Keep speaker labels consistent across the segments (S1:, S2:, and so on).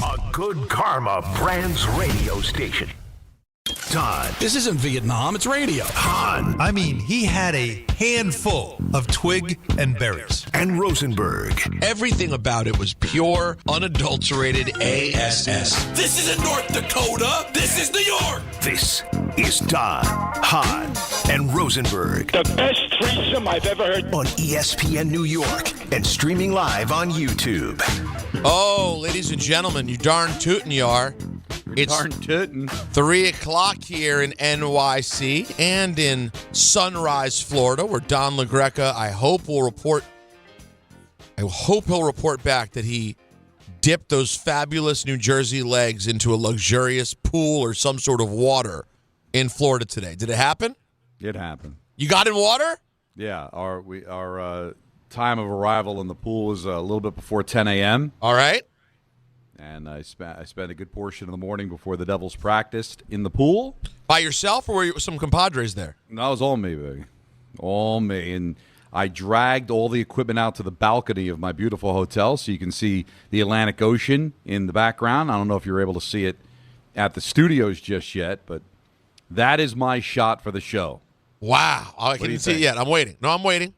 S1: A Good Karma Brands radio station. Todd.
S2: This isn't Vietnam, it's radio.
S1: Hahn.
S3: I mean, he had a handful of twig and berries.
S1: And Rosenberg.
S2: Everything about it was pure, unadulterated ASS.
S4: This isn't North Dakota. This is New York.
S1: This is Todd, Hahn, and Rosenberg.
S5: The best threesome I've ever heard.
S1: On ESPN New York and streaming live on YouTube.
S6: Oh, ladies and gentlemen, you darn tootin' you are. It's
S7: darn tootin'.
S6: 3 o'clock here in NYC and in Sunrise, Florida, where Don LaGreca, I hope he'll report back that he dipped those fabulous New Jersey legs into a luxurious pool or some sort of water in Florida today. Did it happen?
S7: It happened.
S6: You got in water?
S7: Yeah, our time of arrival in the pool was a little bit before 10 a.m.
S6: All right.
S7: And I spent a good portion of the morning before the Devils practiced in the pool.
S6: By yourself, or were you with some compadres there?
S7: No, it was all me, baby. All me. And I dragged all the equipment out to the balcony of my beautiful hotel so you can see the Atlantic Ocean in the background. I don't know if you're able to see it at the studios just yet, but that is my shot for the show.
S6: Wow. I can't see it yet. I'm waiting. No, I'm waiting.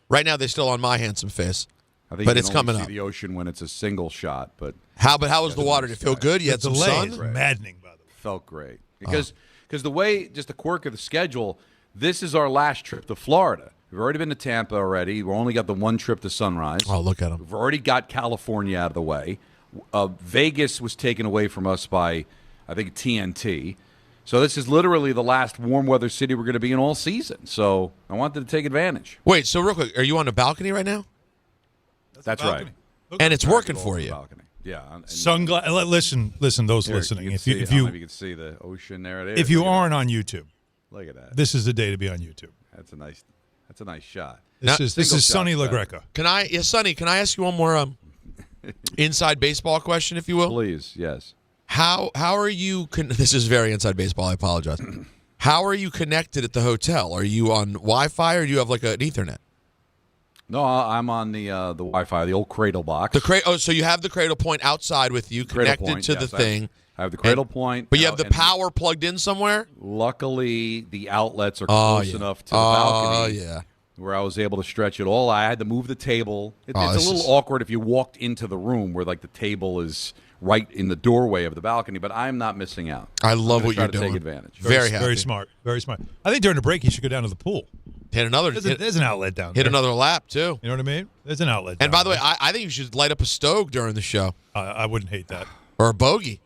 S6: Right now, they're still on my handsome face.
S7: I think
S6: but
S7: you
S6: it's
S7: can only
S6: coming
S7: see
S6: up.
S7: the ocean when it's a single shot. But
S6: how was the water? Did it feel good? You had some sun?
S3: Is maddening, by the way.
S7: Felt great. Because the way, just the quirk of the schedule, this is our last trip to Florida. We've already been to Tampa already. We've only got the one trip to Sunrise.
S6: Oh, look at them.
S7: We've already got California out of the way. Vegas was taken away from us by, I think, TNT. So this is literally the last warm weather city we're going to be in all season. So I wanted to take advantage.
S6: Wait, so real quick, are you on the balcony right now?
S7: That's right.
S6: And it's working for you.
S7: Balcony. Yeah.
S3: Listen, those
S7: Here,
S3: listening.
S7: you
S3: If
S7: can
S3: you
S7: see, I don't know if you can see the ocean there. It is.
S3: if you
S7: Look at
S3: aren't on YouTube,
S7: that. Look at that.
S3: this is the day to be on YouTube.
S7: That's a nice shot.
S3: This is Sonny
S7: shot's
S3: LaGreca.
S6: Sonny, can I ask you one more inside baseball question, if you will?
S7: Please, yes.
S6: How are you? This is very inside baseball. I apologize. How are you connected at the hotel? Are you on Wi-Fi or do you have like an Ethernet?
S7: No, I'm on the Wi-Fi, the old Cradle box.
S6: So you have the Cradle Point outside with you, connected
S7: Point,
S6: to
S7: yes,
S6: the thing.
S7: I have the Cradle Point.
S6: But you have the power plugged in somewhere?
S7: Luckily, the outlets are close enough to the balcony where I was able to stretch it all. I had to move the table. It's a little awkward if you walked into the room where like the table is right in the doorway of the balcony, but I'm not missing out.
S6: I love what you're doing.
S7: Take advantage.
S6: Very happy.
S3: Very smart. Very smart. I think during the break, you should go down to the pool.
S6: Hit another.
S3: There's an outlet down there.
S6: Hit another lap, too.
S3: You know what I mean? There's an outlet
S6: And
S3: down
S6: by the way, I think you should light up a stove during the show.
S3: I wouldn't hate that.
S6: Or a bogey.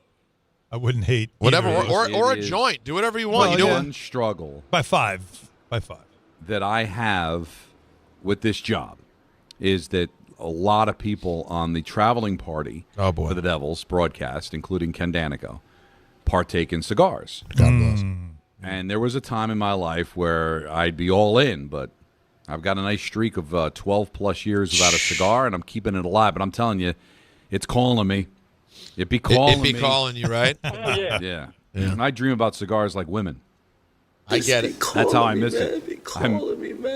S3: I wouldn't hate
S6: whatever.
S3: either.
S6: Or a joint. Do whatever you want.
S7: Well, one struggle.
S3: By five.
S7: That I have with this job is that a lot of people on the traveling party for the Devils broadcast, including Ken Danico, partake in cigars.
S6: God bless.
S7: And there was a time in my life where I'd be all in, but I've got a nice streak of 12-plus years without a cigar, and I'm keeping it alive. But I'm telling you, it's calling me. It be calling me.
S6: It be calling you, right?
S7: Yeah. And I dream about cigars like women.
S6: I get it.
S7: That's how I miss it.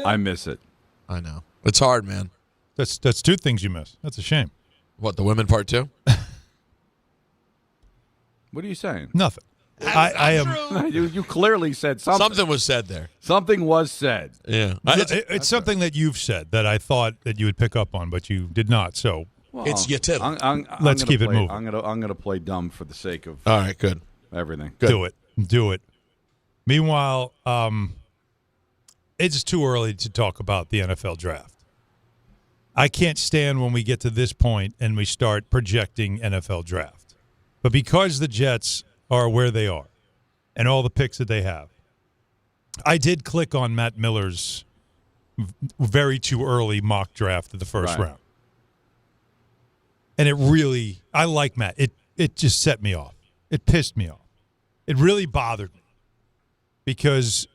S7: I miss it.
S6: I know. It's hard, man.
S3: That's two things you miss. That's a shame.
S6: What, the women part too?
S7: What are you saying?
S3: Nothing. I am.
S7: You clearly said something.
S6: Something was said there.
S7: Something was said.
S6: Yeah.
S3: It's something that you've said that I thought that you would pick up on, but you did not. So
S6: it's your tip.
S3: Let's keep it moving.
S7: I'm gonna play dumb for the sake of
S6: all right. Good.
S7: Everything.
S6: Good.
S3: Do it. Meanwhile, it's too early to talk about the NFL draft. I can't stand when we get to this point and we start projecting NFL draft. But because the Jets are where they are and all the picks that they have, I did click on Matt Miller's very too early mock draft of the first round. And I like Matt. It just set me off. It pissed me off. It really bothered me because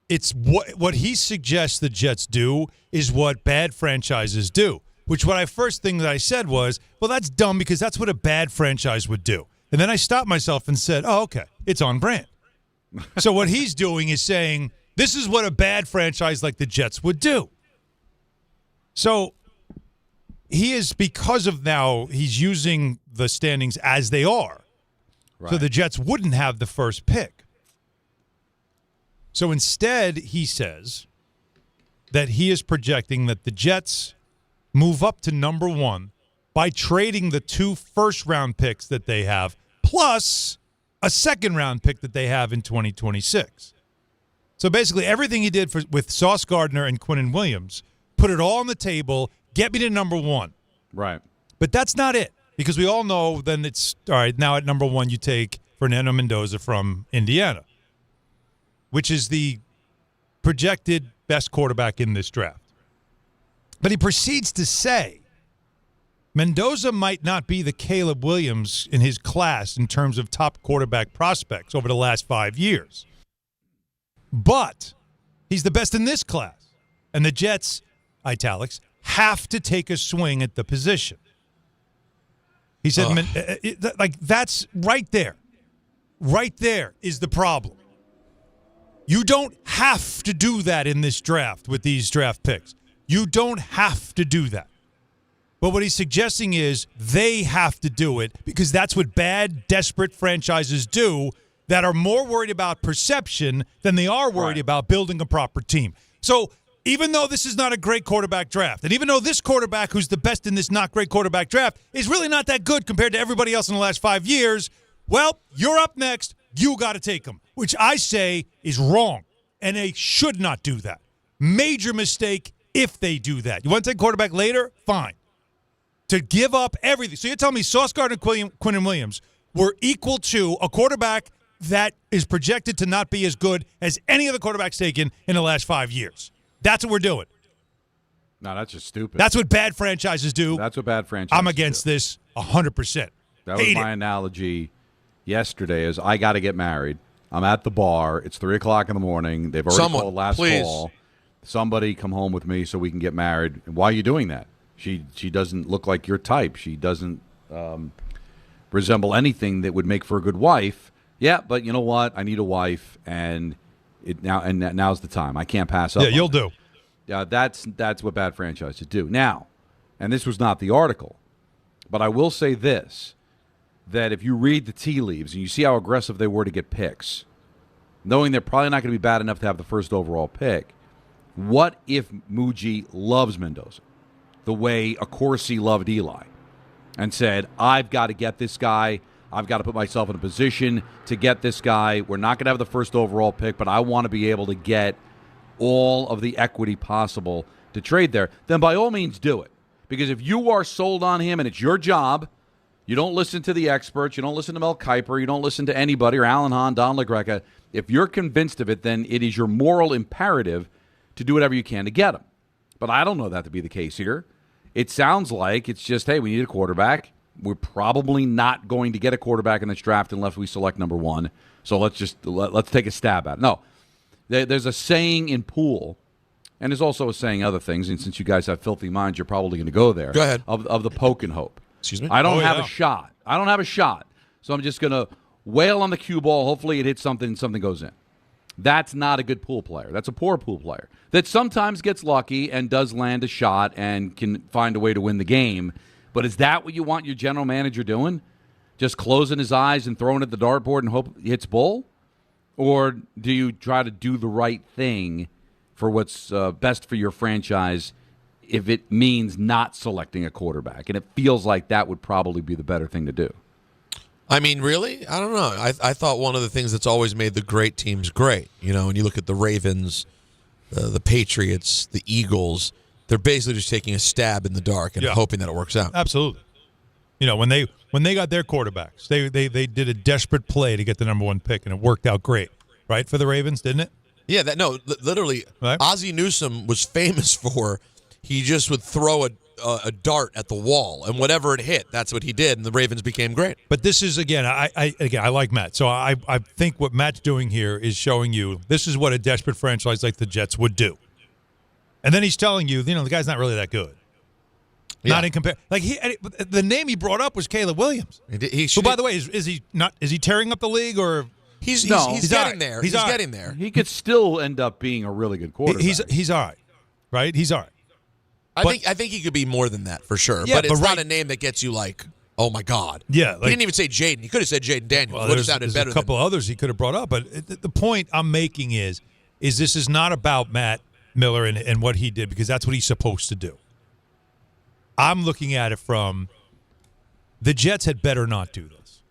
S3: it's what he suggests the Jets do is what bad franchises do, which first thing that I said was, well, that's dumb because that's what a bad franchise would do. And then I stopped myself and said, oh, okay, it's on brand. So what he's doing is saying, this is what a bad franchise like the Jets would do. So he is, because of now, he's using the standings as they are. Right. So the Jets wouldn't have the first pick. So instead, he says that he is projecting that the Jets move up to number 1 by trading the 2 first-round picks that they have, plus a second-round pick that they have in 2026. So basically, everything he did with Sauce Gardner and Quinnen Williams, put it all on the table, get me to number 1.
S7: Right.
S3: But that's not it, because we all know then it's, all right, now at number 1 you take Fernando Mendoza from Indiana, which is the projected best quarterback in this draft. But he proceeds to say Mendoza might not be the Caleb Williams in his class in terms of top quarterback prospects over the last 5 years. But he's the best in this class. And the Jets, italics, have to take a swing at the position. He said, that's right there. Right there is the problem. You don't have to do that in this draft with these draft picks. You don't have to do that. But what he's suggesting is they have to do it because that's what bad, desperate franchises do that are more worried about perception than they are worried about building a proper team. So even though this is not a great quarterback draft, and even though this quarterback who's the best in this not great quarterback draft is really not that good compared to everybody else in the last 5 years, well, you're up next. You got to take him, which I say is wrong, and they should not do that. Major mistake if they do that. You want to take quarterback later? Fine. To give up everything. So you're telling me Sauce Gardner and Quinnen Williams were equal to a quarterback that is projected to not be as good as any other quarterbacks taken in the last 5 years. That's what we're doing.
S7: No, that's just stupid.
S3: That's what bad franchises do.
S7: That's what bad franchises
S3: I'm against this 100%.
S7: That was my analogy yesterday is I got to get married. I'm at the bar. It's 3 o'clock in the morning. They've already called last call. Somebody come home with me so we can get married. And why are you doing that? She doesn't look like your type. She doesn't resemble anything that would make for a good wife. Yeah, but you know what? I need a wife, and now's the time. I can't pass up.
S3: Yeah, you'll do.
S7: Yeah, that's what bad franchises do. Now, and this was not the article, but I will say this, that if you read the tea leaves and you see how aggressive they were to get picks, knowing they're probably not going to be bad enough to have the first overall pick, what if Muji loves Mendoza the way Accorsi loved Eli and said, I've got to get this guy. I've got to put myself in a position to get this guy. We're not going to have the first overall pick, but I want to be able to get all of the equity possible to trade there. Then by all means do it. Because if you are sold on him and it's your job, you don't listen to the experts, you don't listen to Mel Kiper, you don't listen to anybody or Alan Hahn, Don LaGreca. If you're convinced of it, then it is your moral imperative to do whatever you can to get him. But I don't know that to be the case here. It sounds like it's just, hey, we need a quarterback. We're probably not going to get a quarterback in this draft unless we select number 1. So let's take a stab at it. No, there's a saying in pool, and there's also a saying other things. And since you guys have filthy minds, you're probably going to go there.
S6: Go ahead.
S7: Of the poke and hope.
S6: Excuse me.
S7: I don't have a shot. I don't have a shot. So I'm just going to wail on the cue ball. Hopefully it hits something and something goes in. That's not a good pool player. That's a poor pool player that sometimes gets lucky and does land a shot and can find a way to win the game. But is that what you want your general manager doing? Just closing his eyes and throwing at the dartboard and hope he hits bull? Or do you try to do the right thing for what's best for your franchise if it means not selecting a quarterback? And it feels like that would probably be the better thing to do.
S6: I mean, really? I don't know. I thought one of the things that's always made the great teams great, when you look at the Ravens, the Patriots, the Eagles, they're basically just taking a stab in the dark and hoping that it works out.
S3: Absolutely. When they got their quarterbacks, they did a desperate play to get the number 1 pick, and it worked out great, right, for the Ravens, didn't it?
S6: Yeah, literally, right? Ozzie Newsome was famous for he just would throw a dart at the wall, and whatever it hit, that's what he did, and the Ravens became great.
S3: But this is, again, I like Matt. So I think what Matt's doing here is showing you this is what a desperate franchise like the Jets would do. And then he's telling you, the guy's not really that good. Yeah. Not in compare. Like the name he brought up was Caleb Williams. Who, by the way, is he tearing up the league or
S6: he's getting there. He's getting there.
S7: He could still end up being a really good quarterback.
S3: He's all right, right? He's all right.
S6: I think he could be more than that for sure.
S3: Yeah,
S6: but it's
S3: but
S6: not a name that gets you like, oh my God.
S3: Yeah,
S6: he didn't even say Jaden. He could have said Jaden Daniels.
S3: Well,
S6: Would have sounded better.
S3: There's a couple others he could have brought up, but the point I'm making is this is not about Matt Miller and what he did, because that's what he's supposed to do. I'm looking at it from the Jets had better not do this.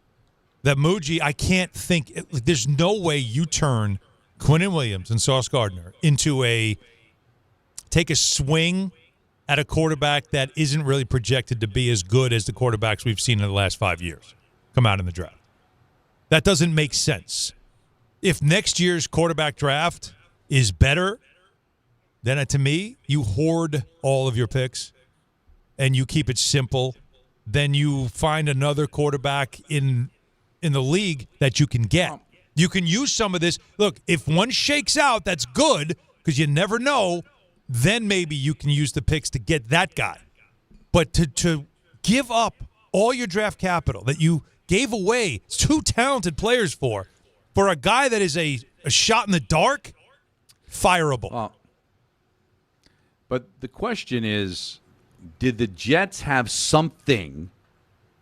S3: That Muji, I can't think. There's no way you turn Quinnen Williams and Sauce Gardner into take a swing at a quarterback that isn't really projected to be as good as the quarterbacks we've seen in the last 5 years come out in the draft. That doesn't make sense. If next year's quarterback draft is better, then to me, you hoard all of your picks and you keep it simple. Then you find another quarterback in the league that you can get. You can use some of this. Look, if one shakes out, that's good, because you never know. Then maybe you can use the picks to get that guy. But to give up all your draft capital that you gave away 2 talented players for a guy that is a shot in the dark, fireable.
S7: But the question is, did the Jets have something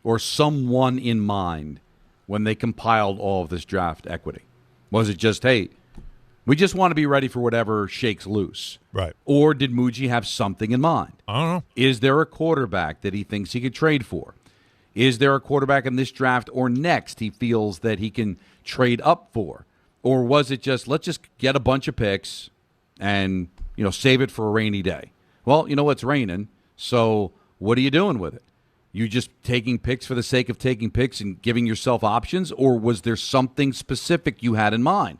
S7: or someone in mind when they compiled all of this draft equity? Was it just, hey, we just want to be ready for whatever shakes loose?
S3: Right.
S7: Or did Muji have something in mind?
S3: I don't know.
S7: Is there a quarterback that he thinks he could trade for? Is there a quarterback in this draft or next he feels that he can trade up for? Or was it just, let's just get a bunch of picks and, save it for a rainy day? Well, it's raining, so what are you doing with it? You just taking picks for the sake of taking picks and giving yourself options? Or was there something specific you had in mind?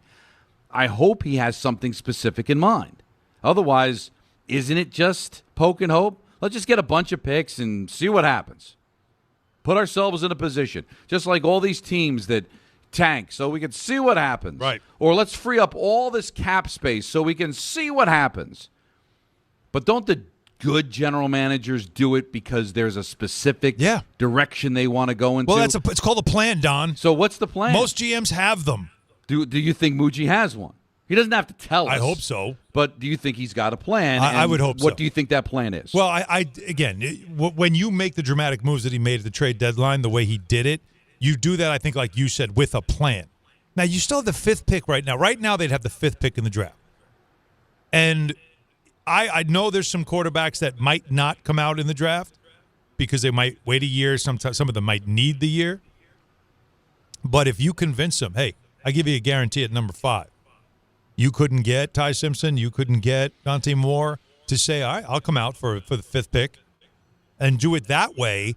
S7: I hope he has something specific in mind. Otherwise, isn't it just poke and hope? Let's just get a bunch of picks and see what happens. Put ourselves in a position, just like all these teams that tank so we can see what happens.
S3: Right.
S7: Or let's free up all this cap space so we can see what happens. But don't the good general managers do it because there's a specific direction they want to go into?
S3: Well, it's called a plan, Don.
S7: So what's the plan?
S3: Most GMs have them.
S7: Do you think Muji has one? He doesn't have to tell us.
S3: I hope so.
S7: But do you think he's got a plan?
S3: I would hope so.
S7: What do you think that plan is?
S3: Well, when you make the dramatic moves that he made at the trade deadline, the way he did it, you do that, I think, like you said, with a plan. Now, you still have the 5th pick right now. Right now, they'd have the 5th pick in the draft. And I know there's some quarterbacks that might not come out in the draft because they might wait a year. Sometimes some of them might need the year. But if you convince them, hey, I give you a guarantee at number 5. You couldn't get Ty Simpson. You couldn't get Dante Moore to say, all right, I'll come out for the 5th pick and do it that way.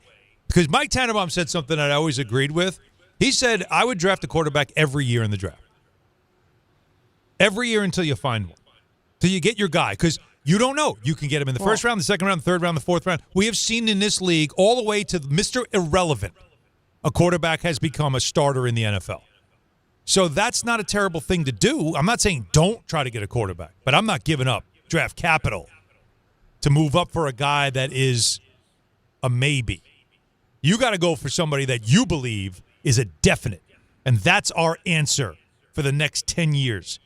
S3: Because Mike Tannenbaum said something that I always agreed with. He said, I would draft a quarterback every year in the draft. Every year until you find one. Till you get your guy. Because you don't know. You can get him in the first round, the second round, the third round, the fourth round. We have seen in this league all the way to Mr. Irrelevant, a quarterback has become a starter in the NFL. So that's not a terrible thing to do. I'm not saying don't try to get a quarterback, but I'm not giving up draft capital to move up for a guy that is a maybe. You got to go for somebody that you believe is a definite, and that's our answer for the next 10 years.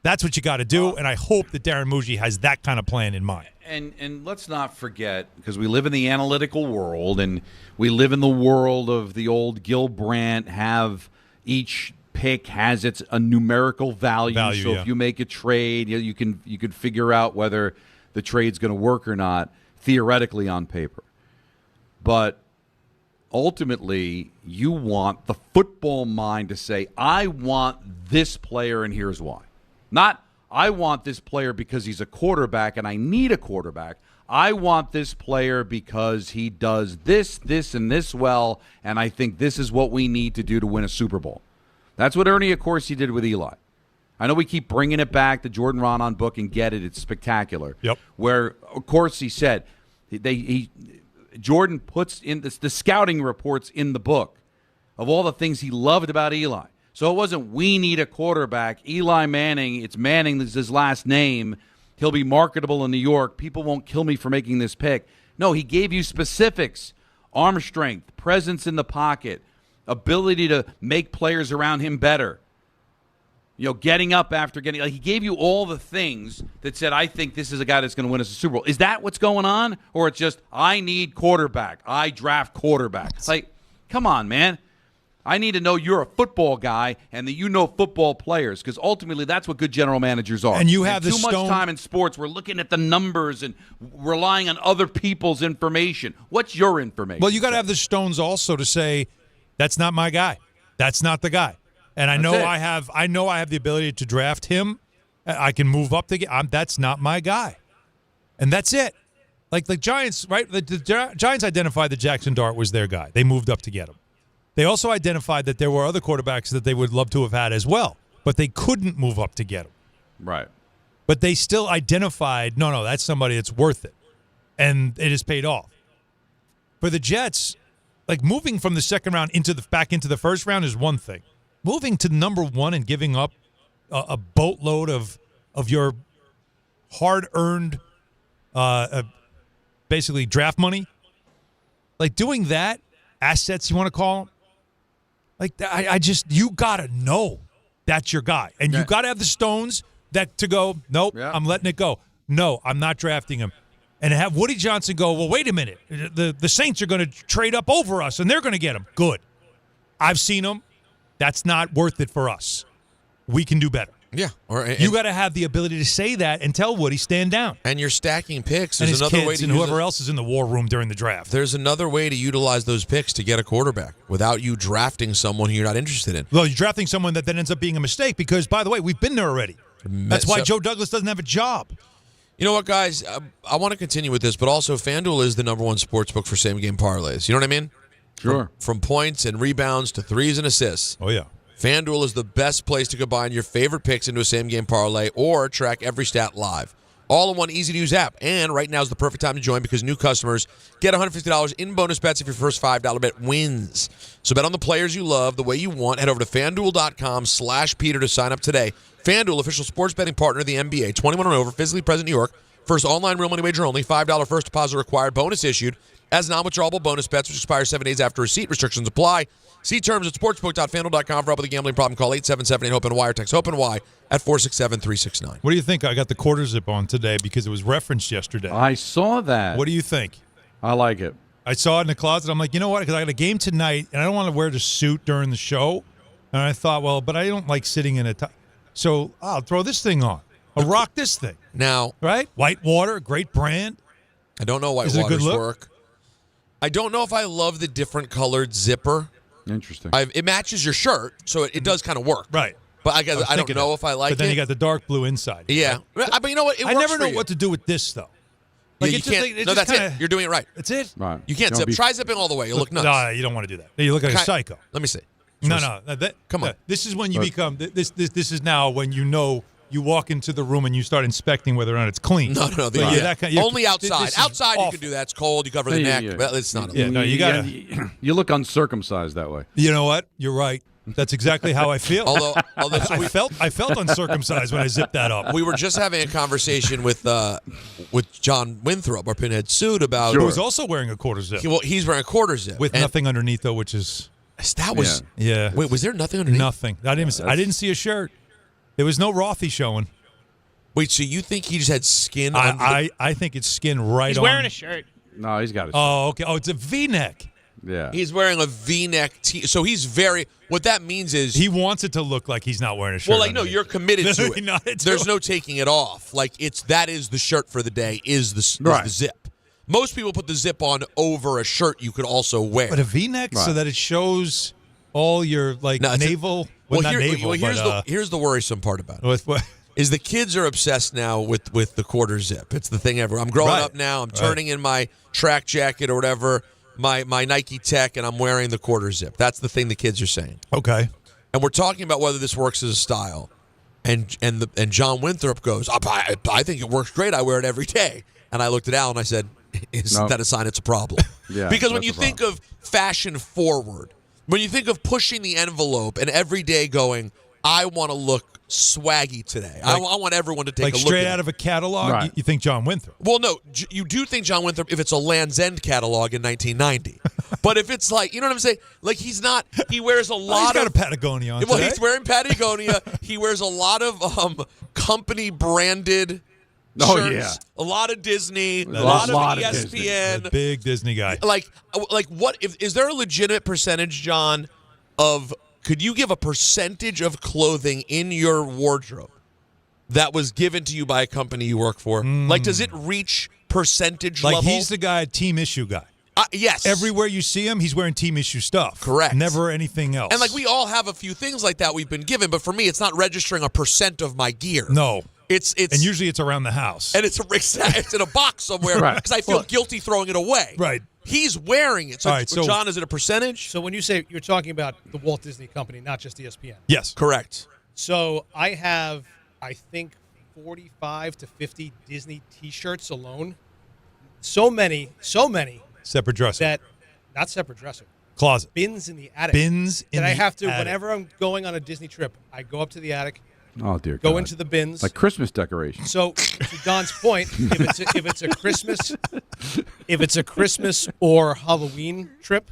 S3: That's what you got to do, and I hope that Darren Muji has that kind of plan in mind.
S7: And let's not forget, because we live in the analytical world, and we live in the world of the old Gil Brandt have – each pick has a numerical value. So if you make a trade, you can figure out whether the trade's going to work or not, theoretically on paper. But ultimately, you want the football mind to say, I want this player and here's why. Not, I want this player because he's a quarterback and I need a quarterback. I want this player because he does this, and this well, and I think this is what we need to do to win a Super Bowl. That's what Ernie Accorsi did with Eli. I know we keep bringing it back, the Jordan Ronan book, and get it. It's spectacular.
S3: Yep.
S7: Where Accorsi said, Jordan puts in the scouting reports in the book of all the things he loved about Eli. So it wasn't, we need a quarterback. Eli Manning, it's Manning is his last name. He'll be marketable in New York. People won't kill me for making this pick. No, he gave you specifics. Arm strength, presence in the pocket, ability to make players around him better. getting up after getting he gave you all the things that said, I think this is a guy that's going to win us a Super Bowl. Is that what's going on? Or it's just, I need quarterback. I draft quarterback. Come on, man. I need to know you're a football guy and that you know football players, because ultimately that's what good general managers are.
S3: And you have
S7: too much time in sports. We're looking at the numbers and relying on other people's information. What's your information?
S3: Well, you got to have the stones also to say, that's not my guy. That's not the guy. And I know I have the ability to draft him. I can move up to get. That's not my guy, and that's it. Like the Giants, right? The Giants identified that Jackson Dart was their guy. They moved up to get him. They also identified that there were other quarterbacks that they would love to have had as well, but they couldn't move up to get him.
S7: Right.
S3: But they still identified, no, that's somebody that's worth it, and it has paid off. For the Jets, like moving from the second round back into the first round is one thing. Moving to number one and giving up a boatload of your hard-earned, basically draft money, like doing that, assets you want to call them, like you got to know that's your guy. And you got to have the stones to go, nope, I'm letting it go. No, I'm not drafting him. And have Woody Johnson go, well, wait a minute. The Saints are going to trade up over us, and they're going to get him. Good. I've seen them. That's not worth it for us. We can do better.
S6: Yeah.
S3: You got to have the ability to say that and tell Woody, stand down.
S6: And you're stacking picks.
S3: And
S6: There's
S3: his
S6: another
S3: kids
S6: way to
S3: and whoever else is in the war room during the draft.
S6: There's another way to utilize those picks to get a quarterback without you drafting someone who you're not interested in.
S3: Well, you're drafting someone that then ends up being a mistake because, by the way, we've been there already. That's why Joe Douglas doesn't have a job.
S6: You know what, guys? I want to continue with this, but also FanDuel is the number one sports book for same-game parlays. You know what I mean?
S7: Sure.
S6: From points and rebounds to threes and assists.
S3: Oh, yeah.
S6: FanDuel is the best place to combine your favorite picks into a same-game parlay or track every stat live. All in one easy-to-use app. And right now is the perfect time to join because new customers get $150 in bonus bets if your first $5 bet wins. So bet on the players you love the way you want. Head over to FanDuel.com/Peter to sign up today. FanDuel, official sports betting partner of the NBA. 21 and over, physically present in New York. First online real money wager only. $5 first deposit required. Bonus issued as non-withdrawable bonus bets, which expire 7 days after receipt. Restrictions apply. See terms at sportsbook.fanduel.com. For help with a gambling problem, call 877-8-HOPE-NY or text HOPE-NY at 467-369.
S3: What do you think? I got the quarter zip on today because it was referenced yesterday.
S7: I saw that.
S3: What do you think?
S7: I like it.
S3: I saw it in the closet. I'm like, you know what? Because I got a game tonight, and I don't want to wear the suit during the show. And I thought, well, but I don't like sitting in a so I'll throw this thing on. I'll rock this thing.
S6: Now,
S3: right? Whitewater, great brand.
S6: I don't know Whitewater's work. I don't know if I love the different colored zipper.
S7: Interesting.
S6: It matches your shirt, so it does kind of work.
S3: Right.
S6: But I don't know if I like it.
S3: But then you got the dark blue inside.
S6: Yeah.
S3: Right?
S6: But you know what?
S3: I never know what to do with this, though.
S6: Like you can't. No, that's it. You're doing it right.
S3: That's it.
S7: Right.
S6: You can't zip. Try zipping all the way. You'll look nuts.
S3: No, you don't want to do that. You look like a psycho.
S6: Let me see.
S3: No.
S6: Come on.
S3: This is when you become. This is now when you know. You walk into the room and you start inspecting whether or not it's clean.
S6: No. Only outside. Outside you can do that. It's cold. You cover the neck.
S7: Yeah.
S6: But it's not.
S3: You gotta.
S7: You look uncircumcised that way.
S3: You know what? You're right. That's exactly how I feel.
S6: Although
S3: I felt uncircumcised when I zipped that up.
S6: We were just having a conversation with John Winthrop, our pinhead suit, about
S3: who was also wearing a quarter zip.
S6: He's wearing a quarter zip
S3: with nothing underneath though, which is
S6: that was
S3: yeah.
S6: Wait, was there nothing underneath?
S3: Nothing. I didn't see a shirt. There was no Rothy showing.
S6: Wait, so you think he just had skin?
S3: I think it's skin right on.
S8: He's wearing a shirt.
S7: No, he's got a shirt.
S3: Oh, okay. Oh, it's a V-neck.
S7: Yeah.
S6: He's wearing a V-neck so he's what that means is
S3: he wants it to look like he's not wearing a shirt.
S6: Well, like, no, you're committed to it. There's no taking it off. Like, that is the shirt for the day, is the zip. Most people put the zip on over a shirt you could also wear.
S3: But a V-neck so that it shows all your, navel.
S6: Here's the worrisome part about it. Is the kids are obsessed now with the quarter zip. It's the thing ever. I'm growing up now. I'm turning in my track jacket or whatever, my Nike Tech, and I'm wearing the quarter zip. That's the thing the kids are saying.
S3: Okay.
S6: And we're talking about whether this works as a style. And John Winthrop goes, I think it works great. I wear it every day. And I looked at Al and I said, isn't that a sign it's a problem?
S7: Yeah.
S6: Because when you think of fashion forward, when you think of pushing the envelope and every day going, I want to look swaggy today. I want everyone to take
S3: like
S6: a look
S3: straight
S6: at
S3: out of a catalog.
S7: Right.
S3: You think John Winthrop?
S6: Well, no, you do think John Winthrop if it's a Land's End catalog in 1990. But if it's like, you know what I'm saying? Like he wears a lot
S3: He's got
S6: of
S3: a Patagonia on
S6: Well,
S3: today.
S6: he's wearing Patagonia. He wears a lot of company branded shirts.
S7: Yeah.
S6: A lot of Disney, a
S7: lot
S6: lot of
S7: of
S6: ESPN.
S3: The big Disney guy.
S6: Like what is there a legitimate percentage, John, of could you give a percentage of clothing in your wardrobe that was given to you by a company you work for? Like, does it reach percentage
S3: Like
S6: level?
S3: he's the guy, team issue guy.
S6: Yes.
S3: Everywhere you see him, he's wearing team issue stuff.
S6: Correct.
S3: Never anything else.
S6: And like we all have a few things like that we've been given, but for me, it's not registering a percent of my gear.
S3: No.
S6: It's
S3: And usually it's around the house.
S6: and it's in a box somewhere
S7: Right.
S6: because I feel guilty throwing it away.
S3: Right.
S6: He's wearing it. So,
S3: All right, so-
S6: John, is it a percentage?
S8: So when you say you're talking about the Walt Disney Company, not just ESPN.
S3: Yes.
S6: Correct.
S8: So I have, I think, 45 to 50 Disney T-shirts alone. So many
S3: Separate dresser.
S8: that, not separate dresser,
S3: Closet.
S8: bins in the attic.
S3: Bins in
S8: that I
S3: the
S8: have to,
S3: attic.
S8: whenever I'm going on a Disney trip, I go up to the attic,
S7: Oh dear
S8: go
S7: God.
S8: into the bins.
S7: like Christmas decorations.
S8: So to Don's point, if it's a Christmas or Halloween trip,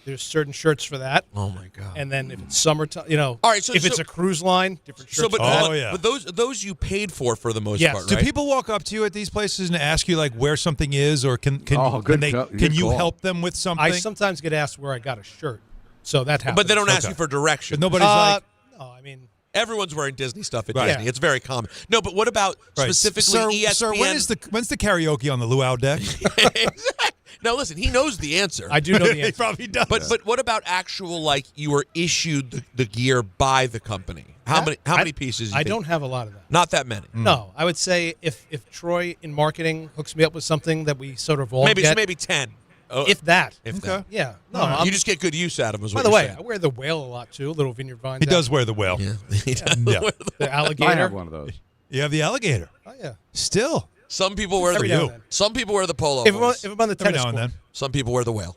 S8: there's certain shirts for that.
S6: Oh my God.
S8: And then if it's summertime,
S6: All right,
S8: if it's a cruise line, different shirts.
S6: but
S8: for that.
S3: Oh, yeah.
S6: but those you paid for the most
S8: Yes.
S6: part,
S3: Do
S6: right?
S3: people walk up to you at these places and ask you like where something is, or can
S7: Oh, good
S3: can
S7: call-
S3: can
S7: good
S3: you
S7: call.
S3: help them with something?
S8: I sometimes get asked where I got a shirt, so that happens.
S6: But they don't ask
S3: Okay.
S6: you for direction.
S3: But nobody's like
S8: no, I mean,
S6: Everyone's wearing Disney stuff at
S3: Right.
S6: Disney.
S8: Yeah.
S6: It's very common. No, but what about
S3: right.
S6: specifically ESPN?
S3: Sir, when's the karaoke on the luau deck?
S6: Now listen, he knows the answer.
S8: I do know the
S3: He
S8: answer.
S3: probably does.
S6: But what about actual like you were issued the gear by the company? How many pieces? You
S8: I
S6: think?
S8: don't have a lot of that.
S6: Not that many.
S8: No, I would say if Troy in marketing hooks me up with something that we sort of all
S6: Maybe
S8: get,
S6: maybe 10. Oh,
S8: if that.
S6: if
S3: Okay.
S6: that.
S8: Yeah. No,
S3: All right.
S8: I'm-
S6: You just get good use out of them. Is
S8: by
S6: what
S8: the
S6: you're
S8: way,
S6: saying.
S8: I wear the whale a lot too. Little Vineyard Vines.
S3: he does wear the whale.
S6: Yeah. He does.
S3: Yeah.
S8: The alligator.
S7: I have one of those.
S3: You have the alligator.
S8: Oh yeah.
S3: Still.
S6: Some people wear
S8: Every
S6: the
S8: now and then.
S6: Some people wear the polo.
S8: If I'm, on,
S6: ones.
S8: if I'm on the
S3: Every
S8: tennis
S3: now and
S8: court,
S3: then.
S6: Some people wear the whale.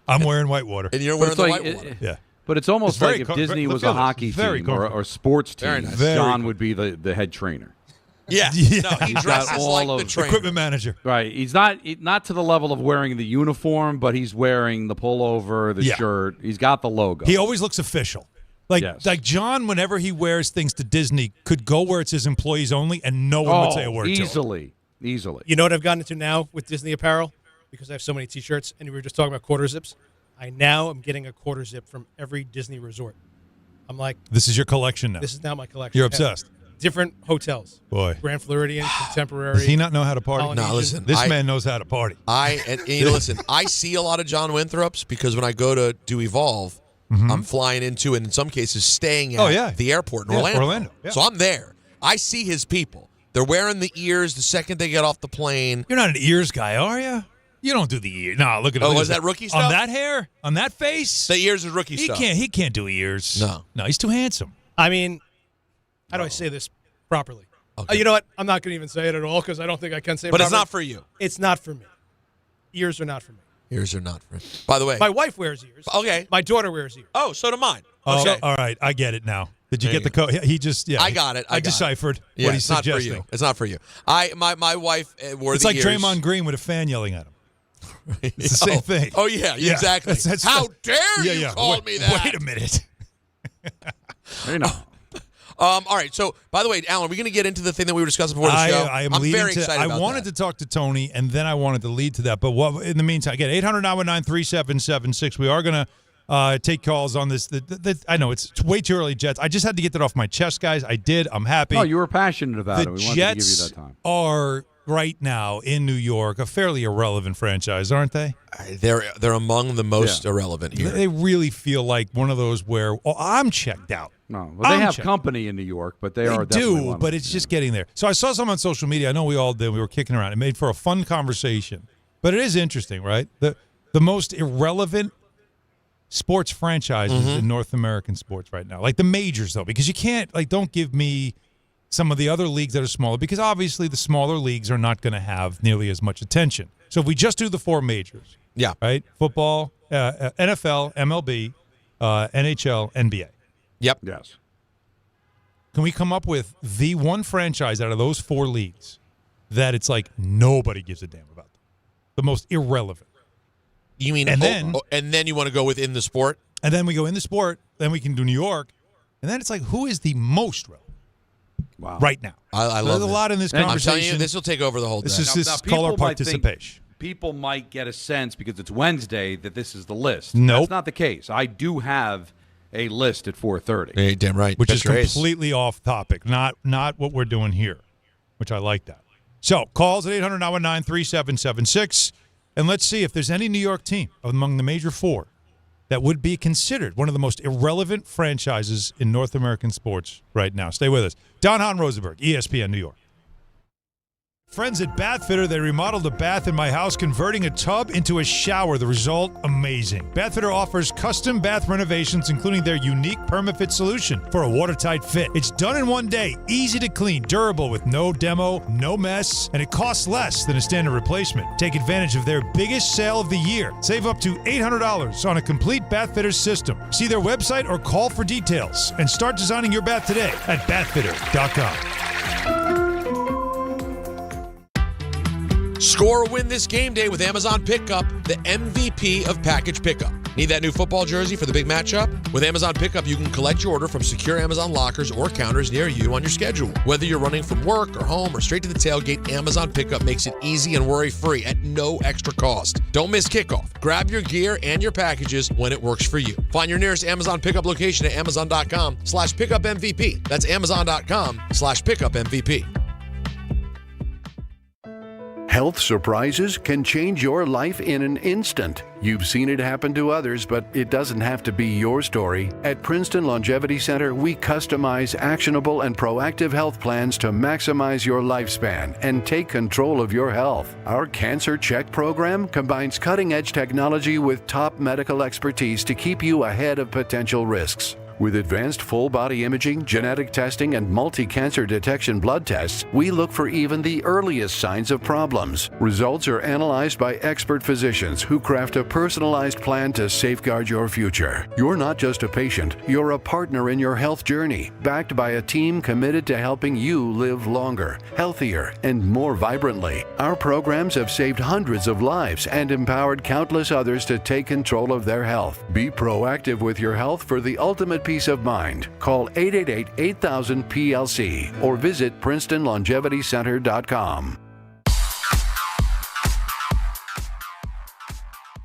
S3: I'm wearing whitewater.
S6: And you're
S7: But
S6: wearing
S7: it's
S6: the
S7: like,
S6: white water.
S3: Yeah.
S7: But it's almost
S3: It's very
S7: like if
S3: com-
S7: Disney
S3: look
S7: was
S3: at
S7: a
S3: this.
S7: hockey
S3: Very
S7: team or
S3: comfortable.
S7: a sports team,
S6: Very nice.
S3: Very
S7: John
S3: cool.
S7: would be the head trainer.
S6: Yeah.
S3: Yeah.
S6: No, he
S7: He's got
S6: dresses
S7: all
S6: like
S7: of
S6: the trainer.
S3: Equipment manager.
S7: Right. He's not to the level of wearing the uniform, but he's wearing the pullover, the
S3: Yeah.
S7: shirt. He's got the logo.
S3: He always looks official. Like
S7: Yes.
S3: like John, whenever he wears things to Disney, could go where it's his employees only, and no one would say a word to him.
S7: easily.
S8: you know what I've gotten into now with Disney apparel? Because I have so many T-shirts, and we were just talking about quarter zips. I now am getting a quarter zip from every Disney resort. I'm like,
S3: This is your collection now.
S8: this is now my collection.
S3: You're
S8: I have
S3: obsessed.
S8: Different hotels.
S3: Boy.
S8: Grand Floridian, Contemporary.
S3: Does he not know how to party?
S8: Polynesian.
S6: No, listen.
S3: This man knows how to party.
S6: And you know, listen, I see a lot of John Winthrops because when I go to do Evolve, I'm flying into and in some cases staying at the airport in
S3: Yeah,
S6: Orlando.
S3: Orlando, yeah.
S6: So I'm there. I see his people. They're wearing the ears the second they get off the plane.
S3: You're not an ears guy, are you? You don't do the ears. No, look at him.
S6: Oh,
S3: Look
S6: was
S3: at
S6: that rookie stuff?
S3: On that hair? On that face?
S6: The ears is rookie
S3: he
S6: stuff.
S3: can't do ears. No, he's too handsome.
S8: I mean, how do I say this properly?
S6: Okay.
S8: You know what? I'm not going to even say it at all because I don't think I can say it
S6: But it's
S8: properly.
S6: not for you.
S8: It's not for me. Ears are not for me.
S6: Ears are not for. By the way.
S8: My wife wears ears.
S6: Okay.
S8: My daughter wears ears.
S6: Oh, so do mine.
S3: Oh,
S6: Okay.
S3: all right. I get it now. Did you
S6: There
S3: get
S6: you
S3: the code? He just, yeah.
S6: I got it. I got it.
S3: deciphered
S6: Yeah,
S3: what he's
S6: it's not for
S3: suggesting.
S6: you. It's not for you. My wife wore
S3: It's
S6: the
S3: like
S6: ears.
S3: Draymond Green with a fan yelling at him. It's the same thing.
S6: Oh yeah,
S3: Yeah,
S6: exactly.
S3: that's-
S6: How dare you call me that?
S3: Wait a minute.
S7: You know.
S6: All right. So, by the way, Alan, we're going to get into the thing that we were discussing before the show.
S3: I am
S6: I'm
S3: leading
S6: very
S3: to,
S6: excited
S3: I
S6: about
S3: wanted
S6: that.
S3: to talk to Tony, and then I wanted to lead to that. But what in the meantime, again, 800-919-3776. We are going to take calls on this. I know it's way too early, Jets. I just had to get that off my chest, guys. I did. I'm happy.
S7: Oh, you were passionate about
S3: the
S7: it. We wanted
S3: Jets
S7: to give you that time.
S3: are right now in New York a fairly irrelevant franchise, aren't they?
S6: They're among the most irrelevant here.
S3: They really feel like one of those where I'm checked out.
S7: No, well, they
S3: I'm
S7: have
S3: checked.
S7: company in New York, but they
S3: They
S7: are definitely one
S3: do,
S7: of
S3: but
S7: them.
S3: it's just getting there. So I saw some on social media. I know we all did. We were kicking around. It made for a fun conversation. But it is interesting, right? The most irrelevant sports franchises in North American sports right now. Like the majors, though, because you can't, don't give me some of the other leagues that are smaller, because obviously the smaller leagues are not going to have nearly as much attention. So if we just do the four majors,
S6: Yeah.
S3: right? Football, NFL, MLB, NHL, NBA.
S6: Yep.
S7: Yes.
S3: Can we come up with the one franchise out of those 4 leagues that it's like nobody gives a damn about them? The most irrelevant.
S6: You mean, and then you want to go within the sport?
S3: And then we go in the sport, then we can do New York, and then it's like, who is the most relevant?
S7: Wow.
S3: Right now.
S6: I love
S3: There's a lot in this
S6: I'm
S3: conversation.
S6: telling you, this will take over the whole day.
S3: This is
S7: Now,
S3: caller
S7: people might think-
S3: participation.
S7: People might get a sense because it's Wednesday that this is the list.
S3: Nope.
S7: That's not the case. I do have a list at 4:30.
S6: Hey, damn right.
S3: Which
S6: Bet
S3: is
S6: your ace.
S3: completely off topic, not what we're doing here, which I like that. So calls at 800-919-3776, and let's see if there's any New York team among the major 4 that would be considered one of the most irrelevant franchises in North American sports right now. Stay with us. Hahn Rosenberg, ESPN New York. Friends at Bathfitter, they remodeled a bath in my house, converting a tub into a shower. The result, amazing. Bathfitter offers custom bath renovations, including their unique PermaFit solution for a watertight fit. It's done in one day, easy to clean, durable with no demo, no mess, and it costs less than a standard replacement. Take advantage of their biggest sale of the year. Save up to $800 on a complete Bathfitter system. See their website or call for details and start designing your bath today at bathfitter.com.
S6: Score a win this game day with Amazon Pickup, the MVP of package pickup. Need that new football jersey for the big matchup? With Amazon Pickup, you can collect your order from secure Amazon lockers or counters near you on your schedule. Whether you're running from work or home or straight to the tailgate, Amazon Pickup makes it easy and worry-free at no extra cost. Don't miss kickoff. Grab your gear and your packages when it works for you. Find your nearest Amazon Pickup location at amazon.com/pickupmvp. That's amazon.com/pickupmvp.
S9: Health surprises can change your life in an instant. You've seen it happen to others, but it doesn't have to be your story. At Princeton Longevity Center, we customize actionable and proactive health plans to maximize your lifespan and take control of your health. Our Cancer Check program combines cutting-edge technology with top medical expertise to keep you ahead of potential risks. With advanced full-body imaging, genetic testing, and multi-cancer detection blood tests, we look for even the earliest signs of problems. Results are analyzed by expert physicians who craft a personalized plan to safeguard your future. You're not just a patient, you're a partner in your health journey, backed by a team committed to helping you live longer, healthier, and more vibrantly. Our programs have saved hundreds of lives and empowered countless others to take control of their health. Be proactive with your health for the ultimate peace of mind. Call 888-8000-PLC or visit PrincetonLongevityCenter.com.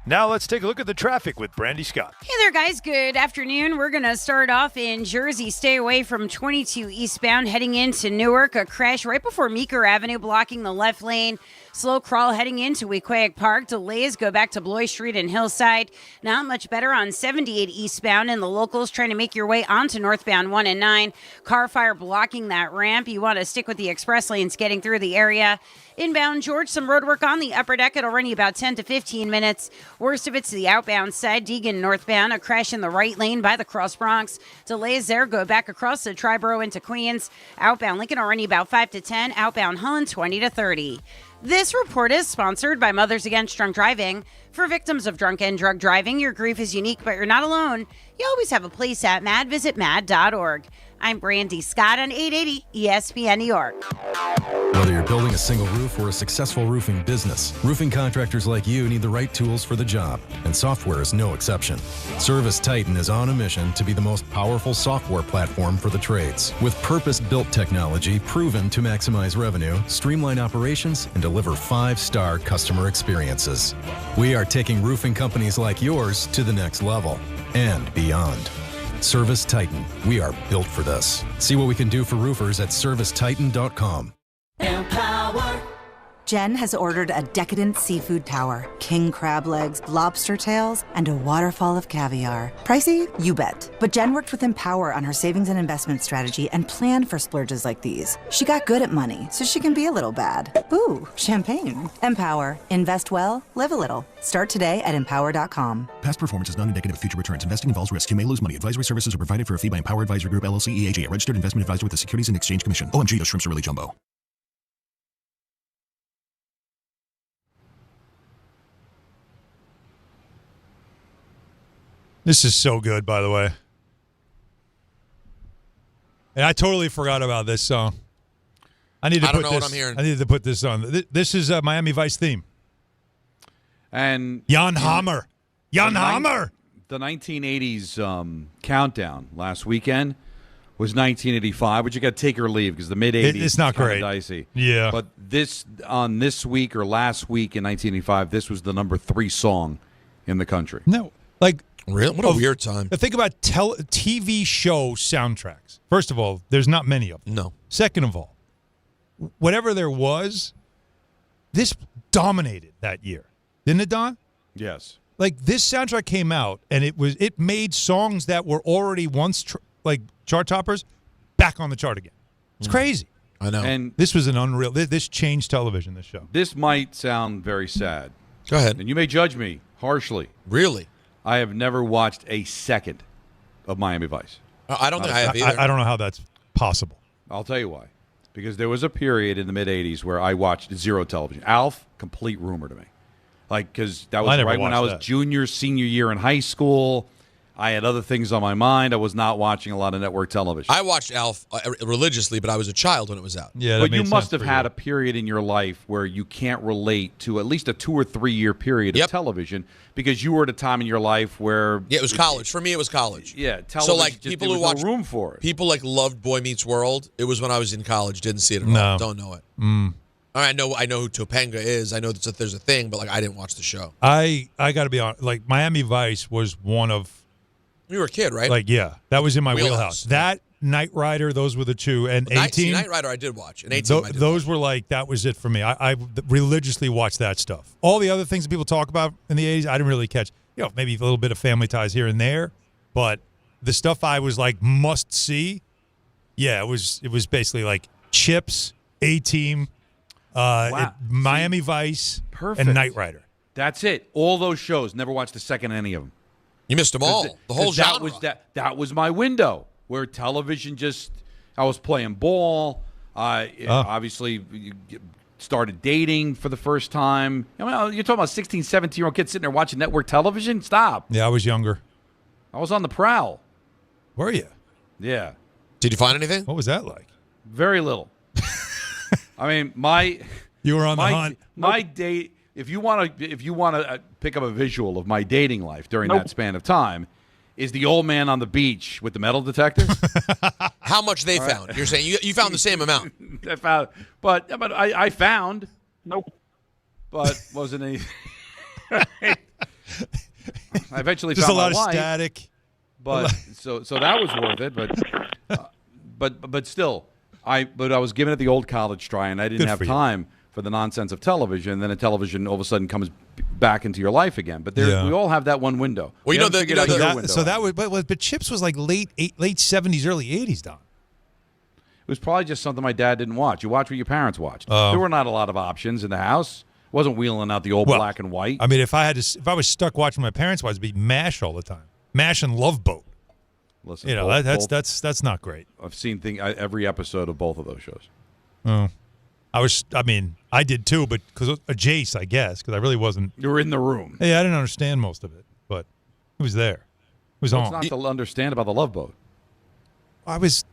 S3: Now let's take a look at the traffic with Brandy Scott.
S10: Hey there, guys. Good afternoon. We're going to start off in Jersey. Stay away from 22 eastbound heading into Newark. A crash right before Meeker Avenue blocking the left lane. Slow crawl heading into Wequahic Park. Delays go back to Bloy Street and Hillside. Not much better on 78 eastbound and the locals trying to make your way onto northbound 1 and 9. Car fire blocking that ramp. You want to stick with the express lanes getting through the area. Inbound George, some road work on the upper deck. It'll run you about 10 to 15 minutes. Worst of it's the outbound side. Deegan northbound. A crash in the right lane by the Cross Bronx. Delays there go back across the Triborough into Queens. Outbound Lincoln will run you about 5 to 10. Outbound Holland 20 to 30. This report is sponsored by Mothers Against Drunk Driving. For victims of drunk and drug driving, your grief is unique, but you're not alone. You always have a place at MAD. Visit MAD.org. I'm Brandy Scott on 880 ESPN New York.
S11: Whether you're building a single roof or a successful roofing business, roofing contractors like you need the right tools for the job, and software is no exception. Service Titan is on a mission to be the most powerful software platform for the trades, with purpose-built technology proven to maximize revenue, streamline operations, and deliver 5-star customer experiences. We are taking roofing companies like yours to the next level and beyond. Service Titan. We are built for this. See what we can do for roofers at servicetitan.com.
S12: Empower. Jen has ordered a decadent seafood tower, king crab legs, lobster tails, and a waterfall of caviar. Pricey? You bet. But Jen worked with Empower on her savings and investment strategy and planned for splurges like these. She got good at money, so she can be a little bad. Ooh, champagne. Empower. Invest well, live a little. Start today at empower.com.
S13: Past performance is not indicative of future returns. Investing involves risk. You may lose money. Advisory services are provided for a fee by Empower Advisory Group, LLC, EAG, a registered investment advisor with the Securities and Exchange Commission. OMG, those shrimps are really jumbo.
S3: This is so good, by the way. And I totally forgot about this song. I need to
S6: I
S3: put
S6: don't know
S3: this.
S6: what I'm hearing.
S3: I need to put this on. This is Miami Vice theme.
S7: And
S3: Jan Hammer. Jan Hammer.
S7: The 1980s countdown last weekend was 1985, which you got to take or leave because the mid-80s
S3: It's not great.
S7: Dicey.
S3: Yeah.
S7: But this week or last week in 1985, this was the number 3 song in the country.
S3: No, like
S6: really, what a weird time.
S3: Think about TV show soundtracks. First of all, there's not many of them.
S6: No.
S3: Second of all, whatever there was, this dominated that year, didn't it, Don?
S7: Yes.
S3: Like this soundtrack came out and it made songs that were already once chart toppers back on the chart again. It's crazy.
S6: I know.
S7: And
S3: this was an unreal. This changed television. This show.
S7: This might sound very sad.
S6: Go ahead.
S7: And you may judge me harshly.
S6: Really?
S7: I have never watched a second of Miami Vice.
S6: I don't think I have either.
S3: I don't know how that's possible.
S7: I'll tell you why. Because there was a period in the mid-'80s where I watched zero television. Alf, complete rumor to me. Like, because that was right when I was junior, senior year in high school. I had other things on my mind. I was not watching a lot of network television.
S6: I watched Alf religiously, but I was a child when it was out.
S3: Yeah,
S7: but you must have had a period in your life where you can't relate to at least a 2 or 3 year period of television because you were at a time in your life where
S6: it was college. For me, it was college.
S7: Yeah, television.
S6: So like
S7: just,
S6: people who watched
S7: no room for it.
S6: People like loved Boy Meets World. It was when I was in college. Didn't see it at all. Don't know it. I know who Topanga is. I know that there's a thing, but like I didn't watch the show.
S3: I got to be honest. Like Miami Vice was one of.
S6: You were a kid, right?
S3: Like that was in my wheelhouse. That Knight Rider, those were the two, and 18.
S6: Knight Rider, I did watch. And 18,
S3: those were like that was it for me. I religiously watched that stuff. All the other things that people talk about in the 80s, I didn't really catch. Maybe a little bit of Family Ties here and there, but the stuff I was like must see. Yeah, it was basically like Chips, A-Team, Miami Vice, and Knight Rider.
S7: That's it. All those shows. Never watched a second of any of them.
S6: You missed them all. The whole genre.
S7: That was my window where television just. I was playing ball. Obviously started dating for the first time. You're talking about 16, 17-year-old kids sitting there watching network television? Stop.
S3: Yeah, I was younger.
S7: I was on the prowl.
S3: Were you?
S7: Yeah.
S6: Did you find anything?
S3: What was that like?
S7: Very little. I mean,
S3: you were on the hunt.
S7: My date. If you want to pick up a visual of my dating life during that span of time, is the old man on the beach with the metal detector.
S6: How much they found? You're saying you found the same amount.
S7: I found, but I found. Nope. But wasn't any. I eventually
S3: just
S7: found
S3: a lot
S7: my
S3: of
S7: wife,
S3: static.
S7: But so that was worth it. But still, I was giving it the old college try, and I didn't have time for the nonsense of television. And then a television all of a sudden comes back into your life again. But we all have that one window.
S6: Well,
S3: but Chips was like late 70s, early 80s, Don.
S7: It was probably just something my dad didn't watch. You watch what your parents watched. There were not a lot of options in the house. Wasn't wheeling out the old black and white.
S3: I mean, if I was stuck watching my parents' watch, it'd be MASH all the time. MASH and Love Boat.
S7: Listen,
S3: that's not great.
S7: I've seen every episode of both of those shows.
S3: Oh, I did too, but because of Jace, I guess, because I really wasn't.
S7: You were in the room.
S3: Hey, I didn't understand most of it, but it was there. It was on.
S7: What's not to understand about the Love Boat?
S3: I was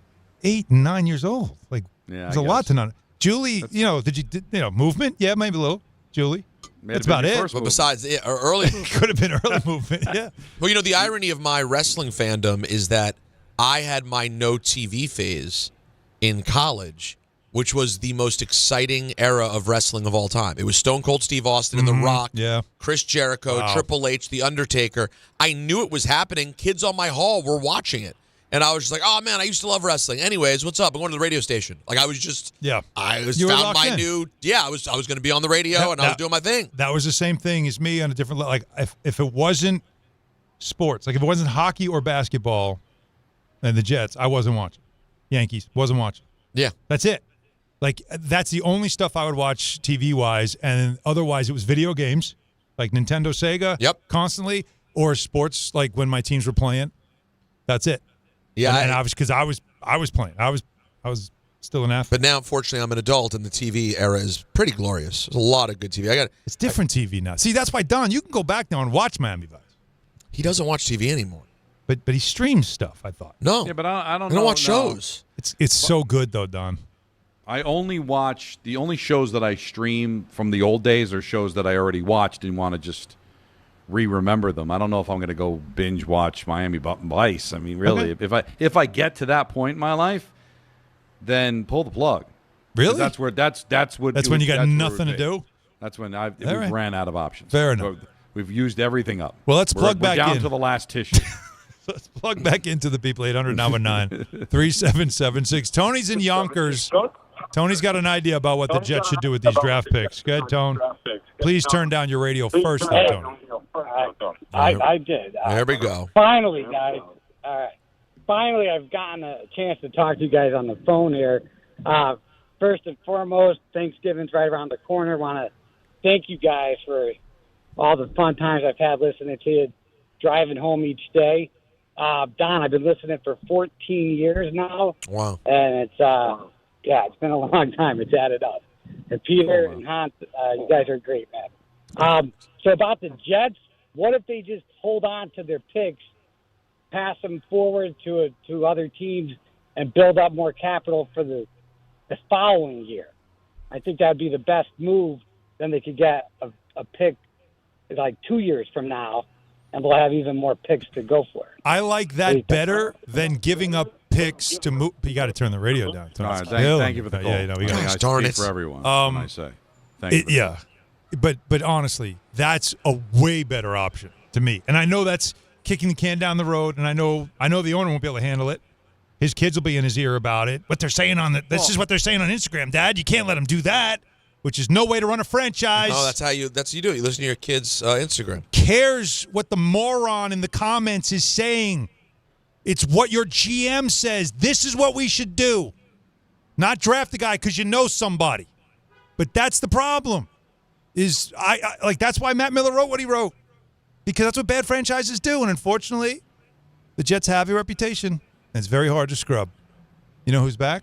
S3: 8 and 9 years old. Like, there's a lot to know. Julie, did you movement? Yeah, maybe a little. Julie. That's about it.
S6: But besides early movement.
S3: Could have been early movement, yeah.
S6: Well, the irony of my wrestling fandom is that I had my no TV phase in college, which was the most exciting era of wrestling of all time. It was Stone Cold Steve Austin and The Rock, Chris Jericho, Triple H, The Undertaker. I knew it was happening. Kids on my hall were watching it. And I was just like, oh, man, I used to love wrestling. Anyways, what's up? I'm going to the radio station. Like, I was just, I was found my new, I was going to be on the radio, and I was doing my thing.
S3: That was the same thing as me on a different level. Like, if it wasn't sports, like if it wasn't hockey or basketball and the Jets, I wasn't watching. Yankees, wasn't watching.
S6: Yeah.
S3: That's it. Like, that's the only stuff I would watch TV-wise, and otherwise it was video games, like Nintendo, Sega, constantly, or sports, like when my teams were playing. That's it.
S6: Yeah,
S3: and I was because I was playing. I was still an athlete.
S6: But now, unfortunately, I'm an adult, and the TV era is pretty glorious. There's a lot of good TV.
S3: It's different TV now. See, that's why Don, you can go back now and watch Miami Vice.
S6: He doesn't watch TV anymore.
S3: But he streams stuff, I thought.
S6: No.
S7: Yeah, but I don't
S6: I
S7: know.
S6: don't watch shows.
S3: It's so good, though, Don.
S7: I only watch the only shows that I stream from the old days are shows that I already watched and want to just remember them. I don't know if I'm going to go binge watch Miami Vice. I mean, really, if I get to that point in my life, then pull the plug.
S3: Really?
S7: That's when you
S3: got nothing to do.
S7: That's when we've ran out of options.
S3: Fair enough.
S7: We've used everything up.
S3: Well, let's plug back
S7: down
S3: in
S7: to the last tissue.
S3: Let's plug back into the people. 800-919-3776. Tony's in Yonkers. Tony's got an idea about what the Jets should do with these draft picks. Go ahead, Tone. Please turn down your radio first, though, Tony.
S14: I did.
S6: There we go.
S14: Finally, guys. All right. Finally, I've gotten a chance to talk to you guys on the phone here. First and foremost, Thanksgiving's right around the corner. Want to thank you guys for all the fun times I've had listening to you, driving home each day. Don, I've been listening for 14 years now.
S6: Wow.
S14: And it's been a long time. It's added up. And Peter and Hahn, you guys are great, man. So about the Jets, what if they just hold on to their picks, pass them forward to other teams, and build up more capital for the following year? I think that would be the best move. Then they could get a pick like 2 years from now, and we'll have even more picks to go for.
S3: I like that better than giving up picks to move. You got to turn the radio down.
S7: All right, thank you for the call.
S3: Yeah, we got
S6: darn it
S7: for everyone. I say, thank you.
S3: Yeah, but honestly, that's a way better option to me. And I know that's kicking the can down the road, and I know the owner won't be able to handle it. His kids will be in his ear about it. What they're saying this is what they're saying on Instagram, Dad. You can't let them do that. Which is no way to run a franchise.
S6: No, that's how you do it. You listen to your kids' Instagram.
S3: Cares what the moron in the comments is saying. It's what your GM says. This is what we should do. Not draft a guy because you know somebody. But that's the problem. Is I that's why Matt Miller wrote what he wrote. Because that's what bad franchises do. And unfortunately, the Jets have a reputation. And it's very hard to scrub. You know who's back?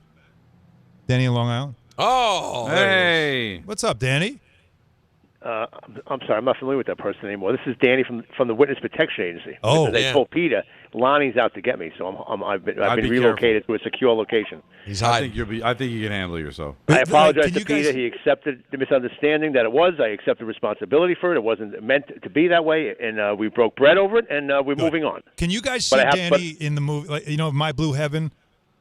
S3: Danny in Long Island.
S6: Oh,
S7: hey.
S3: What's up, Danny?
S15: I'm sorry, I'm not familiar with that person anymore. This is Danny from the Witness Protection Agency.
S3: Oh,
S15: because I told Peter, Lonnie's out to get me, so I've been relocated to a secure location.
S7: I think you can handle yourself.
S15: I apologize to Peter. He accepted the misunderstanding that it was. I accepted responsibility for it. It wasn't meant to be that way, and we broke bread over it, and we're moving on.
S3: Can you guys see Danny in the movie? Like, My Blue Heaven.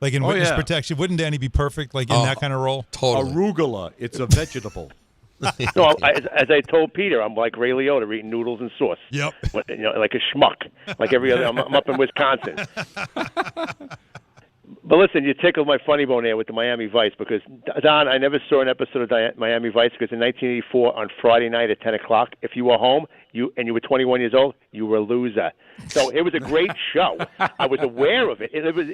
S3: Like in Witness Protection, wouldn't Danny be perfect? Like in that kind of role?
S6: Totally.
S7: Arugula, it's a vegetable.
S15: No, as I told Peter, I'm like Ray Liotta eating noodles and sauce.
S3: Yep.
S15: Like a schmuck, like every other. I'm up in Wisconsin. But listen, you tickled my funny bone there with the Miami Vice because, Don, I never saw an episode of Miami Vice because in 1984 on Friday night at 10 o'clock, if you were home and you were 21 years old, you were a loser. So it was a great show. I was aware of it. It was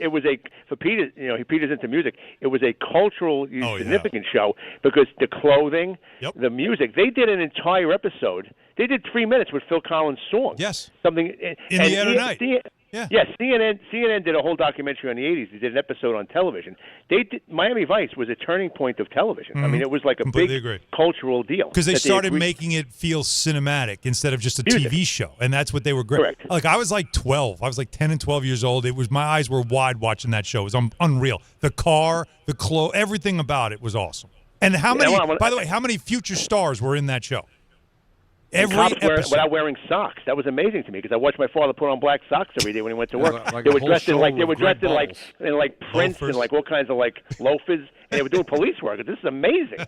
S15: for Peter, Peter's into music. It was a cultural significant show because the clothing, the music. They did an entire episode. They did 3 minutes with Phil Collins' song.
S3: Yes.
S15: Something
S3: in the other night.
S15: Yes, CNN did a whole documentary on the 80s. They did an episode on television. Miami Vice was a turning point of television. I mean, it was like a
S3: Completely
S15: big cultural deal.
S3: Because they started making it feel cinematic instead of just a TV show, and that's what they were great.
S15: Correct.
S3: Like I was like 12. I was like 10 and 12 years old. My eyes were wide watching that show. It was unreal. The car, the clothes, everything about it was awesome. And by the way, how many future stars were in that show? Every episode.
S15: Without wearing socks. That was amazing to me because I watched my father put on black socks every day when he went to work. They were dressed in prints and like all kinds of like loafers, and they were doing police work. This is amazing.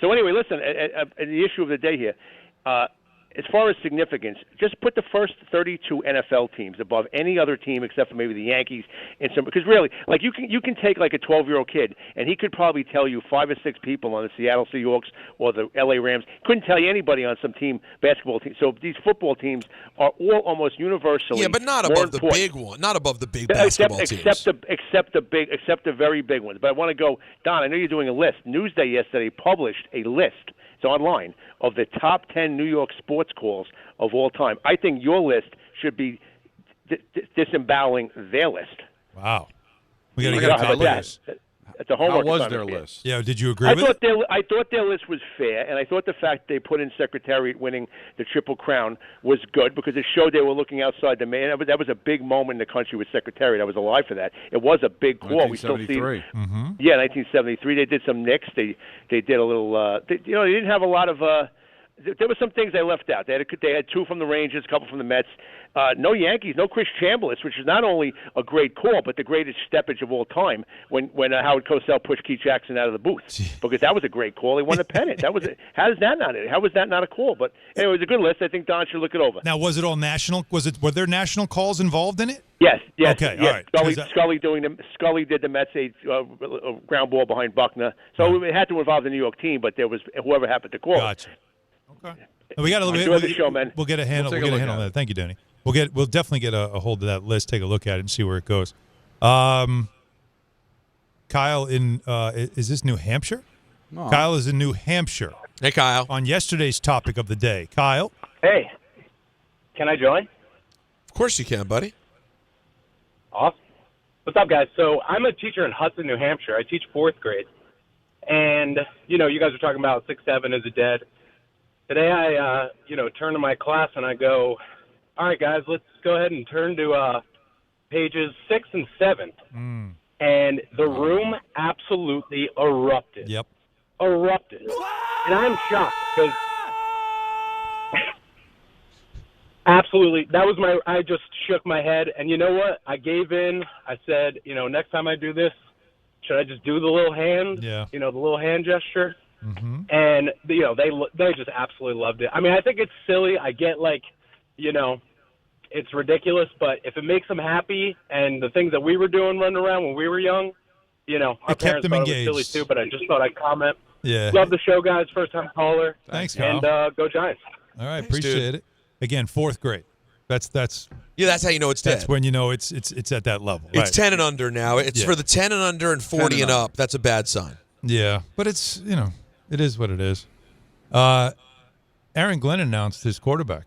S15: So anyway, listen. The issue of the day here. As far as significance, just put the first 32 NFL teams above any other team except for maybe the Yankees. Because really, like you can take like a 12-year-old kid, and he could probably tell you 5 or 6 people on the Seattle Seahawks or the LA Rams. Couldn't tell you anybody on some basketball team. So these football teams are all almost universally
S6: but not above the big one, not above the big basketball teams.
S15: Except the very big ones. But I want to go, Don. I know you're doing a list. Newsday yesterday published a list. It's online of the top 10 New York sports calls of all time. I think your list should be disemboweling their list.
S3: Wow. We got to get a copy of this.
S15: It's a homework
S7: How was
S15: assignment.
S7: their list?
S3: Yeah, did you agree
S15: I
S3: with
S15: thought
S3: it?
S15: I thought their list was fair, and I thought the fact they put in Secretariat winning the Triple Crown was good because it showed they were looking outside the man. That was a big moment in the country with Secretariat. I was alive for that. It was a big call. We still see.
S7: 1973.
S15: Yeah, 1973. They did some Knicks. They did a little. They didn't have a lot of. There were some things they left out. They had two from the Rangers, a couple from the Mets. No Yankees, no Chris Chambliss, which is not only a great call, but the greatest steppage of all time when Howard Cosell pushed Keith Jackson out of the booth. Because that was a great call. He won a pennant. How was that not a call? But anyway, it was a good list. I think Don should look it over.
S3: Now, was it all national? Were there national calls involved in it?
S15: Yes.
S3: Okay,
S15: yes.
S3: all right.
S15: Scully did the Mets a ground ball behind Buckner. So it had to involve the New York team, but there was whoever happened to call.
S3: Gotcha. Okay. We got a little
S15: Enjoy the show, man.
S3: We'll get a handle. We'll get a handle on that. Thank you, Danny. We'll definitely get a hold of that list. Take a look at it and see where it goes. Kyle is this New Hampshire?
S7: Oh.
S3: Kyle is in New Hampshire.
S6: Hey, Kyle.
S3: On yesterday's topic of the day, Kyle.
S16: Hey, can I join?
S6: Of course you can, buddy.
S16: Awesome. What's up, guys? So I'm a teacher in Hudson, New Hampshire. I teach 4th grade. And, you guys are talking about 6-7 is a dead. Today I, turn to my class and I go, all right, guys, let's go ahead and turn to pages 6 and 7. And the room absolutely erupted.
S3: Yep.
S16: Erupted. And I'm shocked because absolutely, I just shook my head. And you know what? I gave in. I said, next time I do this, should I just do the little hand?
S3: Yeah.
S16: The little hand gesture?
S3: Mm-hmm.
S16: And, they just absolutely loved it. I mean, I think it's silly. I get, it's ridiculous, but if it makes them happy and the things that we were doing running around when we were young, our
S3: kept
S16: parents
S3: them
S16: thought
S3: engaged.
S16: it was silly too, but I just thought I'd comment.
S3: Yeah.
S16: Love the show, guys. First-time caller.
S3: Thanks, Kyle.
S16: And go Giants.
S3: All right,
S6: Thanks,
S3: appreciate
S6: dude.
S3: it. Again, 4th grade. That's
S6: Yeah, that's how you know it's dead.
S3: That's when you know it's at that level.
S6: It's 10 and under now. It's for the 10 and under and 40 and up. That's a bad sign.
S3: Yeah, but it's it is what it is. Aaron Glenn announced his quarterback.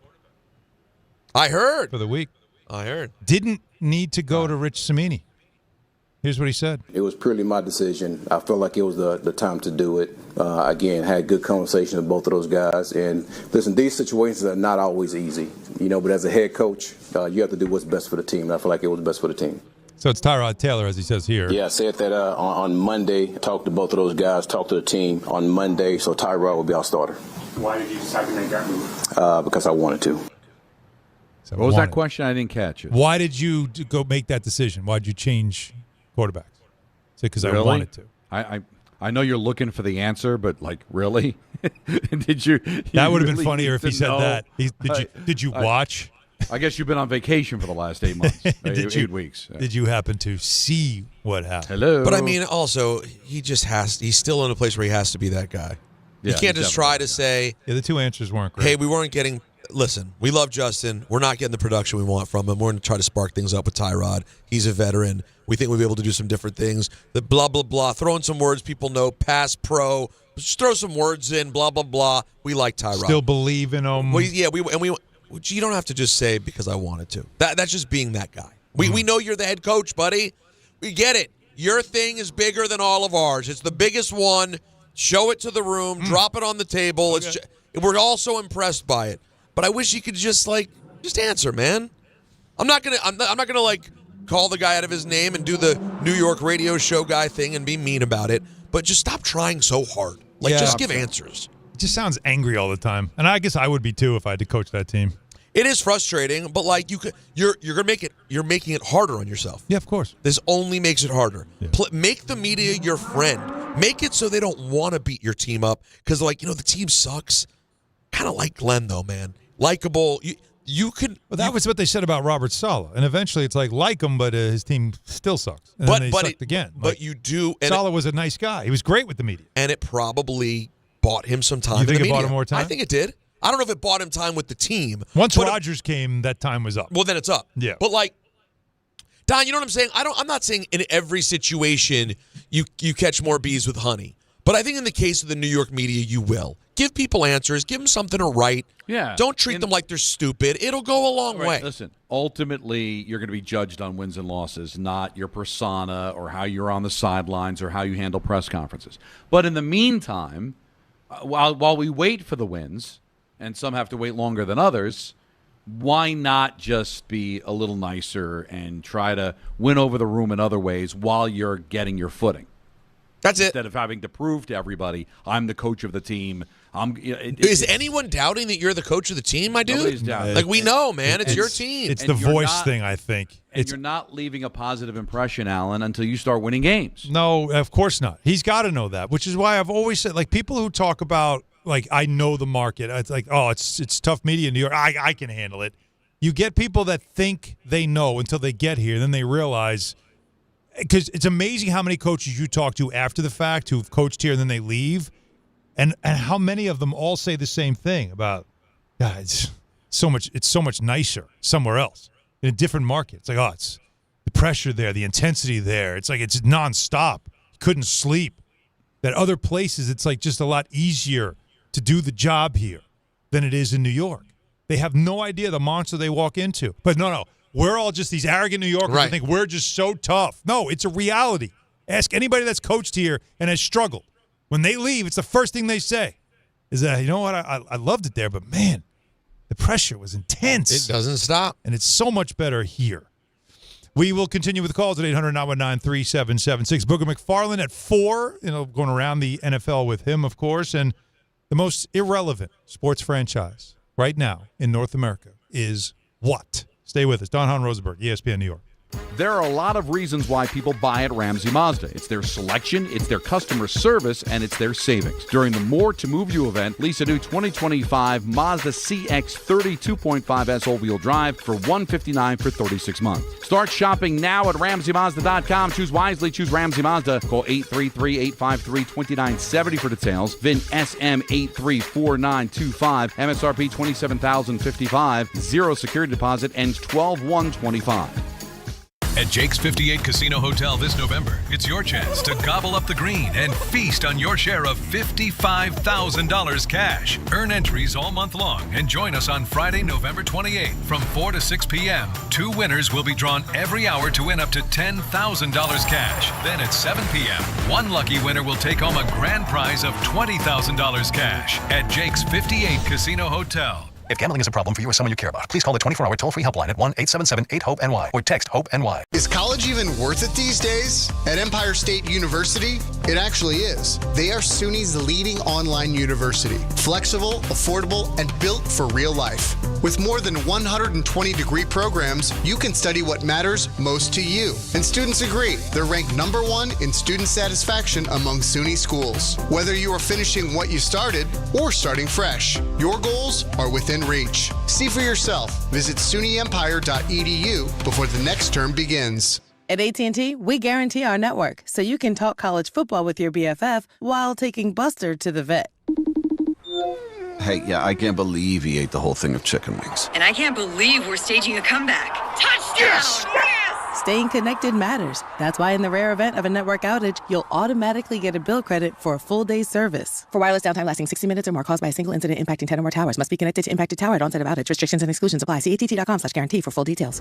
S6: I heard
S3: for the week.
S6: I heard
S3: Didn't need to go to Rich Cimini. Here's what he said.
S17: It was purely my decision. I felt like it was the time to do it. Again, had good conversations with both of those guys. And listen, these situations are not always easy, but as a head coach, you have to do what's best for the team. And I feel like it was best for the team.
S3: So it's Tyrod Taylor, as he says here.
S17: Yeah, I said that on Monday. Talked to both of those guys, talked to the team on Monday. So Tyrod will be our starter.
S18: Why did you decide to make that move?
S17: Because I wanted to.
S3: So
S7: What was that question? I didn't catch it.
S3: Why did you go make that decision? Why did you change quarterbacks? Because I
S7: Really?
S3: wanted to.
S7: I know you're looking for the answer, but really? Did you?
S3: That would have been
S7: really
S3: funnier
S7: need
S3: if he
S7: to
S3: said
S7: know?
S3: that. Did you watch?
S7: I guess you've been on vacation for the last 8 months. Eight weeks.
S3: Did you happen to see what happened?
S7: Hello.
S6: But I mean, also, he's still in a place where he has to be that guy.
S3: Yeah,
S6: you can't just try to say,
S3: the two answers weren't great.
S6: hey, we weren't getting, listen, we love Justin. We're not getting the production we want from him. We're going to try to spark things up with Tyrod. He's a veteran. We think we'll be able to do some different things. The blah, blah, blah. Throw in some words people know. Pass pro. Just throw some words in. Blah, blah, blah. We like Tyrod.
S3: Still believe in him.
S6: You don't have to just say because I wanted to. That's just being that guy. We know you're the head coach, buddy. We get it. Your thing is bigger than all of ours. It's the biggest one. Show it to the room. Drop it on the table.
S3: Okay.
S6: We're all so impressed by it. But I wish you could just answer, man. I'm not gonna call the guy out of his name and do the New York radio show guy thing and be mean about it. But just stop trying so hard. Just give answers.
S3: It just sounds angry all the time, and I guess I would be too if I had to coach that team.
S6: It is frustrating, but you're gonna make it. You're making it harder on yourself.
S3: Yeah, of course.
S6: This only makes it harder.
S3: Yeah.
S6: Make the media your friend. Make it so they don't want to beat your team up because the team sucks. Kind of like Glenn though, man. Likeable. You can.
S3: Well, that was what they said about Robert Saleh, and eventually it's like him, but his team still sucks. And then they sucked again.
S6: But you do.
S3: Saleh was a nice guy. He was great with the media,
S6: and it probably bought him some time.
S3: You think
S6: in the
S3: it bought
S6: media.
S3: him more time?
S6: I think it did. I don't know if it bought him time with the team.
S3: Once Rodgers came, that time was up.
S6: Well, then it's up.
S3: Yeah.
S6: But Don, you know what I'm saying? I'm not saying in every situation you catch more bees with honey. But I think in the case of the New York media, you will. Give people answers. Give them something to write.
S7: Yeah.
S6: Don't treat them like they're stupid. It'll go a long way.
S7: Listen, ultimately, you're going to be judged on wins and losses, not your persona or how you're on the sidelines or how you handle press conferences. But in the meantime, while we wait for the wins, and some have to wait longer than others, why not just be a little nicer and try to win over the room in other ways while you're getting your footing?
S6: That's it.
S7: Instead of having to prove to everybody, I'm the coach of the team.
S6: Is anyone doubting that you're the coach of the team, my dude?
S7: Nobody's doubting.
S6: Like, we know, man. It's your team.
S3: It's the voice thing, I think.
S7: And you're not leaving a positive impression, Alan, until you start winning games.
S3: No, of course not. He's got to know that, which is why I've always said, like, people who talk about, like, I know the market. It's like, oh, it's tough media in New York. I can handle it. You get people that think they know until they get here, then they realize – because it's amazing how many coaches you talk to after the fact who've coached here and then they leave, and how many of them all say the same thing about, God, it's so much nicer somewhere else in a different market. It's like, oh, it's the pressure there, the intensity there. It's like it's nonstop. You couldn't sleep. That other places, it's like just a lot easier to do the job here than it is in New York. They have no idea the monster they walk into. But no. We're all just these arrogant New Yorkers who think we're just so tough. No, it's a reality. Ask anybody that's coached here and has struggled. When they leave, it's the first thing they say is that, you know what, I loved it there, but, man, the pressure was intense.
S6: It doesn't stop.
S3: And it's so much better here. We will continue with the calls at 800-919-3776. Booger McFarland at 4, going around the NFL with him, of course. And the most irrelevant sports franchise right now in North America is what? Stay with us. Hahn Rosenberg, ESPN New York.
S7: There are a lot of reasons why people buy at Ramsey Mazda. It's their selection, it's their customer service, and it's their savings. During the More to Move You event, lease a new 2025 Mazda CX-30 2.5S all-wheel drive for $159 for 36 months. Start shopping now at RamseyMazda.com. Choose wisely. Choose Ramsey Mazda. Call 833-853-2970 for details. VIN SM834925. MSRP $27,055. Zero security deposit. Ends 12/1/25.
S19: At Jake's 58 Casino Hotel this November, it's your chance to gobble up the green and feast on your share of $55,000 cash. Earn entries all month long and join us on Friday, November 28th from 4 to 6 p.m. 2 winners will be drawn every hour to win up to $10,000 cash. Then at 7 p.m., 1 lucky winner will take home a grand prize of $20,000 cash at Jake's 58 Casino Hotel.
S20: If gambling is a problem for you or someone you care about, please call the 24-hour toll-free helpline at 1-877-8-HOPE-NY or text HOPE-NY.
S21: Is college even worth it these days? At Empire State University, it actually is. They are SUNY's leading online university. Flexible, affordable, and built for real life. With more than 120 degree programs, you can study what matters most to you. And students agree. They're ranked #1 in student satisfaction among SUNY schools. Whether you are finishing what you started or starting fresh, your goals are within reach. See for yourself. Visit SUNYEmpire.edu before the next term begins.
S22: At AT&T, we guarantee our network so you can talk college football with your BFF while taking Buster to the vet.
S23: Hey, yeah, I can't believe he ate the whole thing of chicken wings.
S24: And I can't believe we're staging a comeback. Touchdown!
S22: Yes! Staying connected matters. That's why in the rare event of a network outage, you'll automatically get a bill credit for a full day's service. For wireless downtime lasting 60 minutes or more caused by a single incident impacting 10 or more towers, must be connected to impacted tower at onset of outage. Restrictions and exclusions apply. See att.com/guarantee for full details.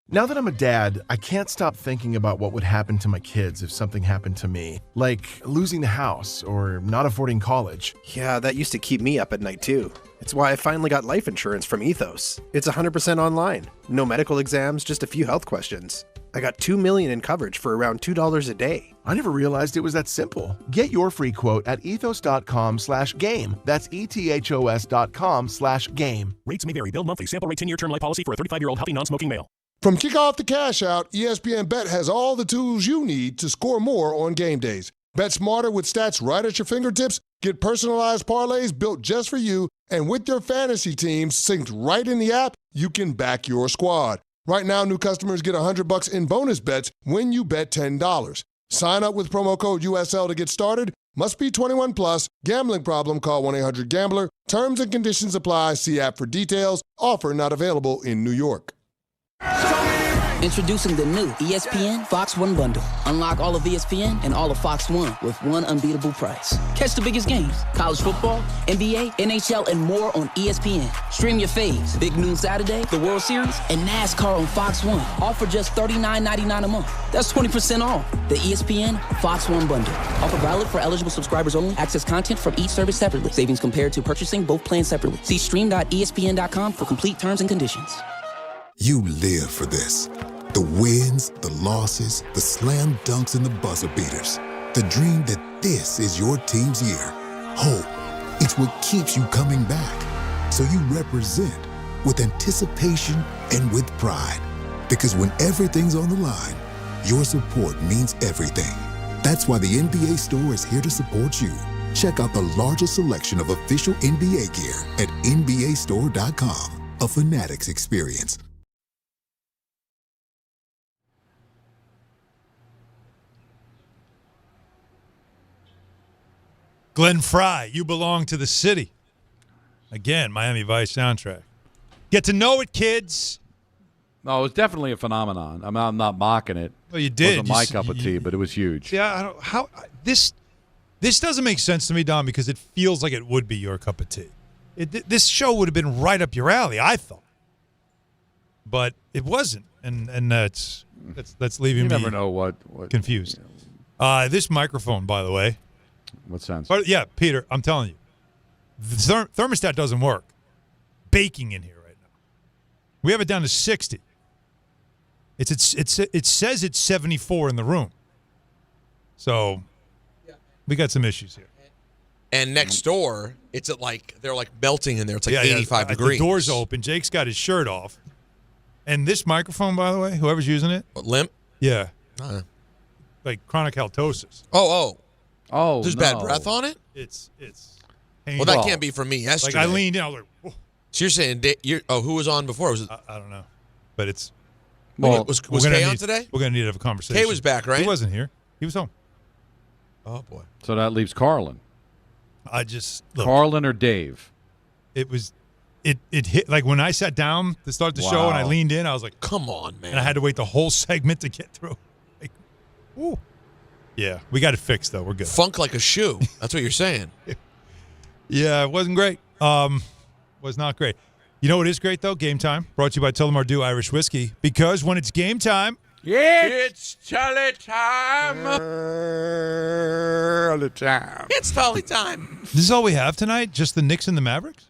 S25: Now that I'm a dad, I can't stop thinking about what would happen to my kids if something happened to me. Like losing the house or not affording college.
S26: Yeah, that used to keep me up at night too. It's why I finally got life insurance from Ethos. It's 100% online. No medical exams, just a few health questions. I got $2 million in coverage for around $2 a day.
S25: I never realized it was that simple. Get your free quote at ethos.com/game. That's ethos.com/game.
S13: Rates may vary. Bill monthly. Sample rate 10-year term life policy for a 35-year-old healthy non-smoking male.
S27: From kickoff to cash out, ESPN Bet has all the tools you need to score more on game days. Bet smarter with stats right at your fingertips. Get personalized parlays built just for you. And with your fantasy teams synced right in the app, you can back your squad. Right now, new customers get $100 in bonus bets when you bet $10. Sign up with promo code USL to get started. Must be 21 plus. Gambling problem? Call 1-800-GAMBLER. Terms and conditions apply. See app for details. Offer not available in New York.
S1: Introducing the new ESPN Fox One bundle. Unlock all of ESPN and all of Fox One with one unbeatable price. Catch the biggest games, college football, NBA, NHL, and more on ESPN. Stream your faves, Big Noon Saturday, the World Series, and NASCAR on Fox One. All for just $39.99 a month. That's 20% off. The ESPN Fox One bundle. Offer valid for eligible subscribers only. Access content from each service separately. Savings compared to purchasing both plans separately. See stream.espn.com for complete terms and conditions.
S2: You live for this. The wins, the losses, the slam dunks, and the buzzer beaters. The dream that this is your team's year. Hope, it's what keeps you coming back. So you represent with anticipation and with pride. Because when everything's on the line, your support means everything. That's why the NBA Store is here to support you. Check out the largest selection of official NBA gear at NBAstore.com. A Fanatics experience.
S3: Glenn Fry, You Belong to the City. Again, Miami Vice soundtrack. Get to know it, kids.
S7: No, it was definitely a phenomenon. I mean, I'm not mocking it.
S3: Well, you did.
S7: It wasn't my cup of tea, but it was huge.
S3: Yeah, this doesn't make sense to me, Don, because it feels like it would be your cup of tea. This show would have been right up your alley, I thought, but it wasn't, and that's leaving me.
S7: You never know what
S3: confused. This microphone, by the way.
S7: What sense?
S3: But yeah, Peter, I'm telling you, the thermostat doesn't work. Baking in here right now. We have it down to 60. It says it's 74 in the room. So we got some issues here.
S6: And next door, it's at they're melting in there. It's 85 degrees.
S3: The door's open. Jake's got his shirt off. And this microphone, by the way, whoever's using it.
S6: What, limp?
S3: Yeah. Like chronic halitosis.
S6: Oh. There's
S7: no.
S6: bad breath on it?
S3: It's
S6: painful. Well, that can't be from me yesterday.
S3: Like I leaned in, I was like, whoa.
S6: So you're saying, who was on before? Was it?
S3: I don't know. But it's.
S6: Well, was Kay on today?
S3: We're going to need to have a conversation.
S6: Kay was back, right?
S3: He wasn't here. He was home.
S6: Oh, boy.
S7: So that leaves Carlin.
S3: Carlin
S7: or Dave?
S3: It hit, like when I sat down to start the show and I leaned in, I was like,
S6: come on, man.
S3: And I had to wait the whole segment to get through. Like, ooh. Yeah, we got it fixed, though. We're good.
S6: Funk like a shoe. That's what you're saying.
S3: Yeah, it wasn't great. Was not great. You know what is great, though? Game Time. Brought to you by Tullamore Dew Irish Whiskey. Because when it's game time.
S6: It's Tully time. It's Tully time.
S3: This is all we have tonight? Just the Knicks and the Mavericks?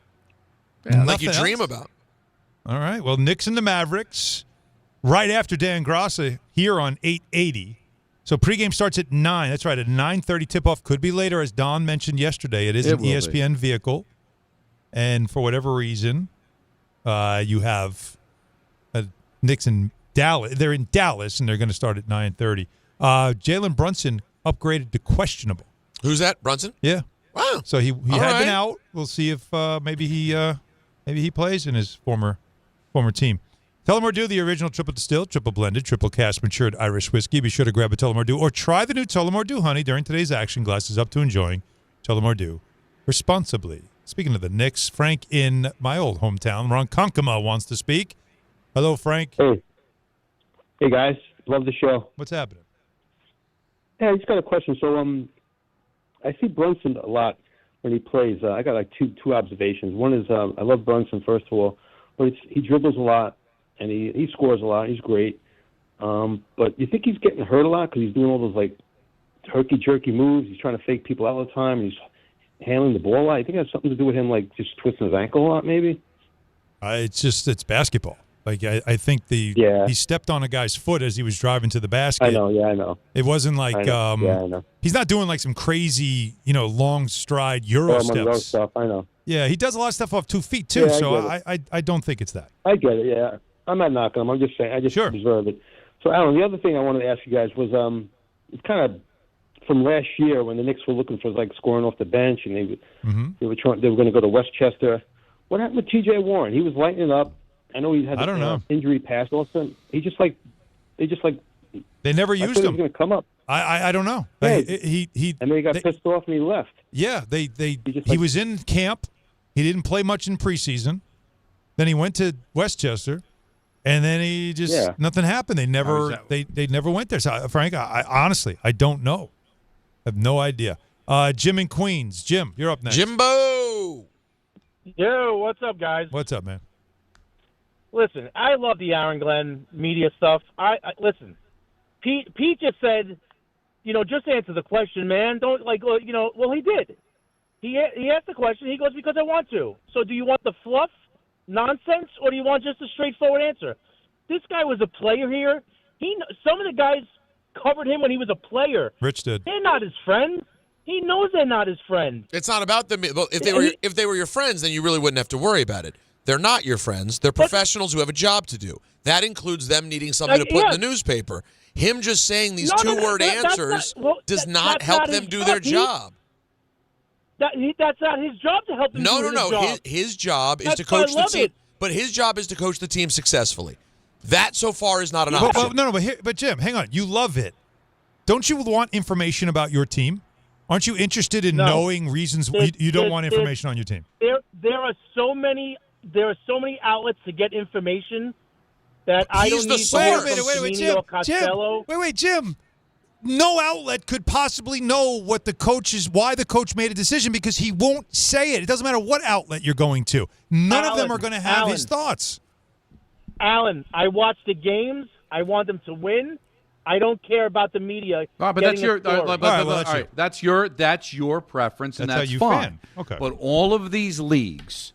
S6: Yeah, like you dream about.
S3: All right. Well, Knicks and the Mavericks right after Dan Grassa here on 880. So pregame starts at 9. That's right, at 9:30 tip-off. Could be later, as Don mentioned yesterday. It is an ESPN vehicle. And for whatever reason, you have Knicks in Dallas. They're in Dallas, and they're going to start at 9:30. Jalen Brunson upgraded to questionable.
S6: Who's that, Brunson?
S3: Yeah.
S6: Wow.
S3: So he had been out. We'll see if maybe he plays in his former team. Tullamore Dew, the original triple distilled, triple blended, triple cask matured Irish whiskey. Be sure to grab a Tullamore Dew or try the new Tullamore Dew Honey during today's action. Glasses up to enjoying Tullamore Dew responsibly. Speaking of the Knicks, Frank in my old hometown, Ronkonkoma, wants to speak. Hello, Frank.
S4: Hey guys, love the show.
S3: What's happening?
S4: Hey, I just got a question. So I see Brunson a lot when he plays. I got like two observations. One is I love Brunson, first of all, but he dribbles a lot. And he scores a lot. He's great. But you think he's getting hurt a lot because he's doing all those, like, herky-jerky moves? He's trying to fake people out all the time. And he's handling the ball a lot. You think it has something to do with him, like, just twisting his ankle a lot, maybe?
S3: It's basketball. Like, I think he stepped on a guy's foot as he was driving to the basket.
S4: I know.
S3: It wasn't like
S4: I know.
S3: He's not doing, like, some crazy, long stride Euro steps.
S4: Stuff, I know.
S3: Yeah, he does a lot of stuff off 2 feet, too.
S4: Yeah,
S3: I don't think it's that.
S4: I get it, yeah. I'm not knocking him. I'm just saying. I just observe it. So, Alan, the other thing I wanted to ask you guys was it's kind of from last year when the Knicks were looking for, like, scoring off the bench and they were going to go to Westchester. What happened with T.J. Warren? He was lighting up. I know he had an injury past. All of a sudden, they
S3: never used him.
S4: He was going to come up.
S3: I don't know.
S4: Yeah.
S3: And
S4: then he got pissed off and he left.
S3: Yeah, he was in camp. He didn't play much in preseason. Then he went to Westchester, And then he just nothing happened. They never they never went there. So Frank, I honestly I don't know. I have no idea. Jim in Queens. Jim, you're up next.
S6: Jimbo.
S5: Yo, what's up, guys?
S3: What's up, man?
S5: Listen, I love the Aaron Glenn media stuff. I listen. Pete just said, just answer the question, man. Don't well, he did. He asked the question. He goes, because I want to. So do you want the fluff nonsense, or do you want just a straightforward answer? This guy was a player here. Some of the guys covered him when he was a player.
S3: Rich did.
S5: They're not his friends. He knows they're not his friends.
S6: It's not about them. Well, if they were your friends, then you really wouldn't have to worry about it. They're not your friends. They're professionals who have a job to do. That includes them needing something to put in the newspaper. Him just saying these two-word answers does not help them do their job.
S5: That's not his job to help them do his job.
S6: His job is to coach the team. But his job is to coach the team successfully. That so far is not an option.
S3: But Jim, hang on. You love it. Don't you want information about your team? Aren't you interested in knowing reasons you don't want information on your team?
S5: There are so many outlets to get information that I don't need to hear from Jim, or Costello.
S3: Wait, Jim. No outlet could possibly know why the coach made a decision because he won't say it. It doesn't matter what outlet you're going to. None of them are going to have his thoughts.
S5: Alan, I watch the games. I want them to win. I don't care about the media.
S7: But that's your that's your preference, and that's
S3: how you
S7: fine.
S3: Fan. Okay.
S7: But all of these leagues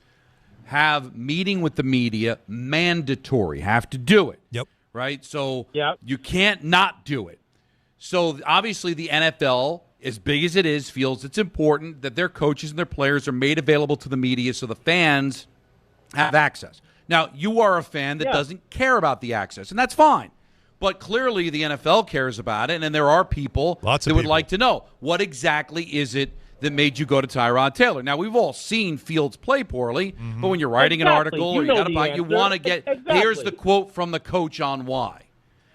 S7: have meeting with the media mandatory. Have to do it.
S3: Yep.
S7: Right. So you can't not do it. So obviously the NFL, as big as it is, feels it's important that their coaches and their players are made available to the media so the fans have access. Now, you are a fan that doesn't care about the access, and that's fine. But clearly the NFL cares about it, and there are people that would like to know, what exactly is it that made you go to Tyrod Taylor? Now, we've all seen Fields play poorly, but when you're writing an article or you want to get, here's the quote from the coach on why.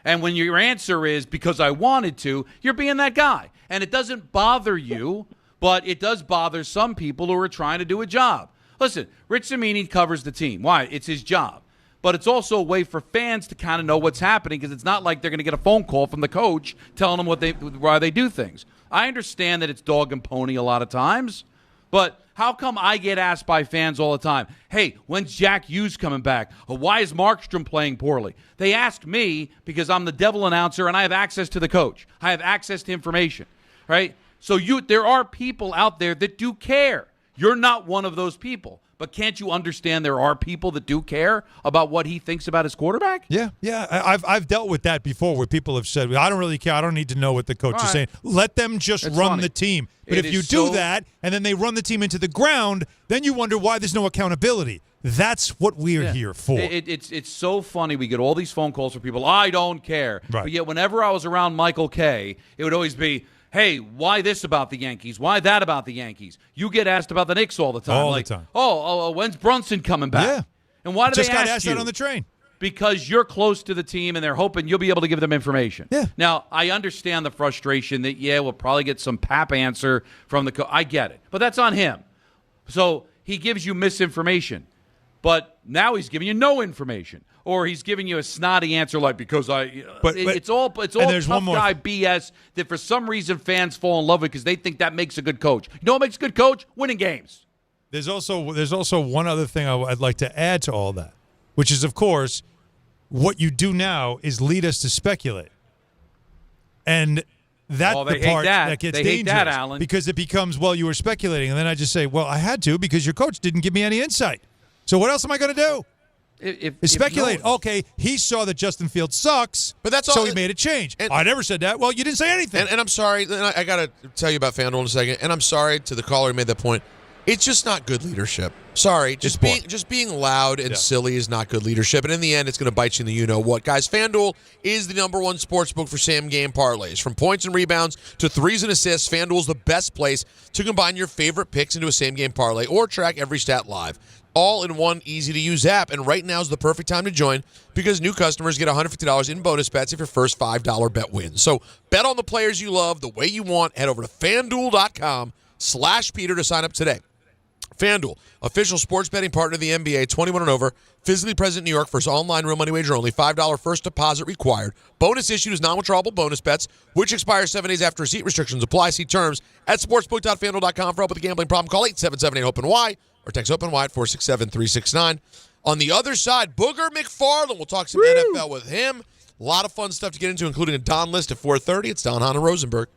S7: And when your answer is because I wanted to, you're being that guy. And it doesn't bother you, but it does bother some people who are trying to do a job. Listen, Rich Cimini covers the team. Why? It's his job. But it's also a way for fans to kind of know what's happening because it's not like they're going to get a phone call from the coach telling them why they do things. I understand that it's dog and pony a lot of times, but how come I get asked by fans all the time, hey, when's Jack Hughes coming back? Or why is Markstrom playing poorly? They ask me because I'm the devil announcer and I have access to the coach. I have access to information, right? So there are people out there that do care. You're not one of those people. But can't you understand there are people that do care about what he thinks about his quarterback?
S3: Yeah. I've dealt with that before where people have said, I don't really care. I don't need to know what the coach is saying. Let them just run the team. But if you do that and then they run the team into the ground, then you wonder why there's no accountability. That's what we're here for.
S7: It's so funny. We get all these phone calls from people, I don't care.
S3: Right.
S7: But yet whenever I was around Michael Kay, it would always be, hey, why this about the Yankees? Why that about the Yankees? You get asked about the Knicks all the time.
S3: All the time.
S7: Oh, when's Brunson coming back?
S3: Yeah.
S7: And why do
S3: Just
S7: they
S3: got
S7: ask
S3: asked
S7: you?
S3: that on the train.
S7: Because you're close to the team and they're hoping you'll be able to give them information.
S3: Yeah.
S7: Now, I understand the frustration that, we'll probably get some pap answer from the coach. I get it. But that's on him. So he gives you misinformation. But now he's giving you no information. Or he's giving you a snotty answer like it's all tough guy BS that for some reason fans fall in love with because they think that makes a good coach. You know what makes a good coach? Winning games.
S3: There's also one other thing I'd like to add to all that, which is, of course, what you do now is lead us to speculate. And that's the part that gets dangerous.
S7: Hate that, Alan.
S3: Because it becomes, you were speculating. And then I just say, I had to because your coach didn't give me any insight. So what else am I going to do? Speculate. Okay, he saw that Justin Fields sucks,
S6: but that's all.
S3: So he made a change. I never said that. Well, you didn't say anything.
S6: And I'm sorry. I got to tell you about FanDuel in a second. And I'm sorry to the caller who made that point. It's just not good leadership. Sorry, just being loud and silly is not good leadership. And in the end, it's going to bite you in the you-know-what. Guys, FanDuel is the #1 sportsbook for same-game parlays. From points and rebounds to threes and assists, FanDuel is the best place to combine your favorite picks into a same-game parlay or track every stat live. All in one easy-to-use app. And right now is the perfect time to join because new customers get $150 in bonus bets if your first $5 bet wins. So bet on the players you love the way you want. Head over to FanDuel.com/Peter to sign up today. FanDuel, official sports betting partner of the NBA, 21 and over, physically present in New York. First online real money wager only, $5 first deposit required. Bonus issued is non-withdrawable bonus bets, which expires 7 days after receipt. Restrictions apply. See terms at sportsbook.fanduel.com. For help with a gambling problem, call 877-8-OPEN-Y or text OPEN-Y at 467-369. On the other side, Booger McFarland. We'll talk some NFL with him. A lot of fun stuff to get into, including a Don list at 4:30. It's Don, Hahn Rosenberg.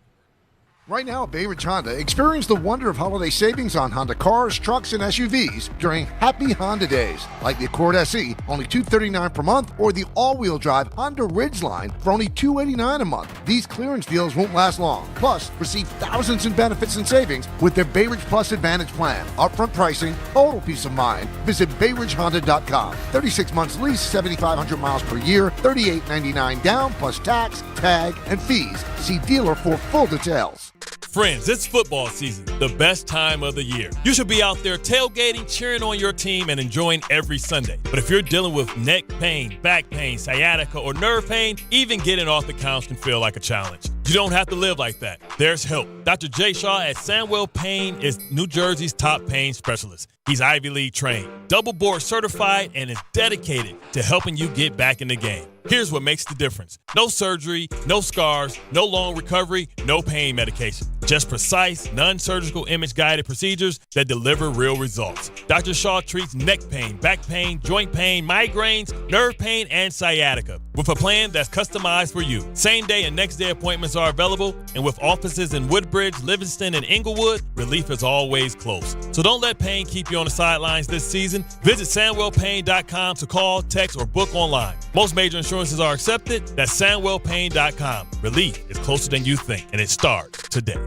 S8: Right now at Bay Ridge Honda, experience the wonder of holiday savings on Honda cars, trucks, and SUVs during Happy Honda Days, like the Accord SE, only $239 per month, or the all-wheel drive Honda Ridgeline for only $289 a month. These clearance deals won't last long. Plus, receive thousands in benefits and savings with their Bay Ridge Plus Advantage plan. Upfront pricing, total peace of mind. Visit BayRidgeHonda.com. 36 months lease, 7,500 miles per year, $38.99 down, plus tax, tag, and fees. See dealer for full details.
S9: Friends, it's football season, the best time of the year. You should be out there tailgating, cheering on your team, and enjoying every Sunday. But if you're dealing with neck pain, back pain, sciatica, or nerve pain, even getting off the couch can feel like a challenge. You don't have to live like that. There's help. Dr. Jay Shaw at Sandwell Pain is New Jersey's top pain specialist. He's Ivy League trained, double board certified, and is dedicated to helping you get back in the game. Here's what makes the difference. No surgery, no scars, no long recovery, no pain medication. Just precise, non-surgical image-guided procedures that deliver real results. Dr. Shaw treats neck pain, back pain, joint pain, migraines, nerve pain, and sciatica with a plan that's customized for you. Same-day and next-day appointments are available, and with offices in Woodbridge, Livingston, and Inglewood, relief is always close. So don't let pain keep you on the sidelines this season. Visit SandwellPain.com to call, text, or book online. Most major insurances are accepted. That's SandwellPain.com. Relief is closer than you think, and it starts today.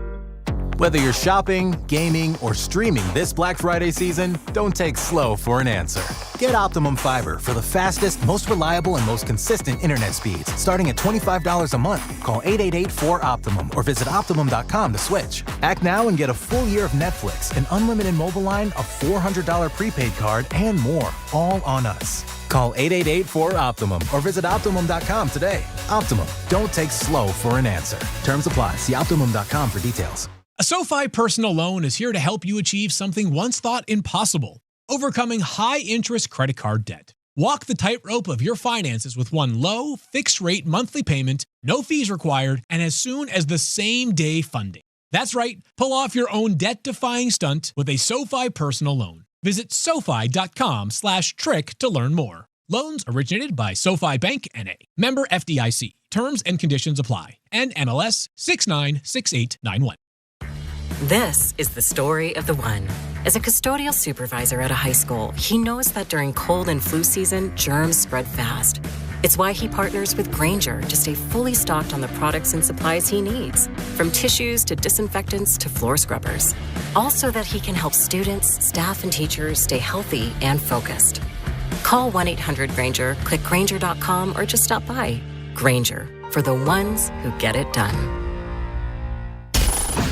S10: Whether you're shopping, gaming, or streaming this Black Friday season, don't take slow for an answer. Get Optimum Fiber for the fastest, most reliable, and most consistent internet speeds, starting at $25 a month. Call 888-4OPTIMUM or visit Optimum.com to switch. Act now and get a full year of Netflix, an unlimited mobile line, a $400 prepaid card, and more, all on us. Call 888-4OPTIMUM or visit Optimum.com today. Optimum, don't take slow for an answer. Terms apply. See Optimum.com for details.
S11: A SoFi personal loan is here to help you achieve something once thought impossible: overcoming high-interest credit card debt. Walk the tightrope of your finances with one low, fixed-rate monthly payment, no fees required, and as soon as the same-day funding. That's right. Pull off your own debt-defying stunt with a SoFi personal loan. Visit SoFi.com/trick to learn more. Loans originated by SoFi Bank N.A. Member FDIC. Terms and conditions apply. NMLS 696891.
S12: This is the story of the one. As a custodial supervisor at a high school, he knows that during cold and flu season, germs spread fast. It's why he partners with Grainger to stay fully stocked on the products and supplies he needs, from tissues to disinfectants to floor scrubbers. All so that he can help students, staff, and teachers stay healthy and focused. Call 1-800-GRAINGER, click Grainger.com, or just stop by. Grainger, for the ones who get it done.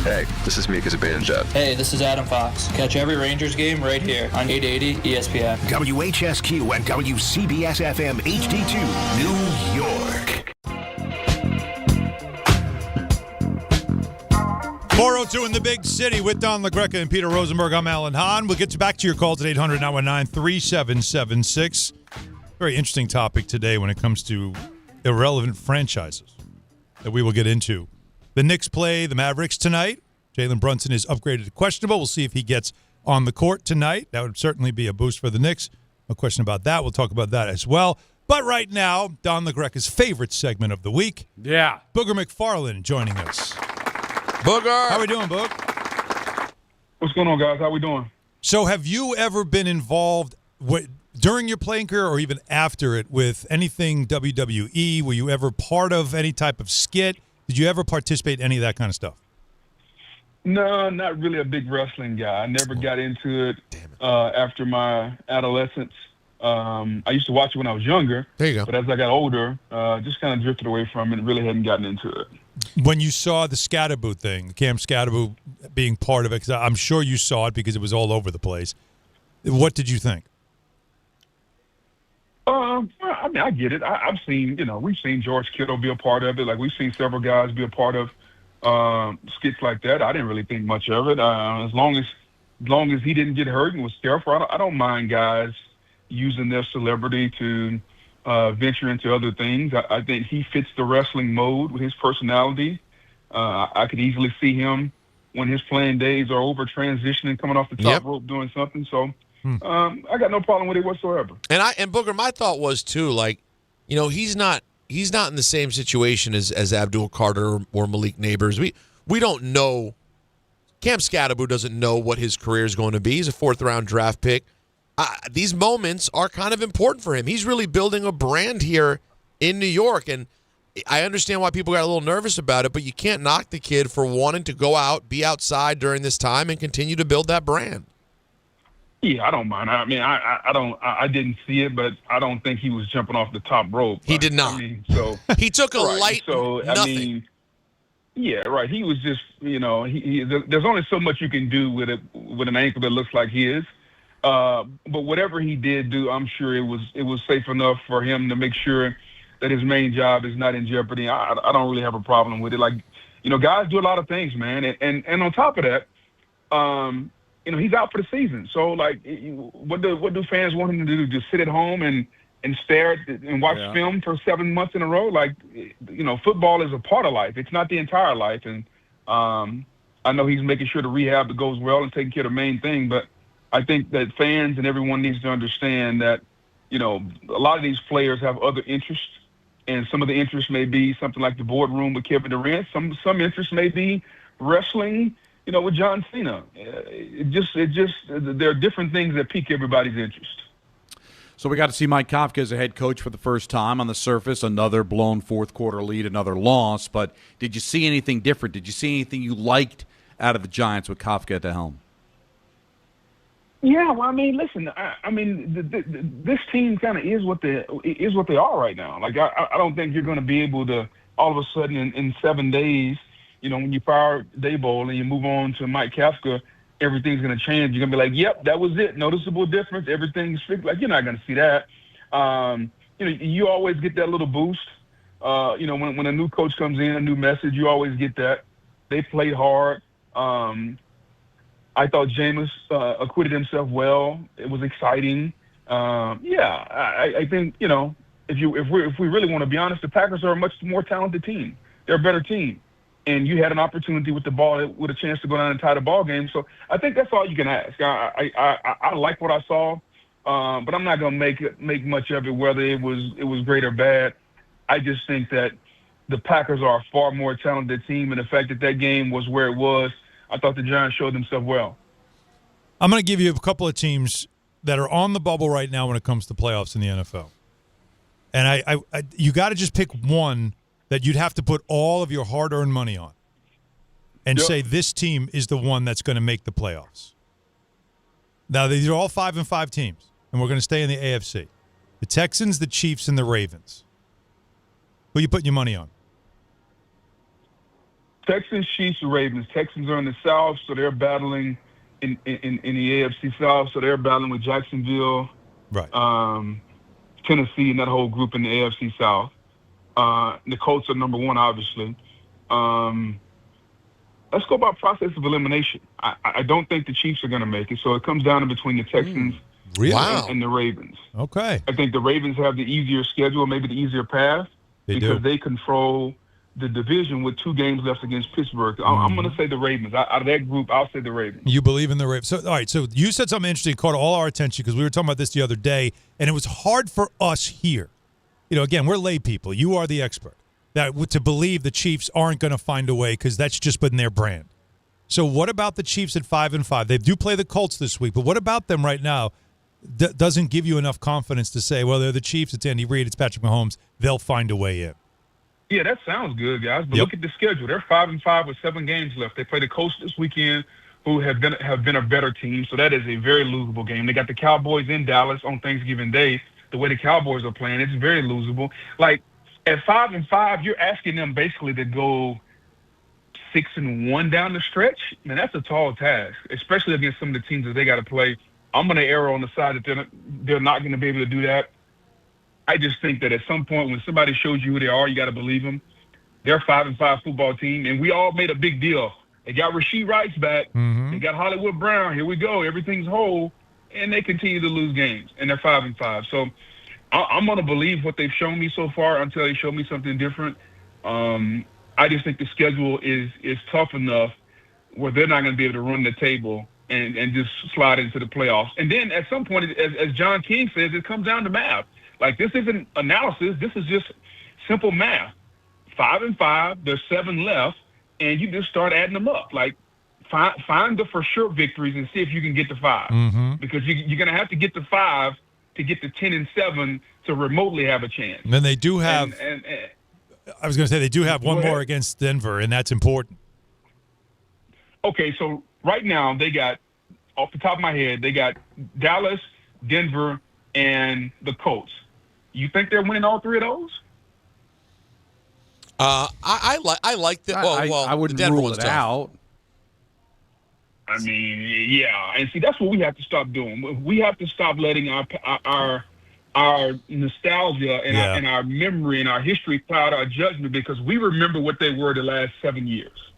S14: Hey, this is Mika Zibanejad.
S15: Hey, this is Adam Fox. Catch every Rangers game right here on 880 ESPN.
S13: WHSQ and WCBS-FM HD2, New York.
S3: 402 in the big city with Don LaGreca and Peter Rosenberg. I'm Alan Hahn. We'll get back to your calls at 800-919-3776. Very interesting topic today when it comes to irrelevant franchises that we will get into. The Knicks play the Mavericks tonight. Jalen Brunson is upgraded to questionable. We'll see if he gets on the court tonight. That would certainly be a boost for the Knicks. No question about that. We'll talk about that as well. But right now, Don LaGreca's favorite segment of the week.
S28: Yeah.
S3: Booger McFarland joining us.
S6: Booger.
S3: How we doing, Boog?
S28: What's going on, guys? How we doing?
S3: So have you ever been involved during your playing career or even after it with anything WWE? Were you ever part of any type of skit? Did you ever participate in any of that kind of stuff?
S28: No, not really a big wrestling guy. I never got into it after my adolescence. I used to watch it when I was younger.
S6: There you go.
S28: But as I got older, just kind of drifted away from it and really hadn't gotten into it.
S3: When you saw the Skattebo thing, Cam Skattebo being part of it, because I'm sure you saw it because it was all over the place, what did you think?
S28: I mean, I get it. I've seen, we've seen George Kittle be a part of it. Like, we've seen several guys be a part of skits like that. I didn't really think much of it. As long as as long as he didn't get hurt and was careful, I don't mind guys using their celebrity to venture into other things. I think he fits the wrestling mode with his personality. I could easily see him when his playing days are over, transitioning, coming off the top rope, doing something. So I got no problem with it whatsoever.
S6: And Booger, my thought was too, like, you know, he's not in the same situation as Abdul Carter or Malik Neighbors. We don't know. Cam Skattebo doesn't know what his career is going to be. He's a 4th-round draft pick. These moments are kind of important for him. He's really building a brand here in New York, and I understand why people got a little nervous about it, but you can't knock the kid for wanting to go out, be outside during this time, and continue to build that brand.
S28: Yeah, I don't mind. I mean, I didn't see it, but I don't think he was jumping off the top rope.
S6: He did not.
S28: I mean, so
S6: he took a light nothing.
S28: I mean, yeah, right. He was just, you know, there's only so much you can do with an ankle that looks like his. But whatever he did do, I'm sure it was safe enough for him to make sure that his main job is not in jeopardy. I don't really have a problem with it. Like, you know, guys do a lot of things, man. And on top of that, you know, he's out for the season. So, like, what do fans want him to do? Just sit at home and stare and watch film for 7 months in a row? Like, you know, football is a part of life. It's not the entire life. And I know he's making sure the rehab goes well and taking care of the main thing. But I think that fans and everyone needs to understand that, you know, a lot of these players have other interests. And some of the interests may be something like the boardroom with Kevin Durant. Some interests may be wrestling, you know, with John Cena. There are different things that pique everybody's interest.
S7: So we got to see Mike Kafka as a head coach for the first time. On the surface, another blown fourth-quarter lead, another loss. But did you see anything different? Did you see anything you liked out of the Giants with Kafka at the helm?
S28: Yeah, well, I mean, listen, this team kind of is what they are right now. Like, I don't think you're going to be able to all of a sudden in 7 days, you know, when you fire Daboll and you move on to Mike Kafka, everything's going to change. You're going to be like, yep, that was it. Noticeable difference. Everything's fixed. Like, you're not going to see that. You know, you always get that little boost. You know, when a new coach comes in, a new message, you always get that. They played hard. I thought Jameis acquitted himself well. It was exciting. I think, you know, if we really want to be honest, the Packers are a much more talented team. They're a better team. And you had an opportunity with the ball with a chance to go down and tie the ball game. So I think that's all you can ask. I like what I saw, but I'm not going to make much of it whether it was great or bad. I just think that the Packers are a far more talented team, and the fact that game was where it was, I thought the Giants showed themselves well.
S3: I'm going to give you a couple of teams that are on the bubble right now when it comes to playoffs in the NFL. And I you got to just pick one that you'd have to put all of your hard-earned money on and say this team is the one that's going to make the playoffs. Now, these are all 5-5 teams, and we're going to stay in the AFC. The Texans, the Chiefs, and the Ravens. Who are you putting your money on?
S28: Texans, Chiefs, and Ravens. Texans are in the South, so they're battling in the AFC South, so they're battling with Jacksonville,
S3: right?
S28: Tennessee, and that whole group in the AFC South. The Colts are number one, obviously. Let's go by process of elimination. I don't think the Chiefs are going to make it, so it comes down to between the Texans and the Ravens.
S3: Okay.
S28: I think the Ravens have the easier schedule, maybe the easier path, because they control the division with 2 games left against Pittsburgh. I'm going to say the Ravens. Out of that group, I'll say the Ravens.
S3: You believe in the Ravens. So, all right, so you said something interesting, caught all our attention because we were talking about this the other day, and it was hard for us here. You know, again, we're lay people. You are the expert. To believe the Chiefs aren't going to find a way because that's just been their brand. So what about the Chiefs at 5-5? They do play the Colts this week, but what about them right now doesn't give you enough confidence to say, well, they're the Chiefs, it's Andy Reid, it's Patrick Mahomes, they'll find a way in?
S28: Yeah, that sounds good, guys. But look at the schedule. They're 5-5 with 7 games left. They play the Colts this weekend, who have been a better team. So that is a very losable game. They got the Cowboys in Dallas on Thanksgiving Day. The way the Cowboys are playing, it's very losable. Like, at 5-5, you're asking them basically to go 6-1 down the stretch. Man, that's a tall task, especially against some of the teams that they got to play. I'm going to err on the side that they're not going to be able to do that. I just think that at some point when somebody shows you who they are, you got to believe them. They're a 5-5 football team, and we all made a big deal They got Rasheed Rice back.
S3: Mm-hmm.
S28: They got Hollywood Brown. Here we go. Everything's whole. And they continue to lose games. And they're 5-5. So I'm going to believe what they've shown me so far until they show me something different. I just think the schedule is tough enough where they're not going to be able to run the table and just slide into the playoffs. And then at some point, as John King says, it comes down to math. Like, this isn't analysis. This is just simple math. 5-5, there's 7 left, and you just start adding them up. Like, find the for sure victories and see if you can get to 5.
S3: Mm-hmm.
S28: Because you're going to have to get to 5 to get to 10-7 to remotely have a chance.
S3: And then they do have I was going to say they do have one
S28: ahead.
S3: more against Denver, and that's important.
S28: Okay, so right now they got, off the top of my head, they got Dallas, Denver, and the Colts. You think they're winning all 3 of those?
S6: I like that.
S7: I wouldn't rule it out.
S28: I mean, yeah, and see, that's what we have to stop doing. We have to stop letting our nostalgia and our memory and our history cloud our judgment, because we remember what they were the last 7 years,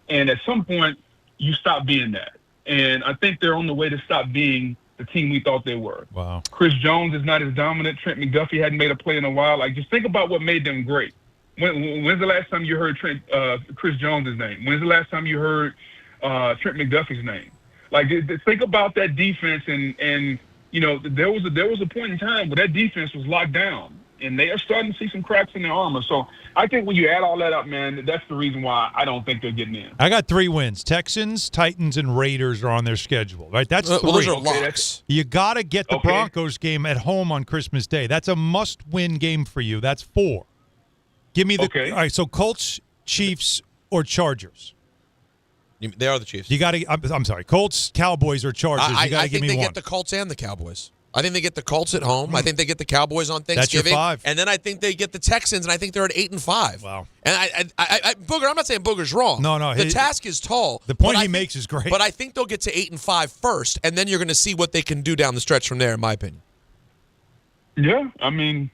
S28: and at some point, you stop being that. And I think they're on the way to stop being the team we thought they were.
S3: Wow.
S28: Chris Jones is not as dominant. Trent McDuffie hadn't made a play in a while. Like, just think about what made them great. When's the last time you heard Chris Jones' name? When's the last time you heard Trent McDuffie's name? Like, think about that defense, and you know, there was a point in time where that defense was locked down, and they are starting to see some cracks in their armor. So I think when you add all that up, man, that's the reason why I don't think they're getting in.
S3: I got 3 wins. Texans, Titans, and Raiders are on their schedule, right? That's 3.
S6: Those are locks.
S3: You got to get the Broncos game at home on Christmas Day. That's a must-win game for you. That's 4. Give me the all right. So Colts, Chiefs, or Chargers.
S6: They are the Chiefs.
S3: You got to. I'm sorry. Colts, Cowboys, or Chargers. You got to give me one.
S6: I think they get the Colts and the Cowboys. I think they get the Colts at home. I think they get the Cowboys on Thanksgiving.
S3: That's your 5.
S6: And then I think they get the Texans, and I think they're at 8-5.
S3: Wow.
S6: And Booger, I'm not saying Booger's wrong.
S3: No.
S6: The task is tall.
S3: The point he makes is great.
S6: But I think they'll get to 8-5 first, and then you're going to see what they can do down the stretch from there, in my opinion.
S28: Yeah, I mean,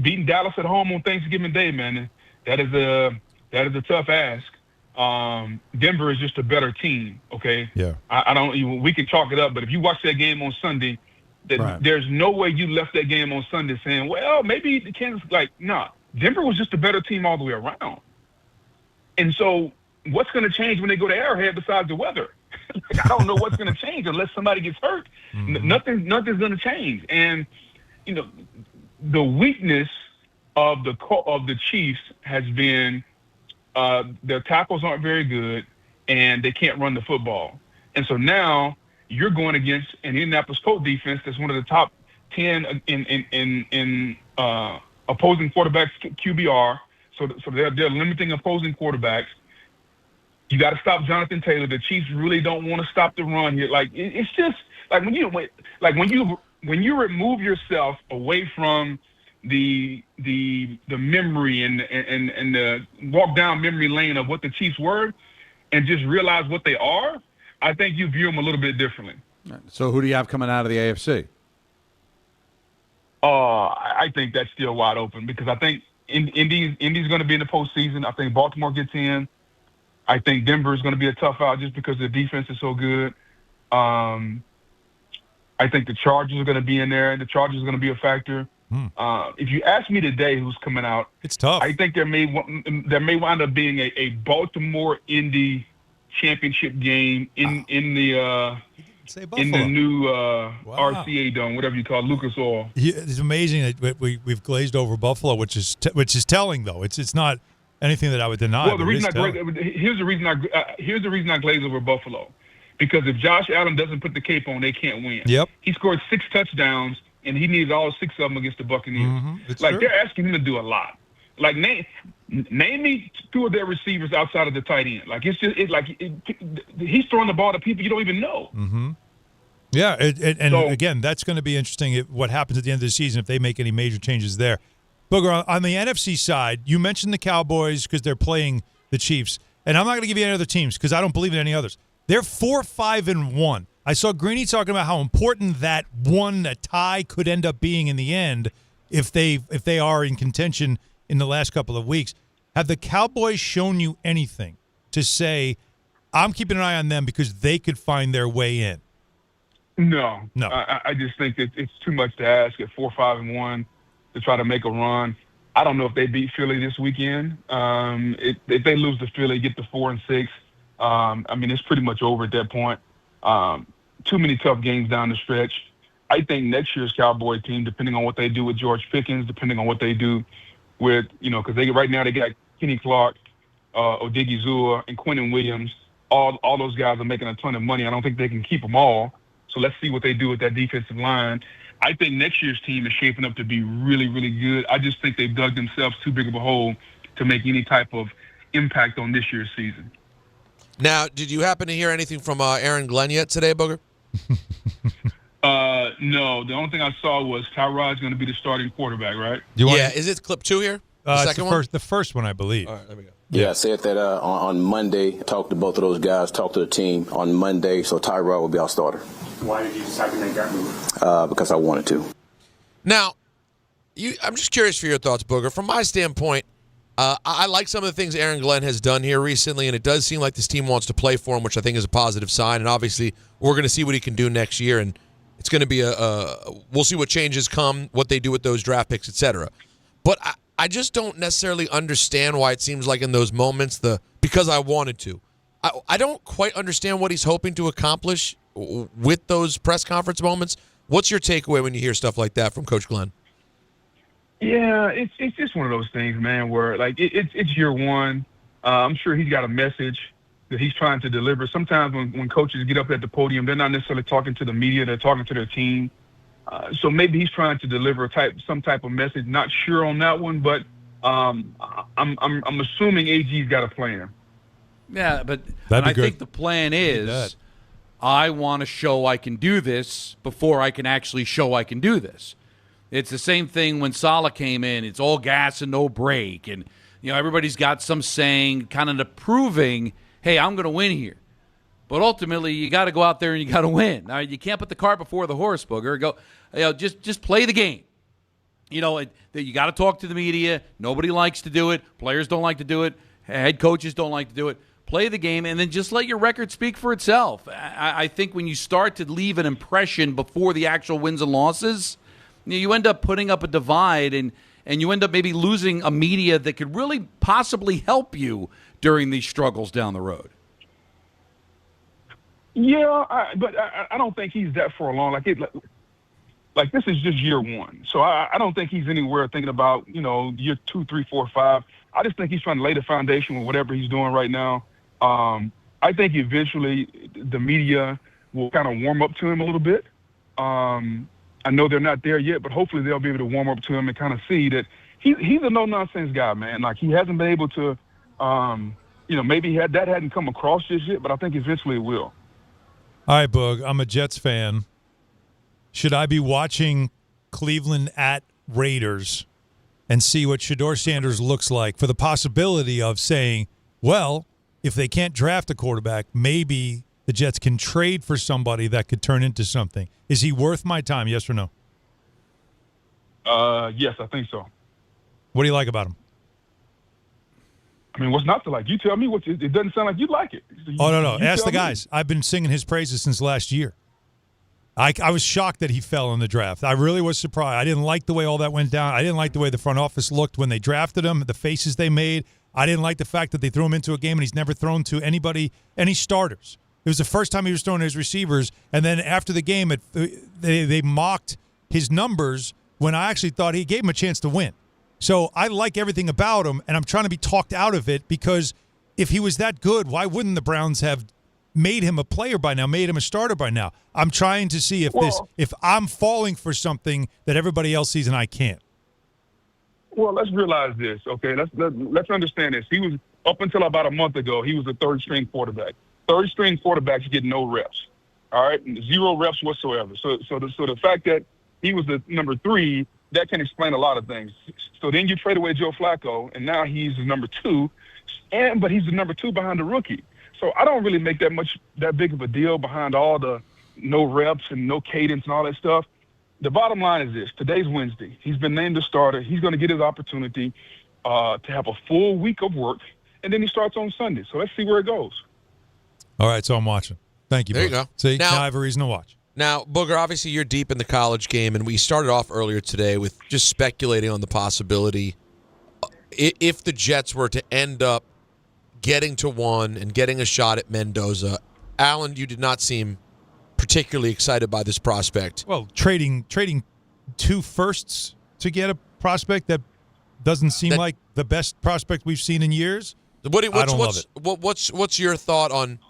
S28: beating Dallas at home on Thanksgiving Day, man, that is a tough ask. Denver is just a better team. Okay.
S3: Yeah.
S28: I don't. We can chalk it up, but if you watch that game on Sunday, there's no way you left that game on Sunday saying, well, maybe the Kansas. Like, nah, Denver was just a better team all the way around. And so, what's going to change when they go to Arrowhead besides the weather? I don't know what's going to change unless somebody gets hurt.
S3: Mm-hmm.
S28: Nothing's going to change. And you know, the weakness of the Chiefs has been their tackles aren't very good, and they can't run the football. And so now you're going against an Indianapolis Colts defense that's one of the top 10 in opposing quarterbacks QBR. So they're limiting opposing quarterbacks. You got to stop Jonathan Taylor. The Chiefs really don't want to stop the run here. Like, it's just like when you remove yourself away from the memory and the walk down memory lane of what the Chiefs were, and just realize what they are, I think you view them a little bit differently.
S7: So who do you have coming out of the AFC?
S28: I think that's still wide open, because I think Indy's going to be in the postseason. I think Baltimore gets in. I think Denver is going to be a tough out just because the defense is so good. I think the Chargers are going to be in there, and the Chargers are going to be a factor. If you ask me today who's coming out,
S3: it's tough.
S28: I think there may wind up being a Baltimore Indy championship game in the new RCA Dome, whatever you call it, Lucas Oil.
S3: Yeah, it's amazing that we've glazed over Buffalo, which is telling though. It's not anything that I would deny.
S28: Well, here's the reason I glaze over Buffalo, because if Josh Allen doesn't put the cape on, they can't win.
S3: Yep.
S28: He scored 6 touchdowns, and he needed all 6 of them against the Buccaneers.
S3: Mm-hmm.
S28: Like, they're asking him to do a lot. Like, name me 2 of their receivers outside of the tight end. Like, he's throwing the ball to people you don't even know.
S3: Mm-hmm. Yeah, again, that's going to be interesting. What happens at the end of the season if they make any major changes there. Booger, on the NFC side, you mentioned the Cowboys because they're playing the Chiefs, and I'm not going to give you any other teams because I don't believe in any others. They're 4-5-1. I saw Greeny talking about how important that tie could end up being in the end if they are in contention in the last couple of weeks. Have the Cowboys shown you anything to say, I'm keeping an eye on them because they could find their way in?
S28: No.
S3: No.
S28: I just think that it's too much to ask at 4-5-1 to try to make a run. I don't know if they beat Philly this weekend. If they lose to Philly, get to 4-6, I mean, it's pretty much over at that point. Too many tough games down the stretch. I think next year's Cowboy team, depending on what they do with George Pickens, depending on what they do with, because right now they got Kenny Clark, Odigizua, and Quentin Williams. All those guys are making a ton of money. I don't think they can keep them all. So let's see what they do with that defensive line. I think next year's team is shaping up to be really, really good. I just think they've dug themselves too big of a hole to make any type of impact on this year's season.
S6: Now, did you happen to hear anything from Aaron Glenn yet today, Booger?
S28: No. The only thing I saw was Tyrod's going to be the starting quarterback, right?
S6: Is it clip 2 here? The second one?
S3: The first one, I believe.
S6: All right, there we go.
S14: Yeah, I said that on Monday. Talked to both of those guys, talked to the team on Monday, so Tyrod will be our starter.
S16: Why did you decide to make that move?
S14: Because I wanted to.
S6: Now, I'm just curious for your thoughts, Booger. From my standpoint, I like some of the things Aaron Glenn has done here recently, and it does seem like this team wants to play for him, which I think is a positive sign. And obviously, we're going to see what he can do next year, and it's going to be we'll see what changes come, what they do with those draft picks, etc. But I just don't necessarily understand why it seems like in those moments, because I wanted to. I don't quite understand what he's hoping to accomplish with those press conference moments. What's your takeaway when you hear stuff like that from Coach Glenn?
S28: Yeah, it's just one of those things, man, where it's year one. I'm sure he's got a message that he's trying to deliver. Sometimes when coaches get up at the podium, they're not necessarily talking to the media, they're talking to their team. So maybe he's trying to deliver some type of message. Not sure on that one, but I'm assuming AG's got a plan.
S7: Yeah, but I think the plan is I want to show I can do this before I can actually show I can do this. It's the same thing when Saleh came in. It's all gas and no brake. And, everybody's got some saying kind of proving, hey, I'm going to win here. But ultimately, you got to go out there and you got to win. Now, you can't put the cart before the horse, Booger. Just play the game. You got to talk to the media. Nobody likes to do it. Players don't like to do it. Head coaches don't like to do it. Play the game, and then just let your record speak for itself. I think when you start to leave an impression before the actual wins and losses, you end up putting up a divide, and you end up maybe losing a media that could really possibly help you during these struggles down the road.
S28: Yeah, but I don't think he's that far along. Like this is just year one, so I don't think he's anywhere thinking about year 2, 3, 4, 5. I just think he's trying to lay the foundation with whatever he's doing right now. I think eventually the media will kind of warm up to him a little bit. I know they're not there yet, but hopefully they'll be able to warm up to him and kind of see that he's a no-nonsense guy, man. Like, he hasn't been able to, maybe that hadn't come across just yet, but I think eventually it will.
S3: All right, Boog, I'm a Jets fan. Should I be watching Cleveland at Raiders and see what Shedeur Sanders looks like for the possibility of saying, well, if they can't draft a quarterback, maybe the Jets can trade for somebody that could turn into something? Is he worth my time, yes or no?
S28: Yes, I think so.
S3: What do you like about him?
S28: I mean, what's not to like? You tell me what it doesn't sound like you like it.
S3: No. Ask the guys. I've been singing his praises since last year. I was shocked that he fell in the draft. I really was surprised. I didn't like the way all that went down. I didn't like the way the front office looked when they drafted him, the faces they made. I didn't like the fact that they threw him into a game and he's never thrown to any starters. It was the first time he was throwing to his receivers, and then after the game, they mocked his numbers when I actually thought he gave him a chance to win. So I like everything about him, and I'm trying to be talked out of it because if he was that good, why wouldn't the Browns have made him a player by now, made him a starter by now? I'm trying to see if I'm falling for something that everybody else sees and I can't.
S28: Well, let's realize this, okay? Let's understand this. He was, up until about a month ago, he was a third-string quarterback. Third-string quarterbacks get no reps, all right? 0 reps whatsoever. So the fact that he was the number 3, that can explain a lot of things. So then you trade away Joe Flacco, and now he's the number 2, but he's the number 2 behind the rookie. So I don't really make that big of a deal behind all the no reps and no cadence and all that stuff. The bottom line is this. Today's Wednesday. He's been named the starter. He's going to get his opportunity to have a full week of work and then he starts on Sunday. So let's see where it goes.
S3: All right, so I'm watching. Thank you.
S6: There you
S3: Booger.
S6: go.
S3: See,
S6: Now-
S3: now I have a reason to watch.
S6: Now, Booger, obviously you're deep in the college game, and we started off earlier today with just speculating on the possibility if the Jets were to end up getting to one and getting a shot at Mendoza. Alan, you did not seem particularly excited by this prospect.
S3: Well, trading 2 firsts to get a prospect that doesn't seem like the best prospect we've seen in years. I don't love it.
S6: What's your thought on,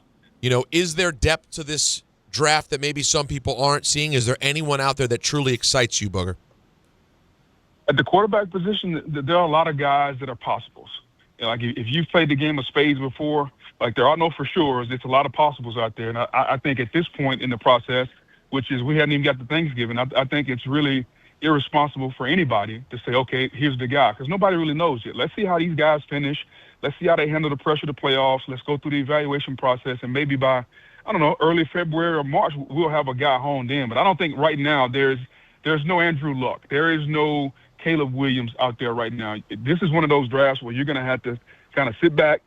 S6: is there depth to this draft that maybe some people aren't seeing? Is there anyone out there that truly excites you, Booger?
S28: At the quarterback position, there are a lot of guys that are possibles. Like if you've played the game of spades before, like there are no for sures. There's a lot of possibles out there. And I think at this point in the process, which is we hadn't even got to Thanksgiving, I think it's really irresponsible for anybody to say, okay, here's the guy, because nobody really knows yet. Let's see how these guys finish. Let's see how they handle the pressure of the playoffs. Let's go through the evaluation process, and maybe by, I don't know, early February or March, we'll have a guy honed in. But I don't think right now there's no Andrew Luck. There is no Caleb Williams out there right now. This is one of those drafts where you're going to have to kind of sit back,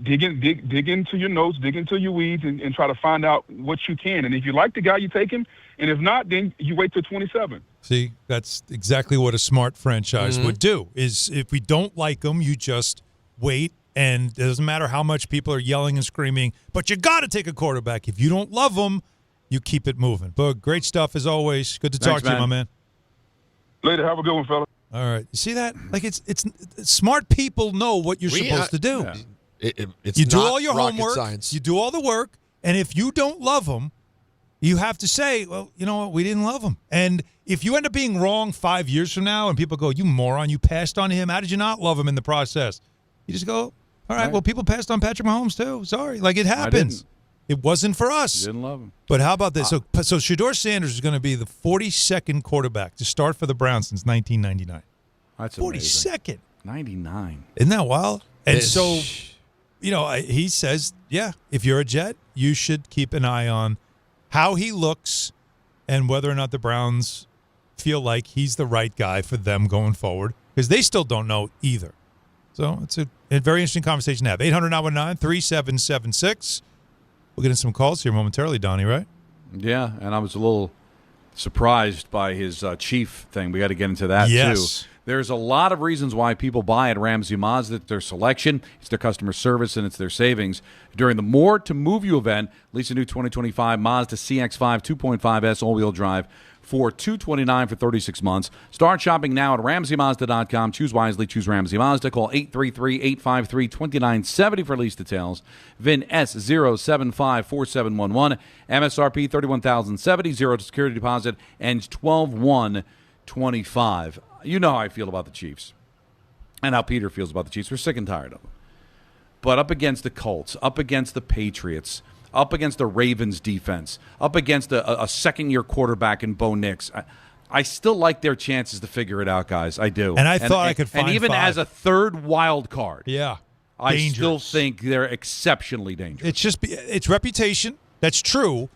S28: dig into your notes, dig into your weeds, and try to find out what you can. And if you like the guy, you take him. And if not, then you wait till 27.
S3: See, that's exactly what a smart franchise would do, is if we don't like them, you just wait, and it doesn't matter how much people are yelling and screaming, but you got to take a quarterback. If you don't love them, you keep it moving. But great stuff as always. Good to talk to you, my man.
S28: Later. Have a good one, fella.
S3: All right. You see that? Like it's smart people know what you're supposed to do.
S6: Yeah. It's
S3: you do
S6: not
S3: all your
S6: rocket
S3: homework.
S6: science.
S3: You do all the work. And if you don't love them, you have to say, well, you know what? We didn't love him. And if you end up being wrong 5 years from now and people go, you moron, you passed on him. How did you not love him in the process? You just go, all right, well, people passed on Patrick Mahomes too. Sorry. Like, it happens. It wasn't for us.
S7: You didn't love him.
S3: But how about this? So Shedeur Sanders is going to be the 42nd quarterback to start for the Browns since 1999.
S7: That's
S3: 42nd.
S7: 99.
S3: Isn't that wild? And so, he says, yeah, if you're a Jet, you should keep an eye on how he looks and whether or not the Browns feel like he's the right guy for them going forward, because they still don't know either. So it's a very interesting conversation to have. 800-919-3776. We'll get in some calls here momentarily, Donnie, right?
S7: Yeah, and I was a little surprised by his Chief thing. We got to get into that,
S3: yes.
S7: too. There's a lot of reasons why people buy at Ramsey Mazda. It's their selection, it's their customer service, and it's their savings. During the More to Move You event, lease a new 2025 Mazda CX-5 2.5S all-wheel drive for $229 for 36 months. Start shopping now at RamseyMazda.com. Choose wisely. Choose Ramsey Mazda. Call 833-853-2970 for lease details. VIN S0754711. MSRP $31,070. Zero security deposit. Ends 12/1/25. You know how I feel about the Chiefs and how Peter feels about the Chiefs. We're sick and tired of them. But up against the Colts, up against the Patriots, up against the Ravens defense, up against a second-year quarterback in Bo Nix, I still like their chances to figure it out, guys. I do.
S3: And I thought I could find
S7: And even
S3: 5.
S7: as a third wild card, I
S3: dangerous.
S7: still think they're exceptionally dangerous.
S3: It's reputation. That's true.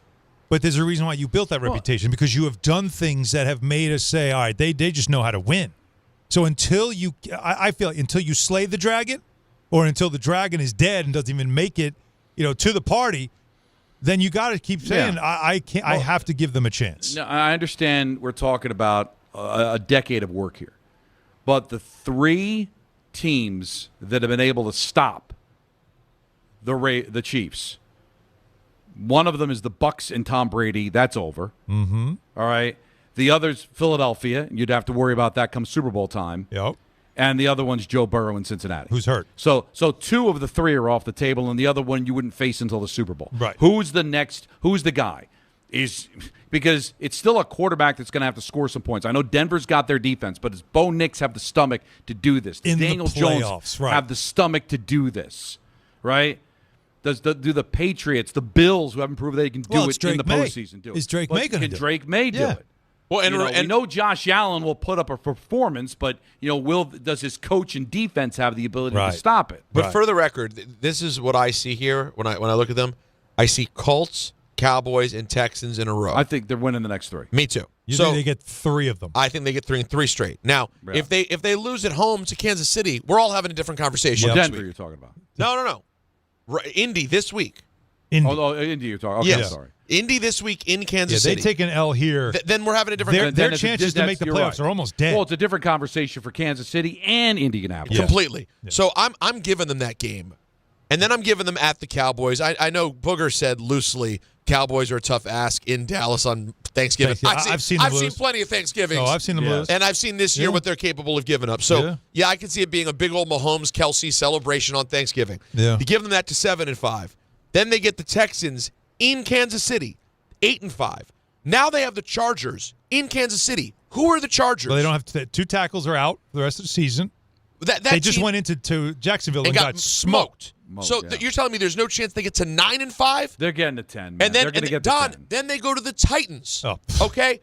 S3: But there's a reason why you built that reputation, because you have done things that have made us say, all right, they just know how to win. So I feel like until you slay the dragon, or until the dragon is dead and doesn't even make it, to the party, then you got to keep saying, I can't. I have to give them a chance.
S7: No, I understand we're talking about a decade of work here, but the 3 teams that have been able to stop the Chiefs. One of them is the Bucs and Tom Brady. That's over.
S3: Mm-hmm.
S7: All right. The other's Philadelphia. You'd have to worry about that come Super Bowl time.
S3: Yep.
S7: And the other one's Joe Burrow in Cincinnati.
S3: Who's hurt.
S7: So 2 of the 3 are off the table, and the other one you wouldn't face until the Super Bowl.
S3: Right.
S7: Who's the next? Who's the guy? Because it's still a quarterback that's going to have to score some points. I know Denver's got their defense, but does Bo Nix have the stomach to do this? Does Daniel Jones have the stomach to do this? Right? Do the Patriots, the Bills, who haven't proven they can do it in the postseason, do it?
S3: Is Drake May going to do it?
S7: Can Drake May do it?
S6: Well, and
S7: we know Josh Allen will put up a performance, but does his coach and defense have the ability to stop it?
S6: But for the record, this is what I see here when I look at them. I see Colts, Cowboys, and Texans in a row.
S7: I think they're winning the next 3.
S6: Me too.
S3: You think they get 3 of them?
S6: I think they get 3 straight. Now,
S7: Yeah.
S6: if they lose at home to Kansas City, we're all having a different conversation.
S7: Well,
S6: this
S7: Denver,
S6: week.
S7: you're talking about.
S6: No. Indy this week.
S7: Oh, Indy, you're talking. Okay,
S6: Yes.
S7: sorry.
S6: Indy this week in Kansas
S3: They
S6: City.
S3: take an L here.
S6: Then we're having a different.
S3: Their chances to make the
S7: you're
S3: playoffs
S7: right.
S3: are almost dead.
S7: Well, it's a different conversation for Kansas City and Indianapolis.
S6: Completely. So I'm giving them that game. And then I'm giving them at the Cowboys. I know Booger said loosely Cowboys are a tough ask in Dallas on Thanksgiving.
S3: I've seen them
S6: I've seen
S3: lose.
S6: plenty of Thanksgivings.
S3: Oh, I've seen them lose.
S6: And I've seen this year what they're capable of giving up. So, I can see it being a big old Mahomes-Kelsey celebration on Thanksgiving.
S3: Yeah.
S6: You give them that to 7-5. Then they get the Texans in Kansas City, 8-5. Now they have the Chargers in Kansas City. Who are the Chargers?
S3: Well, they don't have 2 tackles are out for the rest of the season. They just went into Jacksonville and got smoked.
S6: So you're telling me there's no chance they get to 9-5?
S7: They're getting to 10. Man.
S6: And then,
S7: they're going to get
S6: Don,
S7: to 10.
S6: then they go to the Titans.
S3: Oh.
S6: Okay?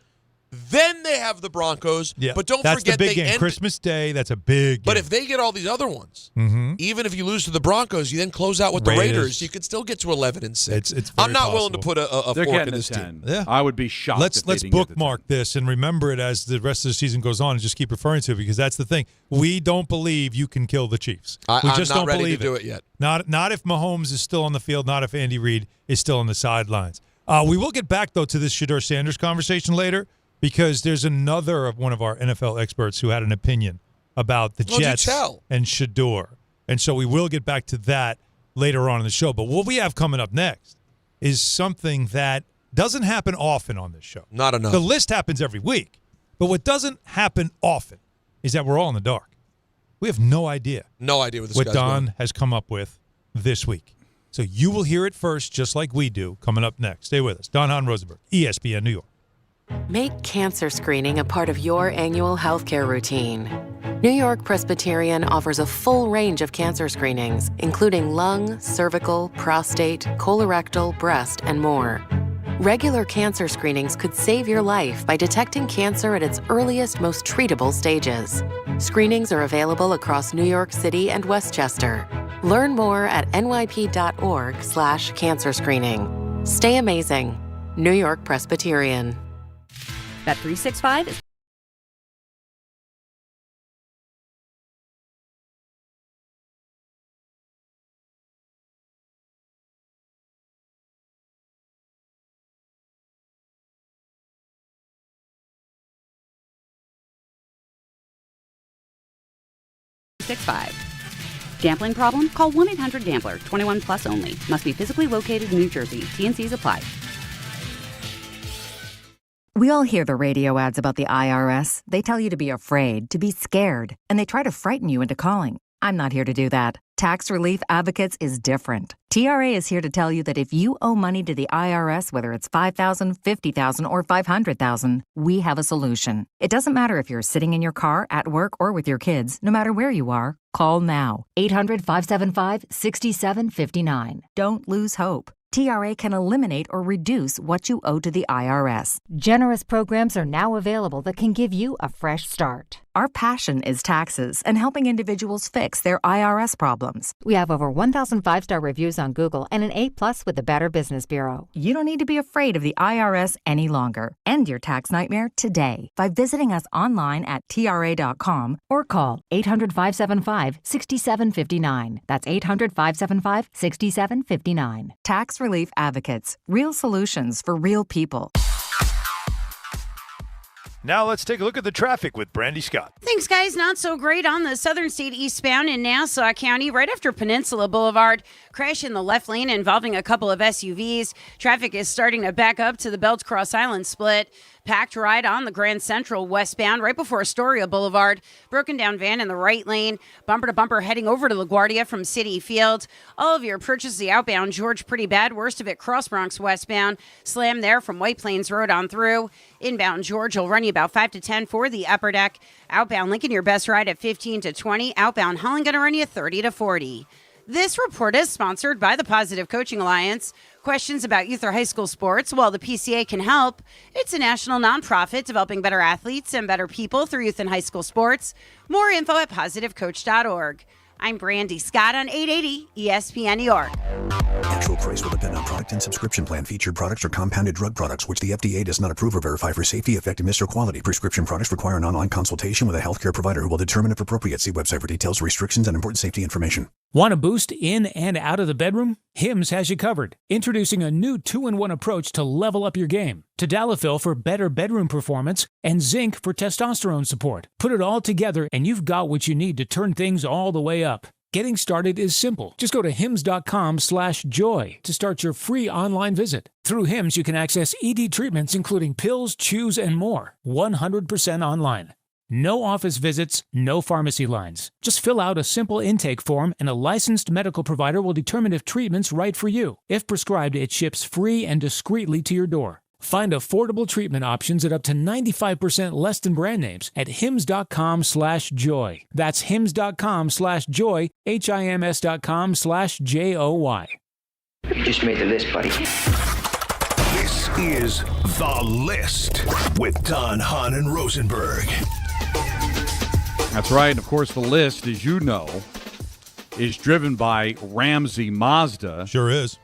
S6: Then they have the Broncos.
S3: Yeah.
S6: But don't
S3: that's
S6: forget
S3: the big
S6: they
S3: game.
S6: end.
S3: Christmas Day, that's a big game.
S6: But if they get all these other ones, even if you lose to the Broncos, you then close out with the
S3: Raiders.
S6: Raiders. You could still get to 11-6.
S3: It's
S6: I'm
S3: very
S6: not willing to
S3: possible.
S6: put a
S7: They're
S6: fork
S7: getting
S6: in
S7: to
S6: this
S7: 10.
S6: team.
S3: Yeah.
S7: I would be shocked.
S3: Let's
S7: if they didn't
S3: bookmark this and remember it as the rest of the season goes on and just keep referring to it because that's the thing. We don't believe you can kill the Chiefs. We
S6: I'm
S3: just
S6: not
S3: don't
S6: ready
S3: believe
S6: to do it yet.
S3: Not if Mahomes is still on the field, not if Andy Reid is still on the sidelines. We will get back, though, to this Shedeur Sanders conversation later because there's another of one of our NFL experts who had an opinion about the Jets and Shedeur. And so we will get back to that later on in the show. But what we have coming up next is something that doesn't happen often on this show.
S6: Not enough.
S3: The list happens every week. But what doesn't happen often is that we're all in the dark. We have no idea.
S6: No idea what this
S3: what
S6: guy's
S3: Don
S6: doing.
S3: has come up with this week. So you will hear it first, just like we do, coming up next. Stay with us. Don Hahn Rosenberg, ESPN New York.
S12: Make cancer screening a part of your annual healthcare routine. New York Presbyterian offers a full range of cancer screenings, including lung, cervical, prostate, colorectal, breast, and more. Regular cancer screenings could save your life by detecting cancer at its earliest, most treatable stages. Screenings are available across New York City and Westchester. Learn more at nyp.org/cancer screening. Stay amazing. New York Presbyterian.
S17: Bet365 is Gambling problem? Call 1-800-GAMBLER. 21 plus only. Must be physically located in New Jersey. T&Cs apply.
S18: We all hear the radio ads about the IRS. They tell you to be afraid, to be scared, and they try to frighten you into calling. I'm not here to do that. Tax Relief Advocates is different. TRA is here to tell you that if you owe money to the IRS, whether it's $5,000, $50,000, or $500,000, we have a solution. It doesn't matter if you're sitting in your car, at work, or with your kids. No matter where you are, call now. 800-575-6759. Don't lose hope. TRA can eliminate or reduce what you owe to the IRS. Generous programs are now available that can give you a fresh start. Our passion is taxes and helping individuals fix their IRS problems.
S19: We have over 1,000 5-star reviews on Google and an A+ with the Better Business Bureau.
S18: You don't need to be afraid of the IRS any longer. End your tax nightmare today by visiting us online at TRA.com or call 800-575-6759. That's 800-575-6759. Tax Relief Advocates. Real solutions for real people.
S3: Now let's take a look at the traffic with Brandy Scott.
S20: Thanks, guys. Not so great on the Southern State eastbound in Nassau County, right after Peninsula Boulevard. Crash in the left lane involving a couple of SUVs. Traffic is starting to back up to the Belts Cross Island split. Packed ride on the Grand Central westbound right before Astoria Boulevard. Broken down van in the right lane. Bumper to bumper heading over to LaGuardia from City Field. All of your purchase the outbound George pretty bad. Worst of it Cross Bronx westbound. Slam there from White Plains Road on through. Inbound George will run you about 5 to 10 for the upper deck. Outbound Lincoln your best ride at 15 to 20. Outbound Holland going to run you 30 to 40. This report is sponsored by the Positive Coaching Alliance. Questions about youth or high school sports? Well, the PCA can help. It's a national nonprofit developing better athletes and better people through youth and high school sports. More info at positivecoach.org. I'm Brandy Scott on 880 ESPN New York.
S13: Actual price will depend on product and subscription plan. Featured products are compounded drug products, which the FDA does not approve or verify for safety, effectiveness, or quality. Prescription products require an online consultation with a healthcare provider who will determine if appropriate. See website for details, restrictions, and important safety information.
S1: Want a boost in and out of the bedroom? Hims has you covered. Introducing a new 2-in-1 approach to level up your game. Tadalafil for better bedroom performance and zinc for testosterone support. Put it all together and you've got what you need to turn things all the way up. Getting started is simple. Just go to hims.com/joy to start your free online visit. Through Hims, you can access ED treatments including pills, chews, and more. 100% online. No office visits, no pharmacy lines. Just fill out a simple intake form and a licensed medical provider will determine if treatment's right for you. If prescribed, it ships free and discreetly to your door. Find affordable treatment options at up to 95% less than brand names at hims.com/joy. That's hims.com/joy, hims.com/joy.
S21: You just made the list, buddy.
S22: This is The List with Don, Hahn, and Rosenberg.
S7: That's right. And of course, the list, as you know, is driven by Ramsey Mazda.
S3: Sure is.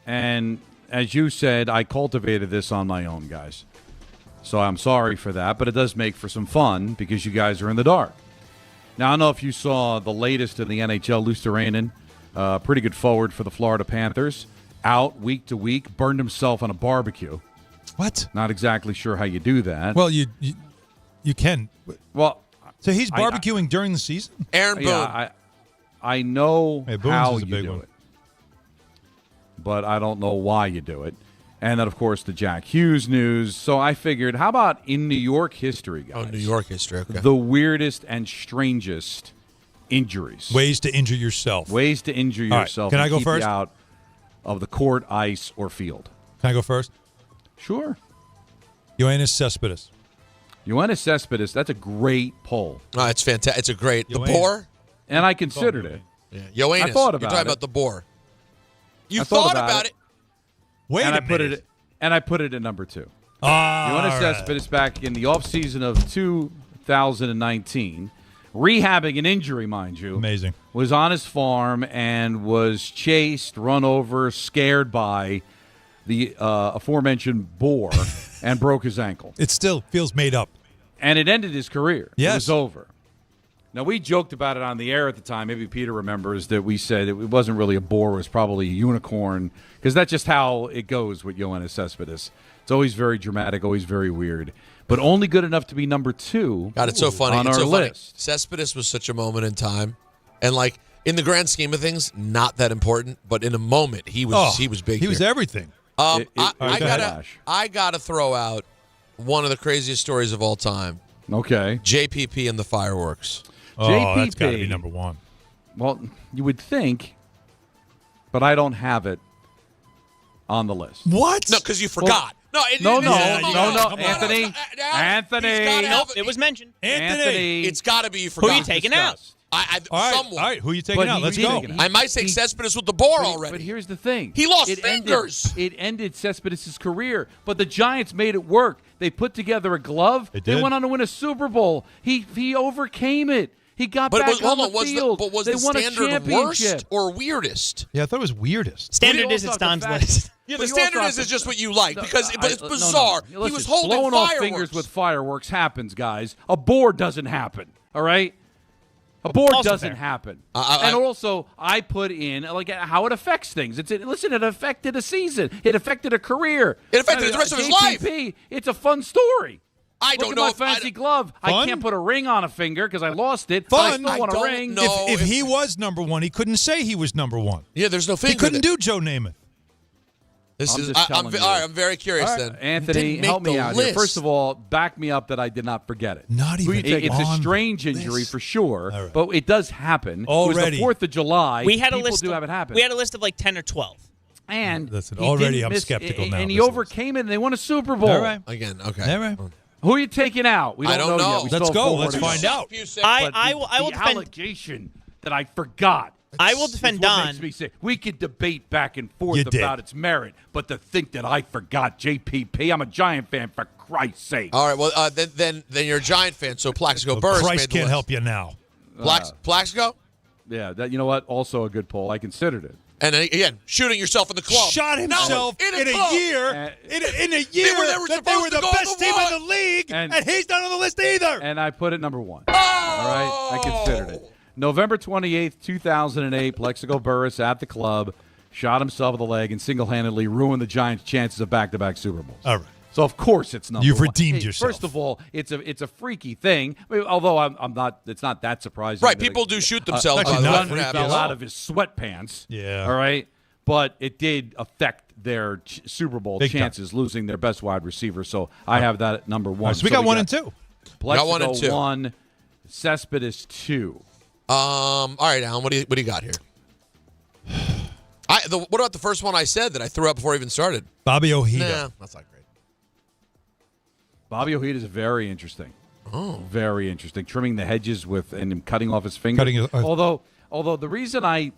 S7: And as you said, I cultivated this on my own, guys. So I'm sorry for that, but it does make for some fun because you guys are in the dark. Now, I don't know if you saw the latest in the NHL, Luosterainen, pretty good forward for the Florida Panthers, out week to week, burned himself on a barbecue.
S3: What?
S7: Not exactly sure how you do that.
S3: Well, you can.
S7: Well,
S3: so he's barbecuing during the season?
S6: Aaron Boone.
S7: Yeah, I know how you do
S3: one.
S7: it, but I don't know why you do it. And then, of course, the Jack Hughes news. So I figured, how about in New York history, guys?
S6: Oh, New York history, okay.
S7: The weirdest and strangest injuries.
S3: Ways to injure yourself.
S7: Ways to injure
S3: All right,
S7: yourself.
S3: can I go
S7: keep
S3: first?
S7: You out of the court, ice, or field.
S3: Can I go first?
S7: Sure.
S3: Yoenis Cespedes.
S7: Yoenis Cespedes, that's a great poll.
S6: Oh, it's fantastic. It's a great. The
S3: Yoenis.
S6: boar?
S7: And I considered it.
S6: Yeah. Yoenis.
S7: I thought about
S6: You're talking
S7: it.
S6: about the boar. You
S7: I
S6: thought about it.
S3: Wait
S7: and
S3: a
S7: I put
S3: minute.
S7: it and I put it at number 2.
S3: Yoenis
S7: Yoenis Cespedes back in the offseason of 2019, rehabbing an injury, mind you.
S3: Amazing.
S7: Was on his farm and was chased, run over, scared by the aforementioned boar and broke his ankle.
S3: It still feels made up.
S7: And it ended his career.
S3: Yes.
S7: It was over. Now, we joked about it on the air at the time. Maybe Peter remembers that we said it wasn't really a boar. It was probably a unicorn, because that's just how it goes with Yoenis Cespedes. It's always very dramatic, always very weird, but only good enough to be number 2
S6: God, it's so funny.
S7: on
S6: It's
S7: our
S6: so funny.
S7: list.
S6: Cespedes was such a moment in time. And, like, in the grand scheme of things, not that important, but in a moment, he was big.
S3: He was
S6: here.
S3: everything.
S6: I
S3: go
S6: gotta throw out one of the craziest stories of all time.
S7: Okay.
S6: JPP and the fireworks.
S3: Oh, that's got to be number 1.
S7: Well, you would think, but I don't have it on the list.
S3: What?
S6: No, because you forgot.
S7: No, Anthony.
S23: Nope, it was mentioned.
S7: Anthony.
S6: It's got to be you forgot.
S23: Who are you taking out?
S3: All right, who are you taking out? Let's go.
S6: I might take Cespedes with the boar already.
S7: But here's the thing.
S6: He lost fingers.
S7: It ended Cespedes' career, but the Giants made it work. They put together a glove. They went on to win a Super Bowl. He overcame it. He got back on the field.
S6: Was
S7: they
S6: the
S7: won a
S6: standard
S7: championship.
S6: worst or weirdest?
S3: Yeah, I thought it was weirdest.
S23: Standard is its Don's list.
S6: Yeah, the standard is just what you like because it's bizarre.
S7: No. Listen,
S6: he was holding
S7: blowing
S6: fireworks.
S7: off fingers with fireworks happens, guys. A board doesn't happen. All right. A board
S23: Also
S7: doesn't
S23: fair.
S7: happen. And also, I put in like how it affects things. Listen, it affected a season. It affected a career.
S6: It affected the rest of his life.
S7: JPP, it's a fun story.
S6: I don't
S7: Look
S6: know
S7: at my fancy glove.
S3: Fun?
S7: I can't put a ring on a finger because I lost it.
S3: Fun.
S7: I still want a ring.
S3: If he was number 1, he couldn't say he was number 1.
S6: Yeah, there's no finger.
S3: He couldn't do Joe Namath.
S6: I'm very curious then.
S7: Anthony, help me out here. First of all, back me up that I did not forget it.
S3: Not even
S7: It's a
S3: on
S7: strange injury
S3: this.
S7: for sure,
S3: right.
S7: but it does happen.
S3: Already.
S7: It was the 4th of July.
S23: We had a
S7: People
S23: list.
S7: do have it happen.
S23: We had a list of like 10 or 12.
S7: And
S3: Listen,
S7: he
S3: already
S7: didn't
S3: I'm
S7: miss-
S3: skeptical now.
S7: And he
S3: This
S7: overcame it, and they won a Super Bowl.
S3: All right.
S6: Again, okay.
S3: All right.
S7: Who are you taking out? We
S6: I don't know.
S7: Yet. We
S3: Let's
S7: still have
S3: go.
S7: 4
S3: Let's
S7: more to
S3: find
S7: go.
S3: out.
S23: I will
S7: The
S23: defend.
S7: allegation that I forgot.
S23: I will defend
S7: is what
S23: Don.
S7: makes me sick. We could debate back and forth
S3: You did.
S7: about its merit, but to think that I forgot JPP, I'm a Giant fan for Christ's sake.
S6: All right, well, then you're a Giant fan, so Plaxico Burress
S3: Christ
S6: made the
S3: can't
S6: list.
S3: help you now.
S6: Plaxico?
S7: Yeah, you know what? Also a good poll. I considered it.
S6: And again, shooting yourself in the club.
S3: Shot himself in a year. In a year
S6: They were
S3: that they were the best team in the league, and he's not on the list either.
S7: And I put it number 1. All right? I considered it. November 28th, 2008, Plexico Burress at the club shot himself in the leg and single-handedly ruined the Giants' chances of back-to-back Super Bowls.
S3: All right.
S7: So of course it's number
S3: You've
S7: 1.
S3: redeemed yourself.
S7: First of all, it's a freaky thing. I mean, although I'm not. It's not that surprising.
S6: Right,
S7: that
S6: people do shoot themselves.
S7: A
S6: by the
S7: gun
S6: way.
S7: fell out of his sweatpants.
S3: Yeah.
S7: All right, but it did affect their Super Bowl
S3: Big
S7: chances, losing their best wide receiver. So I have that at number 1.
S3: So we got 1 and 2.
S7: Plexico
S6: Got 1 and 2.
S7: 1, Cespedes 2.
S6: All right, Alan, what do you got here? What about the first one I said that I threw out before I even started?
S3: Bobby Ojeda.
S6: Nah, that's not great.
S7: Bobby Ojeda is very interesting.
S6: Oh,
S7: very interesting. Trimming the hedges and him cutting off his finger. Although the reason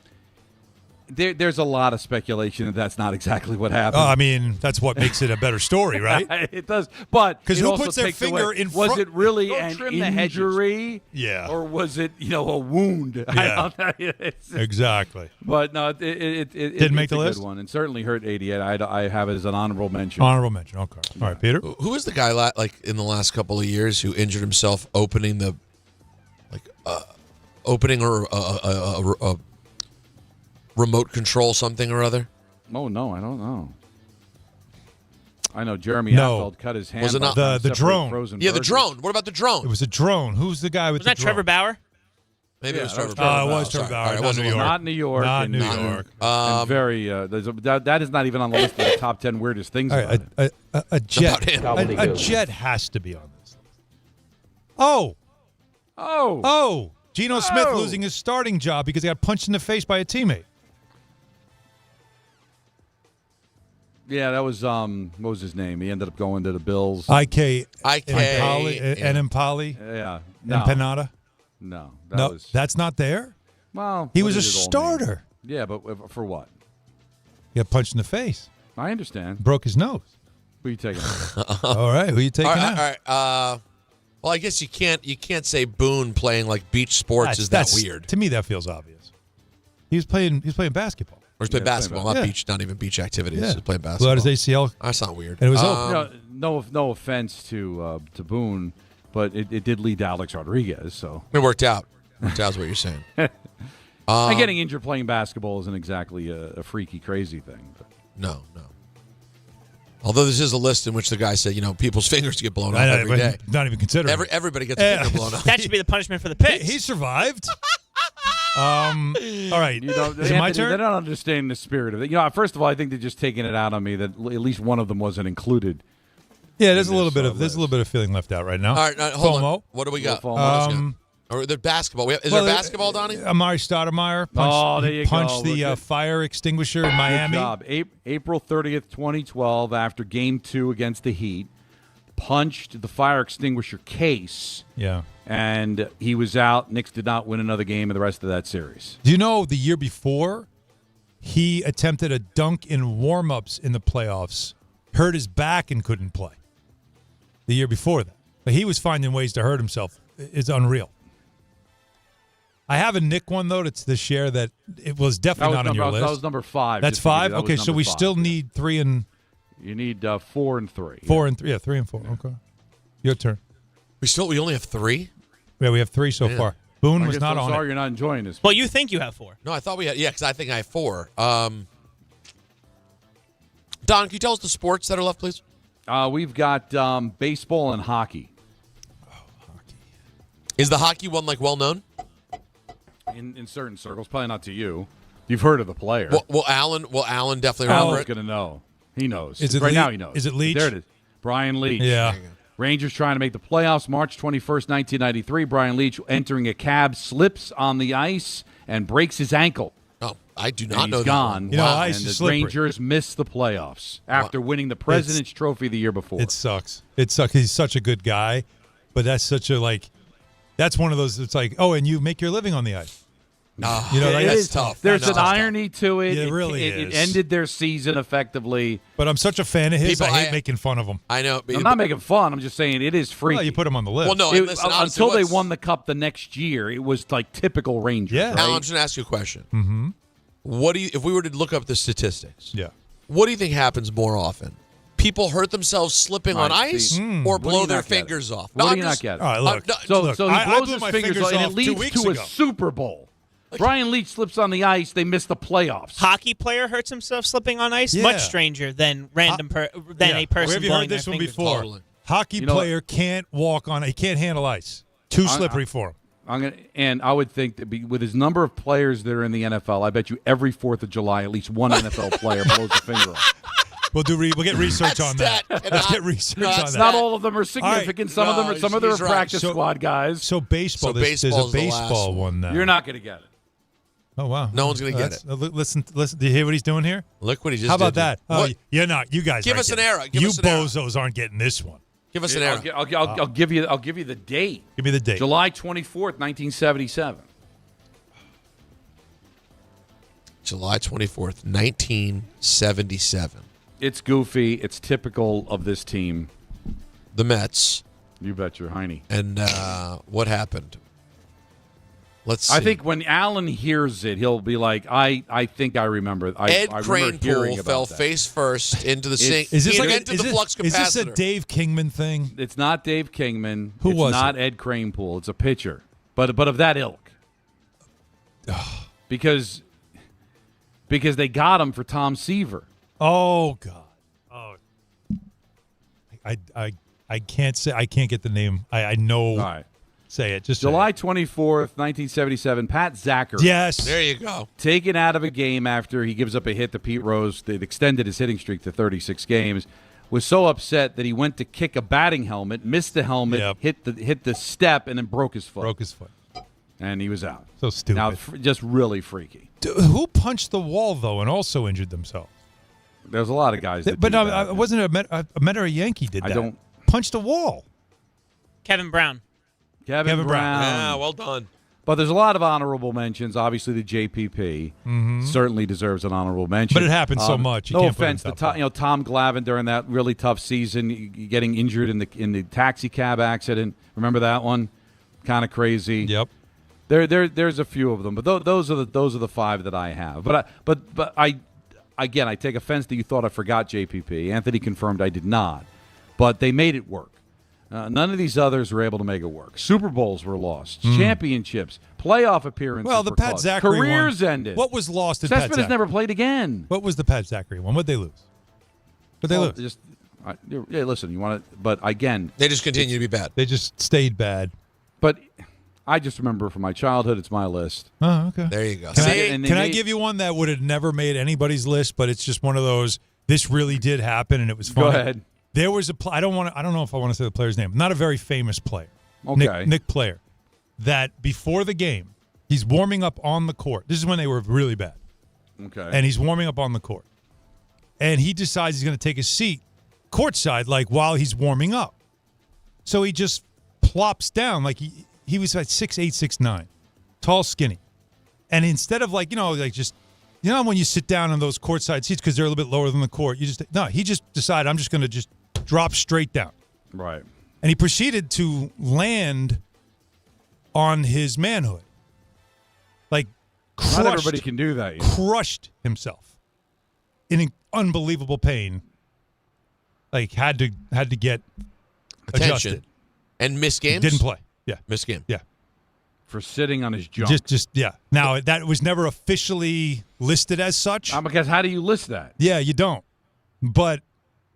S7: there's a lot of speculation that that's not exactly what happened.
S3: Oh, I mean, that's what makes it a better story, right?
S7: It does, but
S3: because
S7: it
S3: who
S7: also
S3: puts their
S7: takes
S3: finger
S7: away,
S3: in front?
S7: Was it really
S3: Don't
S7: an
S3: trim the hedges.
S7: injury?
S3: Yeah.
S7: Or was it a wound?
S3: Yeah.
S7: It's-
S3: Exactly.
S7: But no, it
S3: Didn't make the
S7: a
S3: list?
S7: Good one, and certainly hurt 88. I have it as an honorable mention.
S3: Honorable mention. Okay. All right, Peter.
S6: Who was the guy like in the last couple of years who injured himself opening a remote control something or other?
S7: Oh no, I don't know. I know Jeremy
S3: No.
S7: Affeld cut his hand.
S6: Was it not
S7: by
S3: the
S7: separate
S3: drone?
S7: frozen
S6: Yeah, the
S7: burgers.
S6: drone. What about the drone?
S3: It was a drone. Who's the guy with
S23: Was
S3: the
S23: that
S3: drone?
S23: Trevor Bauer?
S6: Maybe it was
S7: Yeah,
S6: Trevor
S7: that
S6: Bauer.
S3: it was Trevor
S6: Sorry.
S3: Bauer.
S6: All right, it
S3: Not
S6: wasn't
S3: New
S6: New York.
S7: Not New York.
S3: Not
S7: and
S3: New
S7: not-
S3: York.
S7: and very. That is not even on the list of the top 10 weirdest things.
S3: All
S7: About
S3: right,
S7: it.
S3: a jet.
S6: About him.
S3: A jet has to be on this list. Oh, Geno Smith losing his starting job because he got punched in the face by a teammate.
S7: Yeah, that was what was his name? He ended up going to the Bills.
S3: IK
S6: Empali.
S7: Yeah,
S3: Empanada.
S7: No,
S3: No, that's not there.
S7: Well,
S3: He
S7: what
S3: was a
S7: did it all
S3: starter.
S7: mean? Yeah, but for what?
S3: He got punched in the face.
S7: I understand.
S3: Broke his nose.
S7: Who are you taking?
S3: All right, who are you taking
S6: All
S3: out?
S6: right. Well, I guess you can't say Boone playing like beach sports is that
S3: That's
S6: weird.
S3: To me, that feels obvious. He was playing basketball.
S6: Or he's playing basketball, not
S3: Yeah.
S6: beach, not even beach activities.
S3: Yeah.
S6: He's playing
S3: Blew
S6: basketball.
S3: out his ACL.
S6: That's not weird.
S3: And it was over.
S7: No offense to Boone, but it did lead to Alex Rodriguez. So
S6: It worked out. Worked out is what you're saying.
S7: and getting injured playing basketball isn't exactly a freaky, crazy thing. But.
S6: No. Although this is a list in which the guy said, people's fingers get blown off
S3: I know,
S6: every
S3: but
S6: day.
S3: Not even considering.
S6: Everybody gets a finger blown off.
S23: That should be the punishment for the pitch.
S3: He survived. All right. Is it my turn?
S7: They're not understanding the spirit of it. First of all, I think they're just taking it out on me that at least one of them wasn't included.
S3: Yeah, there's a little bit of feeling left out right now.
S6: All right, hold
S3: FOMO.
S6: on. What do we got? Or the basketball. Is there basketball, Donnie?
S3: Amari Stoudemire punched the fire extinguisher in Miami.
S7: Good job. April 30th, 2012, after Game 2 against the Heat, punched the fire extinguisher case.
S3: Yeah.
S7: And he was out. Knicks did not win another game in the rest of that series.
S3: Do you know the year before, he attempted a dunk in warm-ups in the playoffs, hurt his back and couldn't play. The year before that. But he was finding ways to hurt himself. It's unreal. I have a Nick one, though, that's this year that it was definitely not on your list.
S7: That was number 5.
S3: That's 5? Okay, so we still need 3 and...
S7: You need 4 and 3.
S3: 4 and 3. Yeah, 3 and 4. Okay. Your turn.
S6: We only have 3?
S3: Yeah, we have 3 so far. Boone was not on
S7: sorry
S3: it.
S7: you're not enjoying this.
S23: Well, you think you have 4.
S6: No, I thought we had. Yeah, because I think I have 4. Don, can you tell us the sports that are left, please?
S7: We've got baseball and hockey.
S3: Hockey.
S6: Is the hockey one well known?
S7: In certain circles, probably not to you. You've heard of the player.
S6: Will Allen definitely remember
S7: Alan's
S6: it?
S7: going to know. He knows.
S3: Is it
S7: right
S3: Leach?
S7: now he knows.
S3: Is it Leach?
S7: There it is. Brian Leach.
S3: Yeah.
S7: Rangers trying to make the playoffs. March 21st, 1993. Brian Leach entering a cab, slips on the ice, and breaks his ankle.
S6: Oh, I do not
S7: And
S6: know
S7: he's
S6: that
S7: gone.
S6: one.
S3: You know,
S6: Wow.
S3: ice
S7: And
S3: is
S7: the
S3: slippery.
S7: Rangers miss the playoffs after winning the President's Trophy the year before.
S3: It sucks. It sucks. He's such a good guy, but that's such a that's one of those. It's like, oh, and you make your living on the ice.
S6: That's tough.
S7: There's an irony to it.
S3: It really
S7: is. It
S3: is.
S7: ended their season effectively.
S3: But I'm such a fan of his. I hate making fun of him.
S6: I know.
S7: I'm not making fun. I'm just saying it is freaky.
S3: Well, you put him on the list.
S6: Well, no, and listen, honestly,
S7: until they won the cup the next year, it was like typical Rangers.
S3: Yeah.
S7: Right?
S6: Alan, I'm just going to ask you a question.
S3: Mm-hmm.
S6: If we were to look up the statistics,
S3: yeah,
S6: what do you think happens more often? People hurt themselves slipping on ice or blow their fingers off?
S7: What do you not get?
S3: All right, look.
S7: So he
S3: I
S7: blows
S3: blew
S7: his
S3: my
S7: fingers off, and it leads to a Super Bowl. Brian Leetch slips on the ice. They miss the playoffs.
S23: Hockey player hurts himself slipping on ice.
S3: Yeah.
S23: Much stranger than a person.
S3: Have you heard this one before?
S6: Totally.
S3: Hockey player can't walk on. He can't handle ice. Too slippery for him.
S7: And I would think that with his number of players that are in the NFL, I bet you every 4th of July, at least one NFL player blows a finger off.
S3: We'll get research on that. Let's get research on that.
S7: Not all of them are significant. Some of them are practice squad guys.
S3: So baseball. There's a baseball one now.
S7: You're not going to get it.
S3: Oh wow!
S6: No one's going to get it.
S3: Listen. Do you hear what he's doing here?
S6: Look what he just.
S3: How about
S6: did.
S3: that? Oh, you're not. You guys.
S6: Give us an era.
S3: You bozos aren't getting this one.
S6: Give us an era.
S7: I'll give you the date.
S3: Give me the date.
S7: July 24th, 1977.
S6: July 24th, 1977.
S7: It's goofy. It's typical of this team.
S6: The Mets.
S7: You bet your hiney.
S6: And what happened? Let's see.
S7: I think when Alan hears it, he'll be like, I think I remember.
S6: Ed
S7: I remember hearing
S6: Kranepool
S7: about
S6: fell
S7: that.
S6: face first into the sink.
S3: Is this
S6: into the flux capacitor.
S3: Is this a Dave Kingman thing?
S7: It's not Dave Kingman.
S3: Who
S7: it's
S3: was
S7: not
S3: it?
S7: Ed Kranepool. It's a pitcher, but of that ilk. because they got him for Tom Seaver.
S3: Oh God. Oh. I can't say. I can't get the name. I know.
S7: All right.
S3: Say it. Just
S7: July 24th, 1977. Pat Zachary.
S3: Yes.
S6: There you go.
S7: Taken out of a game after he gives up a hit to Pete Rose that extended his hitting streak to 36 games. Was so upset that he went to kick a batting helmet, missed the helmet, hit the step, and then broke his foot. And he was out.
S3: So stupid.
S7: Now, just really freaky.
S3: Who punched the wall though and also injured themselves?
S7: There's a lot of guys. That
S3: But
S7: do
S3: no,
S7: that.
S3: wasn't it a Met or a Yankee did that?
S7: I don't.
S3: Punched a wall.
S23: Kevin Brown.
S7: Kevin Brown.
S6: Yeah, well done.
S7: But there's a lot of honorable mentions. Obviously, the JPP certainly deserves an honorable mention.
S3: But it happens so much. You
S7: No
S3: can't put
S7: offense,
S3: him
S7: Tom Glavine during that really tough season, getting injured in the taxi cab accident. Remember that one? Kind of crazy.
S3: Yep.
S7: There's a few of them, but those are the five that I have. But I take offense that you thought I forgot JPP. Anthony confirmed I did not, but they made it work. None of these others were able to make it work. Super Bowls were lost. Championships, playoff appearances.
S3: Well, the
S7: were
S3: Pat
S7: lost.
S3: Zachary
S7: careers
S3: one.
S7: ended.
S3: What was lost in
S7: Cespedes
S3: Pat Zachary?
S7: never played again.
S3: What was the Pat Zachary one? What'd they lose? What'd they lose?
S7: Listen, you want to, but again,
S6: they just continue to be bad.
S3: They just stayed bad.
S7: But I just remember from my childhood, it's my list.
S3: Oh, okay.
S6: There you go.
S3: Can I give you one that would have never made anybody's list, but it's just one of those? This really did happen, and it was funny.
S7: Go ahead.
S3: There was I don't know if I want to say the player's name. Not a very famous player.
S7: Okay.
S3: Nick Player. That before the game, he's warming up on the court. This is when they were really bad.
S7: Okay.
S3: And he's warming up on the court. And he decides he's going to take a seat courtside, like while he's warming up. So he just plops down, like he was like 6'8", 6'9", tall, skinny. And instead of when you sit down in those courtside seats because they're a little bit lower than the court, he just decided, I'm just going to just drop straight down.
S7: Right.
S3: And he proceeded to land on his manhood. Like crushed.
S7: Not everybody can do that.
S3: Crushed himself in unbelievable pain. Like had to get
S6: attention
S3: adjusted.
S6: And missed games.
S3: Didn't play. Yeah.
S6: Missed game.
S3: Yeah.
S7: For sitting on his junk.
S3: Yeah. Now that was never officially listed as such.
S7: Because how do you list that?
S3: Yeah, you don't. But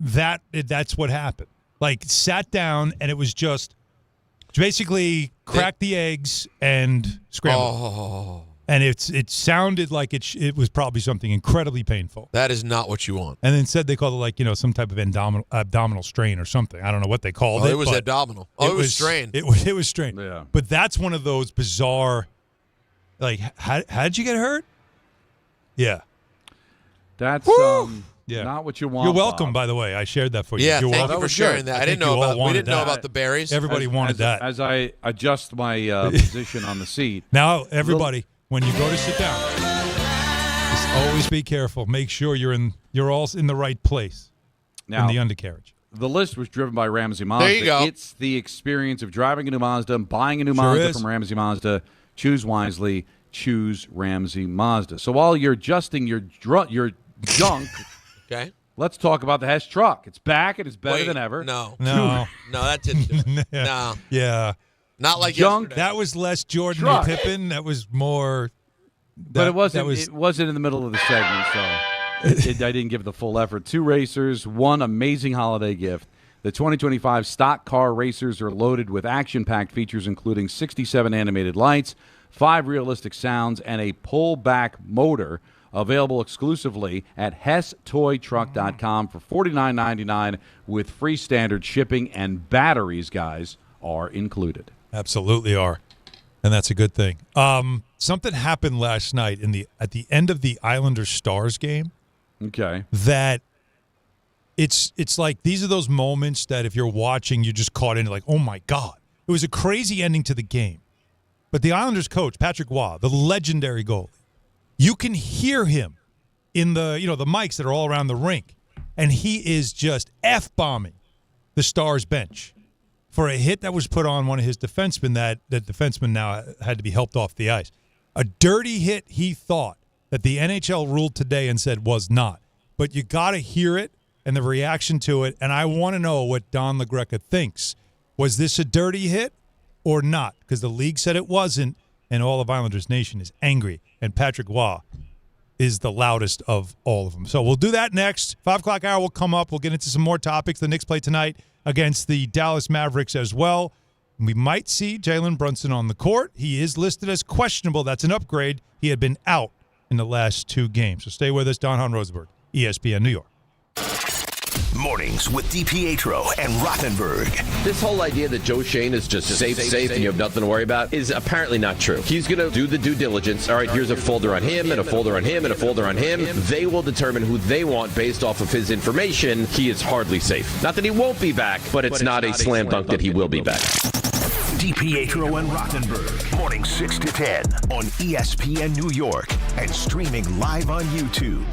S3: that's what happened. Like sat down and it was just basically cracked the eggs and scrambled.
S6: Oh.
S3: And it sounded like it was probably something incredibly painful.
S6: That is not what you want.
S3: And then said they called it some type of abdominal strain or something. I don't know what they called it.
S6: It was abdominal. It was strain.
S3: It was strain.
S7: Yeah.
S3: But that's one of those bizarre, like, how did you get hurt? Yeah.
S7: That's not what you want.
S3: You're welcome,
S7: Bob.
S3: by the way. I shared that for you.
S6: Yeah,
S3: You're
S6: thank
S3: welcome.
S6: you for sharing that. We didn't know about the berries.
S3: Everybody wanted that.
S7: As I adjust my position on the seat.
S3: Now, everybody, when you go to sit down, just always be careful. Make sure you're all in the right place
S7: now,
S3: in the undercarriage.
S7: The list was driven by Ramsey Mazda.
S6: There you go.
S7: It's the experience of driving a new Mazda and buying a new Mazda from Ramsey Mazda. Choose wisely. Choose Ramsey Mazda. So while you're adjusting your junk,
S6: okay,
S7: let's talk about the Hess truck. It's back and it's better than ever.
S6: No, that didn't do it. No.
S3: Yeah.
S6: Not like
S3: junk.
S6: yesterday.
S3: That was less Jordan
S7: Truck.
S3: and Pippen. That was more.
S7: But it wasn't in the middle of the segment, so I didn't give it the full effort. 2 racers, 1 amazing holiday gift. The 2025 stock car racers are loaded with action-packed features, including 67 animated lights, 5 realistic sounds, and a pull-back motor. Available exclusively at HessToyTruck.com for $49.99 with free standard shipping, and batteries, guys, are included.
S3: Absolutely are. And that's a good thing. Something happened last night at the end of the Islanders Stars game.
S7: Okay.
S3: That it's like these are those moments that if you're watching, you're just caught in like, oh my God. It was a crazy ending to the game. But the Islanders coach, Patrick Waugh, the legendary goalie, you can hear him in the mics that are all around the rink, and he is just F-bombing the Stars bench for a hit that was put on one of his defensemen that defenseman now had to be helped off the ice. A dirty hit he thought that the NHL ruled today and said was not. But you got to hear it and the reaction to it, and I want to know what Don LaGreca thinks. Was this a dirty hit or not? Because the league said it wasn't, and all of Islanders Nation is angry, and Patrick Waugh is the loudest of all of them. So we'll do that next. 5 o'clock hour will come up. We'll get into some more topics. The Knicks play tonight against the Dallas Mavericks as well. We might see Jalen Brunson on the court. He is listed as questionable. That's an upgrade. He had been out in the last 2 games. So stay with us. Hahn Rosenberg, ESPN New York.
S22: Mornings with DiPietro and Rosenberg.
S2: This whole idea that Joe Shane is just safe, and you have nothing to worry about is apparently not true. He's going to do the due diligence. All right, here's a folder on him and a folder on him and a folder on him. They will determine who they want based off of his information. He is hardly safe. Not that he won't be back, but it's not a slam dunk that he will be back.
S22: DiPietro and Rosenberg, morning 6 to 10 on ESPN New York and streaming live on YouTube.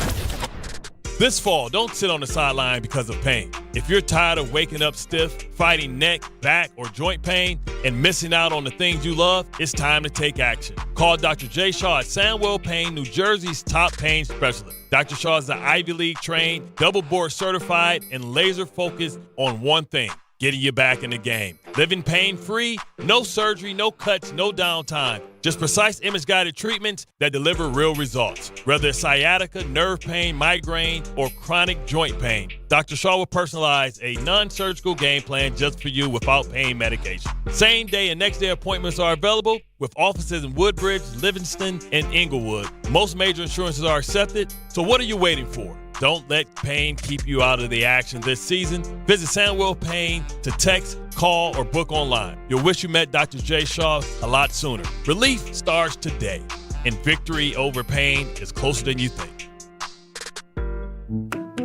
S9: This fall, don't sit on the sideline because of pain. If you're tired of waking up stiff, fighting neck, back, or joint pain, and missing out on the things you love, it's time to take action. Call Dr. Jay Shaw at Sandwell Pain, New Jersey's top pain specialist. Dr. Shaw is the Ivy League trained, double board certified, and laser focused on one thing: getting you back in the game. Living pain-free, no surgery, no cuts, no downtime. Just precise image-guided treatments that deliver real results. Whether it's sciatica, nerve pain, migraine, or chronic joint pain, Dr. Shaw will personalize a non-surgical game plan just for you without pain medication. Same-day and next-day appointments are available with offices in Woodbridge, Livingston, and Inglewood. Most major insurances are accepted, so what are you waiting for? Don't let pain keep you out of the action this season. Visit Sandwell Pain to text, call, or book online. You'll wish you met Dr. Jay Shaw a lot sooner. Relief starts today, and victory over pain is closer than you think.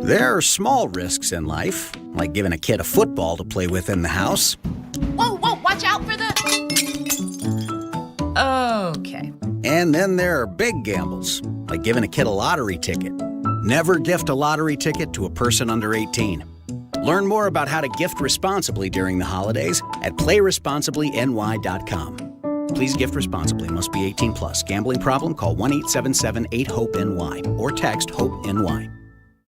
S4: There are small risks in life, like giving a kid a football to play with in the house.
S5: Whoa, watch out for the... Okay.
S4: And then there are big gambles, like giving a kid a lottery ticket. Never gift a lottery ticket to a person under 18. Learn more about how to gift responsibly during the holidays at playresponsiblyny.com. Please gift responsibly. Must be 18 plus. Gambling problem? Call 1-877-8-HOPE-NY or text HOPE-NY.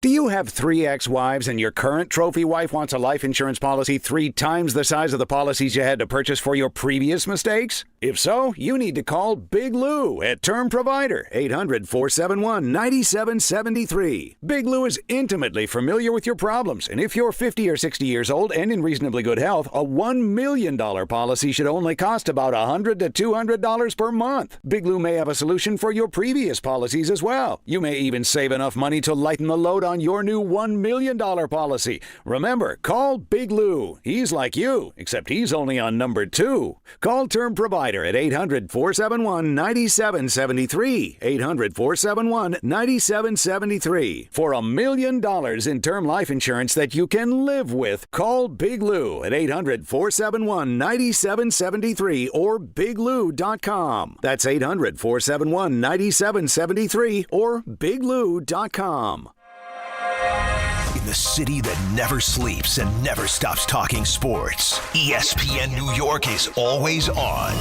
S8: Do you have 3 ex-wives and your current trophy wife wants a life insurance policy 3 times the size of the policies you had to purchase for your previous mistakes? If so, you need to call Big Lou at Term Provider, 800-471-9773. Big Lou is intimately familiar with your problems, and if you're 50 or 60 years old and in reasonably good health, a $1 million policy should only cost about $100 to $200 per month. Big Lou may have a solution for your previous policies as well. You may even save enough money to lighten the load on on your new $1 million policy. Remember, call Big Lou. He's like you, except he's only on number 2. Call Term Provider at 800-471-9773. 800-471-9773. For $1 million in term life insurance that you can live with, call Big Lou at 800-471-9773 or biglou.com. That's 800-471-9773 or biglou.com.
S22: In the city that never sleeps and never stops talking sports, ESPN New York is always on.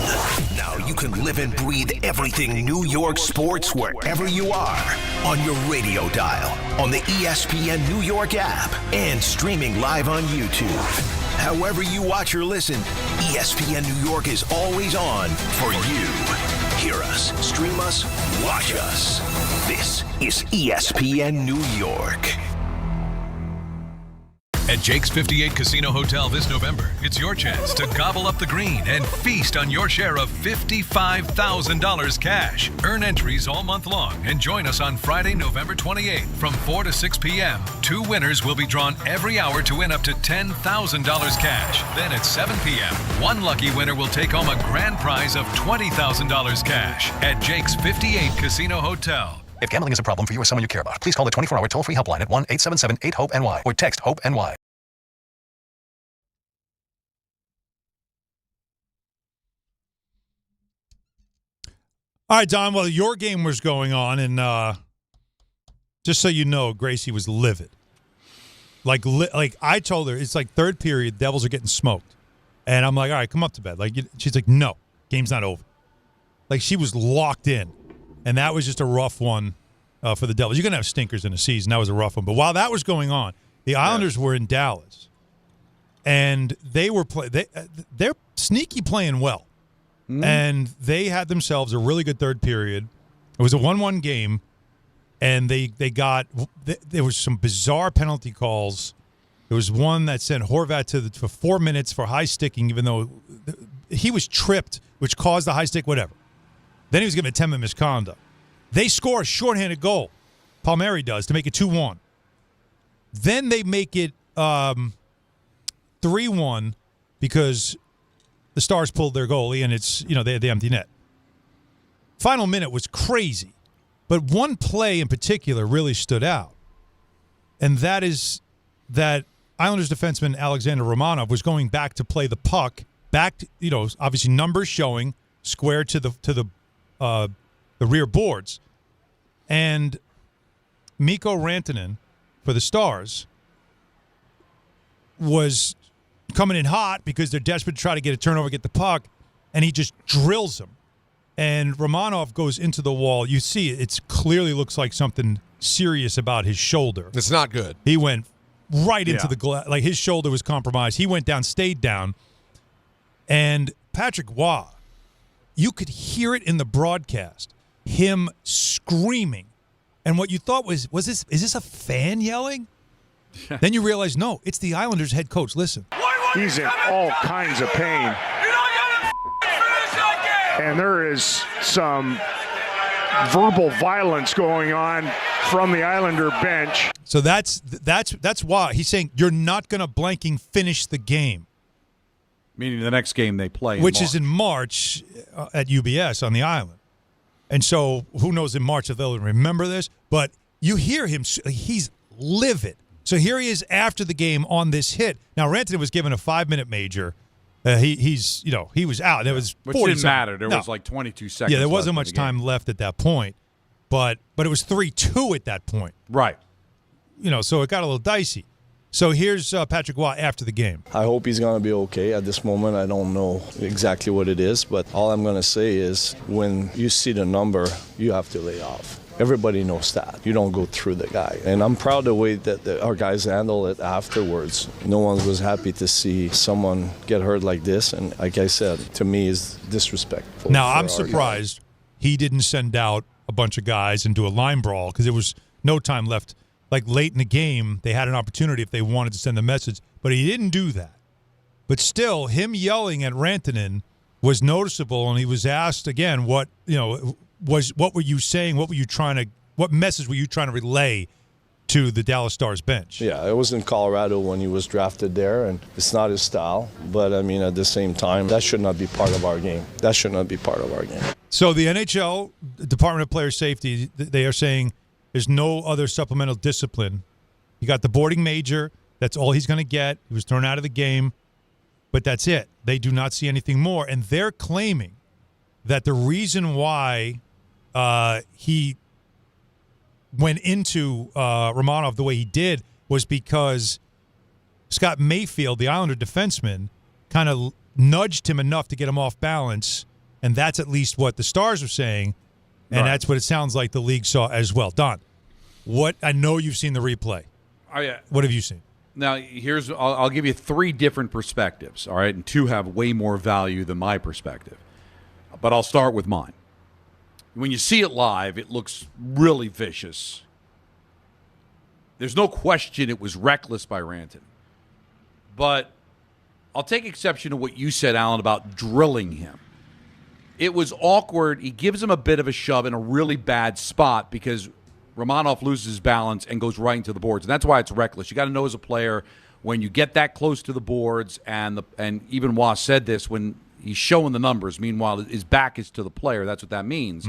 S22: Now you can live and breathe everything New York sports wherever you are. On your radio dial, on the ESPN New York app, and streaming live on YouTube. However you watch or listen, ESPN New York is always on for you. Hear us, stream us, watch us. This is ESPN New York.
S10: At Jake's 58 Casino Hotel this November, it's your chance to gobble up the green and feast on your share of $55,000 cash. Earn entries all month long and join us on Friday, November 28th from 4 to 6 p.m. 2 winners will be drawn every hour to win up to $10,000 cash. Then at 7 p.m., 1 lucky winner will take home a grand prize of $20,000 cash at Jake's 58 Casino Hotel.
S13: If gambling is a problem for you or someone you care about, please call the 24-hour toll-free helpline at 1-877-8-HOPE-NY or text HOPE-NY.
S3: All right, Don, well, your game was going on, and just so you know, Gracie was livid. Like I told her, it's like third period, Devils are getting smoked. And I'm like, all right, come up to bed. She's like, no, game's not over. Like, she was locked in. And that was just a rough one for the Devils. You're going to have stinkers in the season. That was a rough one. But while that was going on, the Islanders were in Dallas. And they were they're sneaky playing well. Mm-hmm. And they had themselves a really good third period. It was a 1-1 game. And there was some bizarre penalty calls. There was one that sent Horvat for 4 minutes for high sticking, even though he was tripped, which caused the high stick, whatever. Then he was given a 10-minute misconduct. They score a shorthanded goal. Palmieri does, to make it 2-1. Then they make it 3-1 because the Stars pulled their goalie, and they had the empty net. Final minute was crazy. But one play in particular really stood out. And that is that Islanders defenseman Alexander Romanov was going back to play the puck, obviously numbers showing, square to the rear boards. And Mikko Rantanen for the Stars was coming in hot because they're desperate to try to get a turnover, get the puck, and he just drills him. And Romanov goes into the wall. You see it clearly looks like something serious about his shoulder.
S6: It's not good.
S3: He went right into the glass. Like, his shoulder was compromised. He went down, stayed down. And Patrick Waugh, you could hear it in the broadcast, him screaming. And what you thought is this a fan yelling? Then you realize, no, it's the Islanders head coach. Listen.
S11: He's in all kinds of pain. And there is some verbal violence going on from the Islander bench.
S3: So that's why he's saying you're not going to blanking finish the game.
S7: Meaning the next game they play,
S3: which is in March at UBS on the island. And so who knows in March if they'll remember this. But you hear him, he's livid. So here he is after the game on this hit. Now, Rantanen was given a 5-minute major. He was out. There was 40
S7: which didn't matter. There was like 22 seconds.
S3: Yeah, there wasn't much time left at that point. But it was 3-2 at that point.
S7: Right.
S3: So it got a little dicey. So here's Patrick Waugh after the game.
S15: I hope he's going to be okay. At this moment, I don't know exactly what it is, but all I'm going to say is when you see the number, you have to lay off. Everybody knows that. You don't go through the guy. And I'm proud of the way that our guys handle it afterwards. No one was happy to see someone get hurt like this. And like I said, to me, is disrespectful.
S3: Now, I'm surprised he didn't send out a bunch of guys and do a line brawl because there was no time left. Like late in the game, they had an opportunity if they wanted to send the message. But he didn't do that. But still, him yelling at Rantanen was noticeable. And he was asked again, what were you saying? What message were you trying to relay to the Dallas Stars bench.
S15: Yeah, it was in Colorado when he was drafted there, and it's not his style. But, I mean, at the same time, that should not be part of our game. That should not be part of our game.
S3: So the NHL, Department of Player Safety, they are saying there's no other supplemental discipline. You got the boarding major. That's all he's going to get. He was thrown out of the game. But that's it. They do not see anything more. And they're claiming that the reason why he went into Romanov the way he did was because Scott Mayfield, the Islander defenseman, kind of nudged him enough to get him off balance, and that's at least what the Stars are saying, and that's what it sounds like the league saw as well. Don, I know you've seen the replay.
S7: Oh, yeah.
S3: What have you seen?
S7: Now, I'll give you 3 different perspectives, all right, and 2 have way more value than my perspective. But I'll start with mine. When you see it live, it looks really vicious. There's no question it was reckless by Rantanen. But I'll take exception to what you said, Alan, about drilling him. It was awkward. He gives him a bit of a shove in a really bad spot because Romanov loses his balance and goes right into the boards. And that's why it's reckless. You got to know as a player, when you get that close to the boards, and even Wah said this when he's showing the numbers, meanwhile his back is to the player, that's what that means,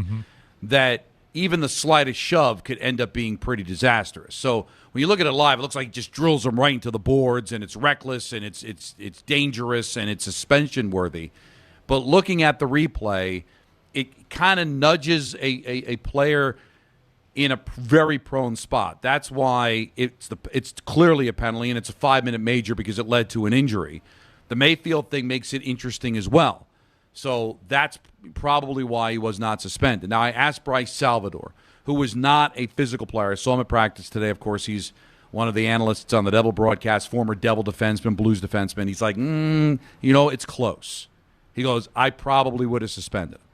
S7: that even the slightest shove could end up being pretty disastrous. So when you look at it live, it looks like he just drills him right into the boards, and it's reckless, and it's dangerous, and it's suspension worthy. But looking at the replay, it kind of nudges a player in a very prone spot. That's why it's clearly a penalty, and it's a 5-minute major because it led to an injury. The Mayfield thing makes it interesting as well. So that's probably why he was not suspended. Now, I asked Bryce Salvador, who was not a physical player. I saw him at practice today. Of course, he's one of the analysts on the Devil broadcast, former Devil defenseman, Blues defenseman. He's like, it's close. He goes, I probably would have suspended him.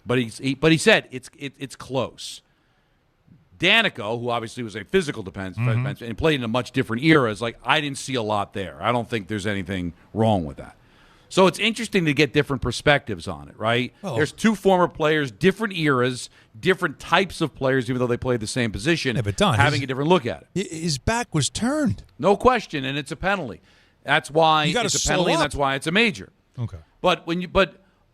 S7: But he said it's close. Danico, who obviously was a physical defenseman and played in a much different era, is like, I didn't see a lot there. I don't think there's anything wrong with that. So it's interesting to get different perspectives on it, right? Oh. There's 2 former players, different eras, different types of players, even though they played the same position, having a different look at
S3: it. His back was turned.
S7: No question, and it's a penalty. That's why it's a penalty, and that's why it's a major.
S3: Okay.
S7: But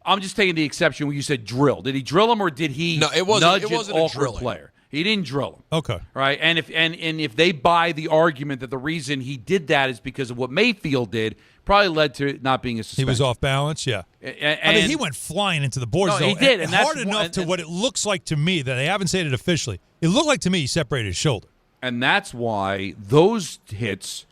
S7: I'm just taking the exception when you said drill. Did he drill him, or did he nudge an awkward player? He didn't drill him.
S3: Okay.
S7: Right? And if they buy the argument that the reason he did that is because of what Mayfield did, probably led to it not being a suspension.
S3: He was off balance, yeah.
S7: And
S3: he went flying into the boards,
S7: no,
S3: though.
S7: He did.
S3: And hard enough to what it looks like to me, that they haven't said it officially. It looked like to me he separated his shoulder.
S7: And that's why those hits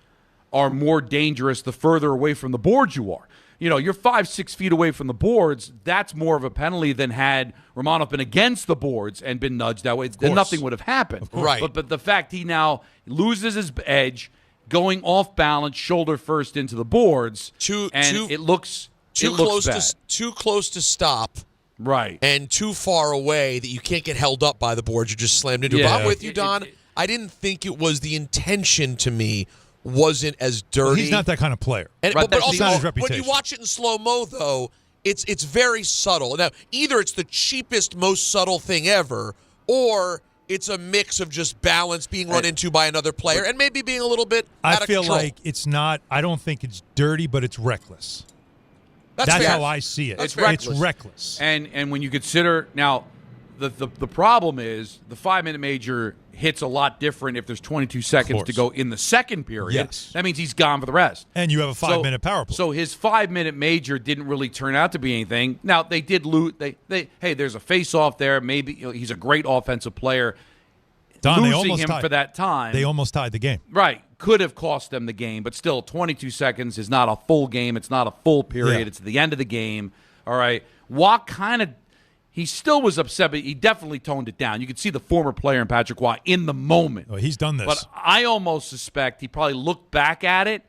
S7: are more dangerous the further away from the boards you are. You're 5-6 feet away from the boards. That's more of a penalty than had Romanov been against the boards and been nudged that way. Then nothing would have happened.
S6: Right.
S7: But the fact he now loses his edge, going off balance, shoulder first into the boards, it looks bad.
S6: Too close to stop.
S7: Right.
S6: And too far away that you can't get held up by the boards. You're just slammed into.
S7: Yeah.
S6: But I'm with you, Don. I didn't think it was the intention to me. Wasn't as dirty.
S3: Well, he's not that kind of player.
S6: And,
S3: right,
S6: but also,
S3: not his reputation.
S6: When you watch it in slow-mo, though, it's very subtle. Now, either it's the cheapest, most subtle thing ever, or it's a mix of just balance being run into by another player and maybe being a little bit out of control.
S3: I feel like it's not – I don't think it's dirty, but it's reckless. That's how I see it.
S7: It's reckless. And when you consider – now, the problem is the 5-minute major – hits a lot different if there's 22 seconds to go in the second period.
S3: Yes.
S7: That means he's gone for the rest.
S3: And you have a 5-minute power play.
S7: So his 5-minute major didn't really turn out to be anything. Now, they did lose. Hey, there's a face-off there. Maybe he's a great offensive player.
S3: Don,
S7: losing him for that time.
S3: They almost tied the game.
S7: Right. Could have cost them the game, but still 22 seconds is not a full game. It's not a full period.
S3: Yeah.
S7: It's the end of the game. All right. Watt kind of – he still was upset, but he definitely toned it down. You could see the former player in Patrick Watt in the moment.
S3: Oh, he's done this.
S7: But I almost suspect he probably looked back at it,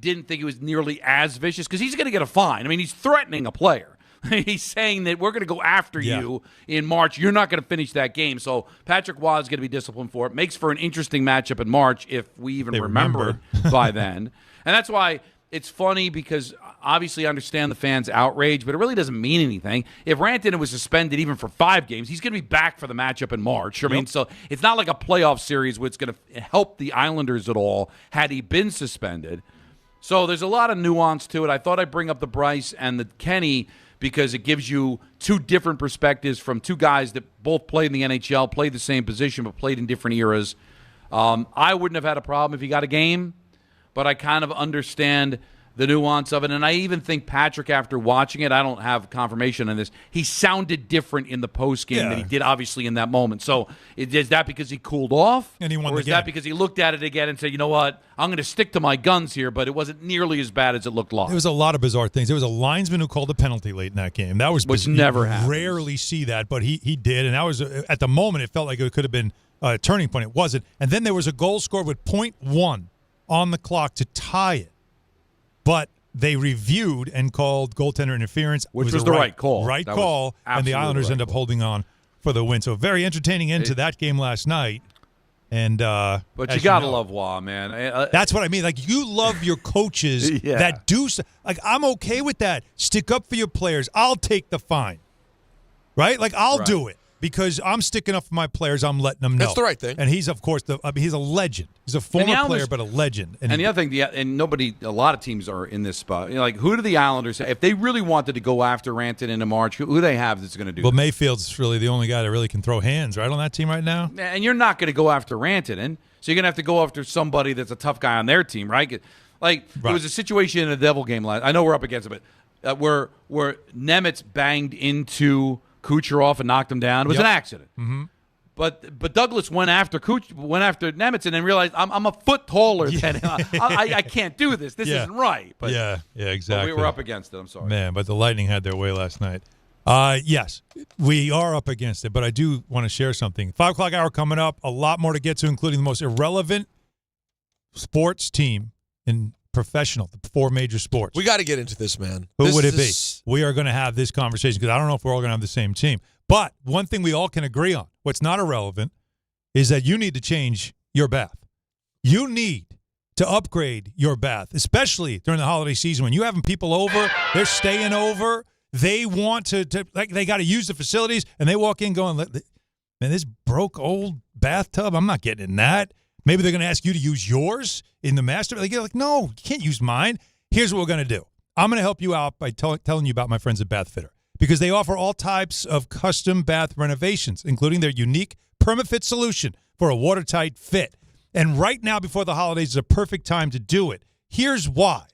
S7: didn't think it was nearly as vicious, because he's going to get a fine. I mean, he's threatening a player. He's saying that we're going to go after you in March. You're not going to finish that game. So Patrick Watt is going to be disciplined for it. Makes for an interesting matchup in March if we even remember by then. And that's why it's funny, because obviously understand the fans' outrage, but it really doesn't mean anything. If Rantanen was suspended even for 5 games, he's going to be back for the matchup in March. I mean, so it's not like a playoff series where it's going to help the Islanders at all had he been suspended. So there's a lot of nuance to it. I thought I'd bring up the Bryce and the Kenny because it gives you 2 different perspectives from 2 guys that both played in the NHL, played the same position, but played in different eras. I wouldn't have had a problem if he got a game, but I kind of understand the nuance of it. And I even think Patrick, after watching it, I don't have confirmation on this, he sounded different in the postgame than he did, obviously, in that moment. So is that because he cooled off?
S3: And he won
S7: or
S3: the
S7: is
S3: game.
S7: that because he looked at it again and said, you know what, I'm going to stick to my guns here, but it wasn't nearly as bad as it looked like.
S3: There was a lot of bizarre things. There was a linesman who called a penalty late in that game. That was
S7: Which never happens.
S3: Rarely see that, but he did. And that was, at the moment, it felt like it could have been a turning point. It wasn't. And then there was a goal scored with .1 on the clock to tie it. But they reviewed and called goaltender interference.
S7: Which was the right call.
S3: Right
S7: That
S3: call,
S7: was
S3: and the Islanders end up holding on for the win. So very entertaining end to that game last night. And
S7: but you got to love Wah, man.
S3: That's what I mean. Like, you love your coaches that do – like, I'm okay with that. Stick up for your players. I'll take the fine. Right? Like, I'll do it. Because I'm sticking up for my players, I'm letting them know.
S6: That's the right thing.
S3: And he's, of course, he's a legend. He's a former player, but a legend.
S7: And the other thing, a lot of teams are in this spot. You know, like, who do the Islanders have? If they really wanted to go after Rantanen in March, who do they have that's going to do
S3: Well,
S7: that?
S3: Mayfield's really the only guy that really can throw hands, right, on that team right now?
S7: And you're not going to go after Rantanen, so you're going to have to go after somebody that's a tough guy on their team, right? Like, there was a situation in the Devil game last. I know we're up against it, but where Nemitz banged into Kucherov and knocked him down. It was an accident.
S3: Mm-hmm.
S7: But Douglas went after Nemitz and then realized I'm a foot taller than him. I can't do this. This isn't right. But
S3: yeah, exactly.
S7: But we were up against it. I'm sorry.
S3: Man, but the Lightning had their way last night. Yes, we are up against it, but I do want to share something. 5 o'clock hour coming up. A lot more to get to, including the most irrelevant sports team in professional, the 4 major sports.
S6: We got to get into this, man.
S3: Who would it be? We are going to have this conversation because I don't know if we're all going to have the same team. But one thing we all can agree on, what's not irrelevant, is that you need to change your bath. You need to upgrade your bath, especially during the holiday season when you're having people over, they're staying over, they want to like they got to use the facilities, and they walk in going, man, this broke old bathtub, I'm not getting in that. Maybe they're going to ask you to use yours in the master. Like, no, you can't use mine. Here's what we're going to do. I'm going to help you out by telling you about my friends at Bath Fitter because they offer all types of custom bath renovations, including their unique PermaFit solution for a watertight fit. And right now, before the holidays, is a perfect time to do it. Here's why.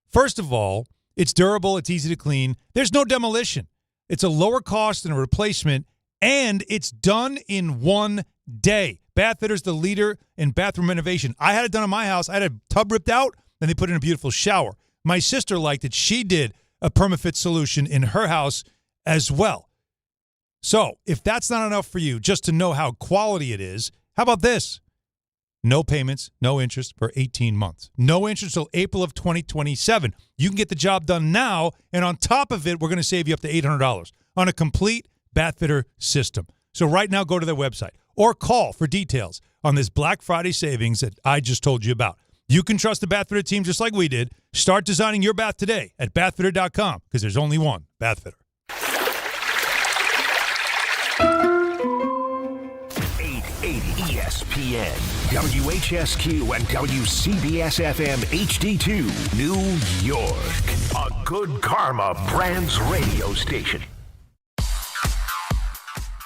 S3: First of all, it's durable, it's easy to clean. There's no demolition. It's a lower cost than a replacement, and it's done in 1 day. Bath Fitter's the leader in bathroom renovation. I had it done in my house. I had a tub ripped out, and they put in a beautiful shower. My sister liked it. She did a PermaFit solution in her house as well. So if that's not enough for you, just to know how quality it is, how about this? No payments, no interest for 18 months. No interest until April of 2027. You can get the job done now, and on top of it, we're going to save you up to $800 on a complete Bath Fitter system. So right now, go to their website or call for details on this Black Friday savings that I just told you about. You can trust the Bath Fitter team just like we did. Start designing your bath today at bathfitter.com because there's only one Bath Fitter.
S22: 880 ESPN, WHSQ, and WCBS-FM HD2, New York. A Good Karma Brands radio station.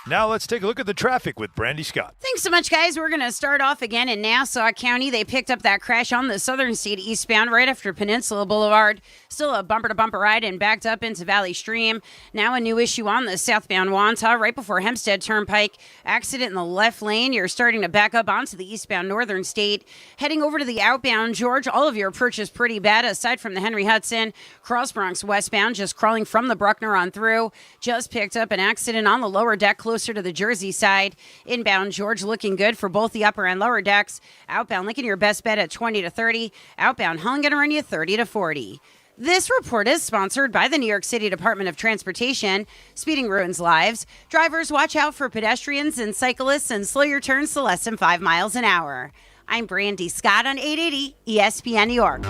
S12: Now let's take a look at the traffic with Brandy Scott.
S20: Thanks so much, guys. We're going to start off again in Nassau County. They picked up that crash on the Southern State eastbound right after Peninsula Boulevard. Still a bumper-to-bumper ride and backed up into Valley Stream. Now a new issue on the southbound Wantagh right before Hempstead Turnpike. Accident in the left lane. You're starting to back up onto the eastbound Northern State. Heading over to the outbound George. All of your approach is pretty bad aside from the Henry Hudson. Cross Bronx westbound just crawling from the Bruckner on through. Just picked up an accident on the lower deck closer to the Jersey side. Inbound George looking good for both the upper and lower decks. Outbound Lincoln, your best bet at 20 to 30. Outbound Helen going to run you 30 to 40. This report is sponsored by the New York City Department of Transportation. Speeding ruins lives. Drivers, watch out for pedestrians and cyclists and slow your turns to less than 5 miles an hour. I'm Brandy Scott on 880 ESPN New York.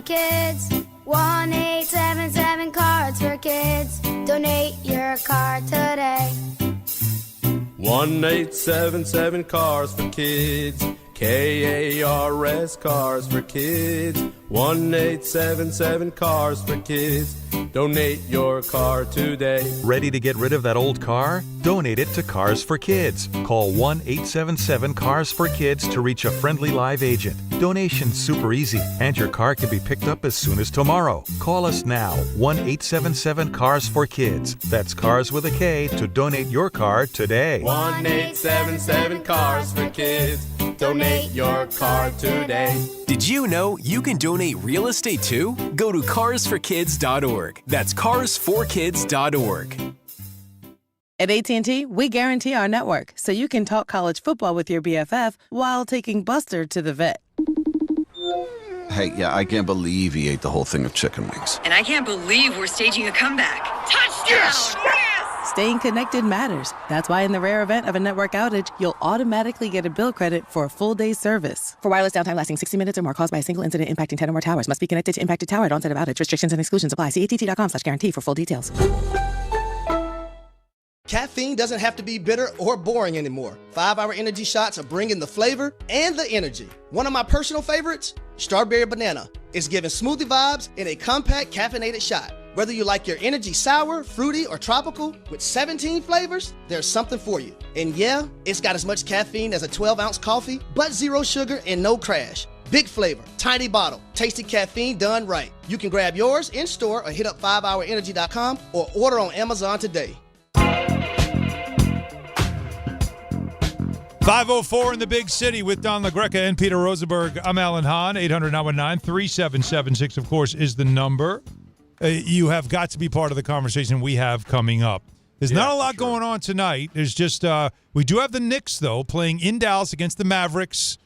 S14: kids. 1-877 for kids. Donate your card today.
S16: 1-877 Cars for Kids. KARS Cars for Kids. 1-877 Cars for Kids. Donate your car today.
S17: Ready to get rid of that old car? Donate it to Cars for Kids. Call 1-877-CARS-FOR-KIDS to reach a friendly live agent. Donation's super easy, and your car can be picked up as soon as tomorrow. Call us now, 1-877-CARS-FOR-KIDS. That's Cars with a K to donate your car today.
S16: 1-877 Cars for Kids. Donate your car today.
S24: Did you know you can donate real estate too? Go to carsforkids.org. That's carsforkids.org.
S25: At AT&T, we guarantee our network so you can talk college football with your BFF while taking Buster to the vet.
S26: Hey, yeah, I can't believe he ate the whole thing of chicken wings.
S27: And I can't believe we're staging a comeback. Touchdown!
S26: Yes!
S25: Staying connected matters. That's why in the rare event of a network outage, you'll automatically get a bill credit for a full day's service. For wireless downtime lasting 60 minutes or more caused by a single incident impacting 10 or more towers, must be connected to impacted tower at onset of outage. Restrictions and exclusions apply. See att.com/guarantee for full details.
S28: Caffeine doesn't have to be bitter or boring anymore. 5-Hour Energy shots are bringing the flavor and the energy. One of my personal favorites, Strawberry Banana, is giving smoothie vibes in a compact caffeinated shot. Whether you like your energy sour, fruity, or tropical, with 17 flavors, there's something for you. And yeah, it's got as much caffeine as a 12-ounce coffee, but zero sugar and no crash. Big flavor, tiny bottle, tasty caffeine done right. You can grab yours in store or hit up 5hourenergy.com or order on Amazon today.
S3: 5:04 in the big city with Don LaGreca and Peter Rosenberg. I'm Alan Hahn. 800-919-3776, of course, is the number. You have got to be part of the conversation we have coming up. There's not a lot going on tonight. There's just we do have the Knicks, though, playing in Dallas against the Mavericks.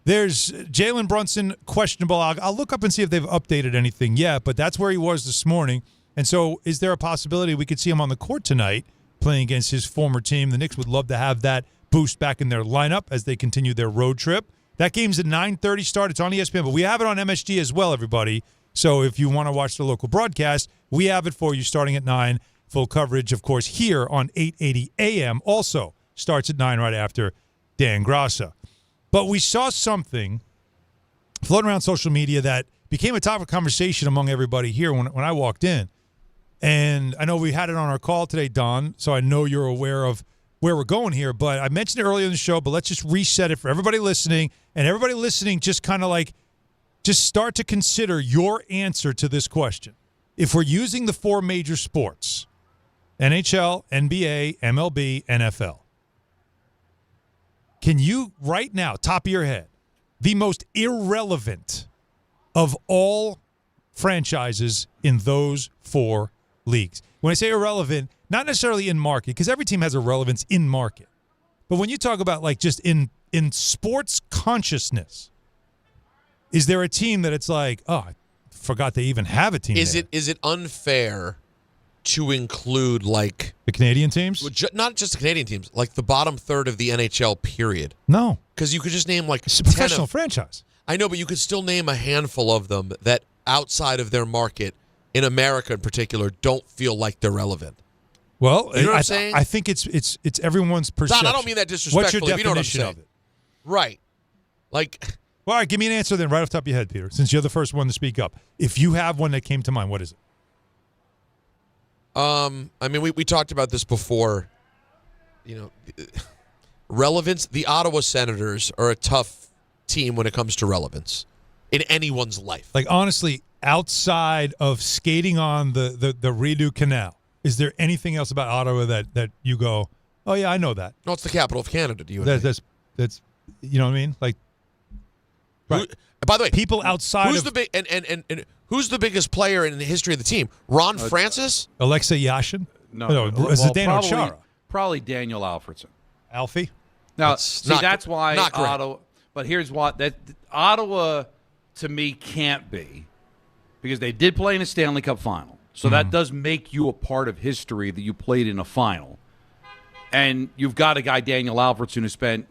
S3: There's Jalen Brunson questionable. I'll look up and see if they've updated anything yet, but that's where he was this morning. And so is there a possibility we could see him on the court tonight playing against his former team? The Knicks would love to have that boost back in their lineup as they continue their road trip. That game's at 9:30 start. It's on ESPN, but we have it on MSG as well, everybody. So if you want to watch the local broadcast, we have it for you starting at 9. Full coverage, of course, here on 880 AM. Also starts at 9 right after Dan Grassa. But we saw something floating around social media that became a topic of conversation among everybody here when I walked in. And I know we had it on our call today, Don, so I know you're aware of where we're going here. But I mentioned it earlier in the show, but let's just reset it for everybody listening. And everybody listening, just kind of just start to consider your answer to this question. If we're using the 4 major sports, NHL, NBA, MLB, NFL, can you right now, top of your head, the most irrelevant of all franchises in those 4 leagues? When I say irrelevant, not necessarily in market, because every team has a relevance in market. But when you talk about just in sports consciousness, is there a team that it's like, oh, I forgot they even have a team? Is
S6: it unfair to include
S3: the Canadian teams?
S6: Not just the Canadian teams, like the bottom third of the NHL period.
S3: No.
S6: Because you could just name
S3: it's a professional franchise.
S6: I know, but you could still name a handful of them that outside of their market, in America in particular, don't feel like they're relevant.
S3: Well,
S6: you know what I'm saying?
S3: I think it's everyone's perception.
S6: Don, I don't mean that disrespectfully.
S3: What's your definition
S6: you know what I'm saying?
S3: of it?
S6: Right.
S3: Well, all right, give me an answer then right off the top of your head, Peter, since you're the first one to speak up. If you have one that came to mind, what is it?
S6: I mean, we talked about this before. Relevance. The Ottawa Senators are a tough team when it comes to relevance in anyone's life.
S3: Honestly, outside of skating on the Riddick Canal, is there anything else about Ottawa that you go, oh yeah, I know that?
S6: No, it's the capital of Canada. Do you?
S3: That's you know what I mean? Right.
S6: By the way,
S3: people outside
S6: who's the big and who's the biggest player in the history of the team? Ron Francis?
S3: Alexei Yashin?
S7: No,
S3: Zdeno Chara.
S7: Probably Daniel Alfredson.
S3: Alfie?
S7: Now,
S6: that's
S7: why
S6: not great.
S7: Ottawa. But here's what Ottawa to me can't be, because they did play in a Stanley Cup final, so that does make you a part of history that you played in a final, and you've got a guy Daniel Alfredson who spent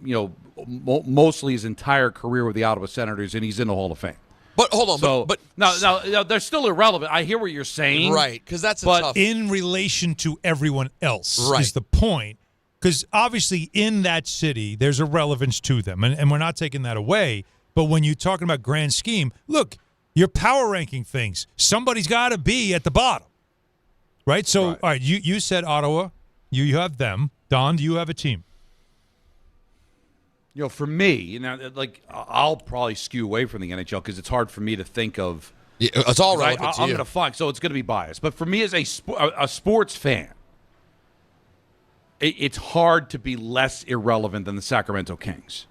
S7: mostly his entire career with the Ottawa Senators, and he's in the Hall of Fame.
S6: But hold on.
S7: So,
S6: but
S7: no, they're still irrelevant. I hear what you're saying.
S6: Right, because that's a
S7: but
S6: tough.
S3: In relation to everyone else
S6: Right.
S3: is the point. Because obviously in that city, there's a relevance to them. And we're not taking that away. But when you're talking about grand scheme, look, you're power ranking things. Somebody's got to be at the bottom. Right? So, all right, you said Ottawa. You have them. Don, do you have a team?
S7: For me, like I'll probably skew away from the NHL because it's hard for me to think of.
S6: Yeah, it's all relevant to
S7: I'm
S6: you.
S7: going to find, so it's going to be biased. But for me as a sports fan, it's hard to be less irrelevant than the Sacramento Kings.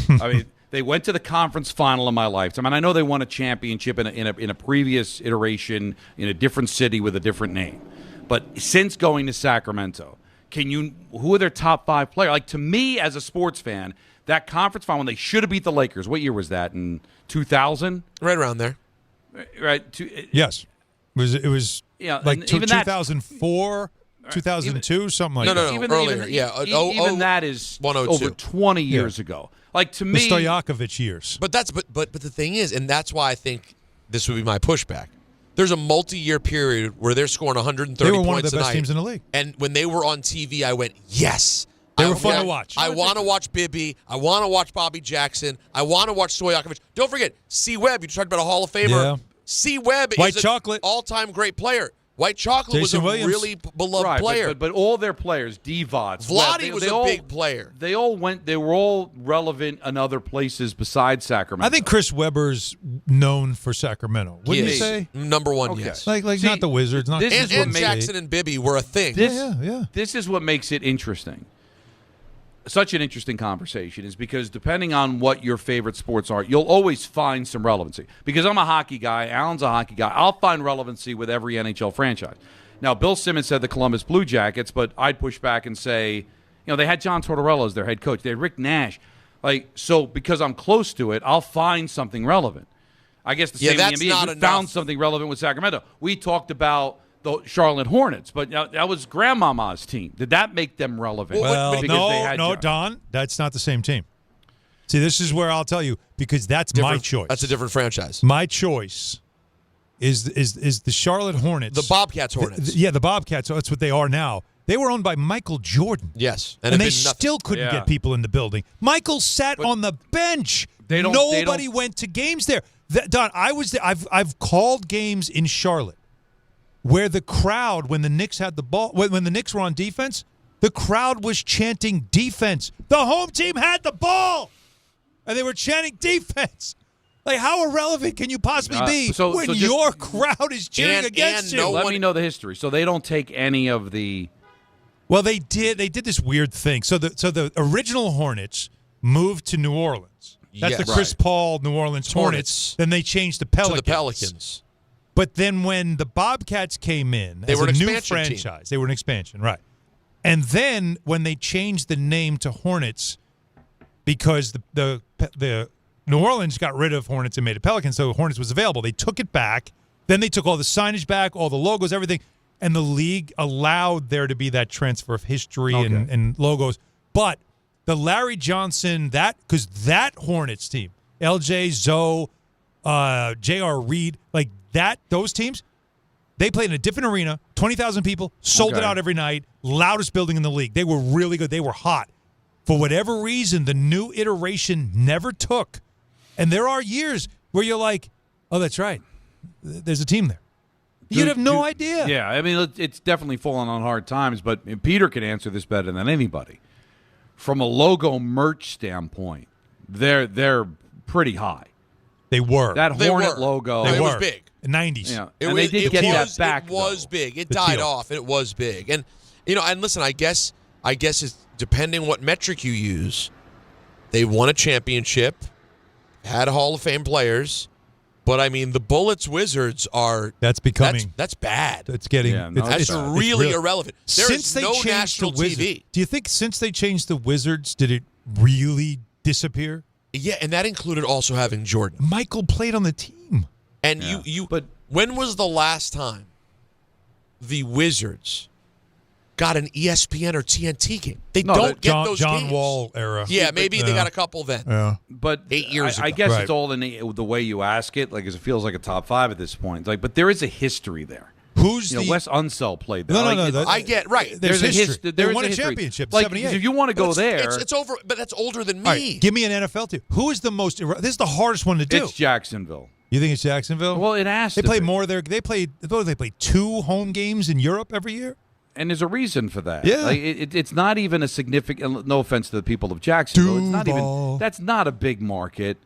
S7: I mean, they went to the conference final in my lifetime, and I know they won a championship in a previous iteration in a different city with a different name. But since going to Sacramento, who are their top 5 players? Like, to me as a sports fan, that conference final when they should have beat the Lakers. What year was that? In 2000?
S6: Right around there.
S7: Right.
S3: Yes. It was like
S7: even
S3: 2004, 2002, something like that.
S6: No, earlier.
S7: Even that is
S6: 102.
S7: over 20 years ago. Like, to me,
S3: the Stojakovic years.
S6: But the thing is, and that's why I think this would be my pushback. There's a multi-year period where they're scoring 130 points a night.
S3: They were one of the best teams in the league.
S6: And when they were on TV, I went, yes.
S3: They were fun to watch.
S6: I want to watch Bibby. I want to watch Bobby Jackson. I want to watch Stojakovic. Don't forget, C. Webb. You talked about a Hall of Famer.
S3: Yeah.
S6: C. Webb
S3: White
S6: is
S3: Chocolate.
S6: an all-time great player. White Chocolate
S3: Jason
S6: was a
S3: Williams.
S6: really beloved player.
S7: But all their players, Divac,
S6: Vlade was a big player.
S7: They were all relevant in other places besides Sacramento.
S3: I think Chris Webber's known for Sacramento. Wouldn't you say?
S6: Number one,
S7: Okay.
S6: yes.
S3: Like not the Wizards. Not
S6: And Jackson and Bibby were a thing.
S7: This is what makes it interesting. Such an interesting conversation is because depending on what your favorite sports are, you'll always find some relevancy. Because I'm a hockey guy, Alan's a hockey guy, I'll find relevancy with every NHL franchise. Now, Bill Simmons said the Columbus Blue Jackets, but I'd push back and say, they had John Tortorella as their head coach. They had Rick Nash. So because I'm close to it, I'll find something relevant. I guess the same in the NBA. You found something relevant with Sacramento. We talked about the Charlotte Hornets, but that was Grandmama's team. Did that make them relevant?
S3: Well, no, Don, that's not the same team. See, this is where I'll tell you, because that's my choice.
S6: That's a different franchise.
S3: My choice is the Charlotte Hornets.
S6: The Bobcats Hornets.
S3: The Bobcats. That's what they are now. They were owned by Michael Jordan.
S6: Yes.
S3: And they still couldn't get people in the building. Michael sat on the bench. Nobody went to games there. Don, I was there. I've called games in Charlotte where the crowd, when the Knicks had the ball, when the Knicks were on defense, the crowd was chanting defense. The home team had the ball, and they were chanting defense. Like, how irrelevant can you possibly be when your crowd is cheering against you?
S7: Let me know the history. So they don't take any of the.
S3: Well, they did. They did this weird thing. So the original Hornets moved to New Orleans. That's the Chris Paul New Orleans Hornets. Then they changed the Pelicans.
S6: To the Pelicans.
S3: But then when the Bobcats came in as a new franchise, they were an expansion, right? And then when they changed the name to Hornets, because the New Orleans got rid of Hornets and made it Pelicans, so Hornets was available. They took it back. Then they took all the signage back, all the logos, everything. And the league allowed there to be that transfer of history and logos. But the Larry Johnson, because that Hornets team, LJ, Zoe, J.R. Reed, like those teams, they played in a different arena, 20,000 people, sold it out every night, loudest building in the league. They were really good. They were hot. For whatever reason, the new iteration never took. And there are years where you're like, oh, that's right. There's a team there. You'd have no idea.
S7: Yeah, I mean, it's definitely fallen on hard times, but Peter can answer this better than anybody. From a logo merch standpoint, they're pretty high.
S3: They were.
S7: That Hornet logo.
S6: It was big.
S3: In the 90s.
S7: Yeah. And they did get that back.
S6: It was big. It died off, and it was big. And, and listen, I guess it's depending what metric you use, they won a championship, had Hall of Fame players. But, I mean, the Bullets Wizards are –
S3: That's becoming –
S6: That's bad.
S3: It's getting
S6: that's really irrelevant. There
S3: since
S6: is no national TV.
S3: Do you think since they changed the Wizards, did it really disappear?
S6: Yeah, and that included also having Jordan.
S3: Michael played on the team.
S6: And but when was the last time the Wizards got an ESPN or TNT game. They
S7: No,
S6: don't get
S3: John,
S6: those
S3: John
S6: games.
S3: Wall era.
S6: Yeah, maybe they got a couple then.
S3: Yeah.
S7: But
S6: 8 years ago.
S7: I guess
S3: Right.
S7: it's all in the way you ask it. Like, 'cause it feels like a top 5 at this point. Like, but there is a history there.
S3: Who's
S7: You know,
S3: the
S7: Wes Unseld played there.
S3: No.
S6: I get right.
S3: There's a
S7: history.
S3: They won a championship.
S7: Like,
S3: 78.
S7: if you want to go there,
S6: It's over, but that's older than me.
S3: All right, give me an NFL team. Who is the most? This is the hardest one to do.
S7: it's Jacksonville.
S3: You think it's Jacksonville?
S7: Well, it has
S3: They
S7: to
S3: play
S7: be.
S3: more there. They play 2 home games in Europe every year.
S7: And there's a reason for that.
S3: Yeah.
S7: Like, it's not even a significant. No offense to the people of Jacksonville, it's not even. That's not a big market.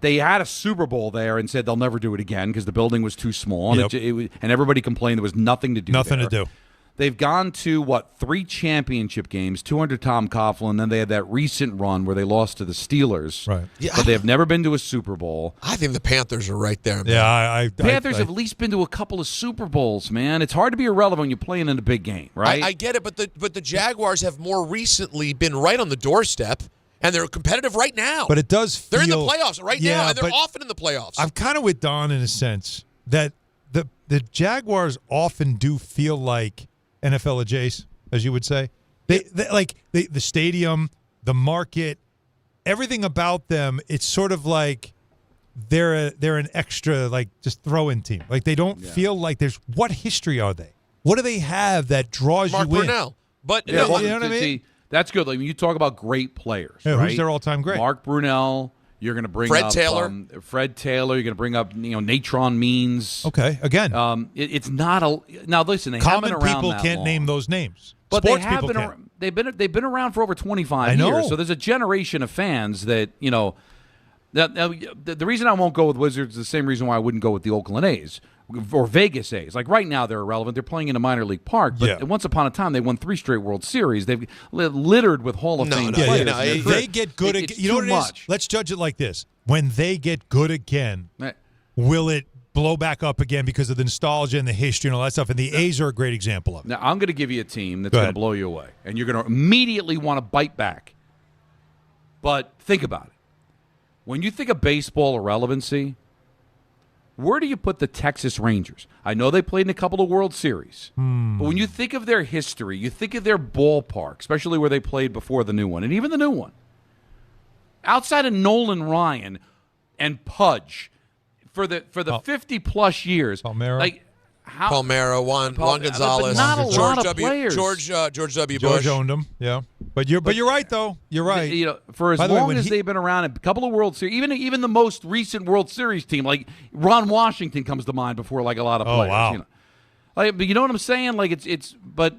S7: They had a Super Bowl there and said they'll never do it again because the building was too small, and,
S3: Yep.
S7: and everybody complained there was nothing to do.
S3: Nothing
S7: there.
S3: to do.
S7: They've gone to 3 championship games, 2 under Tom Coughlin, and then they had that recent run where they lost to the Steelers.
S3: Right.
S6: Yeah,
S7: But they have never been to a Super Bowl.
S6: I think the Panthers are right there, man.
S3: Yeah,
S7: Panthers have at least been to a couple of Super Bowls, man. It's hard to be irrelevant when you're playing in a big game, right?
S6: I get it, but the Jaguars have more recently been right on the doorstep, and they're competitive right now.
S3: But it does feel...
S6: They're in the playoffs right
S3: Yeah,
S6: now, and they're
S3: but
S6: often in the playoffs.
S3: I'm kind of with Don in a sense that the Jaguars often do feel like NFL adjacent, as you would say. They the stadium, the market, everything about them. It's sort of like they're an extra like just throw-in team. Like they don't feel like there's what history are they? What do they have that draws
S6: Mark
S3: you
S6: Brunell. But
S7: Yeah,
S6: no,
S3: you know what I mean?
S7: See, that's good. Like when you talk about great players,
S3: Yeah,
S7: right?
S3: who's their all-time great?
S7: Mark Brunell. You're going to bring
S6: Fred
S7: up
S6: Taylor.
S7: Fred Taylor. You're going to bring up Natron Means.
S3: Okay, again,
S7: It's not a now. Listen, they
S3: common
S7: haven't been around
S3: people
S7: that
S3: can't
S7: long.
S3: name those names.
S7: But
S3: Sports
S7: they have
S3: people
S7: been.
S3: can.
S7: They've been around for over 25
S3: I know.
S7: years. So there's a generation of fans that the reason I won't go with Wizards is the same reason why I wouldn't go with the Oakland A's or Vegas A's. Like right now, they're irrelevant. They're playing in a minor league park. But once upon a time, they won 3 straight World Series. They've littered with Hall of Fame players.
S3: They get good again. You know what it
S7: much.
S3: is? Let's judge it like this: when they get good again, will it blow back up again because of the nostalgia and the history and all that stuff? And the A's are a great example of it.
S7: Now, I'm going to give you a team that's
S3: Go
S7: going to
S3: ahead.
S7: blow you away, and you're going to immediately want to bite back. But think about it. When you think of baseball irrelevancy, where do you put the Texas Rangers? I know they played in a couple of World Series, but when you think of their history, you think of their ballpark, especially where they played before the new one, and even the new one. Outside of Nolan Ryan and Pudge, for the 50-plus years,
S3: Palmeiro.
S7: like how
S6: Palmeiro, Juan Gonzalez,
S7: but not a
S6: George
S7: lot of
S6: W.
S7: players.
S6: George W.
S3: George
S6: Bush.
S3: owned them, yeah. But you're right though. You're right.
S7: For as
S3: By the way,
S7: long
S3: when
S7: as they've been around, a couple of World Series, even the most recent World Series team, like Ron Washington comes to mind before like a lot of
S3: Oh,
S7: players.
S3: wow.
S7: But you know what I'm saying? Like but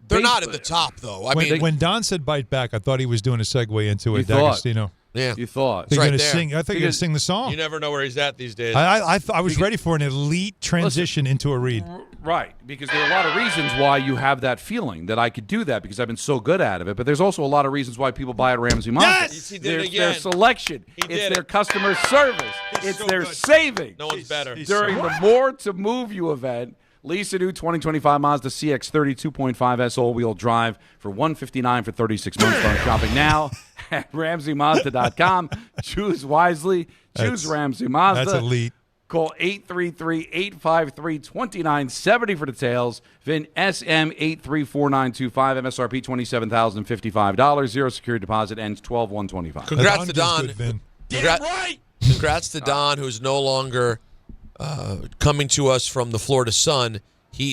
S6: They're not at the top though.
S3: when Don said "bite back," I thought he was doing a segue into a
S7: You thought.
S3: D'Agostino.
S6: Yeah,
S7: you thought.
S3: You're
S6: right
S3: gonna
S6: there.
S3: sing. I thought you were going to sing the song.
S6: You never know where he's at these days.
S3: I was ready for an elite transition into a read.
S7: Right, because there are a lot of reasons why you have that feeling that I could do that because I've been so good at it. But there's also a lot of reasons why people buy at Ramsey Mazda.
S6: Yes! He did it
S7: There's
S6: again.
S7: their selection.
S6: He
S7: It's
S6: did
S7: their
S6: it.
S7: customer service. It's
S6: so
S7: their
S6: good.
S7: savings.
S6: No one's better.
S7: During the More to Move You event, lease a new 2025 Mazda CX-30 2.5S all-wheel drive for $159 for 36 months. Start shopping now at RamseyMazda.com. Choose wisely. Choose Ramsey Mazda.
S3: That's elite.
S7: Call 833-853-2970 for details. VIN SM834925. MSRP $27,055. Zero security deposit ends 12/125.
S6: Congrats to
S3: Don
S6: Don.
S3: gives good, Vin.
S6: Congrats to Don, who's no longer coming to us from the Florida sun.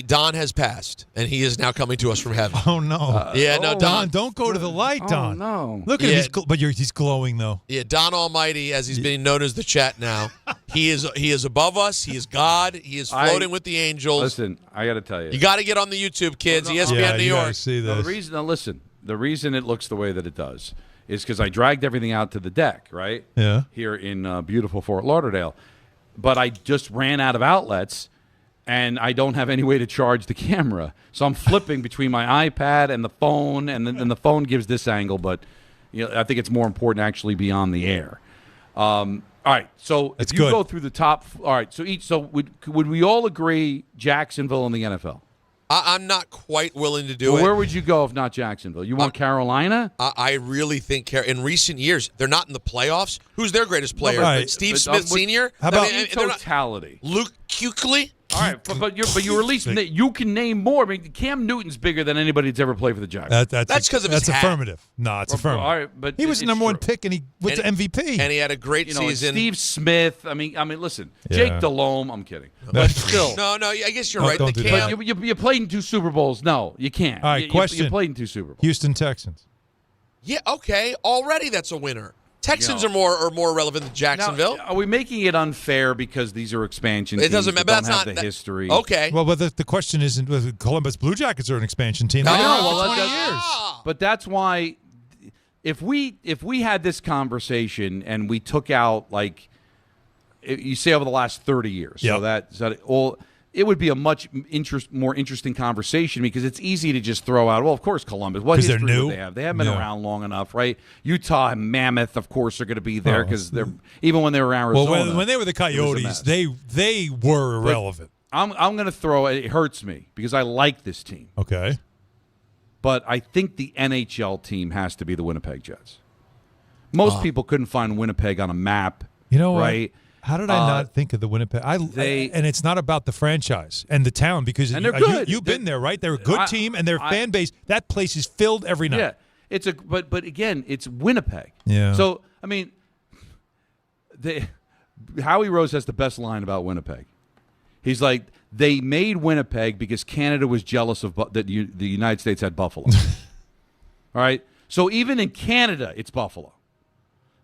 S6: Don has passed, and he is now coming to us from heaven.
S3: Oh no! Don, don't go to the light, Don.
S7: No,
S3: look at him. He's glowing though.
S6: Yeah, Don Almighty, as he's being known as the chat now, he is above us. He is God. He is floating with the angels.
S7: Listen, I got to tell you,
S6: you got to get on the YouTube, kids. ESPN New York.
S3: See
S7: No,
S3: this.
S7: the reason it looks the way that it does is because I dragged everything out to the deck, right?
S3: Yeah.
S7: Here in beautiful Fort Lauderdale, but I just ran out of outlets. And I don't have any way to charge the camera. So I'm flipping between my iPad and the phone, and the phone gives this angle, but I think it's more important to actually be on the air. All right, so
S3: It's
S7: if you
S3: good.
S7: go through the top, all right, so would we all agree Jacksonville in the NFL?
S6: I'm not quite willing to do
S7: Well,
S6: it.
S7: where would you go if not Jacksonville? You want Carolina?
S6: I really think in recent years, they're not in the playoffs. Who's their greatest player?
S3: Right.
S6: Steve Smith Sr.?
S3: How about
S7: in totality?
S6: Luke Kuechly?
S7: All right, but you're at least you can name more. I mean, Cam Newton's bigger than anybody that's ever played for the Jaguars.
S6: That's because of his hat.
S3: affirmative. No, it's affirmative.
S7: All right, but
S3: he was the number one pick, and he was the MVP.
S6: And he had a great season.
S7: Steve Smith. I mean, listen, Jake Delhomme. I'm kidding, but still.
S6: No, I guess you're right.
S3: Don't do
S6: Cam,
S7: but you played in 2 Super Bowls. No, you can't.
S3: All right, question.
S7: You played in 2 Super Bowls.
S3: Houston Texans.
S6: Yeah, okay. Already that's a winner. Texans are more relevant than Jacksonville.
S7: Now, are we making it unfair because these are expansion teams?
S6: It doesn't matter.
S7: That
S6: That's
S7: don't
S6: not
S7: have the history.
S6: Okay.
S3: Well, but the question isn't whether Columbus Blue Jackets are an expansion team.
S7: I
S3: They've
S7: know.
S3: been around
S7: Well,
S3: for 20 years.
S7: But that's why if we had this conversation and we took out you say over the last 30 years, so that all. It would be a much more interesting conversation because it's easy to just throw out, well, of course, Columbus. What history do they have? They haven't been around long enough, right? Utah and Mammoth, of course, are going to be there because they're even when they were Arizona.
S3: Well, when they were the Coyotes, they were irrelevant.
S7: I'm going to throw it. It hurts me because I like this team.
S3: Okay.
S7: But I think the NHL team has to be the Winnipeg Jets. Most people couldn't find Winnipeg on a map.
S3: You know what?
S7: Right?
S3: How did I not think of the Winnipeg? And it's not about the franchise and the town because
S7: they're good.
S3: You've been there, right? They're a good team, and their fan base. That place is filled every night.
S7: Yeah, but again, it's Winnipeg.
S3: Yeah.
S7: So I mean, Howie Rose has the best line about Winnipeg. He's like, they made Winnipeg because Canada was jealous of that the United States had Buffalo. All right, so even in Canada, it's Buffalo.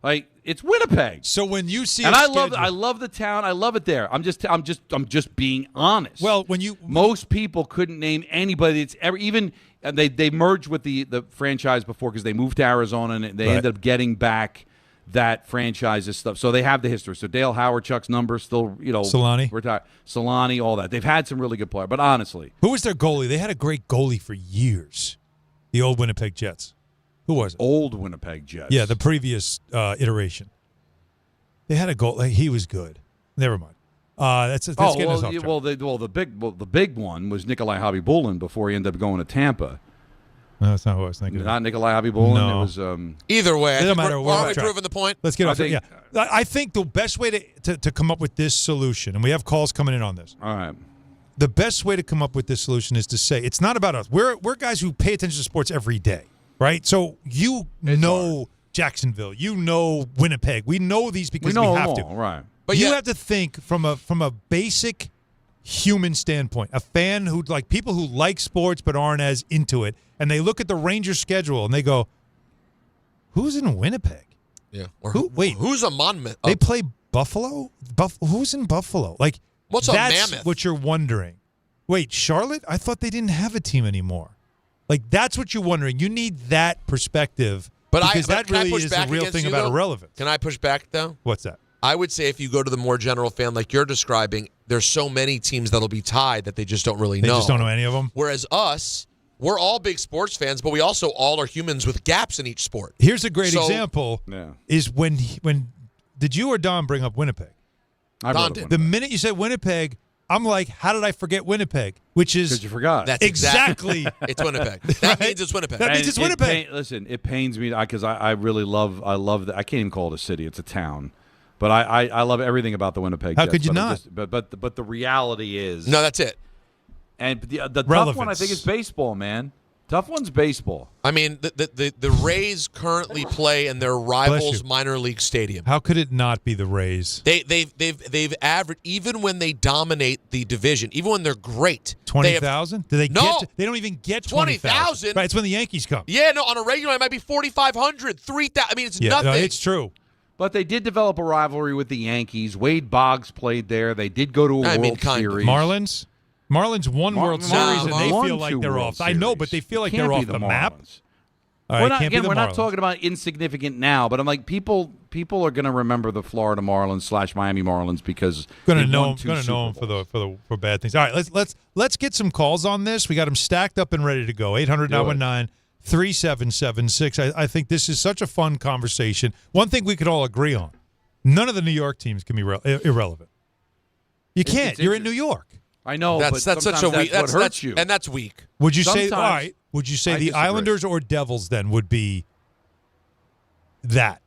S7: Like it's Winnipeg.
S3: So when you see,
S7: and I love the town. I love it there. I'm just being honest.
S3: Well,
S7: most people couldn't name anybody that's ever even they merged with the franchise before because they moved to Arizona and they ended up getting back that franchise's stuff. So they have the history. So Dale Howard-Chuck's number still,
S3: Solani,
S7: retired. Solani, all that. They've had some really good players, but honestly,
S3: who was their goalie? They had a great goalie for years. The old Winnipeg Jets. Who was it?
S7: Old Winnipeg Jets.
S3: Yeah, the previous iteration. They had a goal. He was good. Never mind. That's getting us off track.
S7: The big one was Nikolai Habibulin before he ended up going to Tampa.
S3: No, that's not who I was thinking.
S7: Not Nikolai Habibulin.
S3: No.
S7: It was
S6: either way.
S3: It doesn't matter.
S6: We're already proving the point.
S3: Let's get off. Yeah, I think the best way to come up with this solution, and we have calls coming in on this.
S7: All right.
S3: The best way to come up with this solution is to say it's not about us. We're guys who pay attention to sports every day. Right? So you know Jacksonville. You know Winnipeg. We know these because we have to.
S7: Right.
S3: But you have to think from a basic human standpoint. A fan who people who like sports but aren't as into it, and they look at the Rangers schedule and they go, who's in Winnipeg?
S6: Yeah. Or
S3: who's
S6: a Monmouth?
S3: They play Buffalo? Who's in Buffalo?
S6: What's a
S3: that's
S6: Mammoth?
S3: What you're wondering. Wait, Charlotte? I thought they didn't have a team anymore. That's what you're wondering. You need that perspective because that really is the real thing about irrelevance.
S6: Can I push back, though?
S3: What's that?
S6: I would say if you go to the more general fan like you're describing, there's so many teams that'll be tied that they just don't really know.
S3: They just don't know any of them?
S6: Whereas us, we're all big sports fans, but we also all are humans with gaps in each sport.
S3: Here's a great example is when did you or Don bring up Winnipeg?
S6: Don did.
S3: The minute you said Winnipeg, I'm like, how did I forget Winnipeg? Which is
S7: because you forgot.
S6: That's exactly. It's Winnipeg. That means it's Winnipeg.
S3: That means it's Winnipeg.
S7: Listen, it pains me because I really love that. I can't even call it a city; it's a town. But I love everything about the Winnipeg Jets.
S3: How could you not?
S7: But the reality is
S6: no. That's it.
S7: And the tough one I think is baseball, man. Tough one's baseball.
S6: I mean, the Rays currently play in their rivals' minor league stadium.
S3: How could it not be the Rays?
S6: They've averaged, even when they dominate the division, even when they're great.
S3: 20,000? Do they
S6: no,
S3: they don't even get
S6: 20,000.
S3: Right, it's when the Yankees come.
S6: Yeah, no, on a regular it might be 4,500, 3,000. I mean, it's nothing.
S3: No, it's true.
S7: But they did develop a rivalry with the Yankees. Wade Boggs played there. They did go to a World Series.
S3: Marlins won World Series, and they feel like they're off. I know, but they feel like they're off the map. All right,
S7: we're not talking about insignificant now, but I'm like people are going to remember the Florida Marlins / Miami Marlins because
S3: going to know them for bad things. All right, let's get some calls on this. We got them stacked up and ready to go. 800-919-3776. I think this is such a fun conversation. One thing we could all agree on: none of the New York teams can be irrelevant. You can't. You're in New York.
S7: I know,
S6: that's
S7: but
S6: such a weak.
S7: What hurts you,
S6: and that's weak.
S3: Would you say? All right. Would you say the Islanders or Devils then would be that?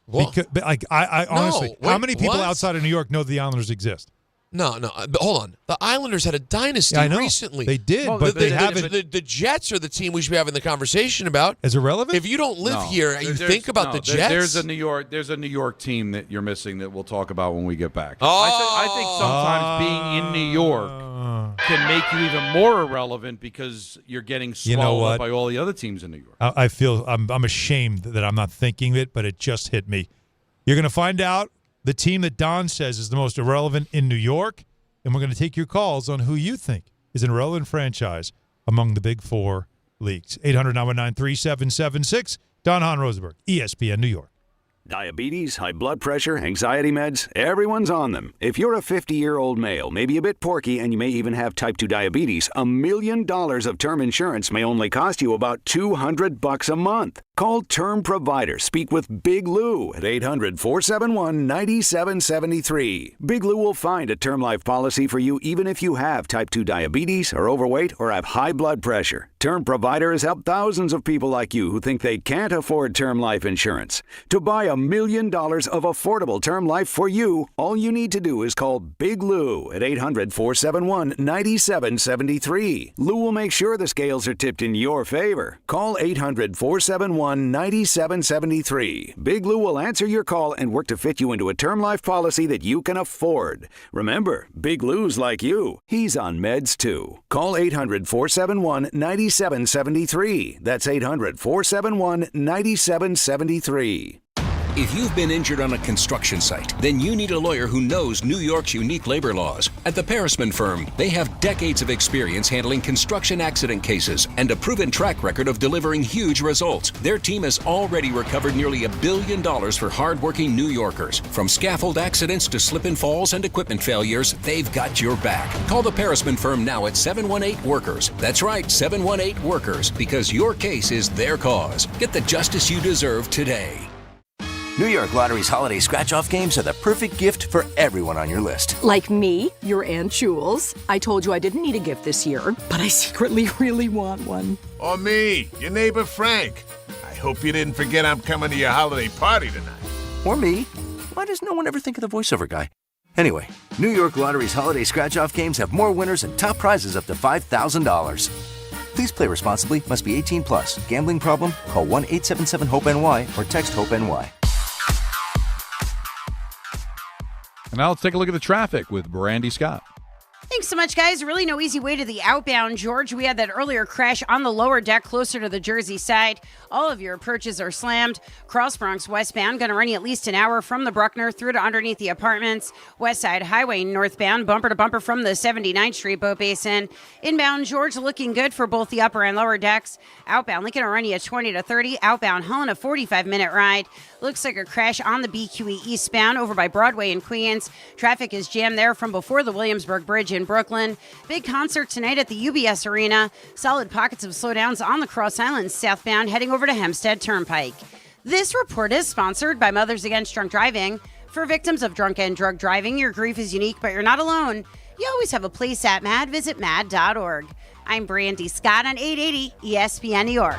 S6: Well,
S3: because I honestly, how many people outside of New York know the Islanders exist?
S6: No. But hold on. The Islanders had a dynasty
S3: I know.
S6: recently.
S3: They did, but they haven't.
S6: The Jets are the team we should be having the conversation about.
S3: Is it relevant?
S6: If you don't live here, you
S7: There's-
S6: think about the Jets.
S7: There's a New York team that you're missing that we'll talk about when we get back.
S6: Oh.
S7: I think sometimes being in New York can make you even more irrelevant because you're getting swallowed up by all the other teams in New York.
S3: I feel I'm ashamed that I'm not thinking it, but it just hit me. You're going to find out the team that Don says is the most irrelevant in New York, and we're going to take your calls on who you think is an irrelevant franchise among the big four leagues. 800-919-3776. Don Hahn Rosenberg, ESPN New York.
S8: Diabetes, high blood pressure, anxiety meds, everyone's on them. If you're a 50-year-old male, maybe a bit porky, and you may even have type 2 diabetes, $1 million of term insurance may only cost you about $200 a month. Call Term Provider. Speak with Big Lou at 800-471-9773. Big Lou will find a term life policy for you even if you have type 2 diabetes, are overweight, or have high blood pressure. Term Provider has helped thousands of people like you who think they can't afford term life insurance. To buy $1 million of affordable term life for you, all you need to do is call Big Lou at 800-471-9773. Lou will make sure the scales are tipped in your favor. Call 800-471-9773. Big Lou will answer your call and work to fit you into a term life policy that you can afford. Remember, Big Lou's like you. He's on meds too. Call 800-471-9773. That's 800-471-9773.
S1: If you've been injured on a construction site, then you need a lawyer who knows New York's unique labor laws. At the Parisman Firm, they have decades of experience handling construction accident cases and a proven track record of delivering huge results. Their team has already recovered nearly $1 billion for hardworking New Yorkers. From scaffold accidents to slip and falls and equipment failures, they've got your back. Call the Parisman Firm now at 718-WORKERS. That's right, 718-WORKERS, because your case is their cause. Get the justice you deserve today.
S22: New York Lottery's holiday scratch-off games are the perfect gift for everyone on your list.
S2: Like me, your Aunt Jules. I told you I didn't need a gift this year, but I secretly really want one.
S5: Or me, your neighbor Frank. I hope you didn't forget I'm coming to your holiday party tonight.
S22: Or me. Why does no one ever think of the voiceover guy? Anyway, New York Lottery's holiday scratch-off games have more winners and top prizes up to $5,000. Please play responsibly. Must be 18 plus. Gambling problem? Call 1-877-HOPE-NY or text HOPE-NY.
S7: And now let's take a look at the traffic with Brandy Scott.
S20: Thanks so much, guys. Really no easy way to the outbound, George. We had that earlier crash on the lower deck closer to the Jersey side. All of your approaches are slammed. Cross Bronx westbound, going to run you at least an hour from the Bruckner through to underneath the apartments. West Side Highway northbound, bumper to bumper from the 79th Street boat basin. Inbound, George, looking good for both the upper and lower decks. Outbound, Lincoln will run you 20 to 30. Outbound, Holland, a 45-minute ride. Looks like a crash on the BQE eastbound over by Broadway in Queens. Traffic is jammed there from before the Williamsburg Bridge in Brooklyn. Big concert tonight at the UBS Arena. Solid pockets of slowdowns on the Cross Islands southbound heading over to Hempstead Turnpike. This report is sponsored by Mothers Against Drunk Driving. For victims of drunk and drug driving, your grief is unique, but you're not alone. You always have a place at MAD. Visit mad.org. I'm Brandy Scott on 880 ESPN New York.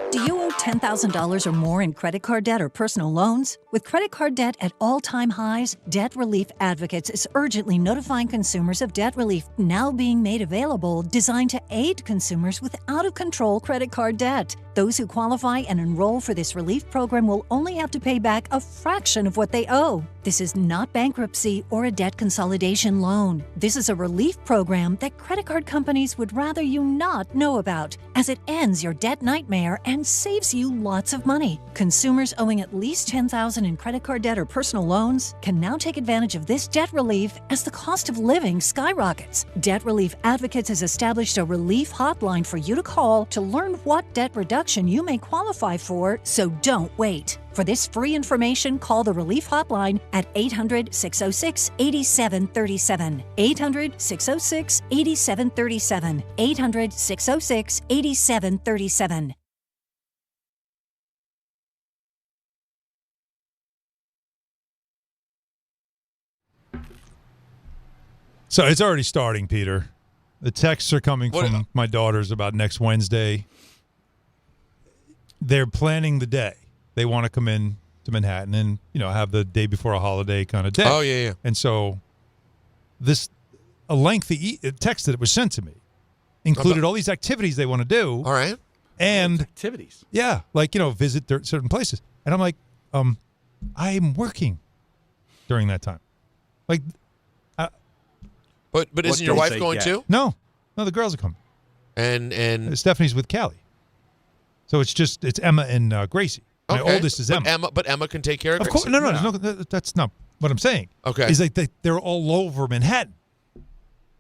S9: Do you owe $10,000 or more in credit card debt or personal loans? With credit card debt at all-time highs, Debt Relief Advocates is urgently notifying consumers of debt relief now being made available, designed to aid consumers with out-of-control credit card debt. Those who qualify and enroll for this relief program will only have to pay back a fraction of what they owe. This is not bankruptcy or a debt consolidation loan. This is a relief program that credit card companies would rather you not know about, as it ends your debt nightmare and saves you lots of money. Consumers owing at least $10,000 in credit card debt or personal loans can now take advantage of this debt relief as the cost of living skyrockets. Debt Relief Advocates has established a relief hotline for you to call to learn what debt reduction you may qualify for, so don't wait. For this free information, call the Relief Hotline at 800-606-8737. 800-606-8737. 800-606-8737.
S3: So it's already starting, Peter. The texts are coming from my daughters about next Wednesday. They're planning the day. They want to come in to Manhattan and, have the day before a holiday kind of day.
S6: Oh, yeah.
S3: And so a lengthy text that was sent to me. Included all these activities they want to do.
S6: All right.
S3: And
S7: activities.
S3: Yeah, visit certain places. And I'm like, I'm working during that time. Like,
S6: but isn't your wife going too?
S3: No, the girls are coming.
S6: And
S3: Stephanie's with Callie. So it's Emma and Gracie. My
S6: Okay.
S3: oldest is Emma.
S6: But Emma can take care of
S3: Of course,
S6: Gracie.
S3: no, that's not what I'm saying.
S6: Okay.
S3: Is like they're all over Manhattan,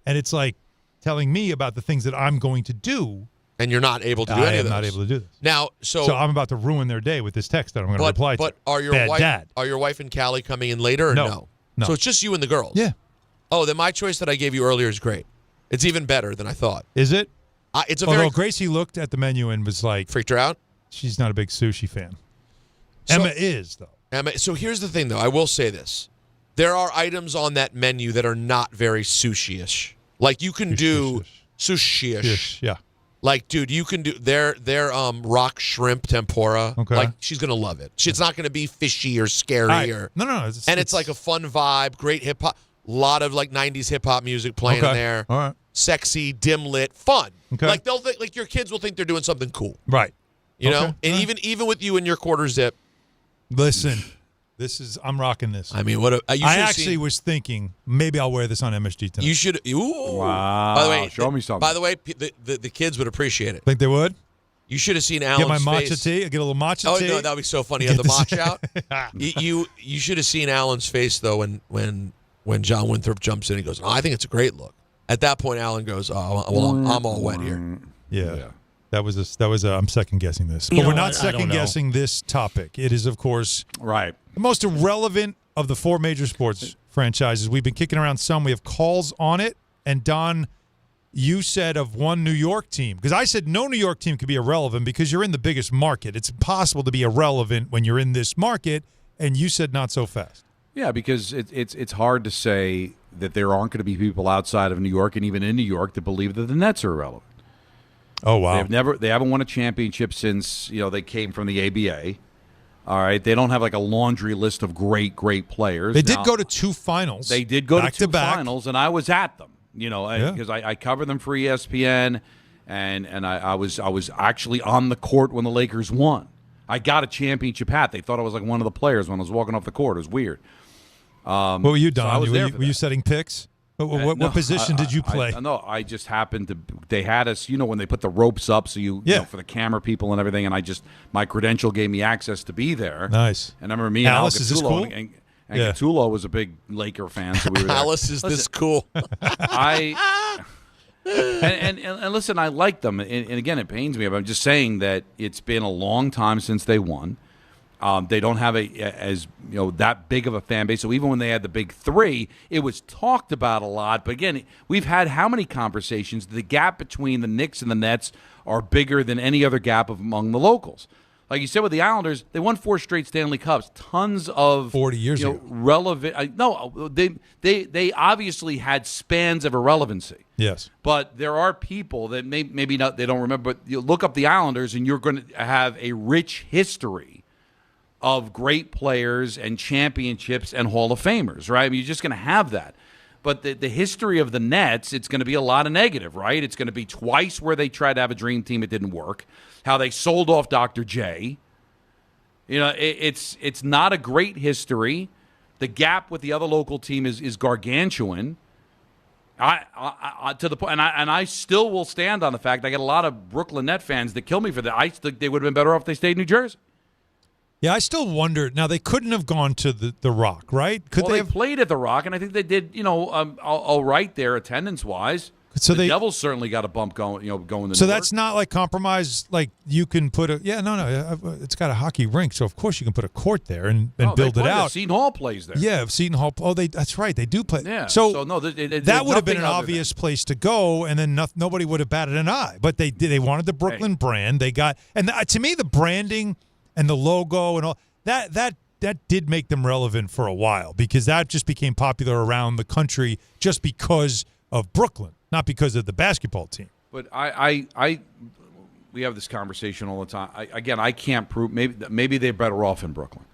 S3: and it's like telling me about the things that I'm going to do,
S6: and you're not able to do any of those.
S3: I'm not able to do this
S6: now. So
S3: I'm about to ruin their day with this text that I'm going to reply to.
S6: But are your
S3: Bad
S6: wife
S3: dad.
S6: are your wife and Callie coming in later or
S3: No. No.
S6: So it's just you and the girls.
S3: Yeah.
S6: Oh, then my choice that I gave you earlier is great. It's even better than I thought.
S3: Is it?
S6: It's a
S3: Although
S6: very
S3: Gracie looked at the menu and was like,
S6: freaked her out.
S3: She's not a big sushi fan.
S6: So-
S3: Emma is though.
S6: Emma. So here's the thing, though. I will say this: there are items on that menu that are not very sushi-ish. Like you can do sushi-ish.
S3: Yeah.
S6: Like, dude, you can do their rock shrimp tempura.
S3: Okay.
S6: Like, she's gonna love it. It's not gonna be fishy or scary
S3: All right.
S6: or
S3: No.
S6: It's like a fun vibe, great hip hop, a lot of like '90s hip hop music playing in there.
S3: All right.
S6: Sexy, dim lit, fun.
S3: Okay.
S6: Like they'll think, like your kids will think they're doing something cool.
S3: Right.
S6: You know,
S3: Okay.
S6: and even with you in your quarter zip.
S3: Listen, I'm rocking this.
S6: I mean, I
S3: actually was thinking maybe I'll wear this on MSG tonight.
S6: You should. Ooh.
S7: Wow.
S6: By the way,
S7: show me something.
S6: By the way, the kids would appreciate it.
S3: Think they would?
S6: You should have seen Alan's
S3: Get my matcha
S6: face.
S3: tea. I get a little matcha
S6: Oh
S3: tea.
S6: no, that would be so funny.
S3: Get
S6: Have the
S3: this-
S6: matcha out. You should have seen Alan's face though when John Winthrop jumps in. He goes, "Oh, I think it's a great look." At that point, Alan goes, "Oh, well, I'm all wet here."
S3: Yeah. That was I'm second guessing this. But
S4: You know
S3: we're not
S4: what? I don't
S3: second guessing this topic. It is, of course,
S7: right.
S3: The most irrelevant of the four major sports franchises. We've been kicking around some. We have calls on it. And Don, you said of one New York team. Because I said no New York team could be irrelevant because you're in the biggest market. It's impossible to be irrelevant when you're in this market. And you said not so fast.
S7: Yeah, because it's hard to say that there aren't going to be people outside of New York and even in New York that believe that the Nets are irrelevant.
S3: Oh wow!
S7: They haven't won a championship since they came from the ABA. All right, they don't have like a laundry list of great players.
S3: They did go to two finals.
S7: They did go
S3: back
S7: to two
S3: back.
S7: finals, and I was at them. Because I cover them for ESPN, and I was actually on the court when the Lakers won. I got a championship hat. They thought I was like one of the players when I was walking off the court. It was weird.
S3: What were you, Don?
S7: So I was
S3: were you setting picks? What position did you play?
S7: No, I just happened to. They had us, when they put the ropes up, so you know, for the camera people and everything, and my credential gave me access to be there.
S3: Nice.
S7: And I remember me and
S3: Alice,
S7: Al
S3: is this cool?
S7: and Catullo was a big Laker fan, so we were there.
S6: Alice, is this cool?
S7: And listen, I like them, and again, it pains me. But I'm just saying that it's been a long time since they won. They don't have that big of a fan base. So even when they had the big three, it was talked about a lot. But again, we've had how many conversations? The gap between the Knicks and the Nets are bigger than any other gap among the locals. Like you said with the Islanders, they won 4 straight Stanley Cups. Tons of
S3: 40 years ago.
S7: Relevant. No, they obviously had spans of irrelevancy.
S3: Yes.
S7: But there are people that maybe not. They don't remember. But you look up the Islanders, and you're going to have a rich history of great players and championships and Hall of Famers, right? I mean, you're just going to have that. But the history of the Nets, it's going to be a lot of negative, right? It's going to be twice where they tried to have a dream team, it didn't work. How they sold off Dr. J. It's not a great history. The gap with the other local team is gargantuan. To the point, and I still will stand on the fact I get a lot of Brooklyn Net fans that kill me for that. I think they would have been better off if they stayed in New Jersey.
S3: Yeah, I still wonder. Now, they couldn't have gone to the Rock, right? Could
S7: they have played at the Rock, and I think they did, all right there attendance-wise.
S3: So
S7: the Devils certainly got a bump going to
S3: So
S7: Newark.
S3: that's not like compromise. Like you can put it's got a hockey rink, so of course you can put a court there and build it out.
S7: Seton Hall plays there.
S3: Yeah, Seton Hall. Oh, that's right, they do play.
S7: Yeah.
S3: So
S7: no,
S3: that would have been an obvious place to go, and then nobody would have batted an eye. But they did. They wanted the Brooklyn brand. They got, and to me, the branding and the logo and all that did make them relevant for a while because that just became popular around the country just because of Brooklyn, not because of the basketball team.
S7: But we have this conversation all the time. I can't prove. Maybe they're better off in Brooklyn,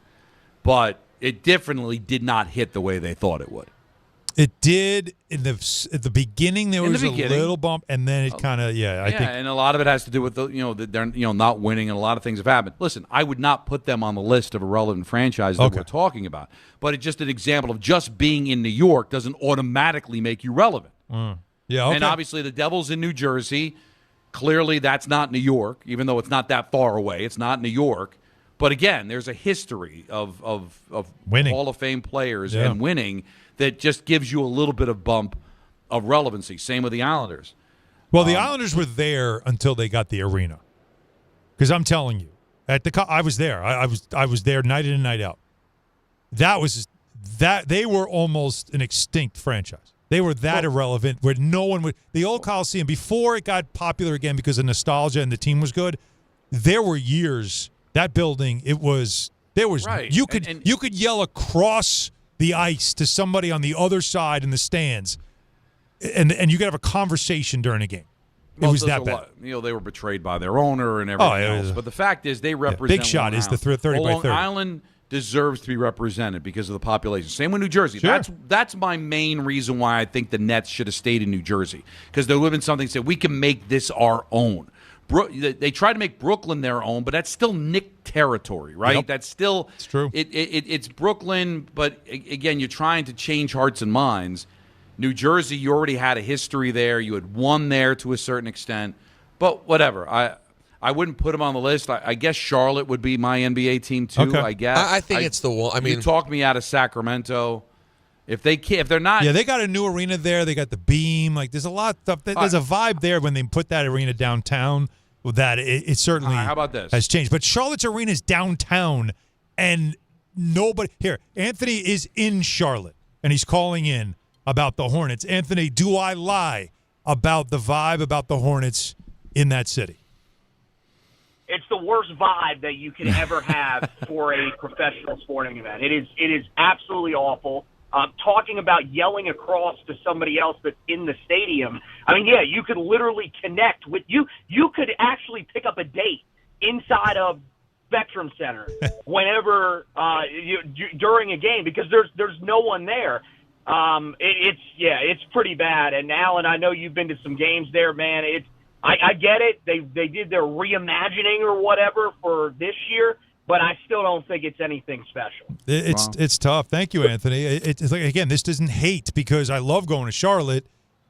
S7: but it definitely did not hit the way they thought it would.
S3: It did at the beginning. There was a little bump, and then it kind of I think,
S7: and a lot of it has to do with they're not winning, and a lot of things have happened. Listen, I would not put them on the list of irrelevant franchises that we're talking about, but it's just an example of just being in New York doesn't automatically make you relevant.
S3: Yeah, okay.
S7: And obviously the Devils in New Jersey, clearly that's not New York, even though it's not that far away. It's not New York. But again, there's a history of
S3: winning.
S7: Hall of Fame players and winning that just gives you a little bit of bump of relevancy. Same with the Islanders.
S3: Well, the Islanders were there until they got the arena. Because I'm telling you, I was there. I was there night in and night out. They were almost an extinct franchise. They were that irrelevant where no one would. The old Coliseum, before it got popular again because of nostalgia and the team was good, there were years that building
S7: right.
S3: You could yell across the ice to somebody on the other side in the stands, and you could have a conversation during a game. It was that bad.
S7: They were betrayed by their owner and everything else. But the fact is, they represent.
S3: Big Shot is the 30 by 30.
S7: Long Island deserves to be represented because of the population. Same with New Jersey.
S3: Sure.
S7: That's my main reason why I think the Nets should have stayed in New Jersey, because there would have been something that said we can make this our own. They tried to make Brooklyn their own, but that's still Knick territory, right?
S3: Yep.
S7: That's still
S3: it's true.
S7: It's Brooklyn, but again, you're trying to change hearts and minds. New Jersey, you already had a history there. You had won there to a certain extent, but whatever. I wouldn't put them on the list. I guess Charlotte would be my NBA team too.
S3: Okay.
S7: I guess
S6: I think it's the one. I mean,
S7: you talked me out of Sacramento. If they're not,
S3: they got a new arena there. They got the beam. Like there's a lot of stuff. There's a vibe there when they put that arena downtown. That it certainly
S7: how about this?
S3: has changed. But Charlotte's arena is downtown, and nobody here. Anthony is in Charlotte, and he's calling in about the Hornets. Anthony, do I lie about the vibe about the Hornets in that city?
S4: It's the worst vibe that you can ever have for a professional sporting event. It is absolutely awful. Talking about yelling across to somebody else that's in the stadium. I mean, you could literally connect with you. You could actually pick up a date inside of Spectrum Center whenever during a game because there's no one there. It's pretty bad. And Alan, I know you've been to some games there, man. I get it. They did their reimagining or whatever for this year. But I still don't think it's anything special.
S3: It's tough. Thank you, Anthony. It's like, again, this doesn't hate because I love going to Charlotte.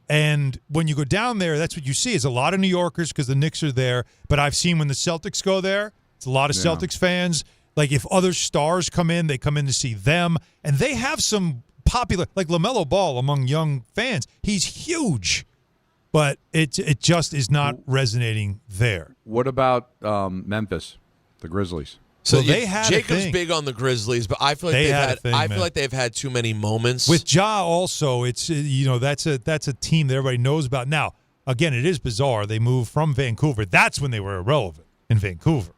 S3: And when you go down there, that's what you see is a lot of New Yorkers because the Knicks are there. But I've seen when the Celtics go there, it's a lot of Celtics fans. Like if other stars come in, they come in to see them. And they have some popular, like LaMelo Ball among young fans. He's huge. But it just is not resonating there.
S7: What about Memphis, the Grizzlies?
S3: So they had
S6: Jacob's big on the Grizzlies, but I feel like they've had too many moments
S3: with Ja. Also, it's that's a team that everybody knows about. Now, again, it is bizarre. They moved from Vancouver. That's when they were irrelevant in Vancouver.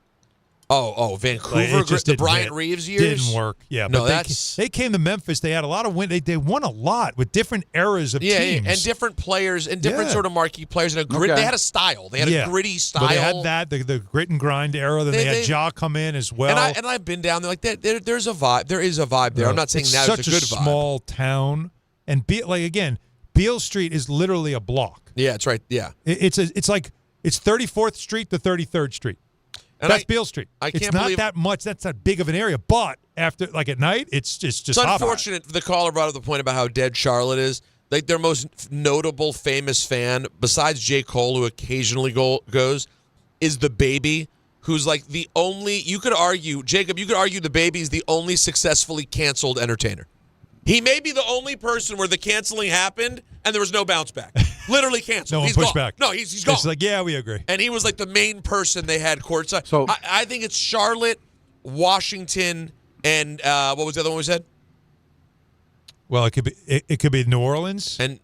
S6: Oh, Vancouver, the Bryant Reeves years
S3: didn't work. Yeah,
S6: no,
S3: but they came to Memphis. They had a lot of win. They won a lot with different eras of teams
S6: and different players and different sort of marquee players and a grit. They had a style. They had a gritty style.
S3: But they had that the grit and grind era. Then they had Ja come in as well.
S6: And I've been down there like that. There's a vibe. There is a vibe there. I'm not saying that it's a good vibe.
S3: Such a small town, and Beale Street is literally a block.
S6: Yeah, that's right. Yeah,
S3: it's 34th Street to 33rd Street. And that's Beale Street. It's not that much. That's not big of an area. But after, at night, it's just.
S6: It's unfortunate. The caller brought up the point about how dead Charlotte is. Like their most notable, famous fan, besides J. Cole, who occasionally goes, is the Baby, who's like the only. You could argue, Jacob. You could argue the Baby is the only successfully canceled entertainer. He may be the only person where the canceling happened and there was no bounce back. Literally canceled.
S3: No
S6: he's
S3: push
S6: gone.
S3: back.
S6: No, he's gone.
S3: It's like, yeah, we agree.
S6: And he was like the main person they had courtside. So I think it's Charlotte, Washington, and what was the other one we said?
S3: Well, it could be New Orleans,
S6: and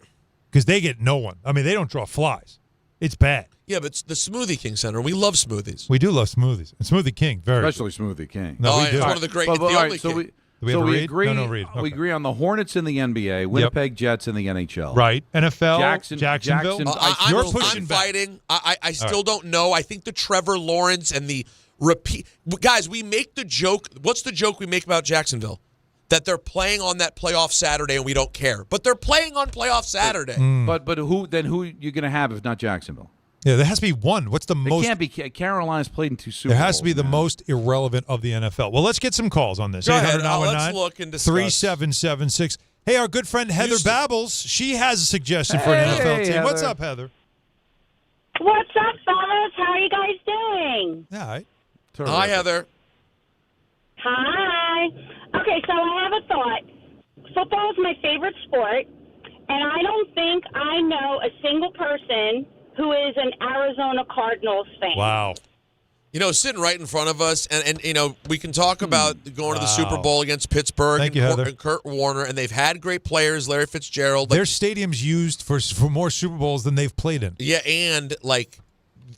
S3: because they get no one. I mean, they don't draw flies. It's bad.
S6: Yeah, but it's the Smoothie King Center. We love smoothies.
S3: We do love smoothies. And Smoothie King,
S7: especially Smoothie King.
S3: No, we do.
S6: It's one of the great. The only king.
S7: We agree.
S3: Read. Okay.
S7: We agree on the Hornets in the NBA, Winnipeg Jets in the NHL.
S3: Right. NFL,
S7: Jacksonville.
S3: I'm
S6: fighting. I still don't know. I think the Trevor Lawrence and the repeat guys. We make the joke. What's the joke we make about Jacksonville? that they're playing on that playoff Saturday and we don't care. But they're playing on playoff Saturday.
S7: But who you going to have if not Jacksonville?
S3: Yeah, there has to be one. What's the most?
S7: It can't be. Carolina's played in 2 Super
S3: There
S7: Bowls.
S3: has to be the most irrelevant of the NFL. Well, let's get some calls on this.
S6: Go ahead. Let's look and discuss.
S3: 3776. Hey, our good friend Heather Babbles, she has a suggestion for an NFL team.
S7: Heather.
S3: What's up, Heather?
S10: What's up, fellas? How are you guys doing?
S3: Yeah, all right.
S6: Hi, Heather.
S10: Hi. Okay, so I have a thought. Football is my favorite sport, and I don't think I know a single person who is an Arizona Cardinals fan.
S3: Wow.
S6: You know, sitting right in front of us, and you know, we can talk about going to the Super Bowl against Pittsburgh and Kurt Warner, and they've had great players, Larry Fitzgerald.
S3: Their stadium's used for more Super Bowls than they've played in.
S6: Yeah, and like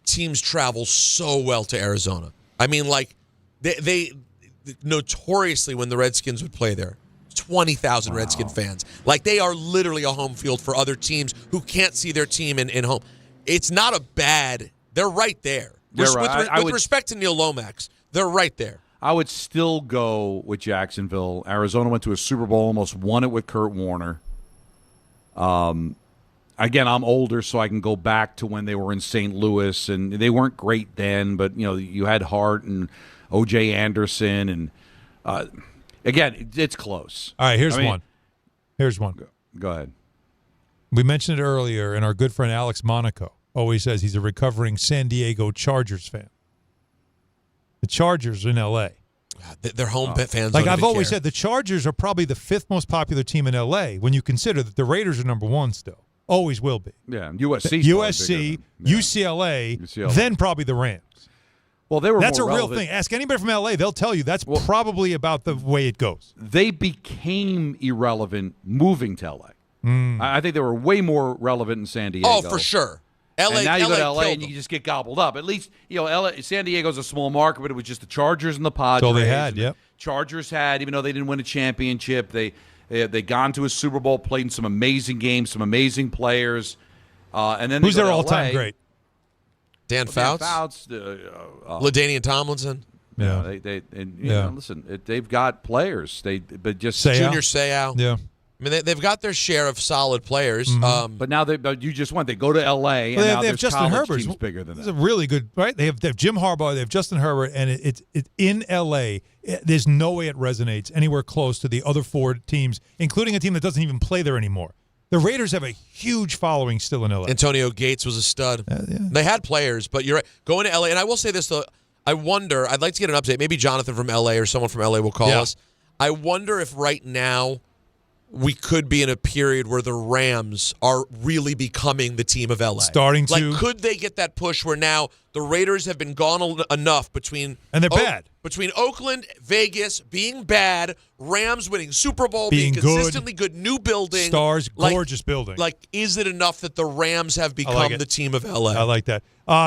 S6: teams travel so well to Arizona. I mean, like they notoriously when the Redskins would play there, 20,000 Redskin fans. Like they are literally a home field for other teams who can't see their team in home. It's not a bad. They're right there. With respect to Neil Lomax, they're right there.
S7: I would still go with Jacksonville. Arizona went to a Super Bowl, almost won it with Kurt Warner. Again, I'm older, so I can go back to when they were in St. Louis, and they weren't great then, but you know you had Hart and O.J. Anderson, and again, it's close.
S3: All right, here's one. Here's one.
S7: Go ahead.
S3: We mentioned it earlier, and our good friend Alex Monaco always says he's a recovering San Diego Chargers fan. The Chargers are in L.A.
S6: They're home fans.
S3: Like I've always said, the Chargers are probably the 5th most popular team in L.A. when you consider that the Raiders are number 1 still. Always will be.
S7: Yeah, USC,
S3: UCLA, then probably the Rams.
S7: Well, they were.
S3: That's
S7: more
S3: a real
S7: relevant.
S3: thing. Ask anybody from L.A., they'll tell you that's probably about the way it goes.
S7: They became irrelevant moving to L.A. I think they were way more relevant in San Diego.
S6: Oh, for sure.
S7: LA, and now you go to L.A. and you can just get gobbled up. At least, you know, San Diego's a small market, but it was just the Chargers and the Padres.
S3: That's all they had, yep.
S7: Chargers had, even though they didn't win a championship, they gone to a Super Bowl, played in some amazing games, some amazing players. And then
S3: who's their all-time great?
S6: Dan Fouts? LaDainian Tomlinson?
S7: Yeah. Listen, they've got players. But just
S6: Junior Seau.
S3: Yeah.
S6: I mean, they've got their share of solid players.
S3: Mm-hmm.
S7: But now you just went. They go to L.A. and now
S3: they have Justin Herbert.
S7: Teams bigger than that.
S3: It's a really good, right? They have Jim Harbaugh. They have Justin Herbert, and it's in L.A. There's no way it resonates anywhere close to the other 4 teams, including a team that doesn't even play there anymore. The Raiders have a huge following still in L.A.
S6: Antonio Gates was a stud. They had players, but you're right. Going to L.A., and I will say this, though. I wonder, I'd like to get an update. Maybe Jonathan from L.A. or someone from L.A. will call us. I wonder if right now we could be in a period where the Rams are really becoming the team of LA.
S3: Starting to.
S6: Like, could they get that push where now the Raiders have been gone enough between...
S3: And they're bad.
S6: Between Oakland, Vegas, being bad, Rams winning Super Bowl,
S3: being
S6: consistently good, new building.
S3: Stars, gorgeous building.
S6: Like, is it enough that the Rams have become the team of LA?
S3: I like that.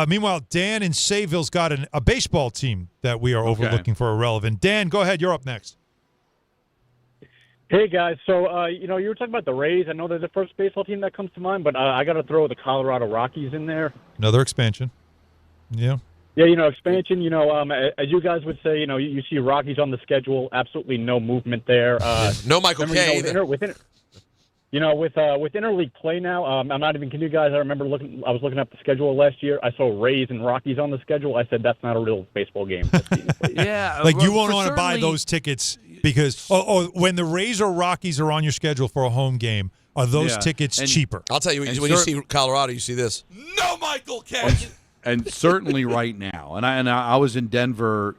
S3: Meanwhile, Dan in Sayville's got a baseball team that we are overlooking for irrelevant. Dan, go ahead. You're up next.
S11: Hey, guys. So, you were talking about the Rays. I know they're the first baseball team that comes to mind, but I got to throw the Colorado Rockies in there.
S3: Another expansion. Yeah.
S11: Yeah, expansion, as you guys would say, you see Rockies on the schedule, absolutely no movement there.
S6: No Michael Kay.
S11: With interleague play now, I'm not even kidding you guys. I remember I was looking up the schedule last year. I saw Rays and Rockies on the schedule. I said, that's not a real baseball game.
S7: Yeah.
S3: Like, you won't want to buy those tickets because when the Rays or Rockies are on your schedule for a home game, are those tickets cheaper?
S6: I'll tell you, when you see Colorado, you see this. No Michael Kay.
S7: And certainly right now, and I was in Denver,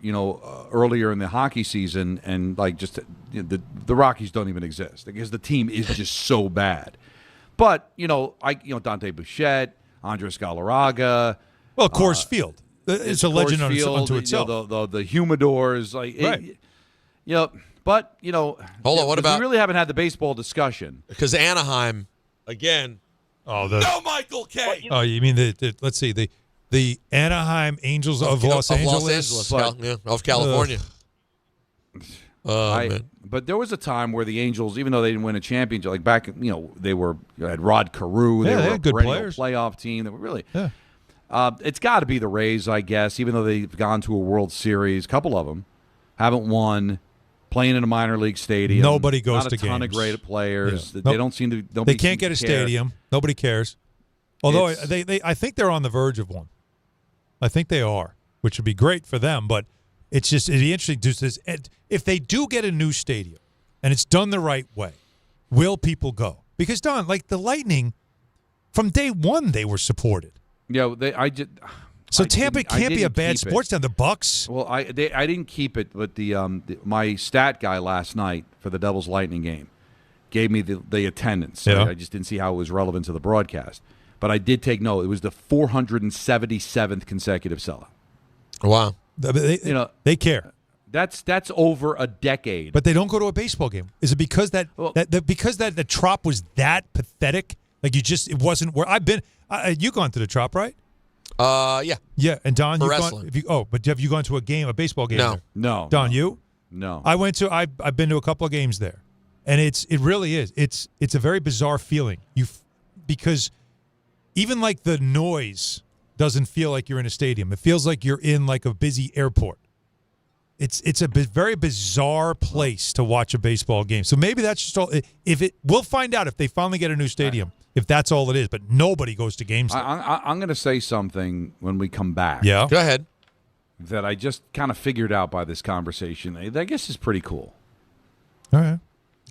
S7: earlier in the hockey season, and the Rockies don't even exist because the team is just so bad. But Dante Bichette, Andres Galarraga,
S3: Coors Field, it's a legend unto itself.
S7: The Humidors, But
S6: hold on, what about?
S7: We really haven't had the baseball discussion
S6: because Anaheim again.
S3: No
S6: Michael Kay.
S3: Oh, you mean let's see the Anaheim Angels of Los Angeles?
S6: Of California. Man.
S7: But there was a time where the Angels, even though they didn't win a championship, like back, they had Rod Carew. They were
S3: had
S7: a
S3: good
S7: perennial
S3: players.
S7: Playoff team. They were really. Yeah. It's got to be the Rays, I guess, even though they've gone to a World Series. A couple of them haven't won. playing in a minor league stadium.
S3: Nobody goes
S7: Not
S3: to
S7: a ton
S3: games.
S7: of great players.
S3: Yeah.
S7: They don't seem to.
S3: They can't get a stadium. Nobody cares. Although I think they're on the verge of one. I think they are, which would be great for them. But it'd be interesting to see if they do get a new stadium and it's done the right way. Will people go? Because Don, like the Lightning, from day one they were supported.
S7: Yeah,
S3: So Tampa can't be a bad sports town. The Bucks.
S7: Well, I didn't keep it, but my stat guy last night for the Devils Lightning game gave me the attendance.
S3: Yeah.
S7: I just didn't see how it was relevant to the broadcast, but I did take note. It was the 477th consecutive sellout.
S6: Wow,
S3: they care.
S7: That's over a decade.
S3: But they don't go to a baseball game. Is it because the Trop was that pathetic? Like it wasn't where I've been. You gone to the Trop, right?
S6: Yeah.
S3: Yeah, and Don,
S6: For
S3: you've
S6: wrestling.
S3: but have you gone to a baseball game?
S6: No.
S3: there?
S7: No.
S3: Don, you?
S7: No.
S3: I've been to a couple of games there, and it really is. It's a very bizarre feeling. Because even like the noise doesn't feel like you're in a stadium. It feels like you're in like a busy airport. It's a very bizarre place to watch a baseball game. So maybe that's just all. We'll find out if they finally get a new stadium. If that's all it is, but nobody goes to games.
S7: I'm going to say something when we come back.
S3: Yeah,
S6: go ahead.
S7: That I just kind of figured out by this conversation. I guess is pretty cool.
S3: All right.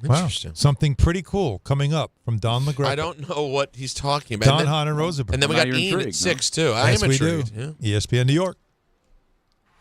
S6: Interesting.
S3: Wow. Something pretty cool coming up from Don McGregor.
S6: I don't know what he's talking about.
S3: Don, Hahn, and Rosenberg.
S6: And then we got Ian at 6 too. I am intrigued.
S3: Yeah. ESPN New York.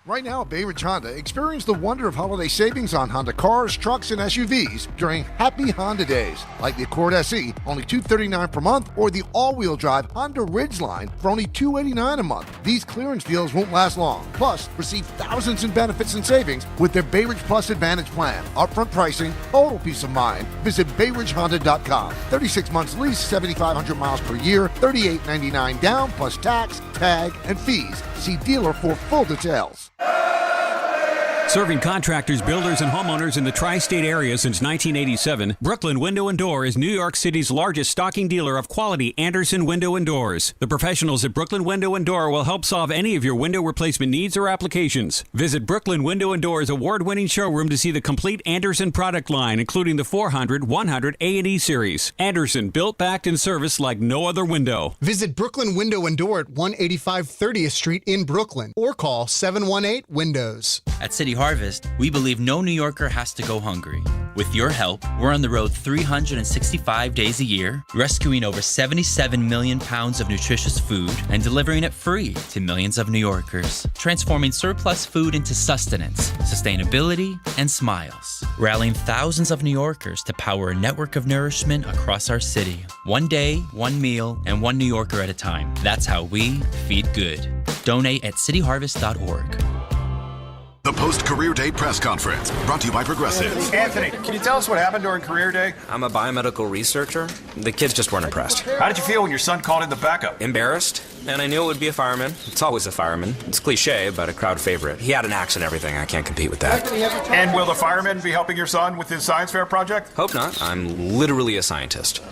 S12: Right now at Bay Ridge Honda, experience the wonder of holiday savings on Honda cars, trucks, and SUVs during Happy Honda Days, like the Accord SE, only $239 per month, or the all-wheel drive Honda Ridgeline for only $289 a month. These clearance deals won't last long. Plus, receive thousands in benefits and savings with their Bay Ridge Plus Advantage plan. Upfront pricing, total peace of mind. Visit BayRidgeHonda.com. 36 months lease, 7,500 miles per year, $38.99 down, plus tax, tag, and fees. See dealer for full details.
S13: Serving contractors, builders, and homeowners in the tri-state area since 1987, Brooklyn Window & Door is New York City's largest stocking dealer of quality Andersen window and doors. The professionals at Brooklyn Window & Door will help solve any of your window replacement needs or applications. Visit Brooklyn Window & Door's award-winning showroom to see the complete Andersen product line, including the 400, 100, A&E series. Andersen, built, backed, and serviced like no other window.
S14: Visit Brooklyn Window & Door at 185 30th Street in Brooklyn or call 718-WINDOWS.
S15: At City Harvest, we believe no New Yorker has to go hungry. With your help, we're on the road 365 days a year, rescuing over 77 million pounds of nutritious food and delivering it free to millions of New Yorkers, transforming surplus food into sustenance, sustainability, and smiles, rallying thousands of New Yorkers to power a network of nourishment across our city. One day, one meal, and one New Yorker at a time. That's how we feed good. Donate at cityharvest.org.
S18: The post-career day press conference, brought to you by Progressive.
S19: Anthony, can you tell us what happened during career day?
S21: I'm a biomedical researcher. The kids just weren't impressed.
S19: How did you feel when your son called in the backup?
S21: Embarrassed, and I knew it would be a fireman. It's always a fireman. It's cliche, but a crowd favorite. He had an axe and everything. I can't compete with that.
S19: And will the fireman be helping your son with his science fair project?
S21: Hope not. I'm literally a scientist.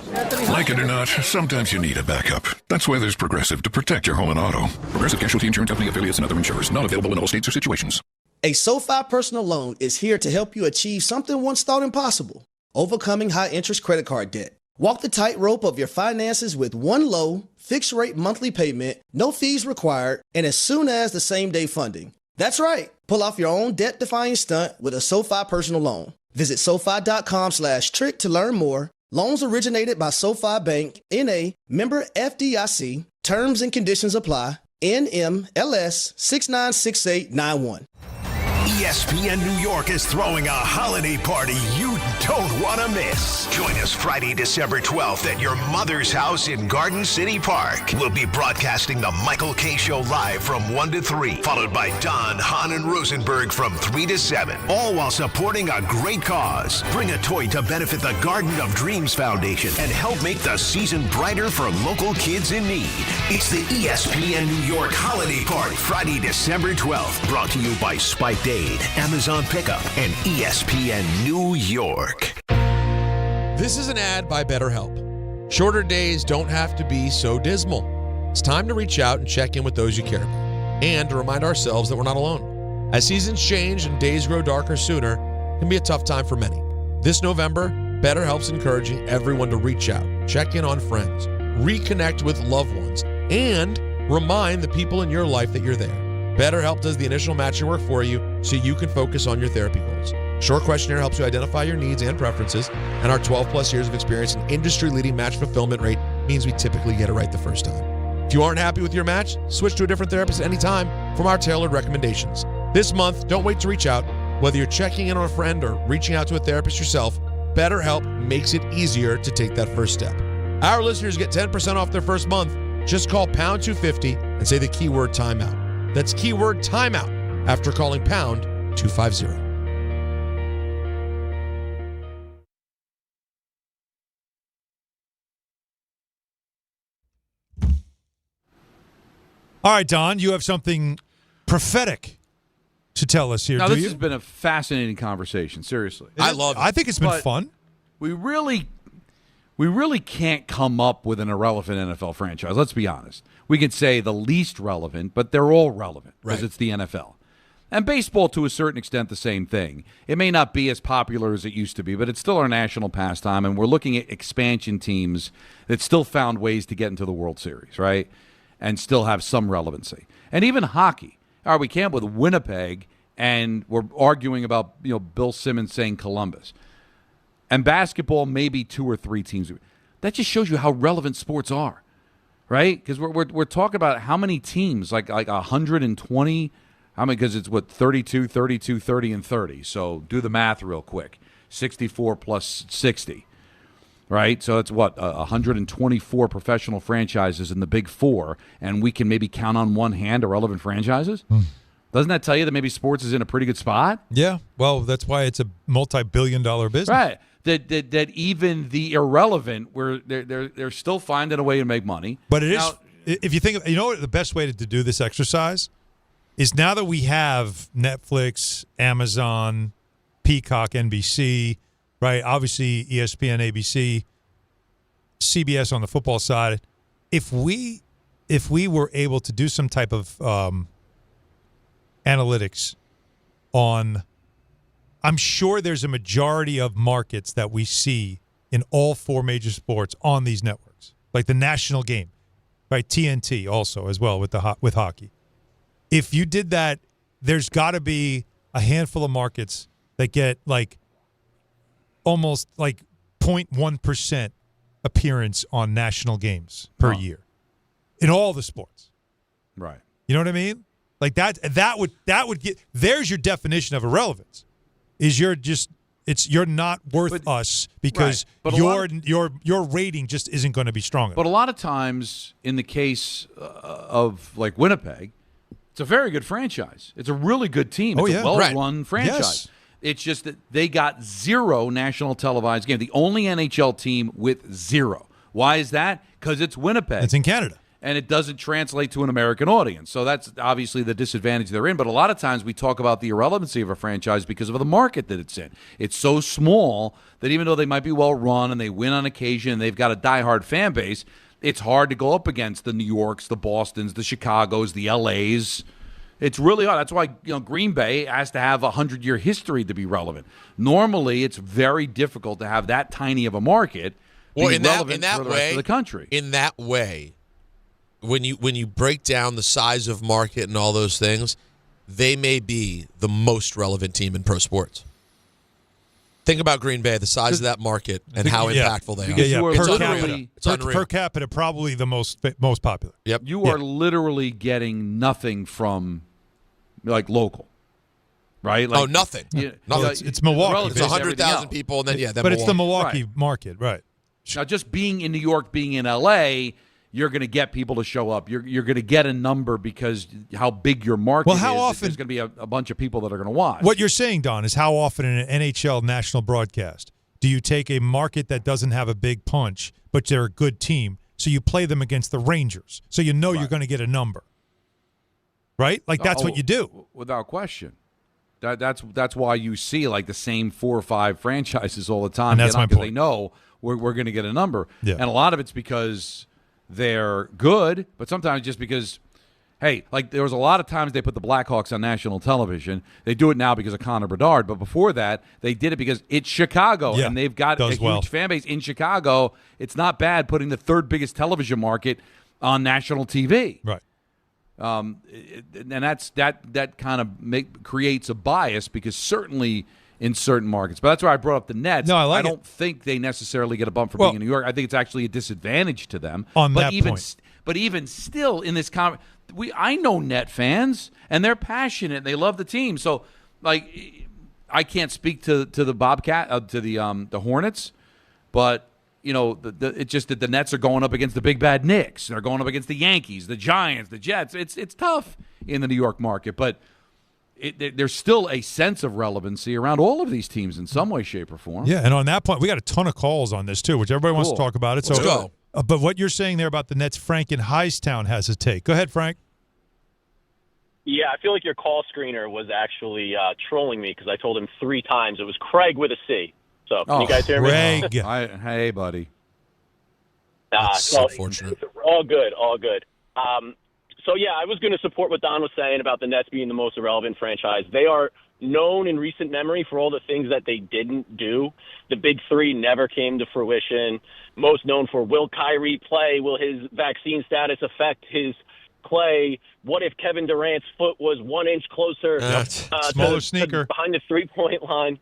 S18: Like it or not, sometimes you need a backup. That's why there's Progressive to protect your home and auto. Progressive Casualty Insurance Company affiliates and other insurers. Not available in all states or situations.
S28: A SoFi personal loan is here to help you achieve something once thought impossible: overcoming high-interest credit card debt. Walk the tightrope of your finances with one low, fixed-rate monthly payment, no fees required, and as soon as the same-day funding. That's right. Pull off your own debt-defying stunt with a SoFi personal loan. Visit SoFi.com/trick to learn more. Loans originated by SoFi Bank, N.A., member FDIC. Terms and conditions apply. NMLS 696891.
S22: ESPN New York is throwing a holiday party you don't want to miss. Join us Friday, December 12th at your mother's house in Garden City Park. We'll be broadcasting the Michael K. Show live from 1 to 3, followed by Don, Hahn, and Rosenberg from 3 to 7, all while supporting a great cause. Bring a toy to benefit the Garden of Dreams Foundation and help make the season brighter for local kids in need. It's the ESPN New York Holiday Party, Friday, December 12th, brought to you by Spiked Aid, Amazon Pickup, and ESPN New York.
S6: This is an ad by BetterHelp. Shorter days don't have to be so dismal. It's time to reach out and check in with those you care about, and to remind ourselves that we're not alone. As seasons change and days grow darker sooner, can be a tough time for many. This November, BetterHelp's encouraging everyone to reach out, check in on friends, reconnect with loved ones, and remind the people in your life that you're there. BetterHelp does the initial matching work for you so you can focus on your therapy goals. Short questionnaire helps you identify your needs and preferences, and our 12-plus years of experience and industry-leading match fulfillment rate means we typically get it right the first time. If you aren't happy with your match, switch to a different therapist at any time from our tailored recommendations. This month, don't wait to reach out. Whether you're checking in on a friend or reaching out to a therapist yourself, BetterHelp makes it easier to take that first step. Our listeners get 10% off their first month. Just call pound 250 and say the keyword timeout. That's keyword timeout after calling pound 250.
S3: All right, Don, you have something prophetic to tell us here,
S7: now,
S3: do
S7: this
S3: you?
S7: has been a fascinating conversation, seriously.
S6: I love it.
S3: I think it's been fun.
S7: We really can't come up with an irrelevant NFL franchise. Let's be honest. We could say the least relevant, but they're all relevant because it's the NFL. And baseball, to a certain extent, the same thing. It may not be as popular as it used to be, but it's still our national pastime, and we're looking at expansion teams that still found ways to get into the World Series, right, and still have some relevancy. And even hockey. All right, we came up with Winnipeg, and we're arguing about Bill Simmons saying Columbus. And basketball, maybe 2 or 3 teams. That just shows you how relevant sports are, right? Because we're talking about how many teams, like 120. How many? Because it's 32, 32, 30, and 30. So do the math real quick. 64 plus 60, right? So it's 124 professional franchises in the Big Four, and we can maybe count on one hand irrelevant franchises. Doesn't that tell you that maybe sports is in a pretty good spot?
S3: Yeah. Well, that's why it's a multi-billion-dollar business,
S7: right? That even the irrelevant, where they're still finding a way to make money.
S3: But it is, if you think, what the best way to do this exercise is, now that we have Netflix, Amazon, Peacock, NBC, right? Obviously ESPN, ABC, CBS on the football side. If we were able to do some type of analytics on, I'm sure there's a majority of markets that we see in all 4 major sports on these networks, like the national game, right? TNT also as well with hockey. If you did that, there's got to be a handful of markets that get almost 0.1% appearance on national games per year in all the sports.
S7: Right.
S3: You know what I mean? Like that would get, there's your definition of irrelevance. Is you're not worth us because your rating just isn't going to be strong enough.
S7: But a lot of times, in the case of Winnipeg, it's a very good franchise. It's a really good team. It's a well-run franchise.
S3: Yes.
S7: It's just that they got 0 national televised games. The only NHL team with 0. Why is that? Because it's Winnipeg.
S3: It's in Canada.
S7: And it doesn't translate to an American audience. So that's obviously the disadvantage they're in. But a lot of times we talk about the irrelevancy of a franchise because of the market that it's in. It's so small that even though they might be well run and they win on occasion and they've got a diehard fan base, it's hard to go up against the New Yorks, the Bostons, the Chicagos, the LAs. It's really hard. That's why Green Bay has to have a 100-year history to be relevant. Normally, it's very difficult to have that tiny of a market be relevant for the rest of the country.
S6: In that way, when you break down the size of market and all those things, they may be the most relevant team in pro sports. Think about Green Bay, the size of that market, and how impactful they are.
S3: Yeah.
S6: It's unreal.
S3: Per capita, probably the most popular.
S6: Yep.
S7: You are literally getting nothing from local, right?
S6: Nothing.
S3: Nothing. It's Milwaukee.
S6: It's 100,000 people, and then
S3: but Milwaukee. It's the Milwaukee market, right?
S7: Now, just being in New York, being in LA, you're going to get people to show up. You're going to get a number because how big your market is.
S3: How often
S7: there's going to be a bunch of people that are going to watch.
S3: What you're saying, Don, is how often in an NHL national broadcast do you take a market that doesn't have a big punch, but they're a good team, so you play them against the Rangers, so you're going to get a number, right? That's what you do,
S7: without question. That's why you see the same 4 or 5 franchises all the time.
S3: And that's my point.
S7: They know we're going to get a number,
S3: yeah.
S7: And a lot of it's because they're good, but sometimes just because hey, like there was a lot of times they put the Blackhawks on national television. They do it now because of Connor Bedard, but before that, they did it because it's Chicago, and they've got a huge fan base in Chicago. It's not bad putting the third biggest television market on national TV.
S3: Right.
S7: And that kind of creates a bias because certainly in certain markets. But that's why I brought up the Nets.
S3: No,
S7: I don't think they necessarily get a bump for being in New York. I think it's actually a disadvantage to them.
S3: On that point.
S7: But even still, in this I know Net fans, and they're passionate. And they love the team. So, like, I can't speak to the Bobcat to the Hornets, but it's just that the Nets are going up against the big bad Knicks. They're going up against the Yankees, the Giants, the Jets. It's tough in the New York market, but there's still a sense of relevancy around all of these teams in some way, shape, or form.
S3: Yeah, and on that point, we got a ton of calls on this too, which everybody wants to talk about it. So,
S6: let's go.
S3: But what you're saying there about the Nets, Frank in Highstown has a take. Go ahead, Frank.
S8: Yeah, I feel like your call screener was actually trolling me because I told him 3 times it was Craig with a C. So, can you guys hear me?
S3: Craig.
S7: Hey, buddy.
S6: That's so unfortunate.
S8: All good. So, yeah, I was going to support what Don was saying about the Nets being the most irrelevant franchise. They are known in recent memory for all the things that they didn't do. The big 3 never came to fruition. Most known for, will Kyrie play? Will his vaccine status affect his play? What if Kevin Durant's foot was 1 inch closer
S3: smaller sneaker
S8: behind the 3-point line?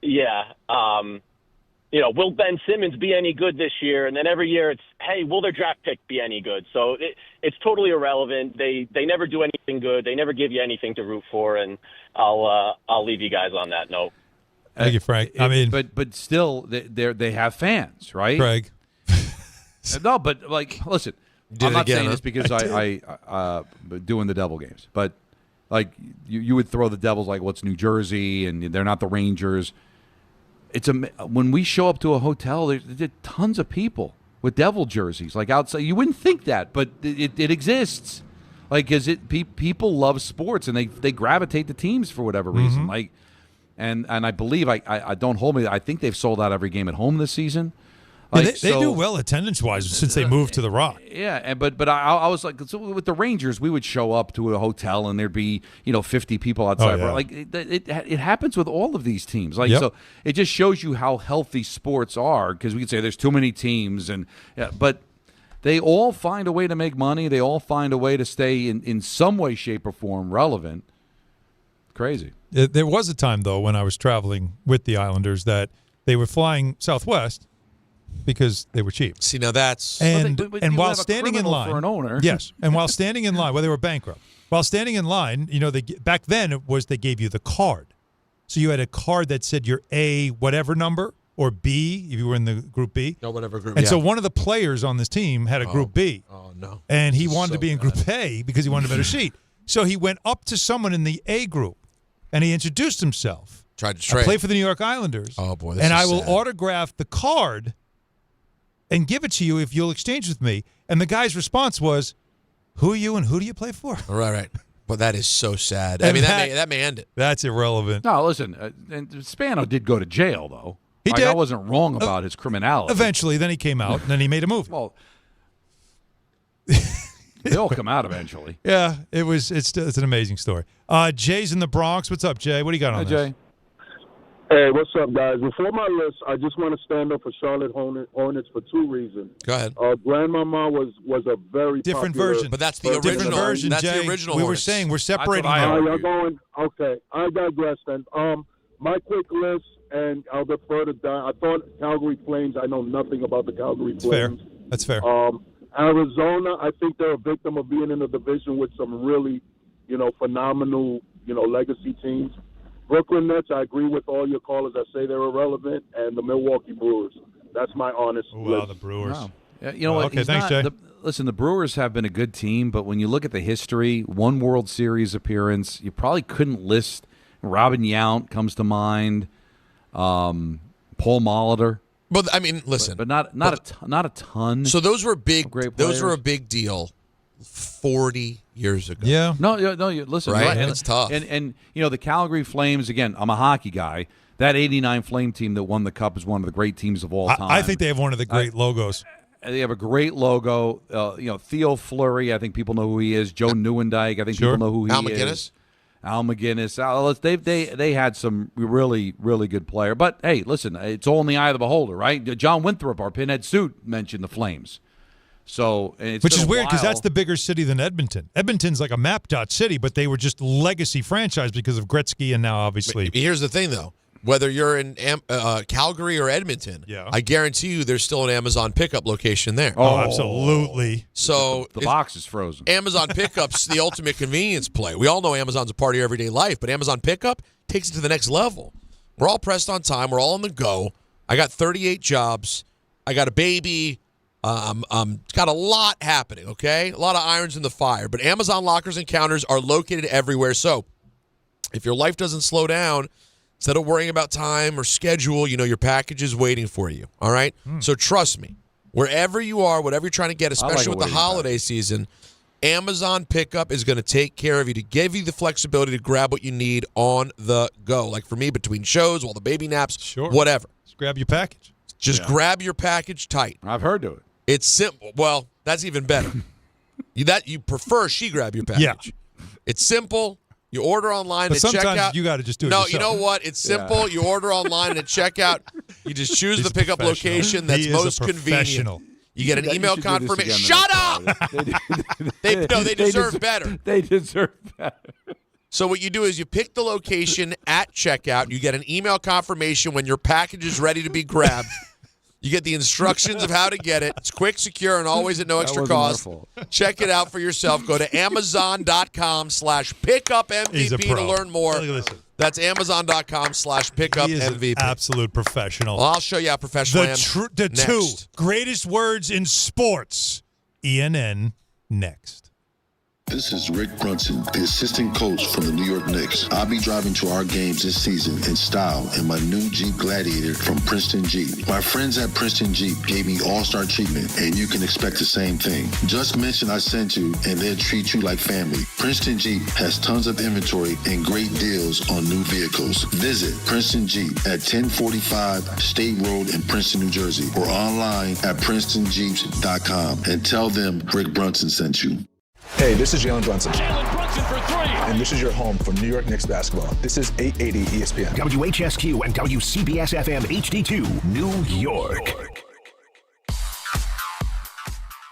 S8: Yeah. Will Ben Simmons be any good this year? And then every year it's, hey, will their draft pick be any good? So it's totally irrelevant. They never do anything good. They never give you anything to root for. And I'll leave you guys on that note.
S3: Thank you, Frank.
S7: But still, they have fans, right?
S3: Craig.
S7: No, but like, listen, I'm not saying this because I doing the Devil games, but like you would throw the Devils like what's New Jersey, and they're not the Rangers. When we show up to a hotel, there's tons of people with Devil jerseys, like outside. You wouldn't think that, but it exists. Like, people love sports and they gravitate to teams for whatever reason.
S3: Mm-hmm.
S7: Like, and I believe I don't hold me. I think they've sold out every game at home this season. Like,
S3: they do well attendance-wise since they moved to the Rock.
S7: Yeah, but I was like, so with the Rangers, we would show up to a hotel and there'd be 50 people outside.
S3: yeah.
S7: Like it happens with all of these teams. Like so, it just shows you how healthy sports are because we could say there's too many teams but they all find a way to make money. They all find a way to stay in some way, shape, or form relevant. Crazy.
S3: There was a time though when I was traveling with the Islanders that they were flying Southwest. Because they were cheap.
S6: See, now that's
S3: and while
S7: have a
S3: standing in
S7: criminal
S3: line
S7: for an owner.
S3: Yes, and while standing in line, well, they were bankrupt. While standing in line, back then it was they gave you the card, so you had a card that said your A whatever number or B if you were in the Group B.
S6: No, whatever group.
S3: And so one of the players on this team had a Group B.
S6: Oh no!
S3: And he wanted to be in Group A because he wanted a better seat. So he went up to someone in the A group, and he introduced himself.
S6: Tried to trade.
S3: I play for the New York Islanders.
S6: Oh boy!
S3: And I will autograph the card and give it to you if you'll exchange with me. And the guy's response was, who are you and who do you play for?
S6: Right. But that is so sad. I mean, that may end it.
S3: That's irrelevant.
S7: No, listen, and Spano did go to jail, though.
S3: He did.
S7: I wasn't wrong about his criminality.
S3: Eventually, then he came out, and then he made a movie.
S7: Well, they all come out eventually.
S3: Yeah, it's an amazing story. Jay's in the Bronx. What's up, Jay? What do you got on
S7: this?
S3: Jay.
S16: Hey, what's up, guys? Before my list, I just want to stand up for Charlotte Hornets for 2 reasons.
S6: Go ahead.
S16: Grandmama was a very
S3: different
S16: popular
S3: version,
S6: but that's the original.
S3: Different version,
S6: that's
S3: Jay.
S6: the original.
S3: We
S6: Hornets.
S3: were saying we're separating.
S16: Y'all going? Okay, I digress then. My quick list, and I'll defer to Don. I thought Calgary Flames. I know nothing about the Calgary Flames.
S3: That's fair.
S16: Arizona, I think they're a victim of being in a division with some really, phenomenal, legacy teams. Brooklyn Nets, I agree with all your callers that say they're irrelevant, and the Milwaukee Brewers. That's my honest list.
S3: Wow, the Brewers.
S7: Wow. You know what?
S3: Okay, thanks, Jay.
S7: Listen, the Brewers have been a good team, but when you look at the history, one World Series appearance, you probably couldn't list. Robin Yount comes to mind. Paul Molitor.
S6: But I mean, listen,
S7: but not a ton.
S6: So those were big.
S7: Great
S6: those were a
S7: players.
S6: big deal 40 years ago.
S3: Yeah.
S7: No. Listen,
S6: right? And it's tough.
S7: And the Calgary Flames. Again, I'm a hockey guy. That '89 Flame team that won the Cup is one of the great teams of all time.
S3: I think they have one of the great logos.
S7: They have a great logo. Theo Fleury, I think people know who he is. Joe Nieuwendyk, I think people know who he is. Al McGinnis. They had some really, really good player. But, hey, listen, it's all in the eye of the beholder, right? John Winthrop, our pinhead suit, mentioned the Flames. So,
S3: which is weird because that's the bigger city than Edmonton. Edmonton's like a map dot city, but they were just legacy franchise because of Gretzky and now obviously.
S6: Here's the thing, though. Whether you're in Calgary or Edmonton, I guarantee you there's still an Amazon pickup location there.
S3: Oh, absolutely.
S6: So
S7: the box is frozen.
S6: Amazon Pickup's the ultimate convenience play. We all know Amazon's a part of your everyday life, but Amazon Pickup takes it to the next level. We're all pressed on time. We're all on the go. I got 38 jobs. I got a baby. Got a lot happening, okay? A lot of irons in the fire. But Amazon lockers and counters are located everywhere. So if your life doesn't slow down, instead of worrying about time or schedule, your package is waiting for you, all right? So trust me, wherever you are, whatever you're trying to get, especially with the holiday season, Amazon Pickup is going to take care of you to give you the flexibility to grab what you need on the go. Like for me, between shows, while the baby naps, whatever.
S3: Just grab your package.
S6: Just grab your package tight.
S7: I've heard of it.
S6: It's simple. Well, that's even better. You prefer she grab your package.
S3: Yeah.
S6: It's simple. You order online
S3: but
S6: and check out.
S3: Sometimes you got to just do it yourself.
S6: You know what? It's simple. You order online and at checkout, you just choose the pickup location that's most convenient. You get an email confirmation. Shut up! They deserve better.
S7: They deserve better.
S6: So what you do is you pick the location at checkout. You get an email confirmation when your package is ready to be grabbed. You get the instructions of how to get it. It's quick, secure, and always at no extra cost. Check it out for yourself. Go to Amazon.com/pickupmvp to learn more. That's Amazon.com/pickupmvp.
S3: Absolute professional.
S6: Well, I'll show you how professional I am.
S3: The two greatest words in sports. ENN next.
S1: This is Rick Brunson, the assistant coach from the New York Knicks. I'll be driving to our games this season in style in my new Jeep Gladiator from Princeton Jeep. My friends at Princeton Jeep gave me all-star treatment, and you can expect the same thing. Just mention I sent you, and they'll treat you like family. Princeton Jeep has tons of inventory and great deals on new vehicles. Visit Princeton Jeep at 1045 State Road in Princeton, New Jersey, or online at PrincetonJeeps.com and tell them Rick Brunson sent you.
S2: Hey, this is Jalen Brunson.
S17: Jalen Brunson for three.
S2: And this is your home for New York Knicks basketball. This is 880 ESPN.
S22: WHSQ and WCBS-FM HD2, New York.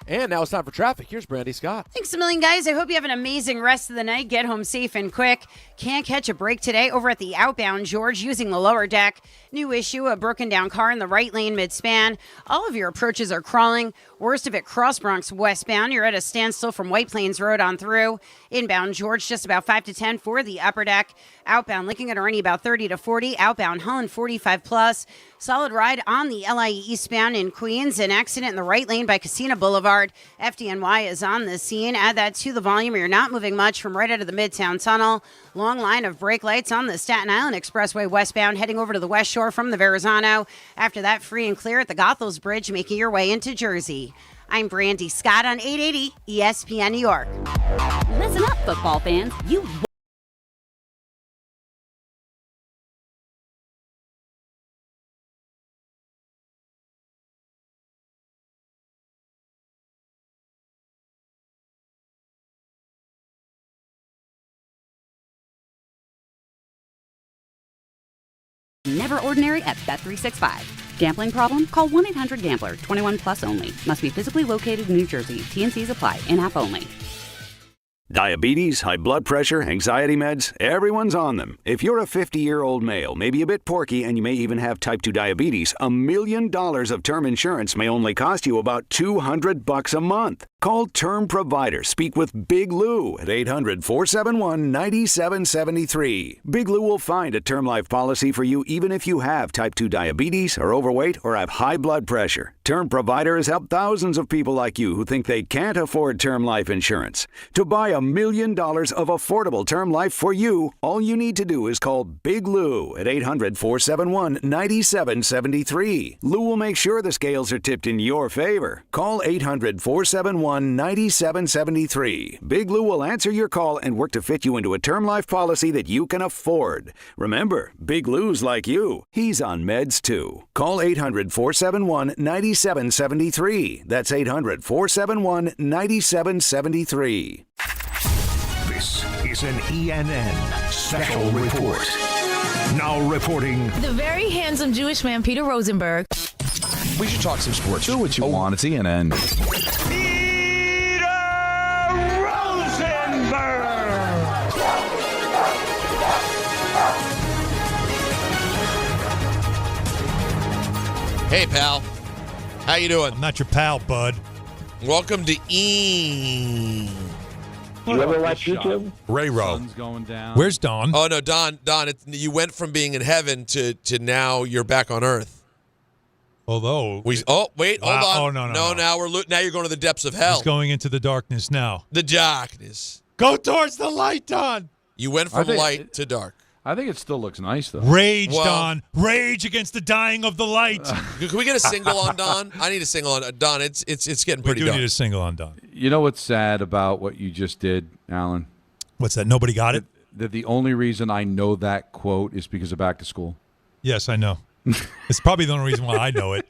S23: And now it's time for traffic. Here's Brandy Scott.
S20: Thanks a million, guys. I hope you have an amazing rest of the night. Get home safe and quick. Can't catch a break today over at the outbound George using the lower deck. New issue, a broken down car in the right lane mid-span. All of your approaches are crawling. Worst of it, Cross Bronx westbound. You're at a standstill from White Plains Road on through. Inbound George, just about 5 to 10 for the upper deck. Outbound Lincoln at Ernie, about 30 to 40. Outbound Holland, 45 plus. Solid ride on the LIE eastbound in Queens. An accident in the right lane by Casino Boulevard. FDNY is on the scene. Add that to the volume. You're not moving much from right out of the Midtown Tunnel. Long line of brake lights on the Staten Island Expressway westbound, heading over to the West Shore from the Verrazano. After that, free and clear at the Goethals Bridge, making your way into Jersey. I'm Brandy Scott on 880 ESPN New York.
S24: Listen up, football fans. You never ordinary at Bet365. Gambling problem? Call 1-800-GAMBLER. 21 plus only. Must be physically located in New Jersey. T&Cs apply. In-app only.
S25: Diabetes, high blood pressure, anxiety meds, everyone's on them. If you're a 50-year-old male, maybe a bit porky, and you may even have type 2 diabetes, $1 million of term insurance may only cost you about $200 a month. Call Term Provider. Speak with Big Lou at 800-471-9773. Big Lou will find a term life policy for you even if you have type 2 diabetes, are overweight, or have high blood pressure. Term Provider has helped thousands of people like you who think they can't afford term life insurance. To buy $1 million of affordable term life for you, all you need to do is call Big Lou at 800-471-9773. Lou will make sure the scales are tipped in your favor. Call 800-471-9773. Big Lou will answer your call and work to fit you into a term life policy that you can afford. Remember, Big Lou's like you. He's on meds too. Call 800-471-9773. 9773. That's 800-471-9773.
S22: This is an ENN Special Report. Now reporting.
S4: The very handsome Jewish man, Peter Rosenberg.
S7: We should talk some sports. Do what you want. It's ENN.
S6: Hey, pal. How you doing?
S3: I'm not your pal, bud.
S6: Welcome to E.
S5: You ever watch YouTube?
S3: Ray-Ro.
S7: Sun's going down.
S3: Where's Don?
S6: Oh, no, Don, you went from being in heaven to now you're back on earth.
S3: Although...
S6: Hold on.
S3: Oh, no.
S6: Now you're going to the depths of hell.
S3: He's going into the darkness now.
S6: The darkness.
S3: Go towards the light, Don.
S6: You went from light to dark.
S7: I think it still looks nice, though.
S3: Rage, Don. Rage against the dying of the light.
S6: Can we get a single on Don? I need a single on Don. It's getting pretty dark.
S3: We do need a single on Don.
S7: You know what's sad about what you just did, Alan?
S3: What's that? Nobody got it?
S7: That the only reason I know that quote is because of Back to School.
S3: Yes, I know. It's probably the only reason why I know it.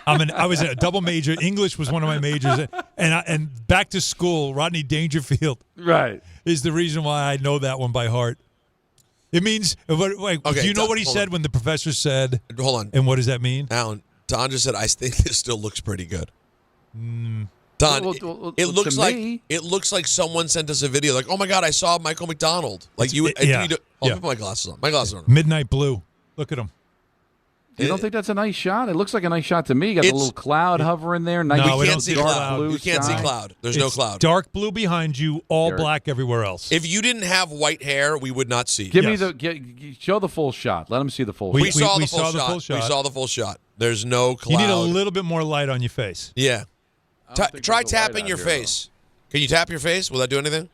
S3: I was a double major. English was one of my majors, and Back to School, Rodney Dangerfield, is the reason why I know that one by heart. It means, wait,
S6: okay,
S3: do you know what he said when the professor said?
S6: Hold on.
S3: And what does that mean?
S6: Alan, Don just said, I think this still looks pretty good. Don, it looks like someone sent us a video like, oh my God, I saw Michael McDonald. Like you need to put my glasses on. My glasses on.
S3: Midnight blue. Look at him.
S7: You don't think that's a nice shot? It looks like a nice shot to me. You got the little cloud hovering there. Nice.
S6: No, we can't see cloud. You can't see cloud. There's no cloud.
S3: Dark blue behind you, all black everywhere else.
S6: If you didn't have white hair, we would not see.
S7: Show the full shot. Let them see the full shot.
S6: We saw the full shot. We saw the full shot. There's no cloud.
S3: You need a little bit more light on your face.
S6: Yeah. Try tapping your face. Can you tap your face? Will that do anything?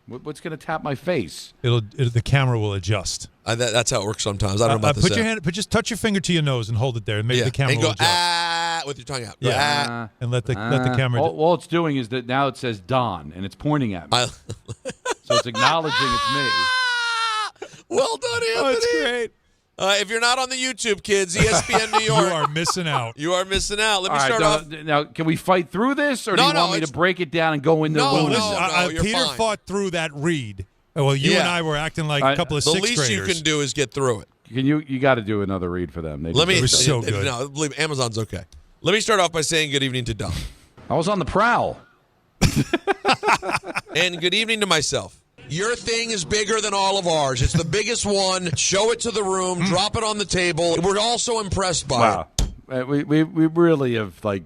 S7: What's going to tap my face?
S3: The camera will adjust.
S6: That's how it works sometimes. I don't know about this.
S3: Put your hand. Just touch your finger to your nose and hold it there. Maybe the camera
S6: and go
S3: will adjust.
S6: with your tongue out.
S3: Yeah, and let the camera.
S7: All it's doing is that now it says Don and it's pointing at me, so it's acknowledging it's me.
S6: Well done, Anthony.
S3: Oh, it's great.
S6: If you're not on the YouTube, kids, ESPN New York.
S3: You are missing out.
S6: You are missing out. Let me start off.
S7: Now, can we fight through this, or do you want me to break it down and go into
S6: you're
S3: Peter
S6: fine.
S3: fought through that read. Well, you and I were acting like a couple of sixth graders.
S6: The least you can do is get through it.
S7: You got to do another read for them.
S3: It was so good.
S6: No, believe me, Amazon's okay. Let me start off by saying good evening to Don.
S7: I was on the prowl.
S6: And good evening to myself. Your thing is bigger than all of ours. It's the biggest one. Show it to the room. Drop it on the table. We're all so impressed by
S7: it. We really have, the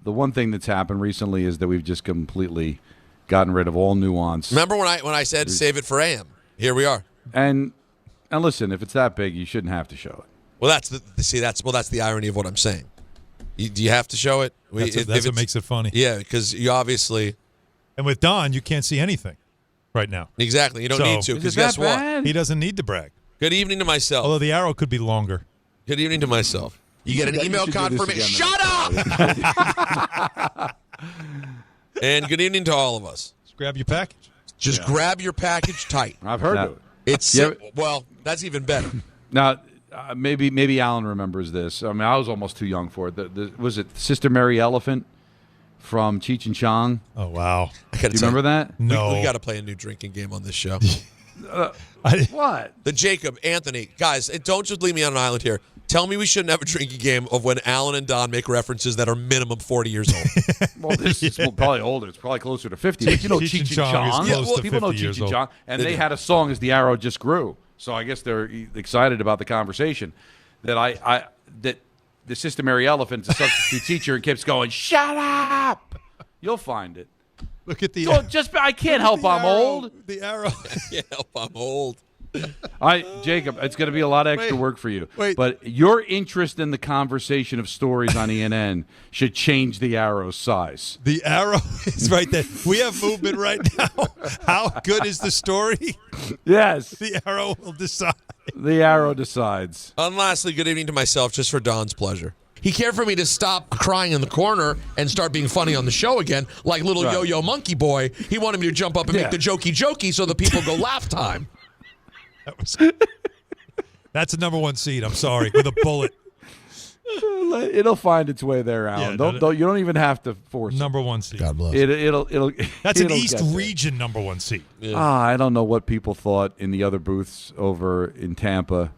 S7: one thing that's happened recently is that we've just completely gotten rid of all nuance.
S6: Remember when I said save it for AM? Here we are.
S7: And listen, if it's that big, you shouldn't have to show it.
S6: Well, that's the irony of what I'm saying. Do you have to show it?
S3: That's what makes it funny.
S6: Yeah, because you obviously.
S3: And with Don, you can't see anything right now.
S6: Exactly. You don't need to, because guess what?
S3: He doesn't need to brag.
S6: Good evening to myself.
S3: Although the arrow could be longer.
S6: Good evening to myself. You get an email confirmation. Shut up! And good evening to all of us.
S3: Just grab your package.
S6: Just grab your package tight.
S7: I've heard of it.
S6: Well, that's even better.
S7: Now, maybe Alan remembers this. I mean, I was almost too young for it. Was it Sister Mary Elephant from Cheech and Chong?
S3: Oh, wow.
S7: Do you remember that?
S3: No.
S6: We got to play a new drinking game on this show.
S7: What?
S6: The Jacob, Anthony. Guys, don't just leave me on an island here. Tell me we shouldn't have a drinking game of when Alan and Don make references that are minimum 40 years old.
S7: Well, this is probably older. It's probably closer to 50. But you know Cheech and Chong. People know Cheech and Chong. And they had a song as the arrow just grew. So I guess they're excited about the conversation. That the Sister Mary Elephant is a substitute teacher and keeps going, shut up! You'll find it.
S3: Look at the
S7: I can't help I'm old.
S3: The arrow.
S6: I can't help I'm old.
S7: Jacob, it's going to be a lot of extra work for you. But your interest in the conversation of stories on ENN should change the arrow's size.
S3: The arrow is right there. We have movement right now. How good is the story?
S7: Yes.
S3: The arrow will decide.
S7: The arrow decides.
S6: And lastly, good evening to myself, just for Don's pleasure. He cared for me to stop crying in the corner and start being funny on the show again, like little yo-yo monkey boy. He wanted me to jump up and make the jokey so the people go laugh time.
S3: That's a number one seed. I'm sorry, with a bullet.
S7: It'll find its way there, Alan.
S3: Yeah,
S7: you don't even have to force
S3: number one seed.
S9: God bless.
S7: It'll.
S3: That's
S7: it'll
S3: an East
S7: get there.
S3: region number one seed.
S7: I don't know what people thought in the other booths over in Tampa.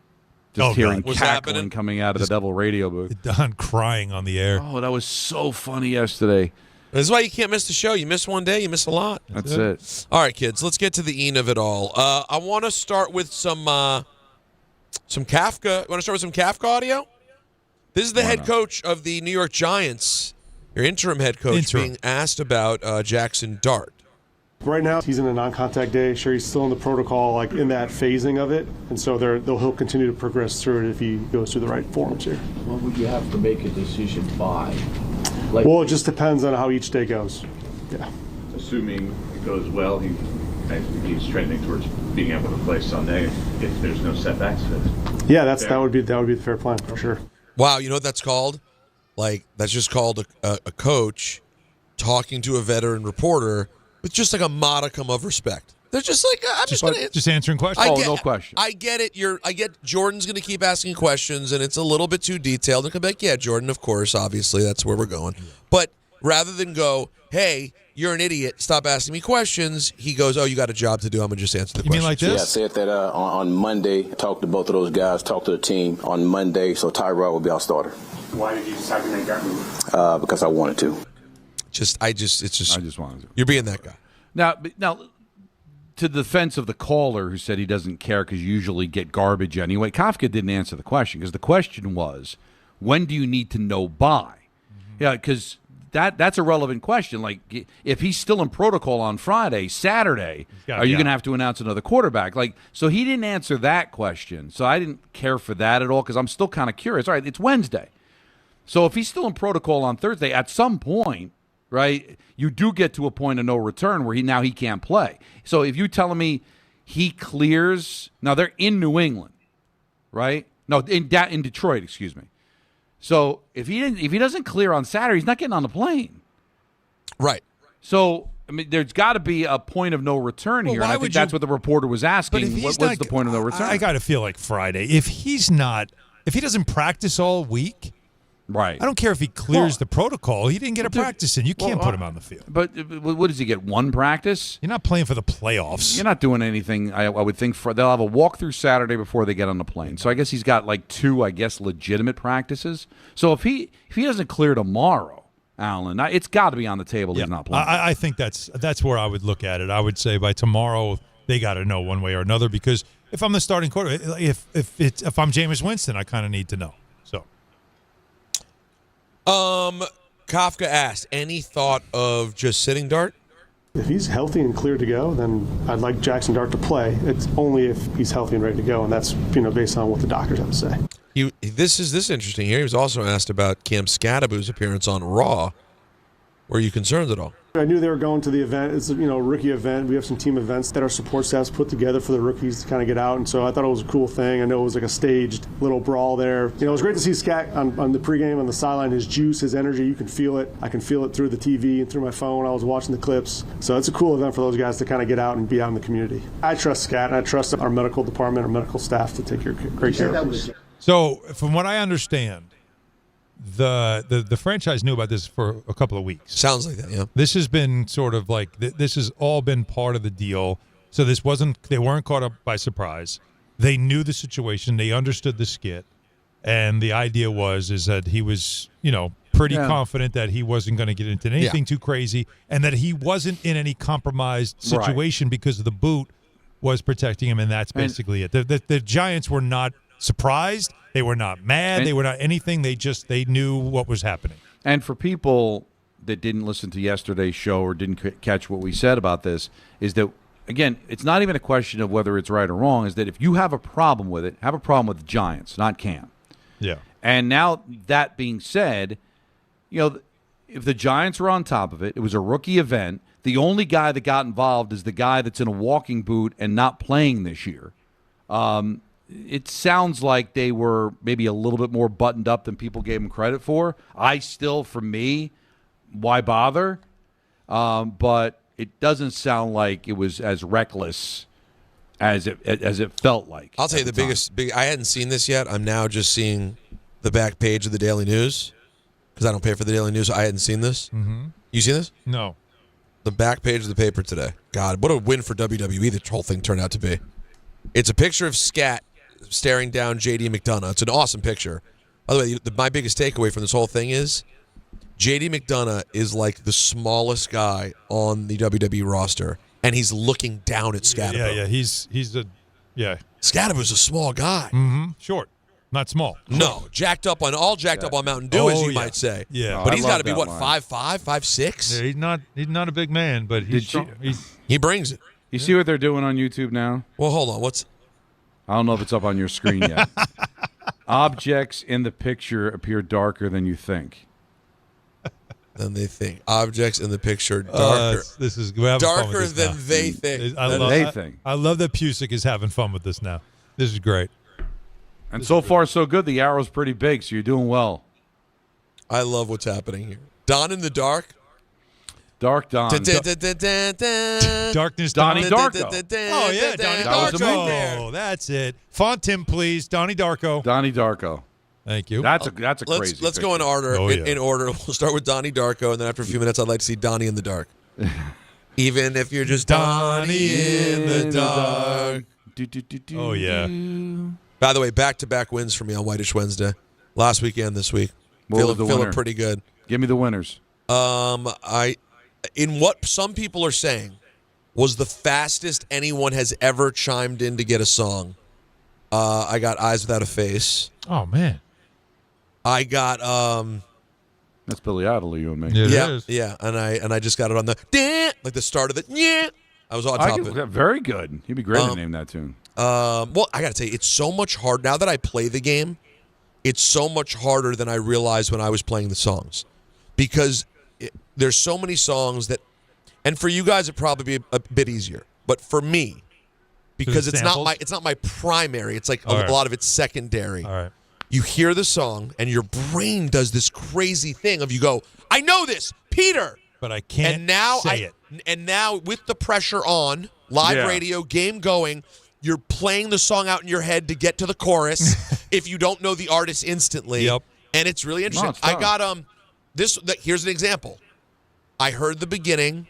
S7: Just hearing cackling coming out of the Devil radio booth.
S3: Don crying on the air.
S7: Oh, that was so funny yesterday.
S6: This is why you can't miss the show. You miss one day, you miss a lot.
S7: That's it.
S6: All right, kids, let's get to the Ian of it all. I want to start with some Kafka. You want to start with some Kafka audio? This is the head coach of the New York Giants, your interim head coach, being asked about Jackson Dart.
S10: Right now, he's in a non-contact day. Sure, he's still in the protocol, like in that phasing of it, and so he'll continue to progress through it if he goes through the right forms here.
S11: What would you have to make a decision by?
S10: Well, it just depends on how each day goes. Yeah.
S12: Assuming it goes well, he's trending towards being able to play Sunday if there's no setbacks.
S10: Yeah, that would be the fair plan for sure.
S6: Wow, you know what that's called? That's just called a coach talking to a veteran reporter with just like a modicum of respect. They're just like, I'm
S3: just answering questions.
S7: No question.
S6: I get it. I get Jordan's going to keep asking questions, and it's a little bit too detailed. And come back, yeah, Jordan, of course, obviously, that's where we're going. But rather than go, hey, you're an idiot, stop asking me questions, he goes, oh, you got a job to do, I'm going to just answer the question.
S3: You mean like this?
S11: Yeah, I said that on Monday. Talked to both of those guys, talked to the team on Monday, so Tyrod will be our starter.
S12: Why did you decide to make that move?
S11: Because I wanted to.
S6: I just
S7: wanted to.
S6: You're being that guy.
S7: Now, to the defense of the caller who said he doesn't care because you usually get garbage anyway, Kafka didn't answer the question because the question was, when do you need to know by? Yeah, because that's a relevant question. Like, if he's still in protocol on Friday, Saturday, are you going to have to announce another quarterback? Like, so he didn't answer that question. So I didn't care for that at all because I'm still kind of curious. All right, it's Wednesday. So if he's still in protocol on Thursday, at some point, right, you do get to a point of no return where he can't play. So if you're telling me he clears, now they're in New England, right? No, in Detroit, excuse me. So if he doesn't clear on Saturday, he's not getting on the plane.
S6: Right.
S7: So I mean, there's got to be a point of no return here. And I think that's what the reporter was asking. What's the point of no return?
S3: I got to feel like Friday. If he doesn't practice all week.
S7: Right.
S3: I don't care if he clears the protocol. He didn't get a practice in. You can't put him on the field.
S7: But what does he get? One practice?
S3: You're not playing for the playoffs.
S7: You're not doing anything. I would think they'll have a walkthrough Saturday before they get on the plane. So I guess he's got like 2, legitimate practices. So if he doesn't clear tomorrow, Alan, it's got to be on the table. He's not playing.
S3: I think that's where I would look at it. I would say by tomorrow they got to know one way or another because if I'm the starting quarterback, if I'm Jameis Winston, I kind of need to know.
S6: Kafka asked, any thought of just sitting Dart?
S10: If he's healthy and clear to go, then I'd like Jackson Dart to play. It's only if he's healthy and ready to go, and that's based on what the doctors have to say.
S6: This is interesting here. He was also asked about Cam Skattebo's appearance on Raw. Were you concerned at all?
S10: I knew they were going to the event. It's a rookie event. We have some team events that our support staffs put together for the rookies to kind of get out, and so I thought it was a cool thing. I know it was like a staged little brawl there. It was great to see Scat on the pregame on the sideline. His juice, his energy, you can feel it. I can feel it through the TV and through my phone. I was watching the clips. So it's a cool event for those guys to kind of get out and be out in the community. I trust Scat, and I trust our medical department, our medical staff to take great care of us.
S3: So from what I understand, the franchise knew about this for a couple of weeks.
S6: Sounds like that, yeah.
S3: This has been sort of like this has all been part of the deal. So they weren't caught up by surprise. They knew the situation. They understood the skit, and the idea is that he was pretty confident that he wasn't going to get into anything too crazy, and that he wasn't in any compromised situation because the boot was protecting him, and that's basically it. The Giants were not surprised. They were not mad. They were not anything. They knew what was happening.
S7: And for people that didn't listen to yesterday's show or didn't catch what we said about this, is that, again, it's not even a question of whether it's right or wrong, is that if you have a problem with it, have a problem with the Giants, not Cam.
S3: Yeah.
S7: And now, that being said, if the Giants were on top of it, it was a rookie event, the only guy that got involved is the guy that's in a walking boot and not playing this year. It sounds like they were maybe a little bit more buttoned up than people gave them credit for. For me, why bother? But it doesn't sound like it was as reckless as it felt like.
S6: I'll tell you the biggest. I hadn't seen this yet. I'm now just seeing the back page of the Daily News? Because I don't pay for the Daily News. I hadn't seen this.
S3: Mm-hmm.
S6: You seen this?
S3: No.
S6: The back page of the paper today. God, what a win for WWE the whole thing turned out to be. It's a picture of Scat staring down J.D. McDonough. It's an awesome picture. By the way, my biggest takeaway from this whole thing is J.D. McDonough is like the smallest guy on the WWE roster, and he's looking down at Skattebo.
S3: Yeah. He's
S6: Skattebo's a small guy.
S3: Mm-hmm. Short, not small.
S6: No, jacked up on Mountain Dew, as you might say.
S3: Yeah,
S6: but he's got to be what 5'5", 5'6".
S3: Yeah, he's not a big man, but
S6: he brings it.
S7: You see what they're doing on YouTube now?
S6: Well, hold on.
S7: I don't know if it's up on your screen yet. Objects in the picture appear darker than you think.
S6: Than they think. Objects in the picture darker.
S3: This is darker
S6: than they think.
S3: I love that Pusick is having fun with this now. This is great.
S7: And so far, so good. The arrow's pretty big, so you're doing well.
S6: I love what's happening here. Don in the dark.
S7: Dark Don.
S3: Darkness
S7: Donnie
S3: Don.
S7: Darko.
S3: Oh, yeah, Donnie
S7: That was
S3: Darko.
S7: amazing.
S3: Oh, that's it. Font him, please. Donnie Darko.
S7: Donnie Darko.
S3: Thank you.
S7: That's a crazy
S6: Let's go in order.
S3: Oh, yeah.
S6: In order. We'll start with Donnie Darko, and then after a few minutes, I'd like to see Donnie in the dark. Even if you're just Donnie in the dark.
S3: Oh, yeah.
S6: By the way, back-to-back wins for me on Whitish Wednesday. Last weekend, this week. Feeling pretty good.
S7: Give me the winners.
S6: In what some people are saying was the fastest anyone has ever chimed in to get a song. I got Eyes Without a Face.
S3: Oh, man.
S6: I got
S7: That's Billy Idol, you and me.
S6: Yeah, and I just got it on the like the start of the I was on top of it.
S7: Very good. You'd be great to name that tune.
S6: Well, I got to tell you, it's so much hard now that I play the game. It's so much harder than I realized when I was playing the songs, because there's so many songs that, and for you guys it'd probably be a bit easier, but for me, because it's not my primary. It's like a lot of it's secondary.
S3: All right.
S6: You hear the song and your brain does this crazy thing of you go, I know this, Peter,
S3: but I can't say it.
S6: And now with the pressure on, live radio, game going, you're playing the song out in your head to get to the chorus if you don't know the artist instantly.
S3: Yep.
S6: And it's really interesting.
S7: No, it's
S6: I got here's an example. I heard the beginning,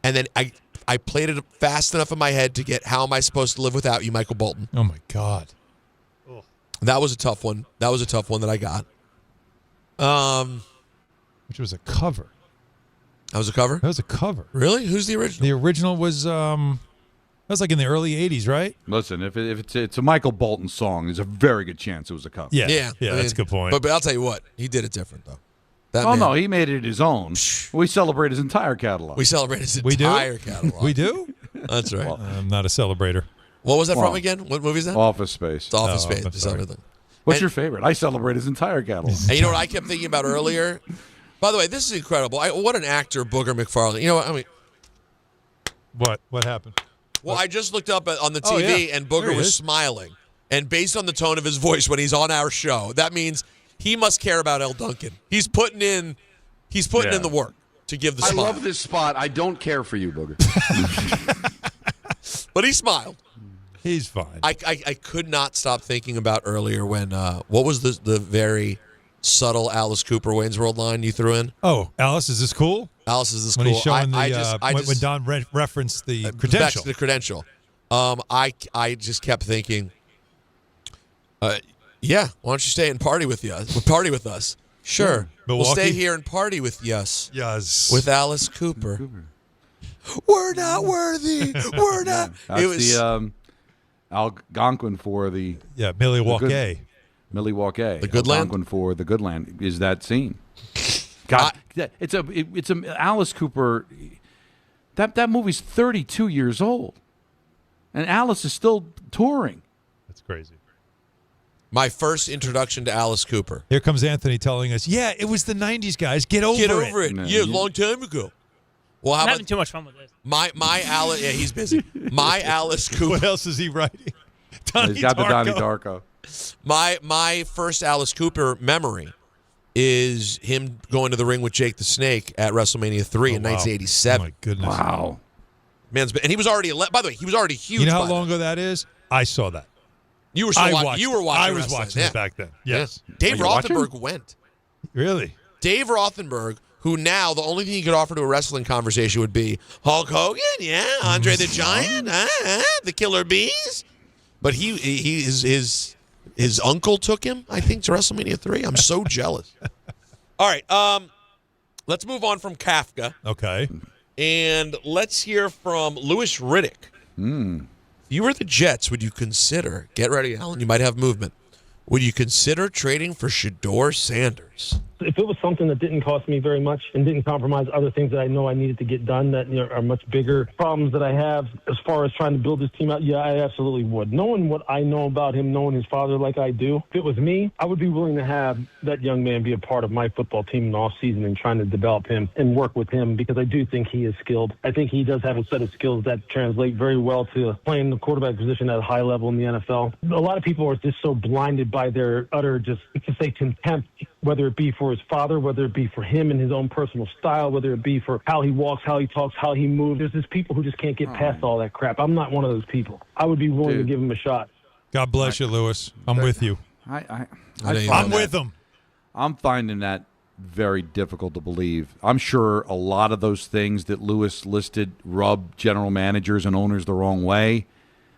S6: and then I played it fast enough in my head to get How Am I Supposed to Live Without You, Michael Bolton.
S3: Oh, my God.
S6: That was a tough one. That was a tough one that I got.
S3: Which was a cover.
S6: That was a cover?
S3: That was a cover.
S6: Really? Who's the original?
S3: The original was that was like in the early 80s, right?
S7: Listen, if it's a Michael Bolton song, there's a very good chance it was a cover.
S3: Yeah, that's a good point.
S6: But I'll tell you what, he did it different, though.
S7: No, he made it his own. We celebrate his entire catalog.
S6: We celebrate his entire catalog.
S3: We do?
S6: That's right.
S3: I'm not a celebrator.
S6: What was that from again? What movie is that?
S7: Office Space.
S6: It's Office Space.
S7: What's your favorite? I celebrate his entire catalog.
S6: And you know what I kept thinking about earlier? By the way, this is incredible. What an actor, Booger McFarland. You know what? I mean,
S3: what happened?
S6: Well, I just looked up on the TV, and Booger was smiling. And based on the tone of his voice when he's on our show, that means he must care about El Duncan. He's putting in the work to give the smile.
S9: I love this spot. I don't care for you, Booger.
S6: But he smiled.
S3: He's fine.
S6: I could not stop thinking about earlier when what was the very subtle Alice Cooper Wayne's World line you threw in?
S3: Oh, Alice, is this cool?
S6: Alice, is this
S3: when
S6: cool?
S3: He's showing when Don referenced the credential.
S6: Back to the credential. I just kept thinking, yeah, why don't you stay and party with us? Sure. We'll stay here and party with us.
S3: Yes.
S6: With Alice Cooper. We're not worthy. We're not.
S7: That's the Algonquin for the
S3: Milwaukee.
S7: Milwaukee.
S6: The Good Land?
S7: Algonquin for the Good Land is that scene. God, it's a Alice Cooper. That movie's 32 years old, and Alice is still touring.
S3: That's crazy.
S6: My first introduction to Alice Cooper.
S3: Here comes Anthony telling us, yeah, it was the 90s, guys. Get over it.
S6: Yeah, a long time ago. Well,
S13: I'm having too much fun with this.
S6: My Alice, yeah, he's busy. My Alice Cooper.
S3: What else is he writing?
S7: He's got the Donnie Darko.
S6: My first Alice Cooper memory is him going to the ring with Jake the Snake at WrestleMania 3 in 1987.
S3: Oh, my goodness.
S7: Wow.
S6: And he was already, by the way, he was already huge.
S3: You know how long ago that is? I saw that.
S6: You were
S3: I
S6: watching. You were watching.
S3: I was
S6: wrestling.
S3: watching it back then. Yes.
S6: Yeah. Dave Rothenberg went.
S3: Really?
S6: Dave Rothenberg, who now the only thing he could offer to a wrestling conversation would be Hulk Hogan, Andre the Giant, the Killer Bees. But his uncle took him, I think, to WrestleMania 3. I'm so jealous. All right, let's move on from Kafka.
S3: Okay.
S6: And let's hear from Louis Riddick. If you were the Jets, would you consider, get ready, Alan, you might have movement, would you consider trading for Shedeur Sanders?
S13: If it was something that didn't cost me very much and didn't compromise other things that I know I needed to get done that are much bigger problems that I have as far as trying to build this team out, yeah, I absolutely would. Knowing what I know about him, knowing his father like I do, if it was me, I would be willing to have that young man be a part of my football team in the offseason and trying to develop him and work with him because I do think he is skilled. I think he does have a set of skills that translate very well to playing the quarterback position at a high level in the NFL. A lot of people are just so blinded by their utter, just to say, contempt, whether it be for his father, whether it be for him and his own personal style, whether it be for how he walks, how he talks, how he moves. There's just people who just can't get past all that crap. I'm not one of those people. I would be willing to give him a shot.
S3: God bless you, Lewis. I'm with you.
S7: I'm
S3: with him.
S7: I'm finding that very difficult to believe. I'm sure a lot of those things that Lewis listed rub general managers and owners the wrong way.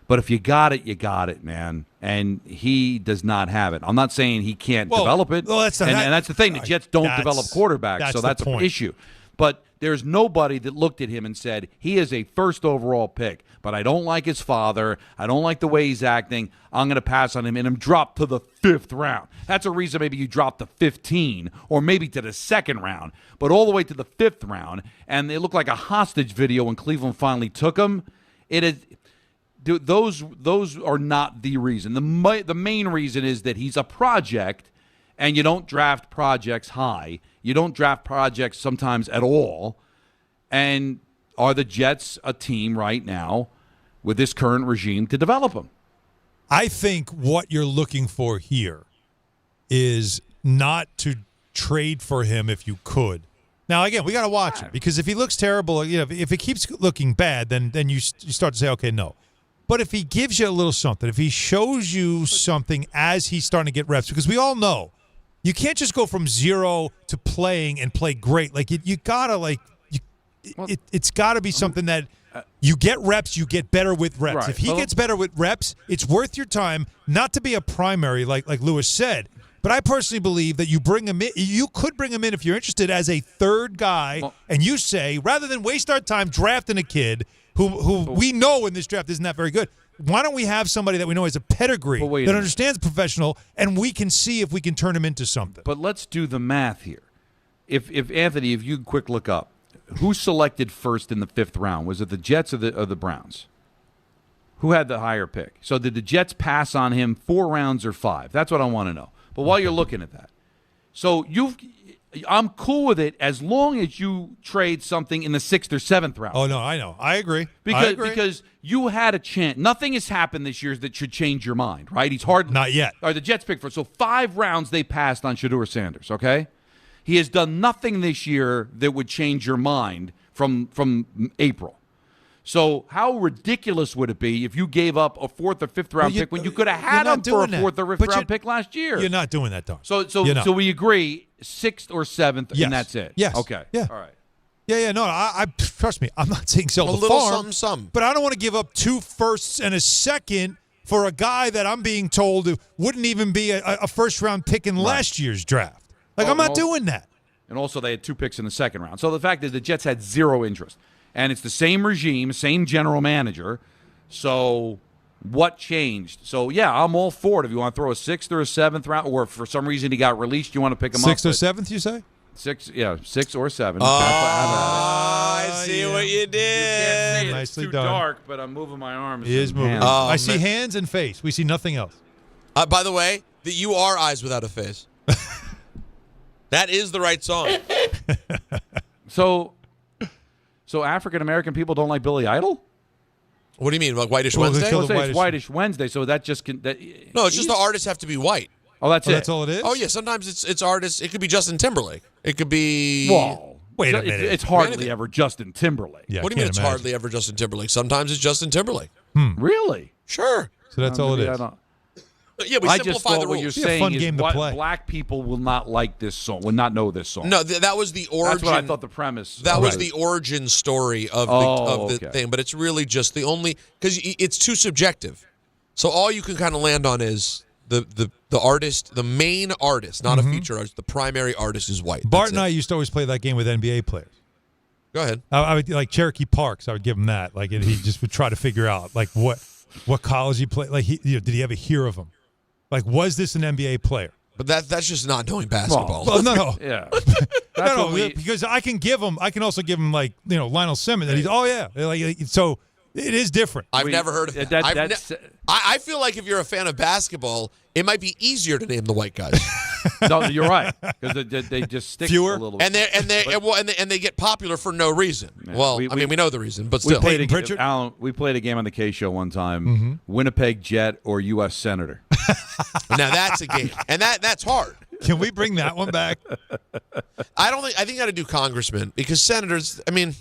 S7: But if you got it, you got it, man. And he does not have it. I'm not saying he can't develop it.
S3: Well, that's
S7: and that's the thing. The Jets don't develop quarterbacks, so that's an issue. But there's nobody that looked at him and said, he is a first overall pick, but I don't like his father. I don't like the way he's acting. I'm going to pass on him and him drop to the 5th round. That's a reason maybe you drop to 15 or maybe to the 2nd round, but all the way to the 5th round. And it looked like a hostage video when Cleveland finally took him. It is... Dude, those are not the reason. The main reason is that he's a project, and you don't draft projects high. You don't draft projects sometimes at all. And are the Jets a team right now with this current regime to develop them?
S3: I think what you're looking for here is not to trade for him if you could. Now, again, we got to watch him because if he looks terrible, if it keeps looking bad, then you start to say, okay, no. But if he gives you a little something, if he shows you something as he's starting to get reps, because we all know you can't just go from 0 to playing and play great. Like you gotta it's got to be something that you get reps, you get better with reps.
S7: Right.
S3: If he gets better with reps, it's worth your time not to be a primary, like Lewis said. But I personally believe that you bring him in. You could bring him in if you're interested as a third guy, and you say rather than waste our time drafting a kid who we know in this draft isn't that very good. Why don't we have somebody that we know has a pedigree that understands professional, and we can see if we can turn him into something?
S7: But let's do the math here. If Anthony, if you quick look up, who selected first in the 5th round? Was it the Jets or the Browns? Who had the higher pick? So did the Jets pass on him 4 rounds or 5? That's what I want to know. But while you're looking at that, so I'm cool with it as long as you trade something in the 6th or 7th round.
S3: Oh, no, I know. I agree.
S7: Because you had a chance. Nothing has happened this year that should change your mind, right? He's hard.
S3: Not yet.
S7: Or the Jets picked first. So 5 rounds they passed on Shedeur Sanders, okay? He has done nothing this year that would change your mind from April. So how ridiculous would it be if you gave up a 4th or 5th round pick when you could have had him for a 4th or 5th round pick last year?
S3: You're not doing that, Don.
S7: So we agree 6th or 7th, and that's it.
S3: Yes.
S7: Okay.
S3: Yeah.
S7: All right.
S3: Yeah. No. I trust me. I'm not saying sell
S6: a
S3: the
S6: little
S3: farm,
S6: something.
S3: but I don't want to give up 2 firsts and a second for a guy that I'm being told wouldn't even be a first-round pick in last year's draft. Like I'm not doing that.
S7: And also, they had 2 picks in the 2nd round. So the fact is, the Jets had 0 interest. And it's the same regime, same general manager. So what changed? So, yeah, I'm all for it. If you want to throw a 6th or a 7th round, or if for some reason he got released, you want to pick him up.
S3: 6th or 7th, you say?
S7: 6 or 7.
S6: I see what you did.
S3: Nicely
S7: it's too
S3: done.
S7: dark, but I'm moving my arms.
S3: He is moving. I see hands and face. We see nothing else.
S6: By the way, that you are Eyes Without a Face. That is the right song.
S7: So African-American people don't like Billy Idol?
S6: What do you mean, like Whitish Wednesday?
S7: It's Whitish Wednesday, so that just can...
S6: No, it's just the artists have to be white.
S7: Oh, that's it?
S3: That's all it is?
S6: Oh, yeah, sometimes it's artists. It could be Justin Timberlake. It could be...
S7: Whoa.
S3: Wait a minute.
S7: It's hardly ever Justin Timberlake.
S3: Yeah,
S6: what do you mean it's hardly ever Justin Timberlake? Sometimes it's Justin Timberlake.
S7: Really?
S6: Sure.
S3: So that's all it is.
S6: Yeah, we
S7: I just
S6: simplify
S7: thought
S6: the
S7: what
S6: rules.
S7: you're saying is black people will not like this song, will not know this song.
S6: No, that was the origin.
S7: That's what I thought the premise.
S6: That was the origin story of the thing, but it's really just the only because it's too subjective. So all you can kind of land on is the artist, the main artist, not a feature artist. The primary artist is white.
S3: Bart and I used to always play that game with NBA players.
S6: Go ahead.
S3: I would like Cherokee Parks. I would give him that. Like, and he just would try to figure out like what college he played. Like, did he ever hear of him? Like, was this an NBA player?
S6: But that's just not knowing basketball.
S3: Well, no.
S7: Yeah.
S3: Because I can also give him like Lionel Simmons, and he's like so. It is different.
S6: I've never heard of that. I feel like if you're a fan of basketball, it might be easier to name the white guys.
S7: No, you're right because they just stick
S3: fewer
S7: a little bit.
S6: And they get popular for no reason.
S7: Yeah.
S6: Well, we know the reason, but still.
S7: We played a game on the K show one time. Winnipeg Jet or U.S. Senator.
S6: Now that's a game, and that's hard.
S3: Can we bring that one back?
S6: I think you got to do congressmen because senators. I mean,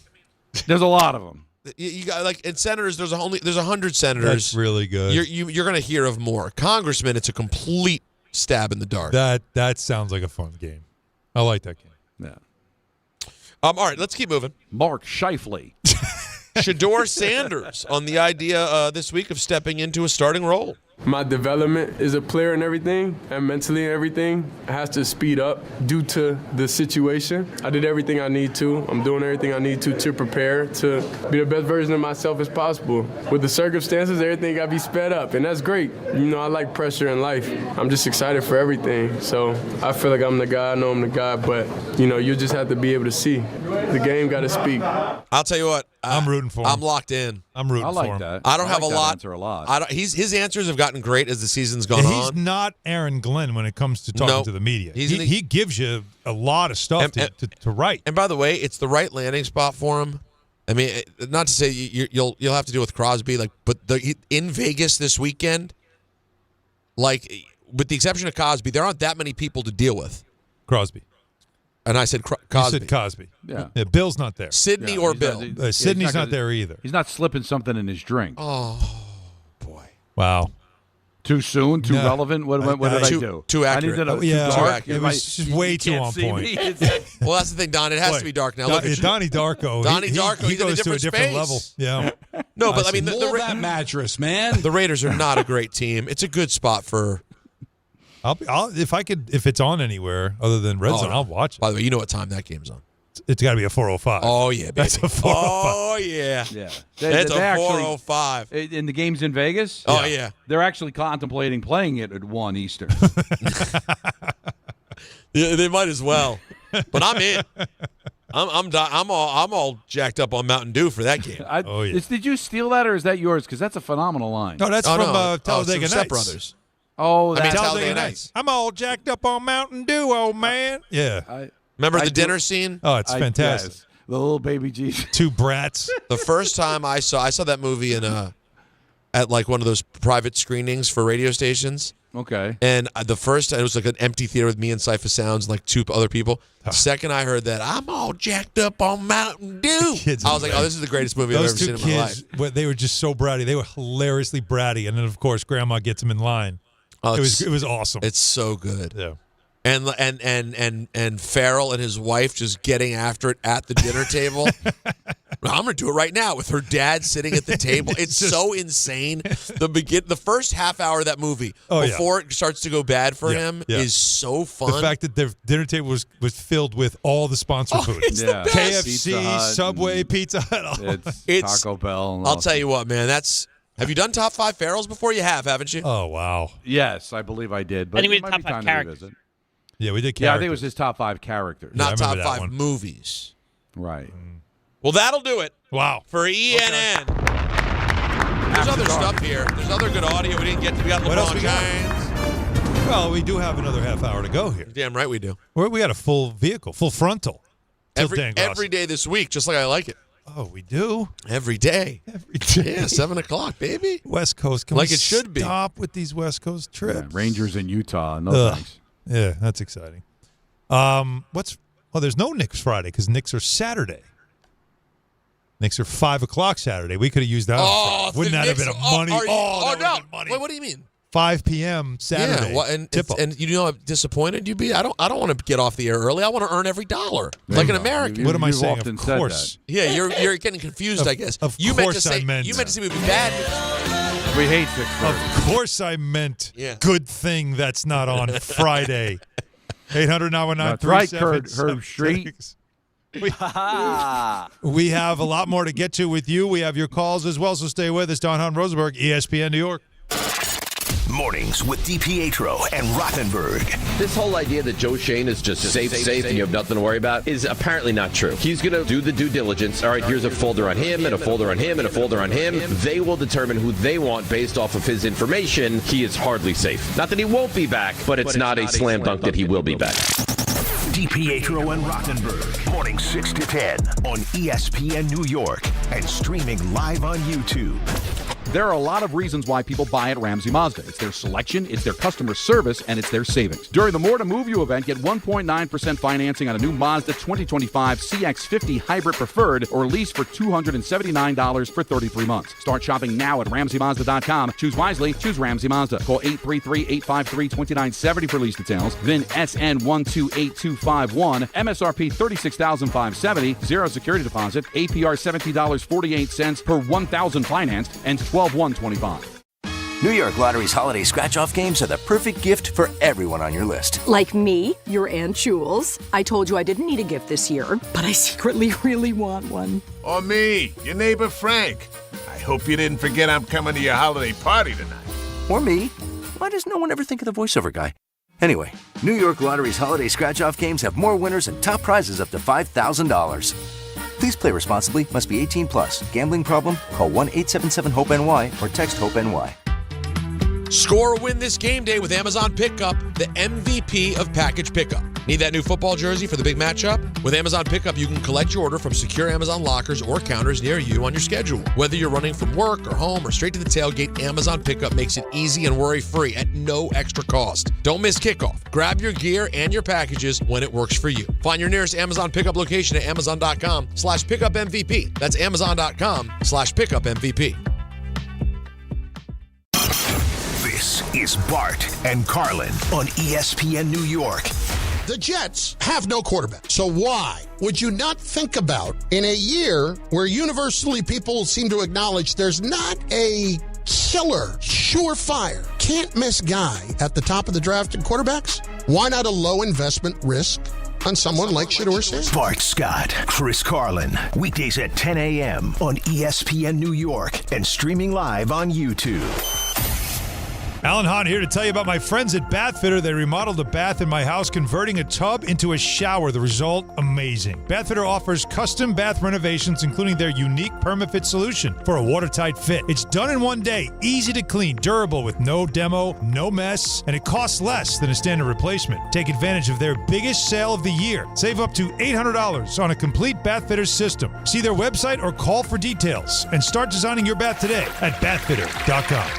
S7: there's a lot of them.
S6: You got like in senators. There's 100 senators.
S3: That's really good.
S6: You're going to hear of more congressmen. It's a complete stab in the dark.
S3: That sounds like a fun game. I like that game.
S7: Yeah.
S6: All right, let's keep moving.
S7: Mark Scheifele.
S6: Shedeur Sanders on the idea this week of stepping into a starting role.
S14: My development as a player and everything, and mentally and everything, has to speed up due to the situation. I did everything I need to. I'm doing everything I need to prepare to be the best version of myself as possible. With the circumstances, everything got to be sped up, and that's great. I like pressure in life. I'm just excited for everything. So I feel like I'm the guy. I know I'm the guy, but, you just have to be able to see. The game got to speak.
S6: I'll tell you what.
S3: I'm rooting for him.
S6: I'm locked in.
S3: I'm rooting for him.
S7: That.
S6: I don't have
S7: like
S6: a lot.
S7: Answer a lot.
S6: His answers have gotten great as the season's gone on.
S3: He's not Aaron Glenn when it comes to talking to the media. He gives you a lot of stuff to write.
S6: And by the way, it's the right landing spot for him. I mean, not to say you'll have to deal with Crosby, but in Vegas this weekend, like with the exception of Cosby, there aren't that many people to deal with.
S3: Crosby.
S6: And I said Cosby.
S3: You said Cosby.
S7: Yeah.
S3: Bill's not there.
S6: Sidney or Bill.
S3: Sidney's not there either.
S7: He's not slipping something in his drink.
S6: Oh, boy.
S3: Wow.
S7: Too soon? Too relevant? What did I do?
S6: Too accurate.
S7: Too dark?
S3: It was just way too on point.
S6: Well, that's the thing, Don. It has to be dark now. Look at
S3: Donnie Darko.
S6: He
S3: goes to a different level. Yeah.
S6: No, but I mean,
S15: that mattress, man.
S6: The Raiders are not a great team. It's a good spot for.
S3: If it's on anywhere other than Red Zone, I'll watch it.
S6: By the way, you know what time that game's on.
S3: It's got to be a 4:05.
S6: Oh yeah, baby.
S3: That's a 4:05.
S6: Oh yeah, It's a 4:05.
S7: In the games in Vegas.
S6: Oh yeah,
S7: they're actually contemplating playing it at 1 Eastern.
S6: Yeah, they might as well. But I'm in. I'm all jacked up on Mountain Dew for that game.
S7: Did you steal that or is that yours? Because that's a phenomenal line.
S3: No, that's from Talladega Nights.
S6: Step Brothers.
S7: Oh,
S6: that's
S3: Talladega Nights. I'm all jacked up on Mountain Dew, old man. Yeah.
S6: Remember the dinner scene?
S3: Oh, it's fantastic.
S7: Yes. The little baby Jesus.
S3: Two brats.
S6: The first time I saw that movie at like one of those private screenings for radio stations.
S7: Okay.
S6: And the first time it was like an empty theater with me and Cypher Sounds and like two other people. Second I heard that, I'm all jacked up on Mountain Dew. I was like, oh, this is the greatest movie I've ever seen in my life.
S3: They were just so bratty. They were hilariously bratty. And then, of course, Grandma gets them in line. Oh, it was awesome.
S6: It's so good.
S3: Yeah.
S6: And Farrell and his wife just getting after it at the dinner table. I'm gonna do it right now with her dad sitting at the table. It's so insane. The first half hour of that movie before it starts to go bad for him is so fun.
S3: The fact that their dinner table was filled with all the sponsor food.
S6: It's the best.
S3: KFC, Subway, Pizza Hut.
S7: It's Taco Bell.
S6: I'll tell you what, man. Have you done top 5 Farrells before? You have, haven't you?
S3: Oh wow.
S7: Yes, I believe I did. But
S17: and he
S7: it
S17: was
S7: might
S17: top
S7: be
S17: 5
S7: time
S17: characters.
S7: to revisit.
S3: Yeah, we did characters.
S7: Yeah, I think it was his top 5 characters.
S6: Not top 5 movies.
S7: Right.
S6: Well, that'll do it.
S3: Wow.
S6: For ENN. Okay. There's other stuff here. There's other good audio we didn't get to. We got LeBron James.
S3: Well, we do have another half hour to go here.
S6: Damn right we do.
S3: We got a full vehicle, full frontal.
S6: Every day this week, just like I like it.
S3: Oh, we do?
S6: Every day.
S3: Every day.
S6: Yeah, 7 o'clock, baby.
S3: West Coast. Can
S6: like
S3: we
S6: it should be.
S3: Stop with these West Coast trips.
S7: Yeah, Rangers in Utah. No thanks.
S3: Yeah, that's exciting. There's no Knicks Friday because Knicks are Saturday. Knicks are 5 o'clock Saturday. We could have used that.
S6: Oh,
S3: wouldn't that have been a money?
S6: No.
S3: Money.
S6: Wait, what do you mean?
S3: 5 p.m. Saturday.
S6: Yeah, well, and you know how disappointed you'd be? I don't want to get off the air early. I want to earn every dollar, like an American.
S3: What am I saying? Of course.
S6: Yeah, you're getting confused, I guess.
S3: You meant to say it
S6: would be bad.
S7: We hate 6:30.
S3: Of course I meant good thing that's not on Friday. 800-919-3776.
S7: That's right, Herb Street.
S3: We have a lot more to get to with you. We have your calls as well, so stay with us. Hahn Rosenberg, ESPN New York.
S22: Mornings with DiPietro and Rothenberg.
S15: This whole idea that Joe Shane is just safe and you have nothing to worry about is apparently not true. He's going to do the due diligence. All right, here's a folder on him and a folder on him and a folder on him. They will determine who they want based off of his information. He is hardly safe. Not that he won't be back, but it's not a slam dunk that he will be back.
S22: DiPietro and Rothenberg, morning 6 to 10 on ESPN New York and streaming live on YouTube.
S7: There are a lot of reasons why people buy at Ramsey Mazda. It's their selection, it's their customer service, and it's their savings. During the More to Move You event, get 1.9% financing on a new Mazda 2025 CX-50 Hybrid Preferred or lease for $279 for 33 months. Start shopping now at RamseyMazda.com. Choose wisely. Choose Ramsey Mazda. Call 833-853-2970 for lease details. Then SN128251. MSRP $36,570. Zero security deposit. APR $17.48 per 1,000 financed and $12,125.
S17: New York Lottery's holiday scratch-off games are the perfect gift for everyone on your list.
S18: Like me, your Aunt Jules. I told you I didn't need a gift this year, but I secretly really want one.
S19: Or me, your neighbor Frank. I hope you didn't forget I'm coming to your holiday party tonight.
S17: Or me. Why does no one ever think of the voiceover guy? Anyway, New York Lottery's holiday scratch-off games have more winners and top prizes up to $5,000. Please play responsibly. Must be 18 plus. Gambling problem? Call 1-877-HOPE-NY or text HOPE-NY.
S6: Score or win this game day with Amazon Pickup, the MVP of package pickup. Need that new football jersey for the big matchup? With Amazon Pickup, you can collect your order from secure Amazon lockers or counters near you on your schedule. Whether you're running from work or home or straight to the tailgate, Amazon Pickup makes it easy and worry-free at no extra cost. Don't miss kickoff. Grab your gear and your packages when it works for you. Find your nearest Amazon Pickup location at amazon.com/pickupmvp. That's amazon.com/pickupmvp.
S22: This is Bart and Carlin on ESPN New York.
S21: The Jets have no quarterback. So why would you not think about, in a year where universally people seem to acknowledge there's not a killer, surefire, can't-miss guy at the top of the draft in quarterbacks? Why not a low-investment risk on someone like Shedeur Sanders?
S22: Bart Scott, Chris Carlin, weekdays at 10 a.m. on ESPN New York and streaming live on YouTube.
S3: Alan Hahn here to tell you about my friends at Bathfitter. They remodeled a bath in my house, converting a tub into a shower. The result, amazing. Bathfitter offers custom bath renovations, including their unique PermaFit solution for a watertight fit. It's done in one day, easy to clean, durable with no demo, no mess, and it costs less than a standard replacement. Take advantage of their biggest sale of the year. Save up to $800 on a complete Bathfitter system. See their website or call for details and start designing your bath today at bathfitter.com.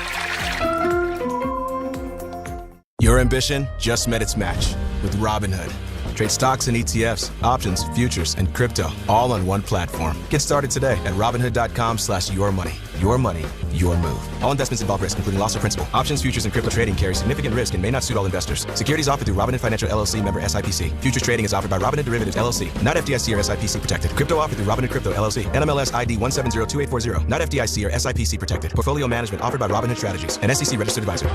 S26: Your ambition just met its match with Robinhood. Trade stocks and ETFs, options, futures, and crypto all on one platform. Get started today at Robinhood.com/yourmoney. Your money, your move. All investments involve risk, including loss of principal. Options, futures, and crypto trading carry significant risk and may not suit all investors. Securities offered through Robinhood Financial LLC, member SIPC. Futures trading is offered by Robinhood Derivatives LLC, not FDIC or SIPC protected. Crypto offered through Robinhood Crypto LLC, NMLS ID 1702840, not FDIC or SIPC protected. Portfolio management offered by Robinhood Strategies, an SEC registered advisor.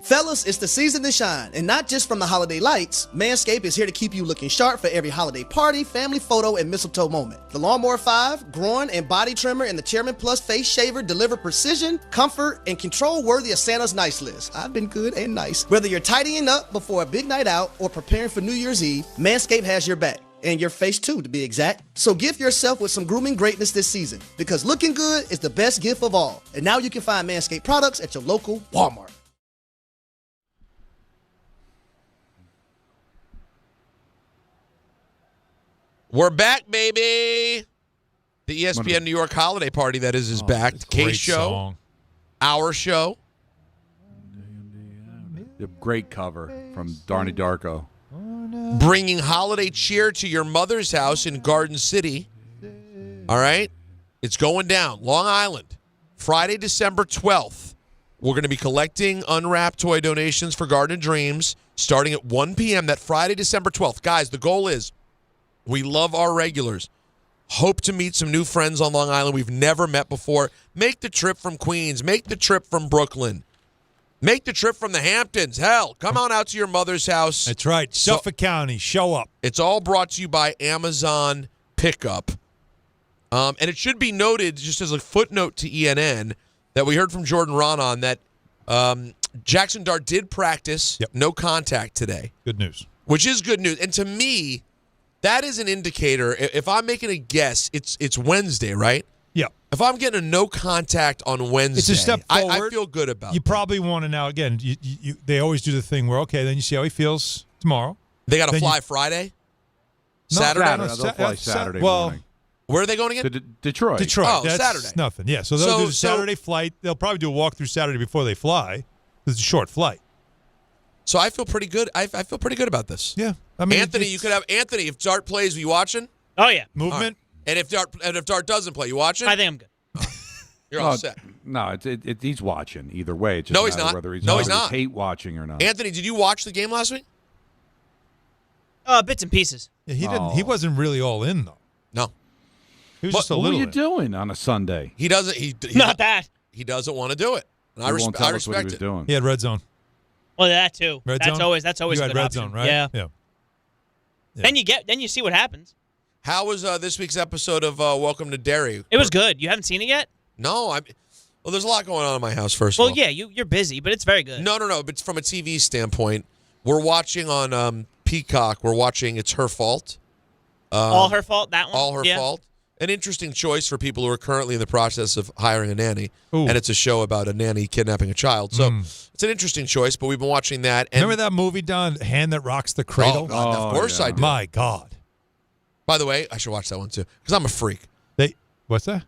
S27: Fellas, it's the season to shine, and not just from the holiday lights. Manscaped is here to keep you looking sharp for every holiday party, family photo, and mistletoe moment. The Lawnmower 5, groin and body trimmer, and the Chairman Plus face shaver deliver precision, comfort, and control worthy of Santa's nice list. I've been good and nice. Whether you're tidying up before a big night out or preparing for New Year's Eve, Manscaped has your back. And your face too, to be exact. So gift yourself with some grooming greatness this season, because looking good is the best gift of all. And now you can find Manscaped products at your local Walmart.
S6: We're back, baby. The ESPN New York holiday party, that is back. The K Show,
S3: song.
S6: Our show.
S7: The great cover from Darnie Darko.
S6: Bringing holiday cheer to your mother's house in Garden City. All right? It's going down. Long Island. Friday, December 12th. We're going to be collecting unwrapped toy donations for Garden of Dreams starting at 1 p.m. that Friday, December 12th. Guys, the goal is we love our regulars. Hope to meet some new friends on Long Island we've never met before. Make the trip from Queens. Make the trip from Brooklyn. Make the trip from the Hamptons. Hell, come on out to your mother's house.
S3: That's right. Suffolk County, show up.
S6: It's all brought to you by Amazon Pickup. And it should be noted, just as a footnote to ENN, that we heard from Jordan Ronan that Jackson Dart did practice, no contact today.
S3: Good news.
S6: Which is good news. And to me, that is an indicator. If I'm making a guess, it's Wednesday, right?
S3: Yeah.
S6: If I'm getting a no contact on Wednesday,
S3: it's a step forward.
S6: I feel good about it.
S3: You probably want to now, again, they always do the thing where, okay, then you see how he feels tomorrow.
S6: They got to fly Friday?
S3: Saturday?
S7: No, they'll fly Saturday morning.
S6: Where are they going again?
S7: To Detroit.
S3: Detroit.
S6: Oh,
S3: That's
S6: Saturday.
S3: Nothing. Yeah, so they'll do the Saturday flight. They'll probably do a walkthrough Saturday before they fly. It's a short flight.
S6: So I feel pretty good. I feel pretty good about this.
S3: Yeah. I mean,
S6: Anthony, you could have Anthony if Dart plays. Are you watching?
S1: Oh yeah.
S3: Movement.
S6: Right. And if Dart doesn't play, you watching?
S1: I think I'm good.
S6: You're all set.
S7: No, he's watching either way. It just
S6: No, he's
S7: matters
S6: not.
S7: Whether he's
S6: No, he's not.
S7: hate watching or not.
S6: Anthony, did you watch the game last week?
S1: Bits and pieces.
S3: Yeah, he didn't. He wasn't really all in though.
S6: No.
S3: He was just a
S7: what
S3: little.
S7: are you doing on a Sunday?
S6: He doesn't.
S1: Not that.
S6: He doesn't want to do it. And I
S7: won't tell us what he
S6: respect
S7: was
S6: it.
S7: doing.
S3: He had red zone.
S1: Well, that too.
S3: Red
S1: that's
S3: zone?
S1: always
S3: You
S1: a good
S3: had red
S1: option.
S3: zone, right?
S1: Yeah.
S3: Yeah.
S1: Then you see what happens.
S6: How was this week's episode of Welcome to Derry?
S1: It was good. You haven't seen it yet?
S6: No, well, there's a lot going on in my house. First
S1: Well,
S6: of all,
S1: yeah, you're busy, but it's very good.
S6: No. But from a TV standpoint, we're watching on Peacock. We're watching It's Her Fault.
S1: All Her Fault. That one.
S6: All Her Fault. An interesting choice for people who are currently in the process of hiring a nanny. Ooh. And it's a show about a nanny kidnapping a child. So it's an interesting choice, but we've been watching that. And
S3: remember that movie, Don, Hand That Rocks the Cradle?
S6: Oh, God, of course I do.
S3: My God.
S6: By the way, I should watch that one too, because I'm a freak.
S3: What's that?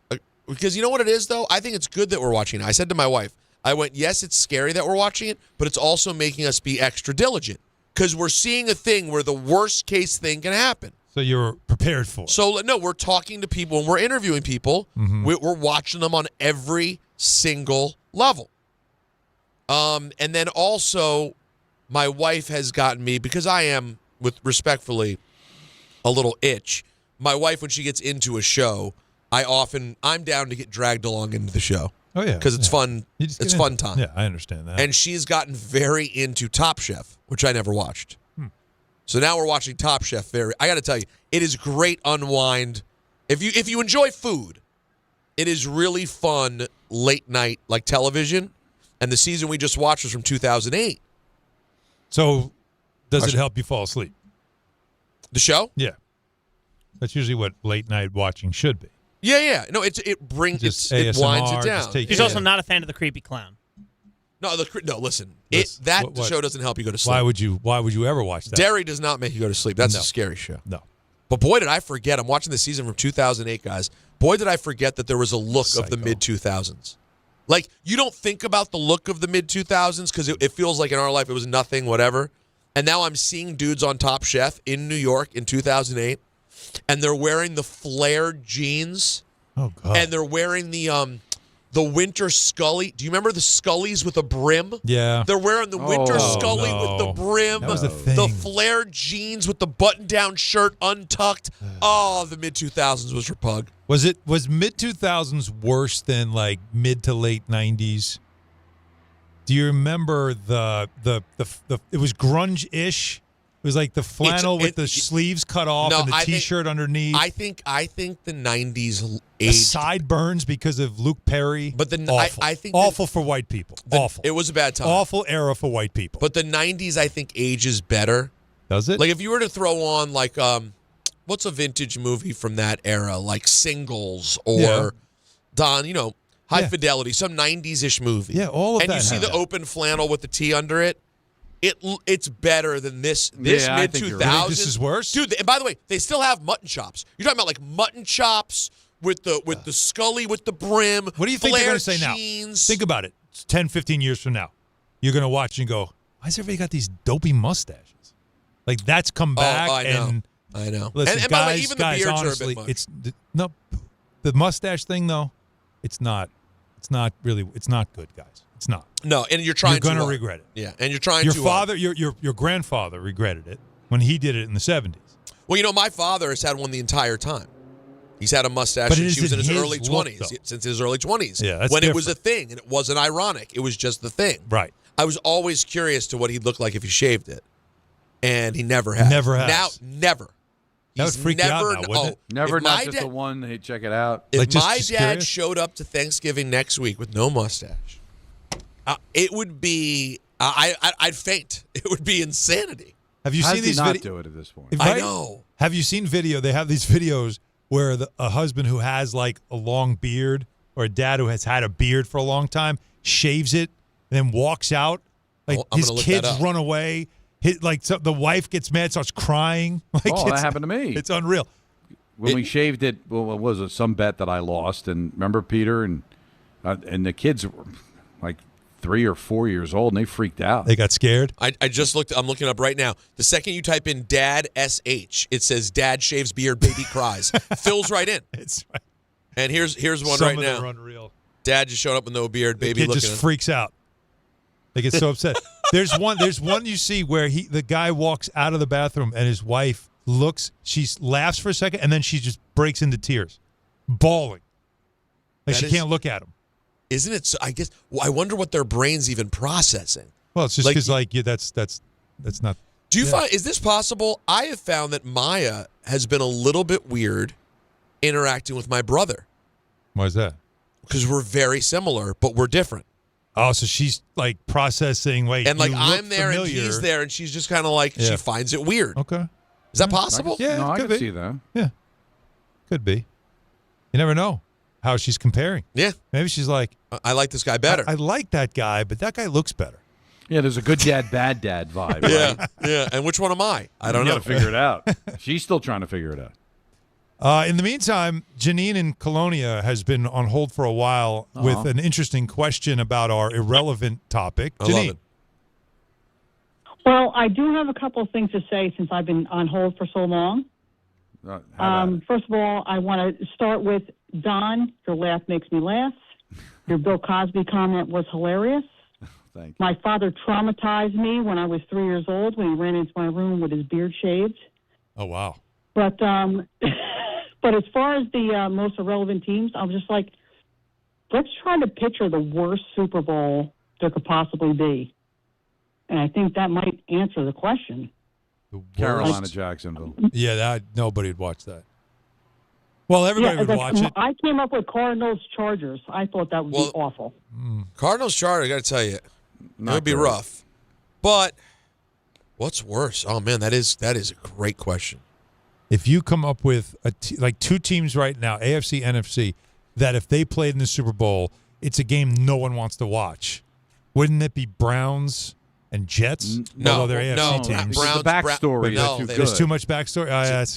S6: Because you know what it is, though? I think it's good that we're watching it. I said to my wife, I went, yes, it's scary that we're watching it, but it's also making us be extra diligent, because we're seeing a thing where the worst case thing can happen.
S3: So you're prepared for it.
S6: So, no, we're talking to people and we're interviewing people. We're watching them on every single level. And then also, my wife has gotten me, because I am, with respectfully, a little itch. My wife, when she gets into a show, I'm down to get dragged along into the show.
S3: Oh, yeah.
S6: Because it's fun. It's fun time.
S3: Yeah, I understand that.
S6: And she's gotten very into Top Chef, which I never watched. So now we're watching Top Chef. I got to tell you, it is great unwind. If you enjoy food, it is really fun late night like television. And the season we just watched was from 2008.
S3: So does it help you fall asleep?
S6: The show?
S3: Yeah. That's usually what late night watching should be.
S6: Yeah. No, it winds it down.
S1: She's also not a fan of the creepy clown.
S6: No, listen. The show doesn't help you go to sleep.
S3: Why would you ever watch that?
S6: Derry does not make you go to sleep. That's a scary show.
S3: No.
S6: But boy, did I forget. I'm watching the season from 2008, guys. Boy, did I forget that there was a look of the mid-2000s. Like, you don't think about the look of the mid-2000s because it feels like in our life it was nothing, whatever. And now I'm seeing dudes on Top Chef in New York in 2008, and they're wearing the flared jeans.
S3: Oh, God.
S6: And they're wearing the winter Scully. Do you remember the Scullys with a brim?
S3: Yeah.
S6: They're wearing the winter Scully with the brim.
S3: That was a thing.
S6: The flared jeans with the button-down shirt untucked. Oh, the mid-2000s was repug.
S3: Was mid-2000s worse than like mid to late 90s? Do you remember it was grunge-ish? It was like the flannel with the sleeves cut off and the T-shirt underneath.
S6: I think the 90s
S3: the sideburns because of Luke Perry.
S6: But
S3: awful.
S6: I think
S3: awful for white people. Awful.
S6: It was a bad time.
S3: Awful era for white people.
S6: But the 90s, I think, ages better.
S3: Does it?
S6: Like if you were to throw on like what's a vintage movie from that era, like Singles or High Fidelity, some 90s-ish movie.
S3: Yeah, all of that.
S6: And you see the open flannel with the T under it. It's better than this mid-2000s.
S3: Right. This is worse?
S6: Dude, and by the way, they still have mutton chops. You're talking about like mutton chops with the Scully with the brim.
S3: What do you think they're going to say
S6: jeans.
S3: now? Think about it. It's 10, 15 years from now. You're going to watch and go, why has everybody got these dopey mustaches? Like, that's come back.
S6: I know.
S3: Listen,
S6: and
S3: guys,
S6: by the way, even the beards
S3: honestly,
S6: are a bit much.
S3: the mustache thing, though, it's not good, guys. It's not.
S6: No, and you're trying to.
S3: You're going to regret it.
S6: Yeah, and you're trying
S3: your
S6: to.
S3: Father, your grandfather regretted it when he did it in the 70s.
S6: Well, my father has had one the entire time. He's had a mustache since he was in his early 20s. Since his early 20s.
S3: Yeah, that's
S6: when
S3: different.
S6: it was a thing, and it wasn't ironic. It was just the thing.
S3: Right.
S6: I was always curious to what he'd look like if he shaved it, and he never has.
S3: Never has.
S6: Now, never.
S3: That would freak you out now, wouldn't it?
S7: Never,
S6: if
S7: not
S6: my
S7: just
S6: dad-
S7: the one. Hey, check it out.
S6: If my dad showed up to Thanksgiving next week with no mustache, it would be. I'd faint. It would be insanity.
S3: Have you
S7: How
S3: seen
S7: does he
S3: these
S7: not
S3: videos?
S7: do it at this point?
S6: I know.
S3: Have you seen video? They have these videos where a husband who has like a long beard or a dad who has had a beard for a long time shaves it and then walks out. Like
S6: I'm
S3: his
S6: gonna look
S3: kids
S6: that up.
S3: run away. The wife gets mad, starts crying. Like
S7: That happened to me.
S3: It's unreal.
S7: When we shaved it, well, what was it? Some bet that I lost, and remember Peter and the kids were like 3 or 4 years old, and they freaked out.
S3: They got scared.
S6: I just looked. I'm looking up right now. The second you type in "dad" SH, it says "dad shaves beard, baby cries." Fills right in.
S3: It's right.
S6: And here's one
S3: Some
S6: right
S3: of
S6: now.
S3: them are unreal.
S6: Dad just showed up with no beard,
S3: The
S6: baby
S3: kid
S6: looking.
S3: just freaks out. They get so upset. There's one you see where the guy walks out of the bathroom and his wife looks. She laughs for a second and then she just breaks into tears, bawling. Like she can't look at him.
S6: Isn't it? So, I guess. Well, I wonder what their brain's even processing.
S3: Well, it's just because that's not.
S6: Do you find, is this possible? I have found that Maya has been a little bit weird interacting with my brother.
S3: Why is that?
S6: Because we're very similar, but we're different.
S3: Oh, so she's like processing. Wait,
S6: And like
S3: you
S6: I'm
S3: look
S6: there
S3: familiar.
S6: and he's there, and she's just kind of like she finds it weird.
S3: Okay,
S6: is that possible?
S3: Yeah,
S7: No,
S3: it
S7: I
S3: could
S7: can
S3: be.
S7: see that.
S3: Yeah, could be. You never know how she's comparing.
S6: Yeah,
S3: maybe she's like,
S6: I like this guy better.
S3: I like that guy, but that guy looks better.
S7: Yeah, there's a good dad, bad dad vibe.
S6: Yeah,
S7: right?
S6: yeah. And which one am I? I don't know.
S7: Got to figure it out. She's still trying to figure it out.
S3: In the meantime, Janine in Colonia has been on hold for a while with an interesting question about our irrelevant topic.
S6: I love
S3: Janine.
S6: it.
S2: Well, I do have a couple of things to say since I've been on hold for so long. First of all, I want to start with Don. Your laugh makes me laugh. Your Bill Cosby comment was hilarious.
S7: Thank you.
S2: My father traumatized me when I was 3 years old when he ran into my room with his beard shaved.
S3: Oh, wow.
S2: But but as far as the most irrelevant teams, I'm just like, let's try to picture the worst Super Bowl there could possibly be. And I think that might answer the question.
S7: Carolina, Jacksonville.
S3: Yeah, nobody would watch that. Well, everybody would watch it.
S2: I came up with Cardinals Chargers. I thought that would be awful.
S6: Cardinals Chargers, I got to tell you, it would be
S7: good.
S6: rough. But what's worse? Oh man, that is a great question.
S3: If you come up with like two teams right now, AFC, NFC, that if they played in the Super Bowl, it's a game no one wants to watch. Wouldn't it be Browns and Jets?
S6: No,
S3: Although they're AFC teams.
S7: The backstory is too good.
S3: There's too much backstory.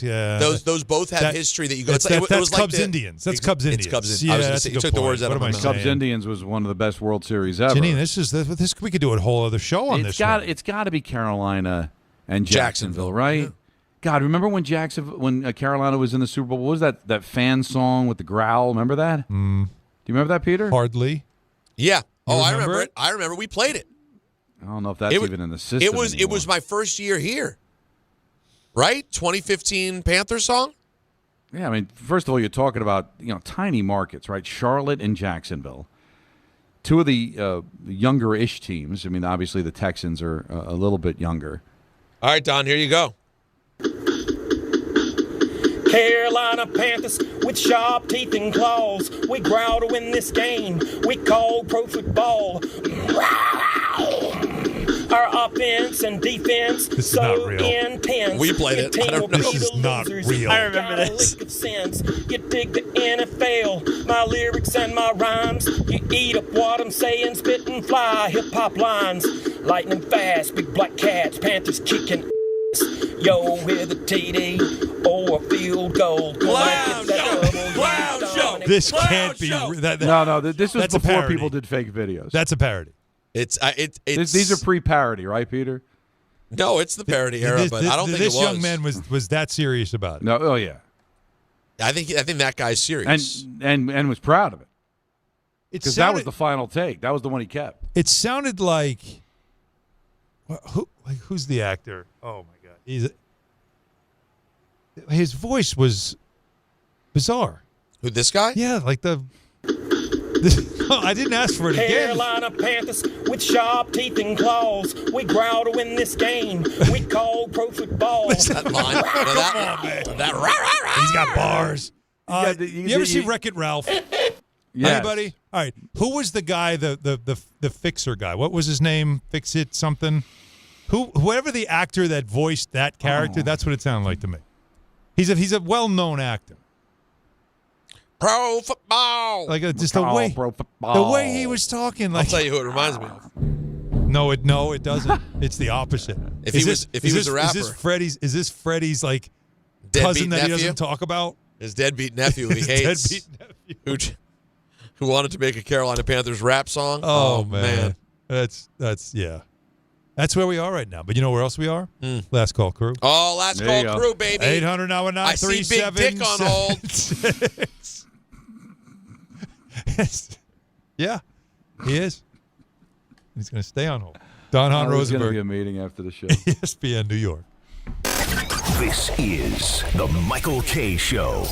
S3: Yeah.
S6: Those both have history that you go.
S3: That's Cubs Indians. That's Cubs Indians.
S6: It's Cubs Indians.
S3: Yeah,
S6: I was gonna
S3: that's
S6: say,
S3: a
S6: you
S3: good
S6: took the
S3: point.
S6: words out
S3: What
S6: of my
S3: am I
S6: mouth.
S3: saying?
S7: Cubs Indians was one of the best World Series ever.
S3: Janine, this we could do a whole other show on this.
S7: It's got to be Carolina and Jacksonville, right?
S6: Yeah.
S7: God, remember when Carolina was in the Super Bowl? What was that fan song with the growl? Remember that? Do you remember that, Peter?
S3: Hardly.
S6: Yeah. Oh, I
S3: remember
S6: remember
S3: it?
S6: it. I remember we played it.
S7: I don't know if that's even in the system.
S6: It was my first year here. Right? 2015 Panther song?
S7: Yeah, I mean, first of all, you're talking about tiny markets, right? Charlotte and Jacksonville. Two of the younger-ish teams. I mean, obviously the Texans are a little bit younger.
S6: All right, Don, here you go.
S8: Carolina Panthers with sharp teeth and claws. We growl to win this game. We call pro football. Our offense and defense
S3: This is
S8: so
S3: not real.
S8: intense.
S6: We played it.
S8: Your
S6: I
S8: team
S6: don't
S8: will
S6: know.
S8: be
S3: This
S8: the
S3: is not
S8: losers.
S3: real.
S1: I remember
S8: Got a
S1: this.
S8: lick of sense. You dig the NFL, my lyrics and my rhymes. You eat up what I'm saying, spit and fly hip hop lines. Lightning fast, big black cats, Panthers kicking ass. Yo, with a TD or a field goal.
S6: Clown show.
S3: This can't be.
S7: No, this was
S3: that's a
S7: before
S3: parody.
S7: people did fake videos.
S3: That's a parody.
S6: It's
S7: These are pre-parody, right, Peter?
S6: No, it's the parody era, but I don't think it was.
S3: This young man was that serious about it.
S7: No, oh yeah,
S6: I think that guy's serious.
S7: and was proud of it
S3: It
S7: because that was
S3: sounded-
S7: the final take. That was the one he kept.
S3: It sounded like who's the actor? Oh my God, his voice was bizarre.
S6: Who, this guy?
S3: Yeah, like I didn't ask for it again.
S8: Carolina Panthers with sharp teeth and claws. We growl to win this game. We call pro football.
S6: What's that line?
S3: He's got bars. You ever see Wreck-It Ralph?
S7: Yes.
S3: Anybody? All right. Who was the guy, the fixer guy? What was his name? Fix It something? Whoever the actor that voiced that character, that's what it sounded like to me. He's a well-known actor.
S6: Pro football.
S3: Like just the way he was talking. Like,
S6: I'll tell you who it reminds me of.
S3: No, it doesn't. It's the opposite.
S6: If he was a rapper,
S3: is this Freddie's like
S6: deadbeat
S3: cousin that
S6: nephew?
S3: he doesn't talk about?
S6: His deadbeat nephew he hates. Who wanted to make a Carolina Panthers rap song?
S3: Oh man. That's yeah. That's where we are right now. But you know where else we are? Last Call Crew.
S6: Oh, Last Call Crew, baby.
S3: 800-919-3776.
S6: I see Big Dick on hold.
S3: Yeah, he is. He's going to stay on hold. Hahn Rosenberg.
S7: There's going to be a meeting after the show.
S3: ESPN New York.
S22: This is the Michael K. Show.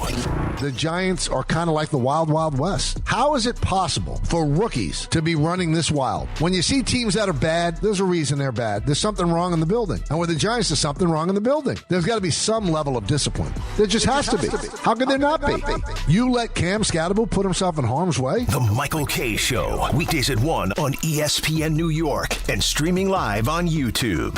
S21: The Giants are kind of like the Wild Wild West. How is it possible for rookies to be running this wild? When you see teams that are bad, there's a reason they're bad. There's something wrong in the building. And with the Giants, there's something wrong in the building. There's got to be some level of discipline. There just has to be. How could there not be? You let Cam Skattebo put himself in harm's way?
S22: The Michael K. Show. Weekdays at 1 on ESPN New York and streaming live on YouTube.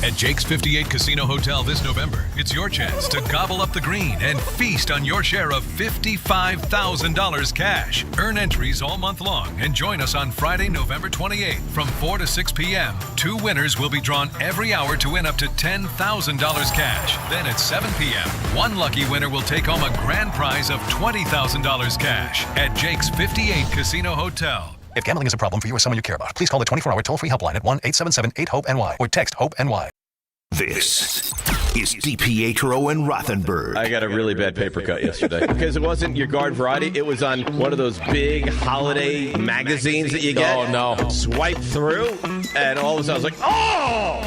S4: At Jake's 58 Casino Hotel this November, it's your chance to gobble up the green and feast on your share of $55,000 cash. Earn entries all month long and join us on Friday, November 28th from 4 to 6 p.m. 2 winners will be drawn every hour to win up to $10,000 cash. Then at 7 p.m., 1 lucky winner will take home a grand prize of $20,000 cash at Jake's 58 Casino Hotel.
S5: If gambling is a problem for you or someone you care about, please call the 24-hour toll-free helpline at 1-877-8-HOPE-NY or text HOPE-NY.
S22: This is DiPietro and Rothenberg.
S15: I got a really bad paper cut yesterday because it wasn't your garden variety. It was on one of those big holiday magazines that you get.
S6: Oh, no.
S15: Swipe through, and all of a sudden I was like, oh!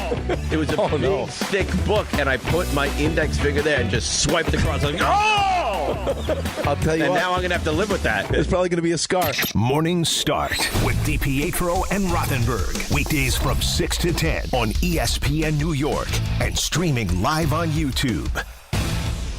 S15: It was a big, thick book, and I put my index finger there and just swiped across. I was like, oh!
S16: I'll tell you
S15: and
S16: what.
S15: now I'm going to have to live with that.
S16: It's probably going to be a scar.
S22: Morning Start with DiPietro and Rothenberg. Weekdays from 6 to 10 on ESPN New York and streaming live on YouTube.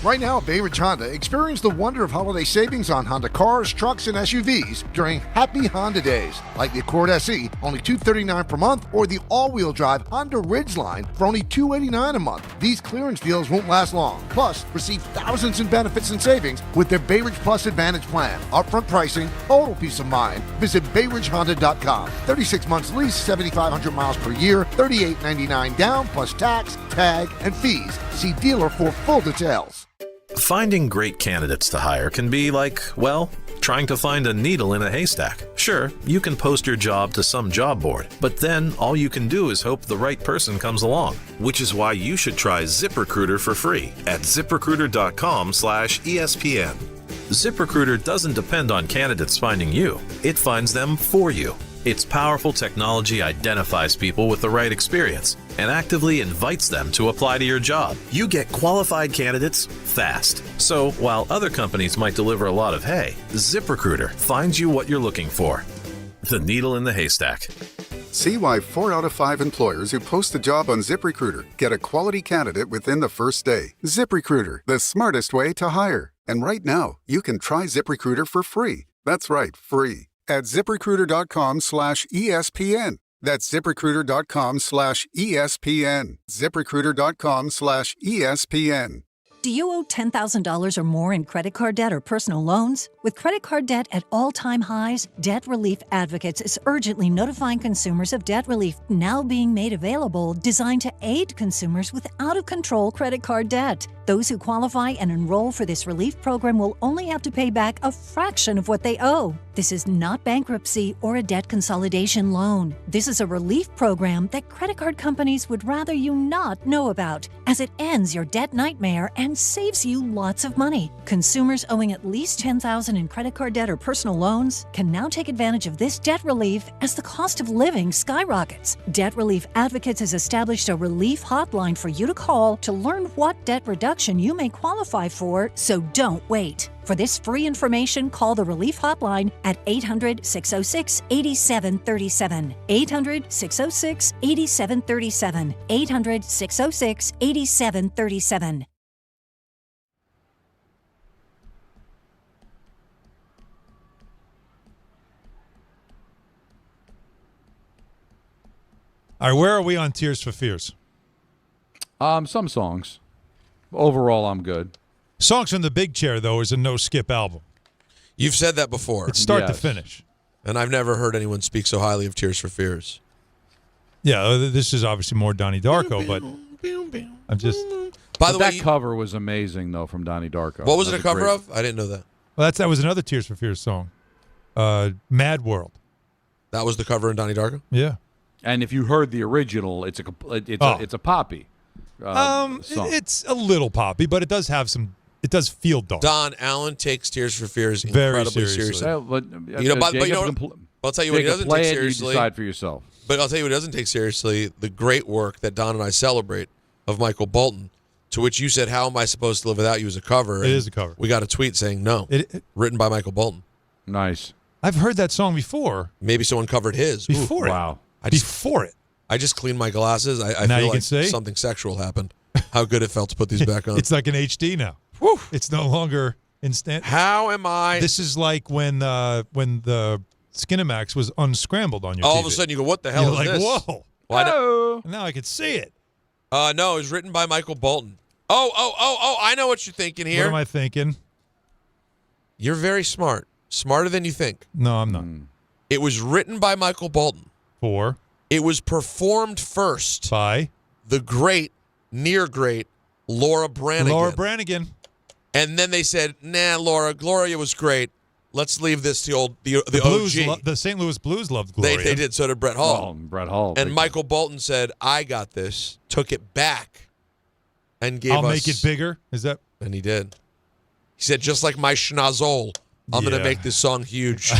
S21: Right now at Bay Ridge Honda, experience the wonder of holiday savings on Honda cars, trucks, and SUVs during Happy Honda Days, like the Accord SE, only $239 per month, or the all-wheel drive Honda Ridgeline for only $289 a month. These clearance deals won't last long. Plus, receive thousands in benefits and savings with their Bay Ridge Plus Advantage plan. Upfront pricing, total peace of mind. Visit BayRidgeHonda.com. 36 months lease, 7,500 miles per year, $38.99 down, plus tax, tag, and fees. See dealer for full details.
S20: Finding great candidates to hire can be like, well, trying to find a needle in a haystack. Sure, you can post your job to some job board, but then all you can do is hope the right person comes along, which is why you should try ZipRecruiter for free at ZipRecruiter.com/ESPN. ZipRecruiter doesn't depend on candidates finding you. It finds them for you. Its powerful technology identifies people with the right experience and actively invites them to apply to your job. You get qualified candidates fast. So while other companies might deliver a lot of hay, ZipRecruiter finds you what you're looking for. The needle in the haystack.
S23: See why 4 out of 5 employers who post a job on ZipRecruiter get a quality candidate within the first day. ZipRecruiter, the smartest way to hire. And right now, you can try ZipRecruiter for free. That's right, free. At ZipRecruiter.com/ESPN. That's ZipRecruiter.com/ESPN. ZipRecruiter.com/ESPN.
S24: Do you owe $10,000 or more in credit card debt or personal loans? With credit card debt at all-time highs, Debt Relief Advocates is urgently notifying consumers of debt relief now being made available, designed to aid consumers with out-of-control credit card debt. Those who qualify and enroll for this relief program will only have to pay back a fraction of what they owe. This is not bankruptcy or a debt consolidation loan. This is a relief program that credit card companies would rather you not know about, as it ends your debt nightmare and saves you lots of money. Consumers owing at least $10,000 in credit card debt or personal loans can now take advantage of this debt relief as the cost of living skyrockets. Debt Relief Advocates has established a relief hotline for you to call to learn what debt reduction you may qualify for, so don't wait. For this free information, call the Relief Hotline at 800-606-8737. 800-606-8737. 800-606-8737.
S3: All right, where are we on Tears for Fears?
S7: Some songs. Overall, I'm good.
S3: Songs from the Big Chair, though, is a no-skip album.
S6: You've said that before.
S3: It's start to finish.
S6: And I've never heard anyone speak so highly of Tears for Fears.
S3: Yeah, this is obviously more Donnie Darko, but I'm just...
S6: By the way,
S7: that cover was amazing, though, from Donnie Darko.
S6: What was it a cover of? I didn't know that.
S3: Well, that was another Tears for Fears song. Mad World.
S6: That was the cover in Donnie Darko?
S3: Yeah.
S7: And if you heard the original, it's a poppy song.
S3: It's a little poppy, but it does have some... It does feel dark.
S6: Don Allen takes Tears for Fears
S3: Very
S6: incredibly
S3: seriously.
S6: I'll tell you what he doesn't take seriously.
S7: You decide for yourself.
S6: But I'll tell you what he doesn't take seriously, the great work that Don and I celebrate of Michael Bolton, to which you said, how am I supposed to live without you as a cover?
S3: It is a cover.
S6: We got a tweet saying no. Written by Michael Bolton.
S7: Nice.
S3: I've heard that song before.
S6: Maybe someone covered his.
S3: Before it.
S7: Wow.
S3: Before it.
S6: I just cleaned my glasses. I
S3: Now
S6: feel
S3: you
S6: like
S3: can see?
S6: something sexual happened. How good it felt to put these back on.
S3: It's like an HD now.
S6: Whew.
S3: It's no longer instant.
S6: How am I?
S3: This is like when the Skinemax was unscrambled on your
S6: All
S3: TV.
S6: of a sudden you go, what the hell
S3: You're
S6: is
S3: like,
S6: this?
S3: whoa.
S6: Well,
S3: Now I can see it.
S6: no, it was written by Michael Bolton. Oh, I know what you're thinking here.
S3: What am I thinking?
S6: You're very smart. Smarter than you think.
S3: No, I'm not.
S6: It was written by Michael Bolton. It was performed first
S3: by
S6: the great, near great, Laura Branigan. And then they said, nah, Gloria was great. Let's leave this to the
S3: Blues,
S6: OG.
S3: the St. Louis Blues loved Gloria.
S6: They did. So did Brett Hall.
S7: Brett Hall.
S6: And Michael Bolton said, I got this, took it back, and gave us...
S3: I'll make it bigger? Is that...
S6: And he did. He said, just like my schnozzle, I'm going to make this song huge.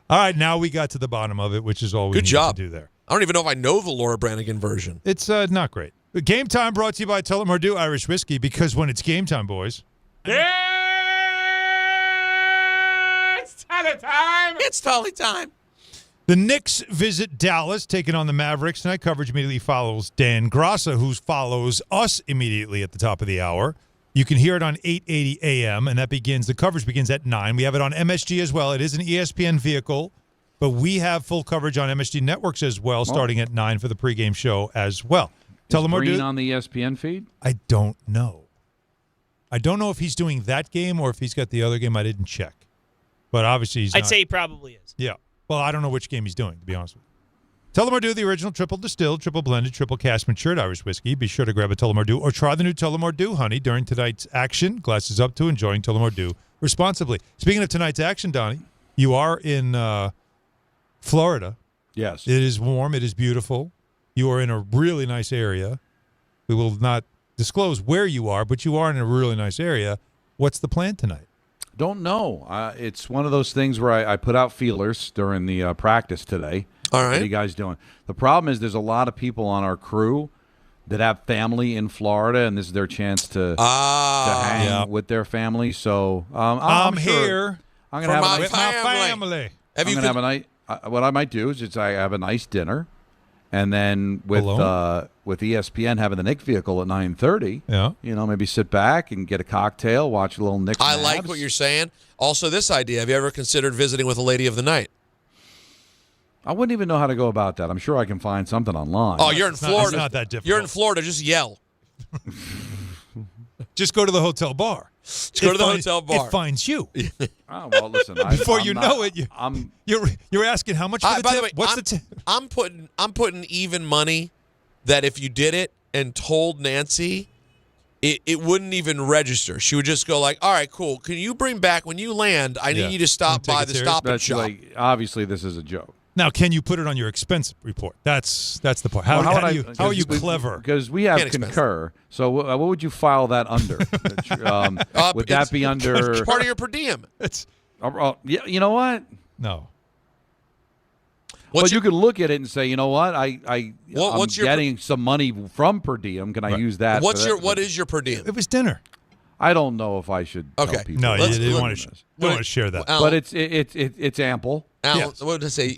S3: All right, now we got to the bottom of it, which is all we need to do there.
S6: I don't even know if I know the Laura Branigan version.
S3: It's not great. But Game Time brought to you by Tullamore Irish Whiskey, because when it's game time, boys.
S19: It's Tully time.
S6: It's Tully time.
S3: The Knicks visit Dallas, taking on the Mavericks. Tonight, coverage immediately follows Dan Grassa, who follows us immediately at the top of the hour. You can hear it on 8:80 a.m., and the coverage begins at 9. We have it on MSG as well. It is an ESPN vehicle, but we have full coverage on MSG networks as well, starting at 9 for the pregame show as well.
S7: Is Green on the ESPN feed?
S3: I don't know. I don't know if he's doing that game or if he's got the other game. I didn't check. But obviously he's
S1: I'd say he probably is.
S3: Yeah. Well, I don't know which game he's doing, to be honest with you. Tullamore Dew, the original triple distilled, triple blended, triple cask matured Irish whiskey. Be sure to grab a Tullamore Dew or try the new Tullamore Dew Honey during tonight's action. Glasses up to enjoying Tullamore Dew responsibly. Speaking of tonight's action, Donnie, you are in Florida.
S7: Yes.
S3: It is warm. It is beautiful. You are in a really nice area. We will not disclose where you are, but you are in a really nice area. What's the plan tonight?
S7: Don't know. It's one of those things where I put out feelers during the practice today.
S6: All right.
S7: What are you guys doing? The problem is there's a lot of people on our crew that have family in Florida, and this is their chance to hang with their family. So I'm
S3: here.
S7: I'm going to have
S3: with my family.
S7: What I might do is I have a nice dinner, and then with ESPN having the Knick vehicle at 9:30, maybe sit back and get a cocktail, watch a little Knicks.
S6: I like what you're saying. Also, this idea: have you ever considered visiting with a lady of the night?
S7: I wouldn't even know how to go about that. I'm sure I can find something online.
S6: Oh, you're in Florida.
S3: It's not that difficult.
S6: You're in Florida. Just yell.
S3: Just go to the hotel bar.
S6: Go to the hotel bar.
S3: It finds you.
S7: Oh, well, listen.
S3: Before you know it, you're asking how much for the
S6: by
S3: tip?
S6: the way,
S3: What's the tip?
S6: I'm putting even money that if you did it and told Nancy it wouldn't even register. She would just go like, all right, cool. Can you bring back, when you land, I need you to stop by the Stop and Shop.
S7: Like, obviously, this is a joke.
S3: Now, can you put it on your expense report? That's the part. How are you clever?
S7: Because we have Concur. So what would you file that under? Would that be under?
S6: It's part of your per diem.
S7: You know what?
S3: No.
S7: But you could look at it and say, you know what? I'm getting some money from per diem. Can I use that?
S6: What is your per diem?
S3: It was dinner.
S7: I don't know if I should. Tell people.
S3: No, you didn't want to share that.
S7: But it's ample.
S6: Alan, what did I say?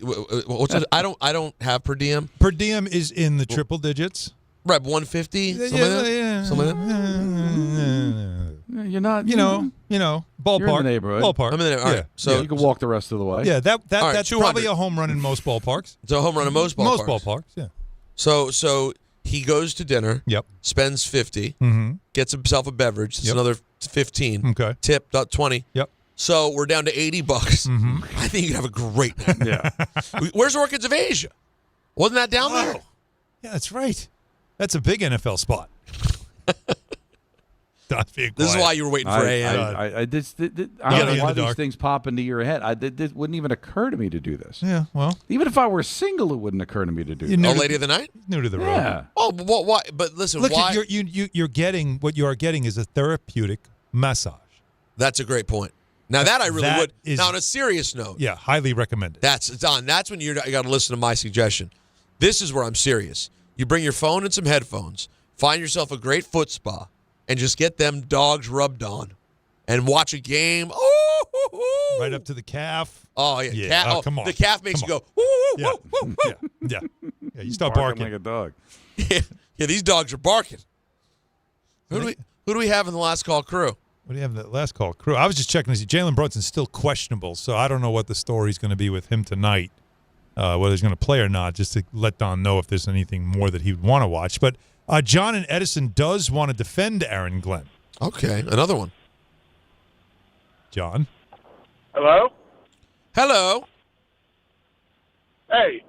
S6: I don't have per diem.
S3: Per diem is in the triple digits.
S6: Right, 150. Something like that.
S7: You're not.
S3: Ballpark.
S7: You're in the neighborhood.
S3: Ballpark.
S6: I'm in the neighborhood. All right. So
S7: you can walk the rest of the way.
S3: Yeah, that's
S6: 200.
S3: probably a home run in most ballparks.
S6: It's a home run in most ballparks.
S3: Most ballparks, yeah.
S6: So he goes to dinner.
S3: Yep.
S6: Spends 50.
S3: Mm-hmm.
S6: Gets himself a beverage. It's another 15.
S3: Okay.
S6: Tip 20.
S3: Yep.
S6: So we're down to $80.
S3: Mm-hmm.
S6: I think you'd have a great night.
S7: Yeah.
S6: Where's Orchids of Asia? Wasn't that down there?
S3: Yeah, that's right. That's a big NFL spot.
S6: This is why you were waiting for AM.
S7: I don't know why these things pop into your head. It wouldn't even occur to me to do this.
S3: Yeah, well.
S7: Even if I were single, it wouldn't occur to me to do this.
S6: Lady of the night?
S3: New to the road.
S7: Yeah.
S6: Oh, but why? But listen,
S3: look,
S6: why?
S3: You're getting, what you are getting is a therapeutic massage.
S6: That's a great point. Now, that I really would. Now, on a serious note.
S3: Yeah, highly recommended.
S6: That's when you got to listen to my suggestion. This is where I'm serious. You bring your phone and some headphones, find yourself a great foot spa, and just get them dogs rubbed on and watch a game. Oh,
S3: right up to the calf.
S6: Oh, yeah.
S3: Come on.
S6: The calf makes you go,
S3: yeah. You start barking
S7: like a dog.
S6: Yeah, these dogs are barking. Who do we have in the last call crew?
S3: What do you have in the last call crew? I was just checking to see Jalen Brunson's still questionable, so I don't know what the story's going to be with him tonight, whether he's going to play or not, just to let Don know if there's anything more that he would want to watch. But John in Edison does want to defend Aaron Glenn.
S6: Okay, another one.
S3: John?
S9: Hello?
S6: Hello.
S9: Hey,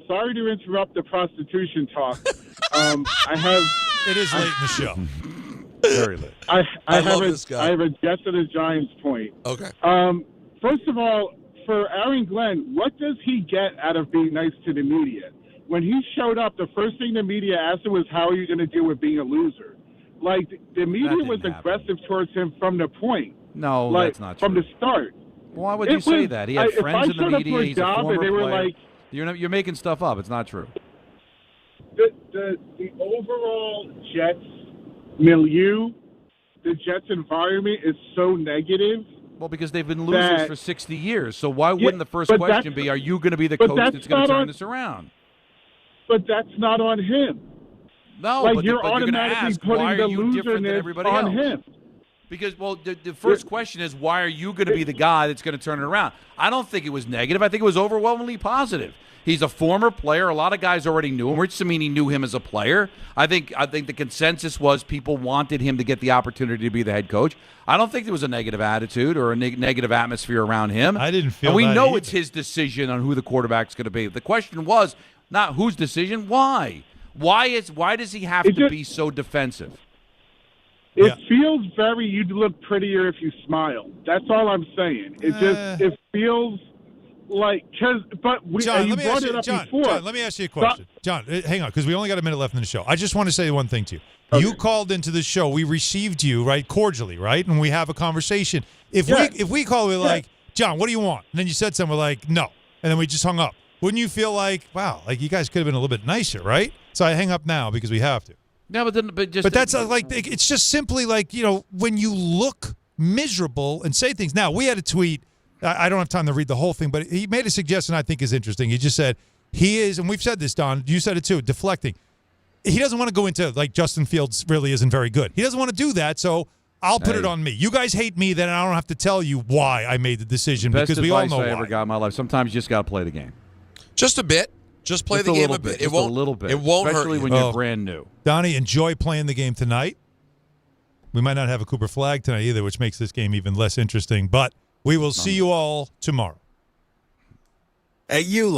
S9: sorry to interrupt the prostitution talk.
S3: It is late in the show.
S7: Very late.
S9: I
S6: love this guy.
S9: I have a Jets and a Giants point.
S6: Okay.
S9: First of all, for Aaron Glenn, what does he get out of being nice to the media? When he showed up, the first thing the media asked him was, how are you going to deal with being a loser? Like, the media was aggressive towards him from the point.
S7: No,
S9: like,
S7: that's not true.
S9: From the start.
S7: Why would you say that? He had friends in the media. He's a former player.
S9: Like,
S7: you're making stuff up. It's not true.
S9: The overall Jets milieu, the Jets environment is so negative.
S7: Well, because they've been losers for 60 years. So why wouldn't the first question be, are you going to be the coach that's going to turn this around?
S9: But that's not on him.
S7: No,
S9: like,
S7: but
S9: you're
S7: automatically
S9: ask,
S7: putting
S9: why
S7: the
S9: are you different than everybody on
S7: else?
S9: Him.
S7: Because, well, the first question is, why are you going to be the guy that's going to turn it around? I don't think it was negative. I think it was overwhelmingly positive. He's a former player. A lot of guys already knew him. Rich Cimini knew him as a player. I think the consensus was people wanted him to get the opportunity to be the head coach. I don't think there was a negative attitude or a negative atmosphere around him.
S3: I didn't feel
S7: And we
S3: that
S7: know
S3: either.
S7: it's his decision on who the quarterback's going to be. The question was not whose decision, why? Why does he have to be so defensive?
S9: It feels very, you'd look prettier if you smiled. That's all I'm saying. It feels like, but
S3: John,
S9: you
S3: let me
S9: brought
S3: ask
S9: it
S3: you,
S9: up
S3: John,
S9: before.
S3: John, let me ask you a question. John, hang on, because we only got a minute left in the show. I just want to say one thing to you. Okay. You called into the show. We received you, right, cordially, right? And we have a conversation. If we call, we're like, John, what do you want? And then you said something, we're like, no. And then we just hung up. Wouldn't you feel like, wow, like you guys could have been a little bit nicer, right? So I hang up now because we have to.
S7: No, but
S3: that's like, it's just simply like, when you look miserable and say things. Now, we had a tweet. I don't have time to read the whole thing, but he made a suggestion I think is interesting. He just said he is, and we've said this, Don, you said it too, deflecting. He doesn't want to go into, like, Justin Fields really isn't very good. He doesn't want to do that, so I'll put it on me. You guys hate me, then I don't have to tell you why I made the decision, because we all know why.
S7: Best advice I ever got in my life. Sometimes you just got to play the game.
S6: Just a bit. Just play the game a bit.
S7: It won't. A little bit.
S6: It won't hurt
S7: especially
S6: you.
S7: when you're brand new.
S3: Donnie, enjoy playing the game tonight. We might not have a Cooper flag tonight either, which makes this game even less interesting. But we will see you all tomorrow.
S10: At